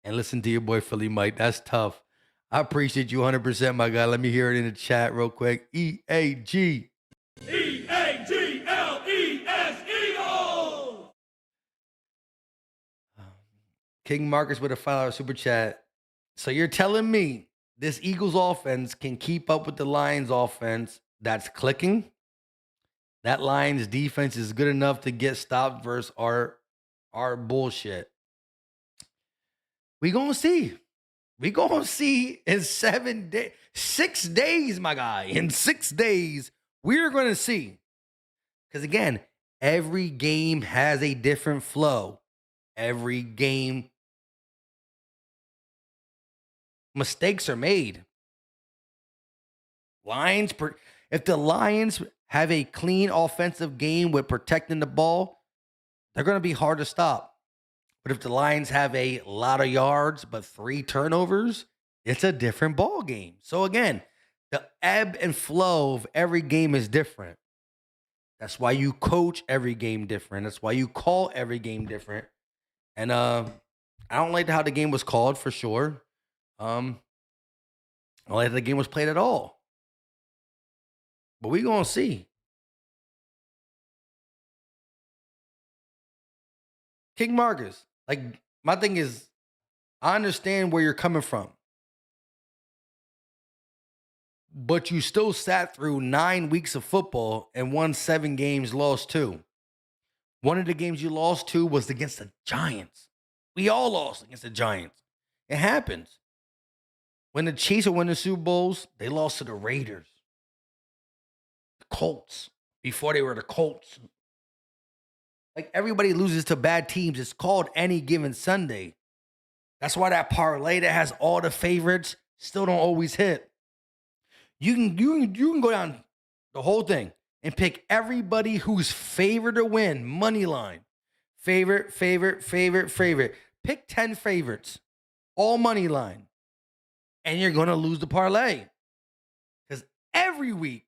And listen to your boy Philly Mike. That's tough. I appreciate you 100%, my guy. Let me hear it in the chat real quick. EAG. EAGLES Eagles! King Marcus with a $5 super chat. So you're telling me this Eagles offense can keep up with the Lions offense that's clicking? That Lions defense is good enough to get stopped versus our bullshit. We gonna see. We gonna see in 7 days, 6 days, my guy. In 6 days, we're gonna see. Because again, every game has a different flow. Every game, mistakes are made. If the Lions have a clean offensive game with protecting the ball, they're gonna be hard to stop. But if the Lions have a lot of yards but 3 turnovers, it's a different ball game. So again, the ebb and flow of every game is different. That's why you coach every game different. That's why you call every game different. And I don't like how the game was called for sure. I don't like how the game was played at all. But we're gonna see. King Marcus. Like, my thing is, I understand where you're coming from. But you still sat through 9 weeks of football and won 7 games, lost 2. One of the games you lost to was against the Giants. We all lost against the Giants. It happens. When the Chiefs are winning Super Bowls, they lost to the Raiders. The Colts. Before they were the Colts. Like, everybody loses to bad teams. It's called Any Given Sunday. That's why that parlay that has all the favorites still don't always hit. You can go down the whole thing and pick everybody who's favored to win, money line. Favorite. Pick 10 favorites, all money line. And you're going to lose the parlay. Because every week,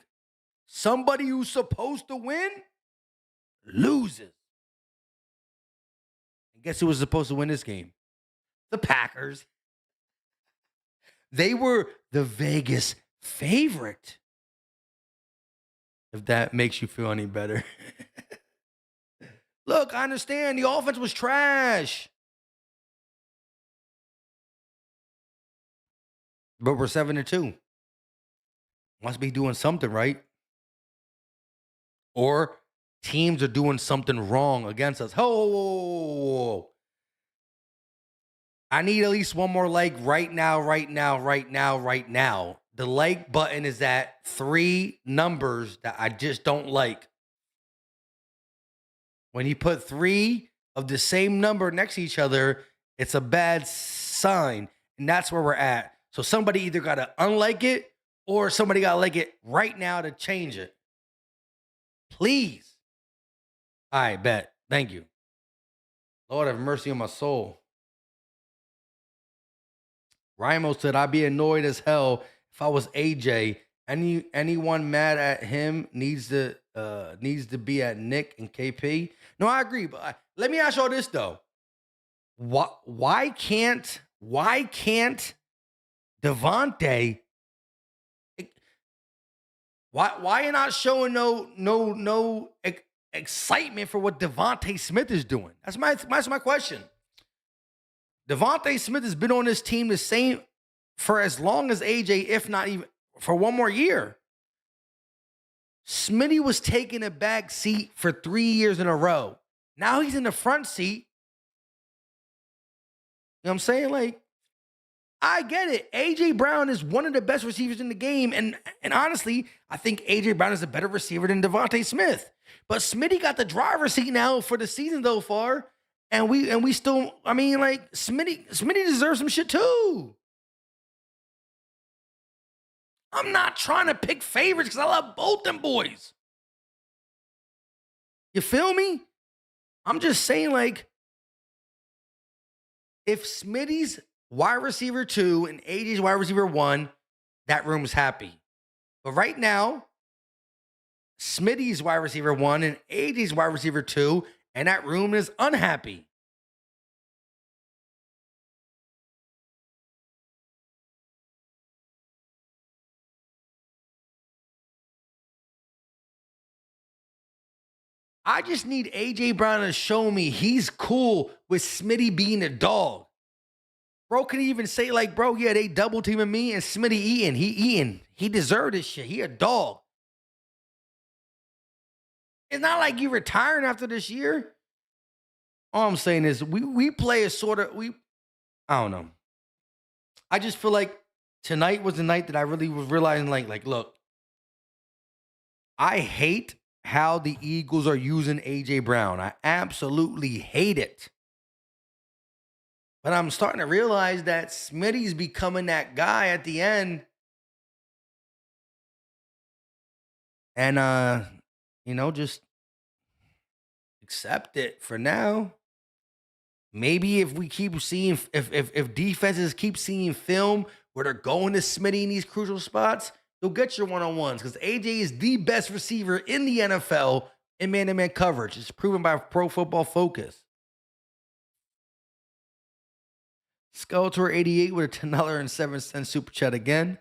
somebody who's supposed to win loses. And guess who was supposed to win this game? The Packers. They were the Vegas favorite. If that makes you feel any better. Look, I understand the offense was trash. But we're 7-2. Must be doing something right. Or teams are doing something wrong against us. Ho! I need at least one more like right now. The like button is at 3 numbers that I just don't like. When you put 3 of the same number next to each other, it's a bad sign. And that's where we're at. So somebody either got to unlike it or somebody got to like it right now to change it. Please. All right, bet. Thank you. Lord have mercy on my soul. Rimo said, I'd be annoyed as hell if I was AJ. Anyone mad at him needs to be at Nick and KP. No, I agree. But let me ask y'all this though. Why can't Devontae? Why you not showing no excitement for what Devontae Smith is doing? That's my question. Devontae Smith has been on this team the same for as long as AJ, if not even for one more year. Smitty was taking a back seat for 3 years in a row. Now he's in the front seat. You know what I'm saying? Like, I get it. A.J. Brown is one of the best receivers in the game. And honestly, I think A.J. Brown is a better receiver than Devontae Smith. But Smitty got the driver's seat now for the season so far. And we still, I mean, like, Smitty deserves some shit too. I'm not trying to pick favorites because I love both them boys. You feel me? I'm just saying, like, if Smitty's wide receiver 2 and AJ's wide receiver 1, that room's happy. But right now, Smitty's wide receiver 1 and AJ's wide receiver 2, and that room is unhappy. I just need A.J. Brown to show me he's cool with Smitty being a dog. Bro can even say, like, bro, yeah, they double teaming me and Smitty eating. He eating. He deserved this shit. He a dog. It's not like you retiring after this year. All I'm saying is we play a sort of, I don't know. I just feel like tonight was the night that I really was realizing, like, look, I hate how the Eagles are using A.J. Brown. I absolutely hate it. But I'm starting to realize that Smitty's becoming that guy at the end. And, just accept it for now. Maybe if we keep seeing, if defenses keep seeing film where they're going to Smitty in these crucial spots, you'll get your one-on-ones because AJ is the best receiver in the NFL in man-to-man coverage. It's proven by Pro Football Focus. Skeletor 88 with a $10.07 super chat again.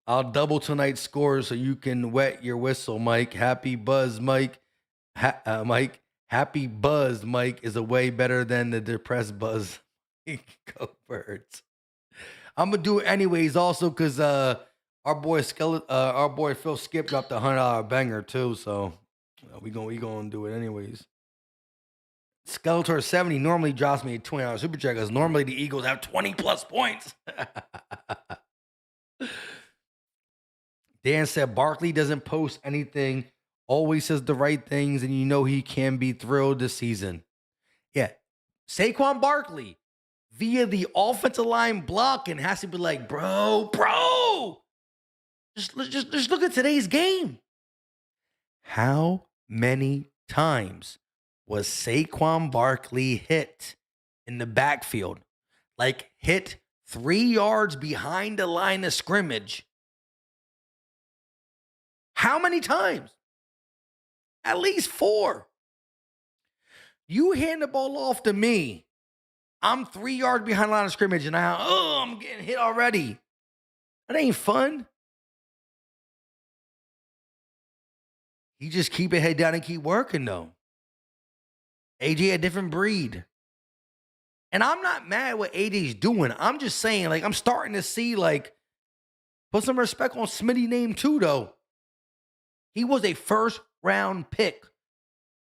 I'll double tonight's score so you can wet your whistle, Mike. Happy Buzz, Mike. Mike. Happy Buzz, Mike, is a way better than the depressed Buzz. Go Birds. I'm gonna do it anyways, also because our boy Phil Skip dropped a $100 banger too, so we gonna do it anyways. Skeletor 70 normally drops me a $20 super chat because normally the Eagles have 20 plus points. Dan said Barkley doesn't post anything, always says the right things, and he can be thrilled this season. Yeah, Saquon Barkley via the offensive line blocking has to be like, bro. Just look at today's game. How many times was Saquon Barkley hit in the backfield? Like hit 3 yards behind the line of scrimmage. How many times? At least 4. You hand the ball off to me. I'm 3 yards behind the line of scrimmage, and I'm getting hit already. That ain't fun. You just keep your head down and keep working, though. AJ a different breed. And I'm not mad at what AJ's doing. I'm just saying, like, I'm starting to see, like, put some respect on Smitty's name, too, though. He was a first-round pick.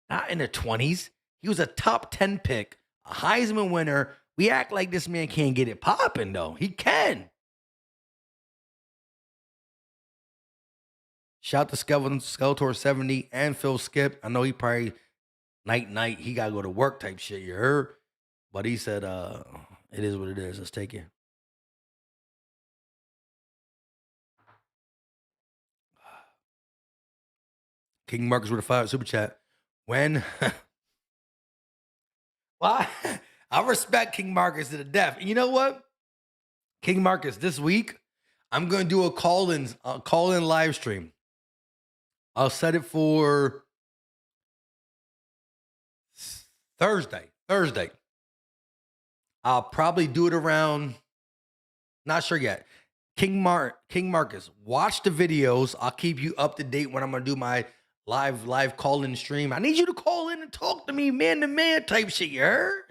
Not in the 20s. He was a top 10 pick, a Heisman winner. We act like this man can't get it popping, though. He can. Shout to Skeletor 70 and Phil Skip. I know he probably night, he got to go to work type shit, you heard? But he said, it is what it is. Let's take it. King Marcus with a $5 super chat. When... Well, I respect King Marcus to the death. And you know what? King Marcus, this week, I'm going to do a call-in live stream. I'll set it for Thursday. I'll probably do it around, not sure yet. King Marcus, watch the videos. I'll keep you up to date when I'm going to do my live call-in stream. I need you to call in and talk to me man-to-man type shit, you heard?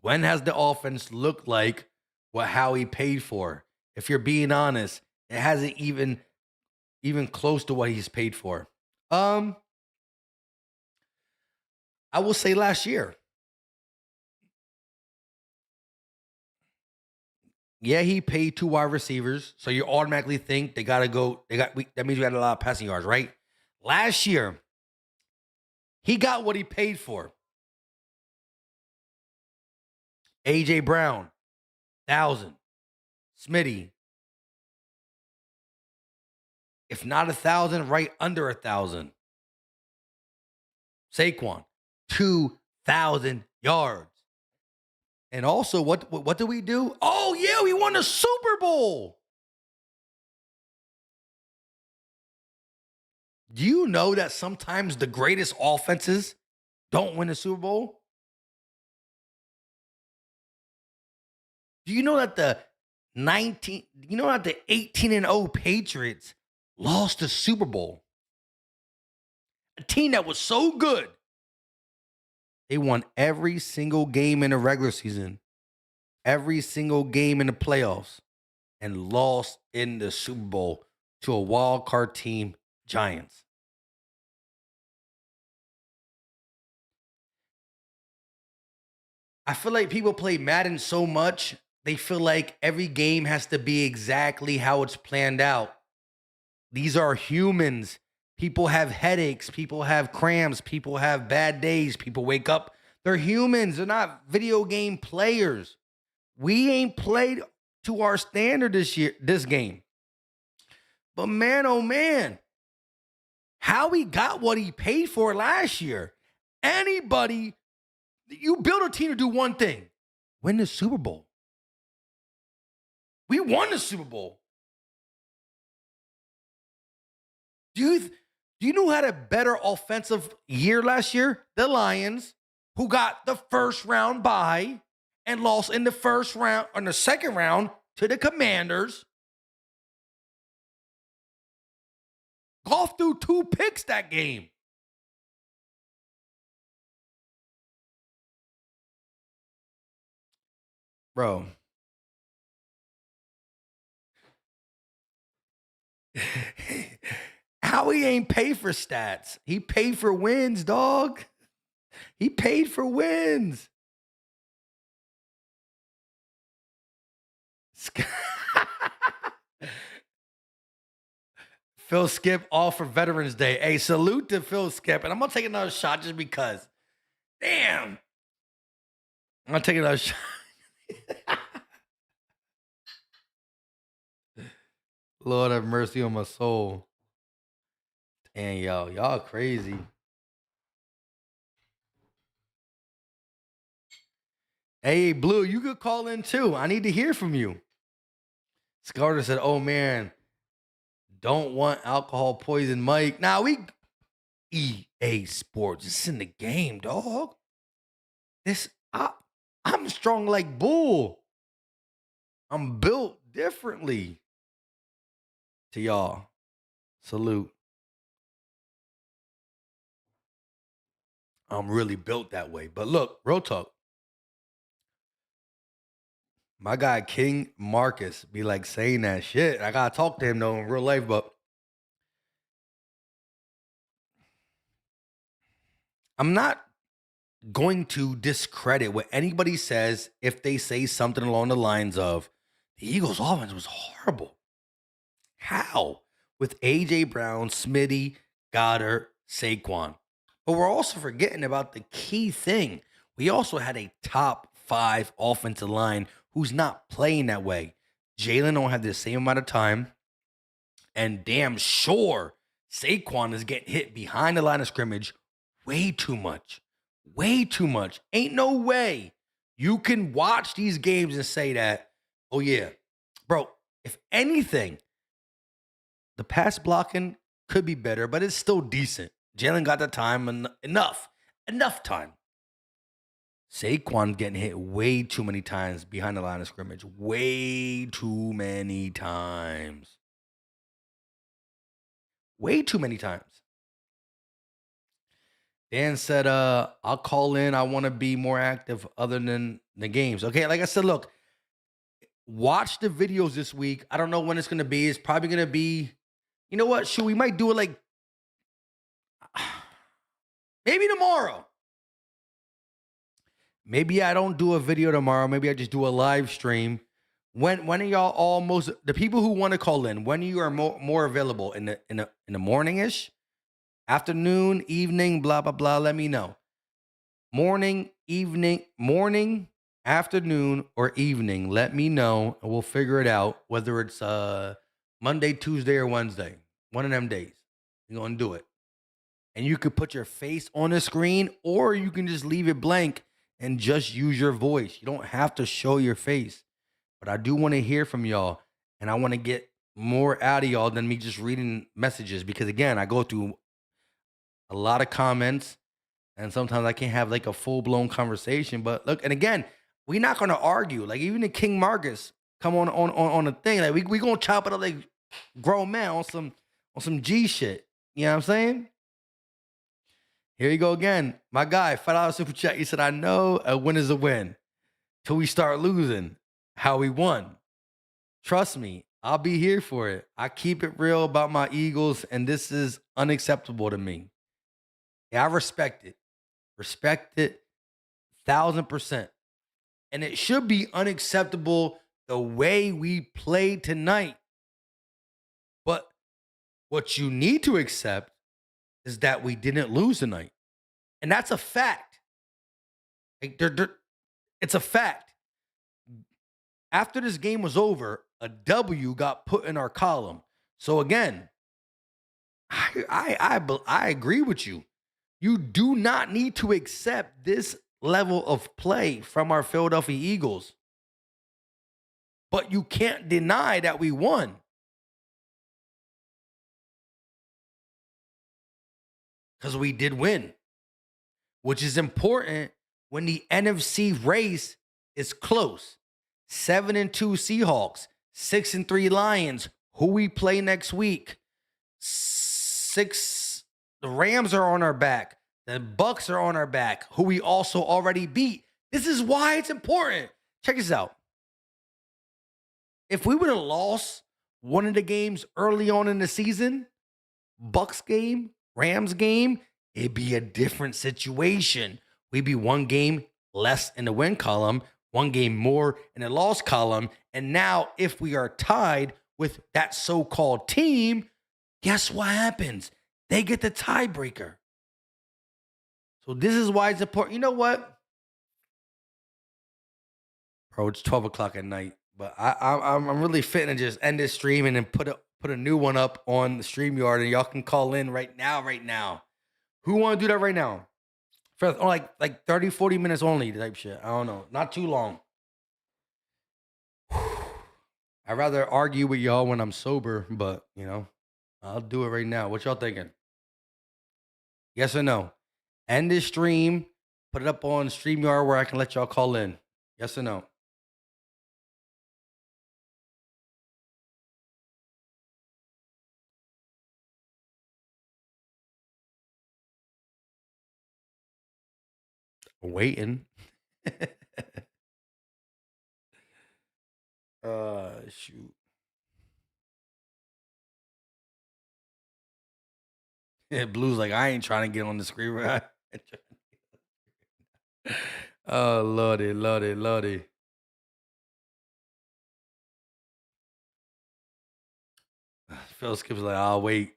When has the offense looked like what Howie paid for? If you're being honest, it hasn't even close to what he's paid for. I will say last year. Yeah, he paid 2 wide receivers, so you automatically think they got to go. That means we had a lot of passing yards, right? Last year, he got what he paid for. A.J. Brown, 1,000. Smitty, if not 1,000, right under 1,000. Saquon, 2,000 yards. And also, what did we do? Oh, yeah, we won the Super Bowl. Do you know that sometimes the greatest offenses don't win the Super Bowl? Do you know that the 18-0 Patriots lost the Super Bowl? A team that was so good. They won every single game in the regular season, every single game in the playoffs, and lost in the Super Bowl to a wild card team, Giants. I feel like people play Madden so much, they feel like every game has to be exactly how it's planned out. These are humans. People have headaches. People have cramps. People have bad days. People wake up. They're humans. They're not video game players. We ain't played to our standard this game. But man, oh man, how he got what he paid for last year. Anybody, you build a team to do one thing, win the Super Bowl. We won the Super Bowl. Do you know who had a better offensive year last year? The Lions, who got the first round bye and lost in the second round to the Commanders. Goff threw 2 picks that game. Bro. Howie ain't paid for stats. He paid for wins, dog. He paid for wins. Phil Skip all for Veterans Day. Hey, salute to Phil Skip. And I'm going to take another shot just because. Damn. I'm going to take another shot. Lord have mercy on my soul. And y'all crazy. Hey, Blue, you could call in too. I need to hear from you. Scarter said, oh man, don't want alcohol poison Mike. Now EA Sports. It's in the game, dog. I'm strong like bull. I'm built differently. To y'all, salute. I'm really built that way. But look, real talk. My guy King Marcus be like saying that shit. I gotta talk to him though in real life, but I'm not going to discredit what anybody says if they say something along the lines of the Eagles' offense was horrible. How? With A.J. Brown, Smitty, Goddard, Saquon. But we're also forgetting about the key thing. We also had a top 5 offensive line who's not playing that way. Jalen don't have the same amount of time. And damn sure, Saquon is getting hit behind the line of scrimmage way too much. Way too much. Ain't no way you can watch these games and say that, oh yeah, bro, if anything, the pass blocking could be better, but it's still decent. Jalen got the time enough time. Saquon getting hit way too many times behind the line of scrimmage. Way too many times. Way too many times. Dan said, I'll call in. I want to be more active other than the games. Okay, like I said, look, watch the videos this week. I don't know when it's going to be. It's probably going to be, you know what? Shoot, we might do it like maybe tomorrow. Maybe I don't do a video tomorrow. Maybe I just do a live stream. When are y'all almost the people who want to call in? When you are more available in the morning-ish, afternoon, evening, blah blah blah. Let me know. Morning, afternoon, or evening. Let me know, and we'll figure it out. Whether it's Monday, Tuesday, or Wednesday, one of them days, we're gonna do it. And you could put your face on the screen, or you can just leave it blank and just use your voice. You don't have to show your face. But I do want to hear from y'all, and I want to get more out of y'all than me just reading messages. Because again, I go through a lot of comments, and sometimes I can't have like a full-blown conversation. But look, and again, we're not gonna argue. Like even the King Marcus come on the thing. Like we gonna chop it up like grown man on some G shit. You know what I'm saying? Here you go again. My guy, $5 super chat. He said, I know a win is a win till we start losing. How we won. Trust me, I'll be here for it. I keep it real about my Eagles, and this is unacceptable to me. Yeah, I respect it. Respect it 1,000%. And it should be unacceptable the way we played tonight. But what you need to accept is that we didn't lose tonight. And that's a fact. Like, it's a fact. After this game was over, a W got put in our column. So again, I agree with you. You do not need to accept this level of play from our Philadelphia Eagles. But you can't deny that we won. Because we did win. Which is important when the NFC race is close. 7-2 Seahawks, 6-3 Lions, who we play next week. The Rams are on our back. The Bucks are on our back, who we also already beat. This is why it's important. Check this out. If we would have lost one of the games early on in the season, Bucks game, Rams game, it'd be a different situation. We'd be one game less in the win column, one game more in the loss column. And now if we are tied with that so-called team, guess what happens? They get the tiebreaker. So this is why it's important. You know what? Bro, it's 12 o'clock at night. But I'm really fitting to just end this stream and then put a new one up on the StreamYard, and y'all can call in right now. Who want to do that right now? For like 30, 40 minutes only type shit. I don't know. Not too long. I'd rather argue with y'all when I'm sober, but, I'll do it right now. What y'all thinking? Yes or no? End this stream. Put it up on StreamYard where I can let y'all call in. Yes or no? Waiting. Shoot. Yeah, Blue's like, I ain't trying to get on the screen. Right? Oh, lordy, lordy, lordy. Phil Skip's like, I'll wait.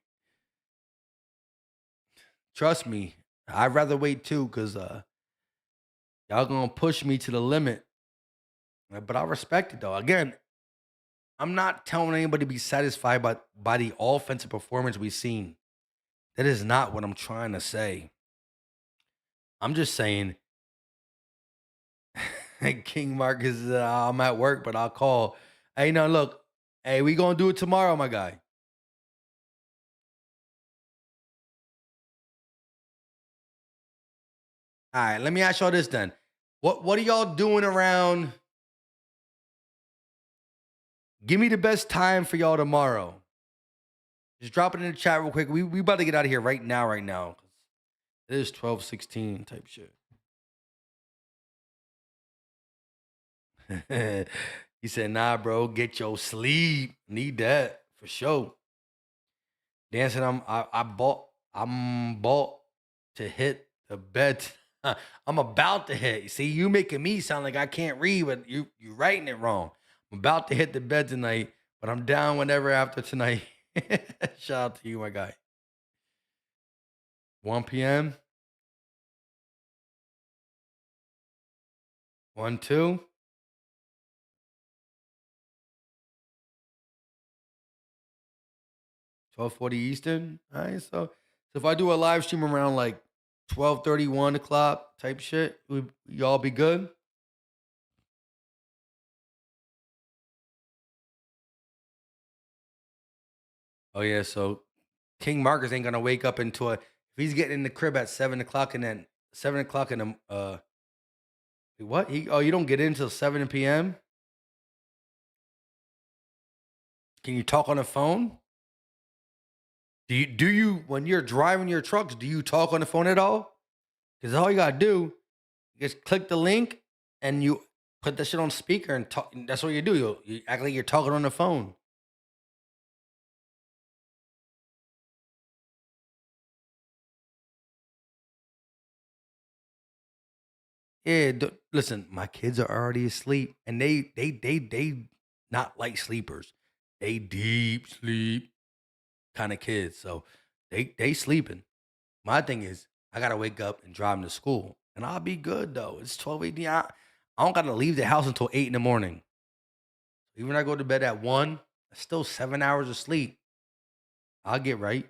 Trust me, I'd rather wait too, because y'all gonna push me to the limit. But I respect it though. Again, I'm not telling anybody to be satisfied by the offensive performance we've seen. That is not what I'm trying to say. I'm just saying, King Marcus, I'm at work, but I'll call. Hey, now look, hey, we gonna do it tomorrow, my guy. All right, let me ask y'all this then. What are y'all doing around? Give me the best time for y'all tomorrow. Just drop it in the chat real quick. We about to get out of here right now. It is 12:16 type shit. He said, nah, bro, get your sleep. Need that for sure. Dan said, I'm bought to hit the bed. I'm about to hit. See, you making me sound like I can't read, but you writing it wrong. I'm about to hit the bed tonight, but I'm down whenever after tonight. Shout out to you, my guy. 1 p.m. 1, 2. 12:40 Eastern. All right, so if I do a live stream around like 12:30, 1 o'clock type shit, y'all be good? Oh yeah, so King Marcus ain't gonna wake up until if he's getting in the crib at 7 o'clock and then 7 o'clock in the what? You don't get in until 7 p.m. Can you talk on the phone? Do you when you're driving your trucks, do you talk on the phone at all? Because all you gotta do, just click the link and you put that shit on speaker and talk. That's what you do. You act like you're talking on the phone. Yeah, listen, my kids are already asleep, and they not light sleepers. They deep sleep kind of kids. So they sleeping. My thing is, I gotta wake up and drive them to school, and I'll be good though. It's 12:18. I don't gotta leave the house until 8 in the morning. Even when I go to bed at 1, it's still 7 hours of sleep. I'll get right.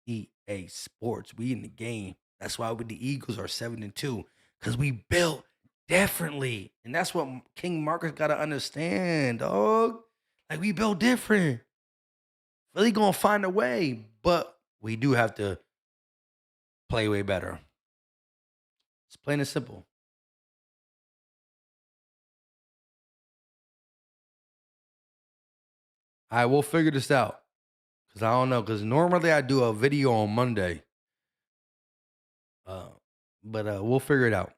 EA Sports, we in the game. That's why the Eagles are 7-2 because we built differently, and that's what King Marcus got to understand, dog. Like we built different. Really gonna find a way, but we do have to play way better. It's plain and simple. All right, we'll figure this out because I don't know. Because normally I do a video on Monday, but we'll figure it out.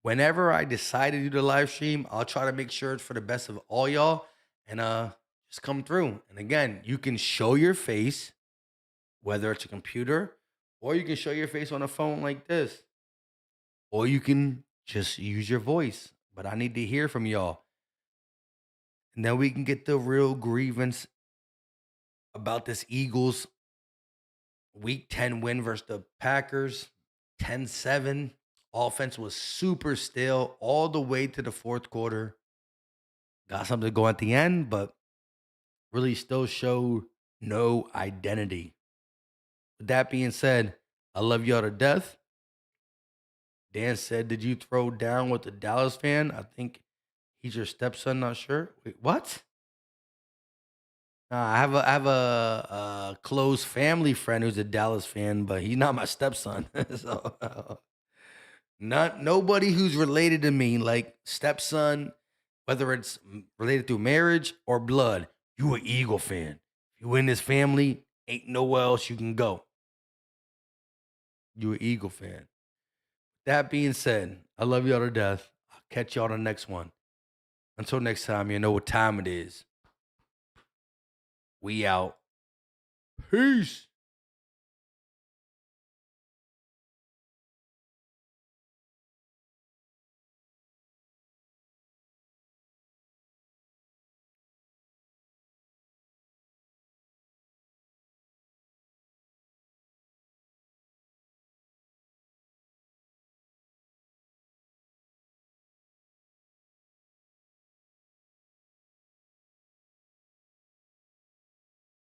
Whenever I decide to do the live stream, I'll try to make sure it's for the best of all y'all and just come through. And again, you can show your face, whether it's a computer or you can show your face on a phone like this, or you can just use your voice. But I need to hear from y'all. And then we can get the real grievance about this Eagles week 10 win versus the Packers, 10-7. Offense was super stale all the way to the fourth quarter. Got something to go at the end, but really still showed no identity. With that being said, I love y'all to death. Dan said, did you throw down with the Dallas fan? I think he's your stepson, not sure. Wait, what? I have a close family friend who's a Dallas fan, but he's not my stepson. So nobody who's related to me, like stepson, whether it's related through marriage or blood, you an Eagle fan. If you in this family, ain't nowhere else you can go. You an Eagle fan. That being said, I love y'all to death. I'll catch y'all on the next one. Until next time, you know what time it is. We out. Peace.